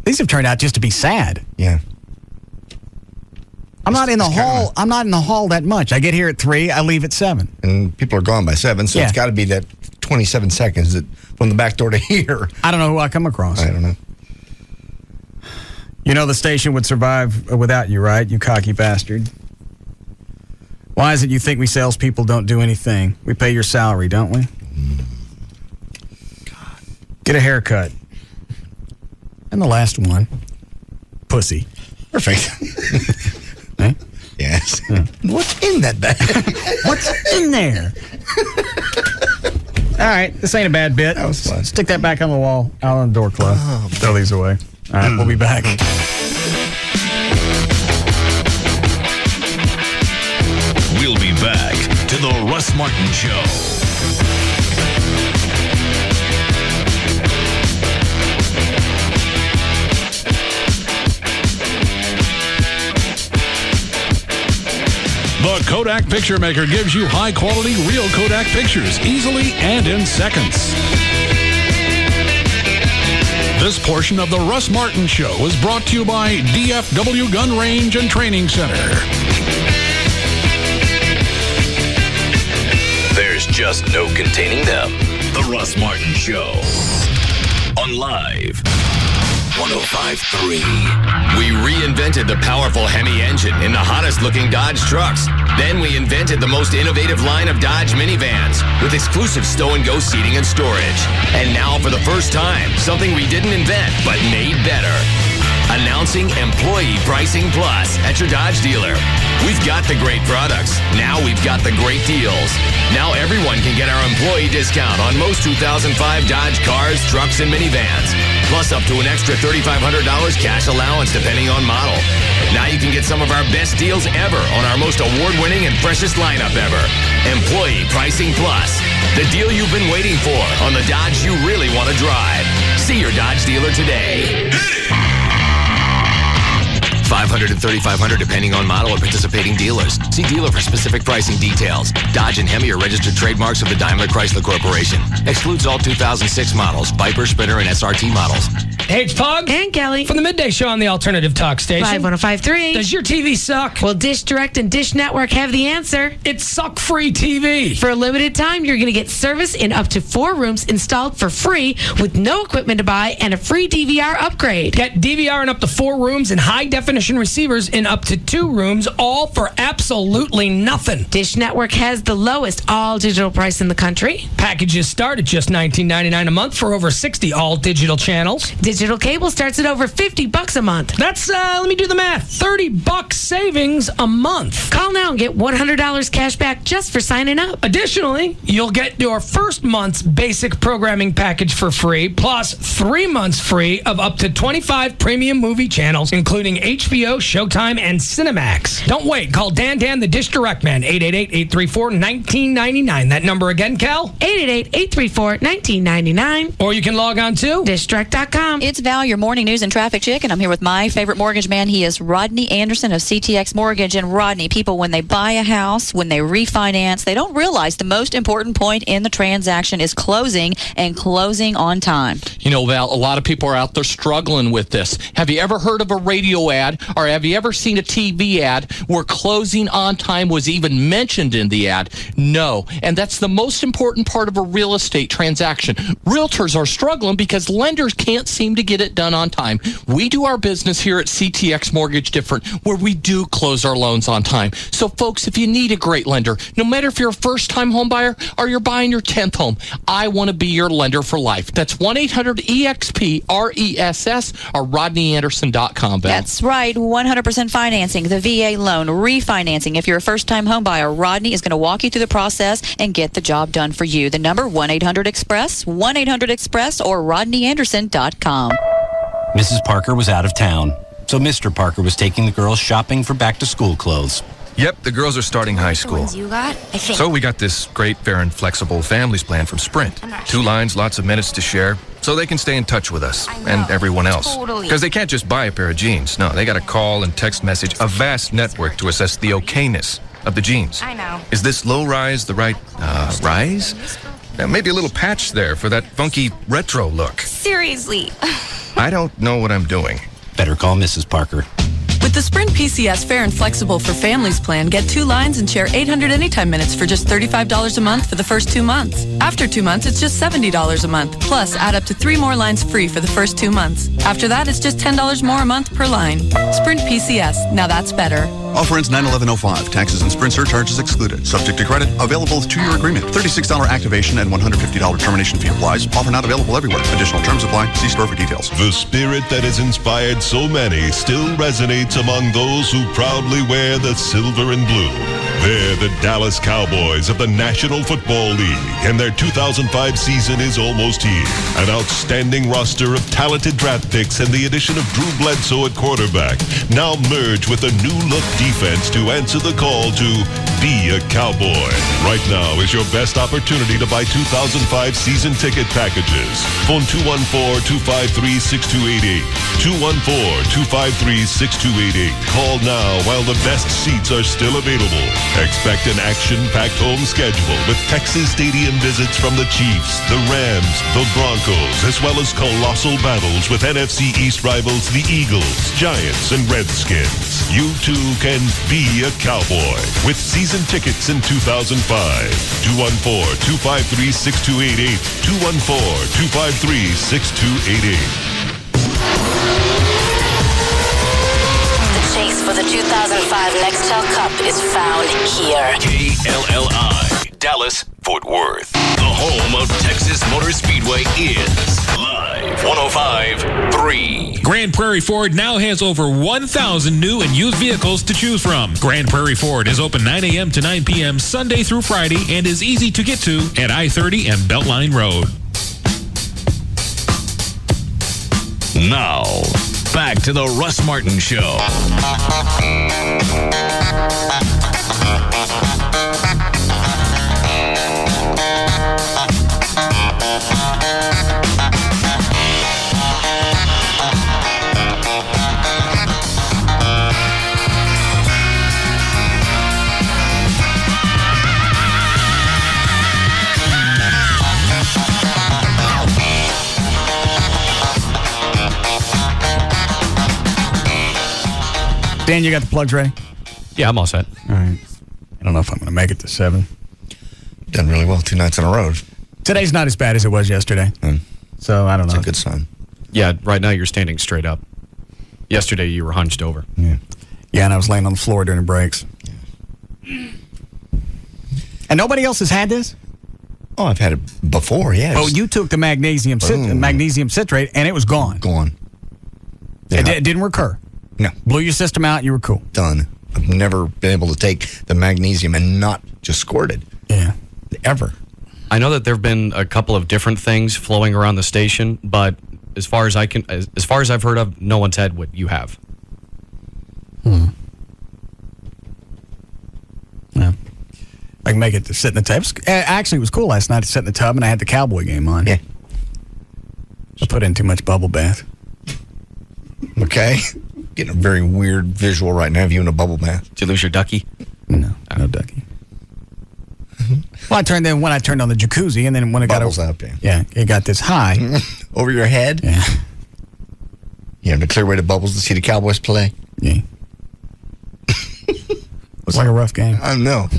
These have turned out just to be sad. Yeah. I'm not in the hall. I'm not in the hall that much. I get here at 3. I leave at 7. And people are gone by 7, so it's got to be that 27 seconds from the back door to here. I don't know who I come across. I don't know. You know the station would survive without you, right? You cocky bastard. Why is it you think we salespeople don't do anything? We pay your salary, don't we? God. Get a haircut. And the last one, pussy. Perfect. Huh? Yes. Yeah. What's in that bag? What's in there? All right, this ain't a bad bit. That was fun. Stick that back on the wall, out on the door club. Throw these away. All right, we'll be back. We'll be back to the Russ Martin Show. The Kodak Picture Maker gives you high-quality, real Kodak pictures easily and in seconds. This portion of the Russ Martin Show is brought to you by DFW Gun Range and Training Center. There's just no containing them. The Russ Martin Show. On Live 105.3. We reinvented the powerful Hemi engine in the hottest-looking Dodge trucks. Then we invented the most innovative line of Dodge minivans with exclusive stow-and-go seating and storage. And now, for the first time, something we didn't invent but made better. Announcing Employee Pricing Plus at your Dodge dealer. We've got the great products. Now we've got the great deals. Now everyone can get our employee discount on most 2005 Dodge cars, trucks, and minivans. Plus up to an extra $3,500 cash allowance depending on model. Now you can get some of our best deals ever on our most award-winning and freshest lineup ever. Employee Pricing Plus. The deal you've been waiting for on the Dodge you really want to drive. See your Dodge dealer today. $500 and $3,500 depending on model or participating dealers. See dealer for specific pricing details. Dodge and Hemi are registered trademarks of the Daimler Chrysler Corporation. Excludes all 2006 models, Viper, Sprinter, and SRT models. Hey, it's Pug. And Kelly. From the Midday Show on the Alternative Talk Station. Live 105.3. Does your TV suck? Well, Dish Direct and Dish Network have the answer. It's suck-free TV. For a limited time, you're going to get service in up to 4 rooms installed for free with no equipment to buy and a free DVR upgrade. Get DVR in up to 4 rooms and high-definition receivers in up to 2 rooms, all for absolutely nothing. Dish Network has the lowest all-digital price in the country. Packages start at just $19.99 a month for over 60 all-digital channels. Digital cable starts at over $50 a month. That's, let me do the math, $30 savings a month. Call now and get $100 cash back just for signing up. Additionally, you'll get your first month's basic programming package for free, plus 3 months free of up to 25 premium movie channels, including HBO, Showtime, and Cinemax. Don't wait. Call Dan the Dish Direct Man, 888-834-1999. That number again, Cal? 888-834-1999. Or you can log on to dishdirect.com. It's Val, your morning news and traffic chick, and I'm here with my favorite mortgage man. He is Rodney Anderson of CTX Mortgage. And Rodney, people, when they buy a house, when they refinance, they don't realize the most important point in the transaction is closing, and closing on time. You know, Val, a lot of people are out there struggling with this. Have you ever heard of a radio ad, or have you ever seen a TV ad where closing on time was even mentioned in the ad? No. And that's the most important part of a real estate transaction. Realtors are struggling because lenders can't seem to get it done on time. We do our business here at CTX Mortgage different, where we do close our loans on time. So, folks, if you need a great lender, no matter if you're a first-time home buyer or you're buying your 10th home, I want to be your lender for life. That's 1-800-EXP-RESS or RodneyAnderson.com, Val. That's right. 100% financing, the VA loan, refinancing. If you're a first-time home buyer, Rodney is going to walk you through the process and get the job done for you. The number, 1-800-EXPRESS, 1-800-EXPRESS, or RodneyAnderson.com. Mrs. Parker was out of town, so Mr. Parker was taking the girls shopping for back-to-school clothes. Yep, the girls are starting high school. You got? I think. So we got this great, fair, and flexible families plan from Sprint. 2 lines, lots of minutes to share, so they can stay in touch with us and everyone else. Totally. Because they can't just buy a pair of jeans. No, they got to call and text message a vast network to assess the okayness of the jeans. I know. Is this low rise the right rise? Maybe a little patch there for that funky retro look. Seriously. I don't know what I'm doing. Better call Mrs. Parker. With the Sprint PCS Fair and Flexible for Families plan, get 2 lines and share 800 anytime minutes for just $35 a month for the first 2 months. After 2 months, it's just $70 a month. Plus, add up to 3 more lines free for the first 2 months. After that, it's just $10 more a month per line. Sprint PCS. Now that's better. Offer ends 9/11/05. Taxes and Sprint surcharges excluded. Subject to credit. Available with 2-year agreement. $36 activation and $150 termination fee applies. Offer not available everywhere. Additional terms apply. See store for details. The spirit that has inspired so many still resonates among those who proudly wear the silver and blue. They're the Dallas Cowboys of the National Football League, and their 2005 season is almost here. An outstanding roster of talented draft picks and the addition of Drew Bledsoe at quarterback now merge with a new-look defense to answer the call to be a Cowboy. Right now is your best opportunity to buy 2005 season ticket packages. Phone 214-253-6288. 214-253-6288. Call now while the best seats are still available. Expect an action-packed home schedule with Texas Stadium visits from the Chiefs, the Rams, the Broncos, as well as colossal battles with NFC East rivals the Eagles, Giants, and Redskins. You too can be a Cowboy with season tickets in 2005. 214-253-6288. 214-253-6288. Chase for the 2005 Nextel Cup is found here. KLLI, Dallas, Fort Worth. The home of Texas Motor Speedway is Live 105.3. Grand Prairie Ford now has over 1,000 new and used vehicles to choose from. Grand Prairie Ford is open 9 a.m. to 9 p.m. Sunday through Friday and is easy to get to at I-30 and Beltline Road. Now, back to the Russ Martin Show. Dan, you got the plugs ready? Yeah, I'm all set. All right. I don't know if I'm going to make it to 7. Done really well 2 nights in a row. Today's not as bad as it was yesterday. So I don't know. It's a good sign. Yeah, right now you're standing straight up. Yesterday you were hunched over. Yeah, and I was laying on the floor during the breaks. And nobody else has had this? Oh, I've had it before, yeah. Oh, you took the magnesium citrate, and it was gone. Gone. Yeah. It didn't recur. No. Blew your system out, you were cool. Done. I've never been able to take the magnesium and not just squirt it. Yeah. Ever. I know that there have been a couple of different things flowing around the station, but as far as I've heard of, no one's had what you have. Yeah. I can make it to sit in the tub. Actually, it was cool last night to sit in the tub, and I had the Cowboy game on. Yeah. I put in too much bubble bath. Okay. Getting a very weird visual right now of you in a bubble bath. Did you lose your ducky? No ducky. Well, when I turned on the jacuzzi, and then when it Bubbles got up, yeah, it got this high over your head. Yeah, you have to clear away the bubbles to see the Cowboys play. Yeah, it's like a rough game. I know.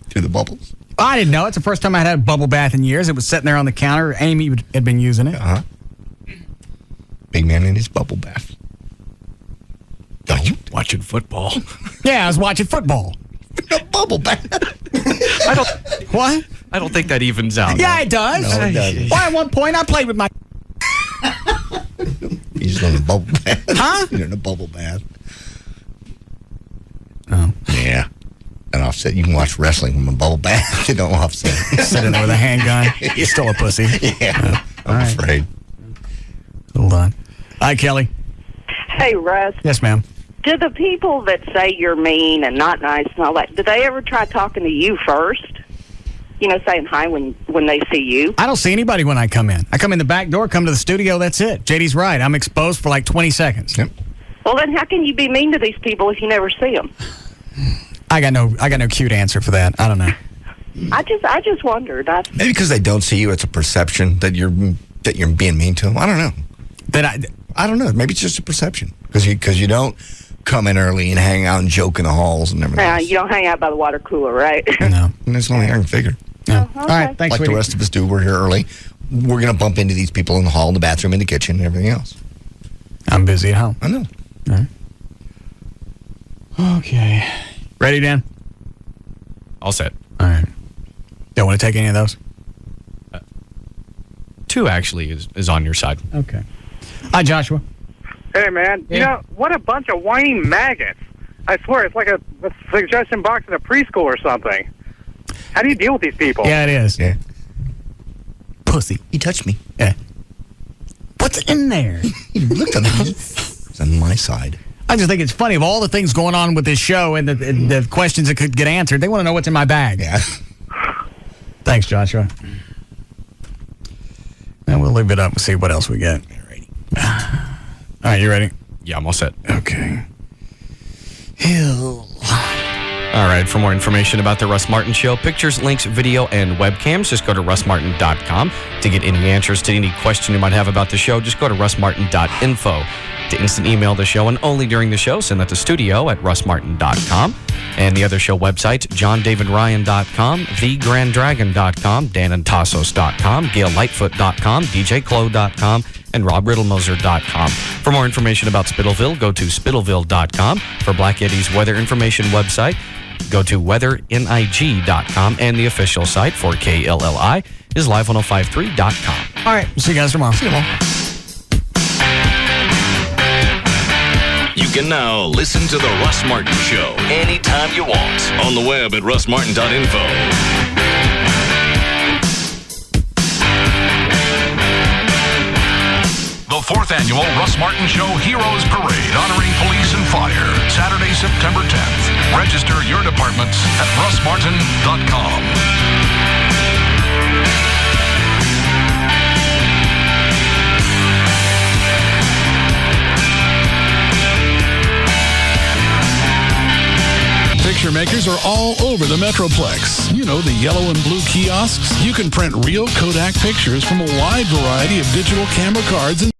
Through the bubbles. I didn't know. It's the first time I had a bubble bath in years. It was sitting there on the counter. Amy had been using it. Big man in his bubble bath. Watching football. Yeah, I was watching football. A bubble bath. What? I don't think that evens out. Yeah, it does. No, it doesn't. Why, at one point, I played with my... He's in a bubble bath. Huh? You're in a bubble bath. Oh. Yeah. And offset, you can watch wrestling from a bubble bath. You don't offset. Sitting there with a handgun. You're still a pussy. Yeah. I'm afraid. Hold on. Hi, Kelly. Hey, Russ. Yes, ma'am. Do the people that say you're mean and not nice and all that, do they ever try talking to you first? You know, saying hi when they see you? I don't see anybody when I come in. I come in the back door, come to the studio, that's it. JD's right. I'm exposed for like 20 seconds. Yep. Well, then how can you be mean to these people if you never see them? I got no cute answer for that. I don't know. I just wondered. Maybe because they don't see you, it's a perception that you're being mean to them. I don't know. I don't know. Maybe it's just a perception because you don't come in early and hang out and joke in the halls and everything. You don't hang out by the water cooler, right? No, and that's the only thing I can figure. No. Okay. All right, thanks. Like sweetie. the rest of us do. We're here early. We're going to bump into these people in the hall, in the bathroom, in the kitchen, and everything else. I'm busy at home. I know. All right. Okay. Ready, Dan? All set. All right. Don't want to take any of those? 2 actually is on your side. Okay. Hi, Joshua. Hey, man. Yeah. You know, what a bunch of whining maggots. I swear, it's like a suggestion box in a preschool or something. How do you deal with these people? Yeah, it is. Yeah. Pussy. He touched me. Yeah. What's in there? He looked at me. It's on my side. I just think it's funny. Of all the things going on with this show and the questions that could get answered, they want to know what's in my bag. Yeah. Thanks, Joshua. And we'll leave it up and see what else we get. All right, you ready? Yeah, I'm all set. Okay. Hill. All right, for more information about the Russ Martin Show, pictures, links, video, and webcams, just go to russmartin.com. To get any answers to any question you might have about the show, just go to russmartin.info. To instant email the show, and only during the show, send that to studio at russmartin.com. And the other show websites, johndavidryan.com, thegrandragon.com, danandtassos.com, gaillightfoot.com, djclo.com, and robriddlemoser.com. For more information about Spittleville, go to spittleville.com. For Black Yeti's weather information website, go to weathering.ig.com. And the official site for KLLI is live1053.com. All right, see you guys tomorrow. See you tomorrow. You can now listen to The Russ Martin Show anytime you want on the web at russmartin.info. The 4th annual Russ Martin Show Heroes Parade honoring police and fire, Saturday, September 10th. Register your departments at russmartin.com. Picture makers are all over the Metroplex. You know, the yellow and blue kiosks. You can print real Kodak pictures from a wide variety of digital camera cards and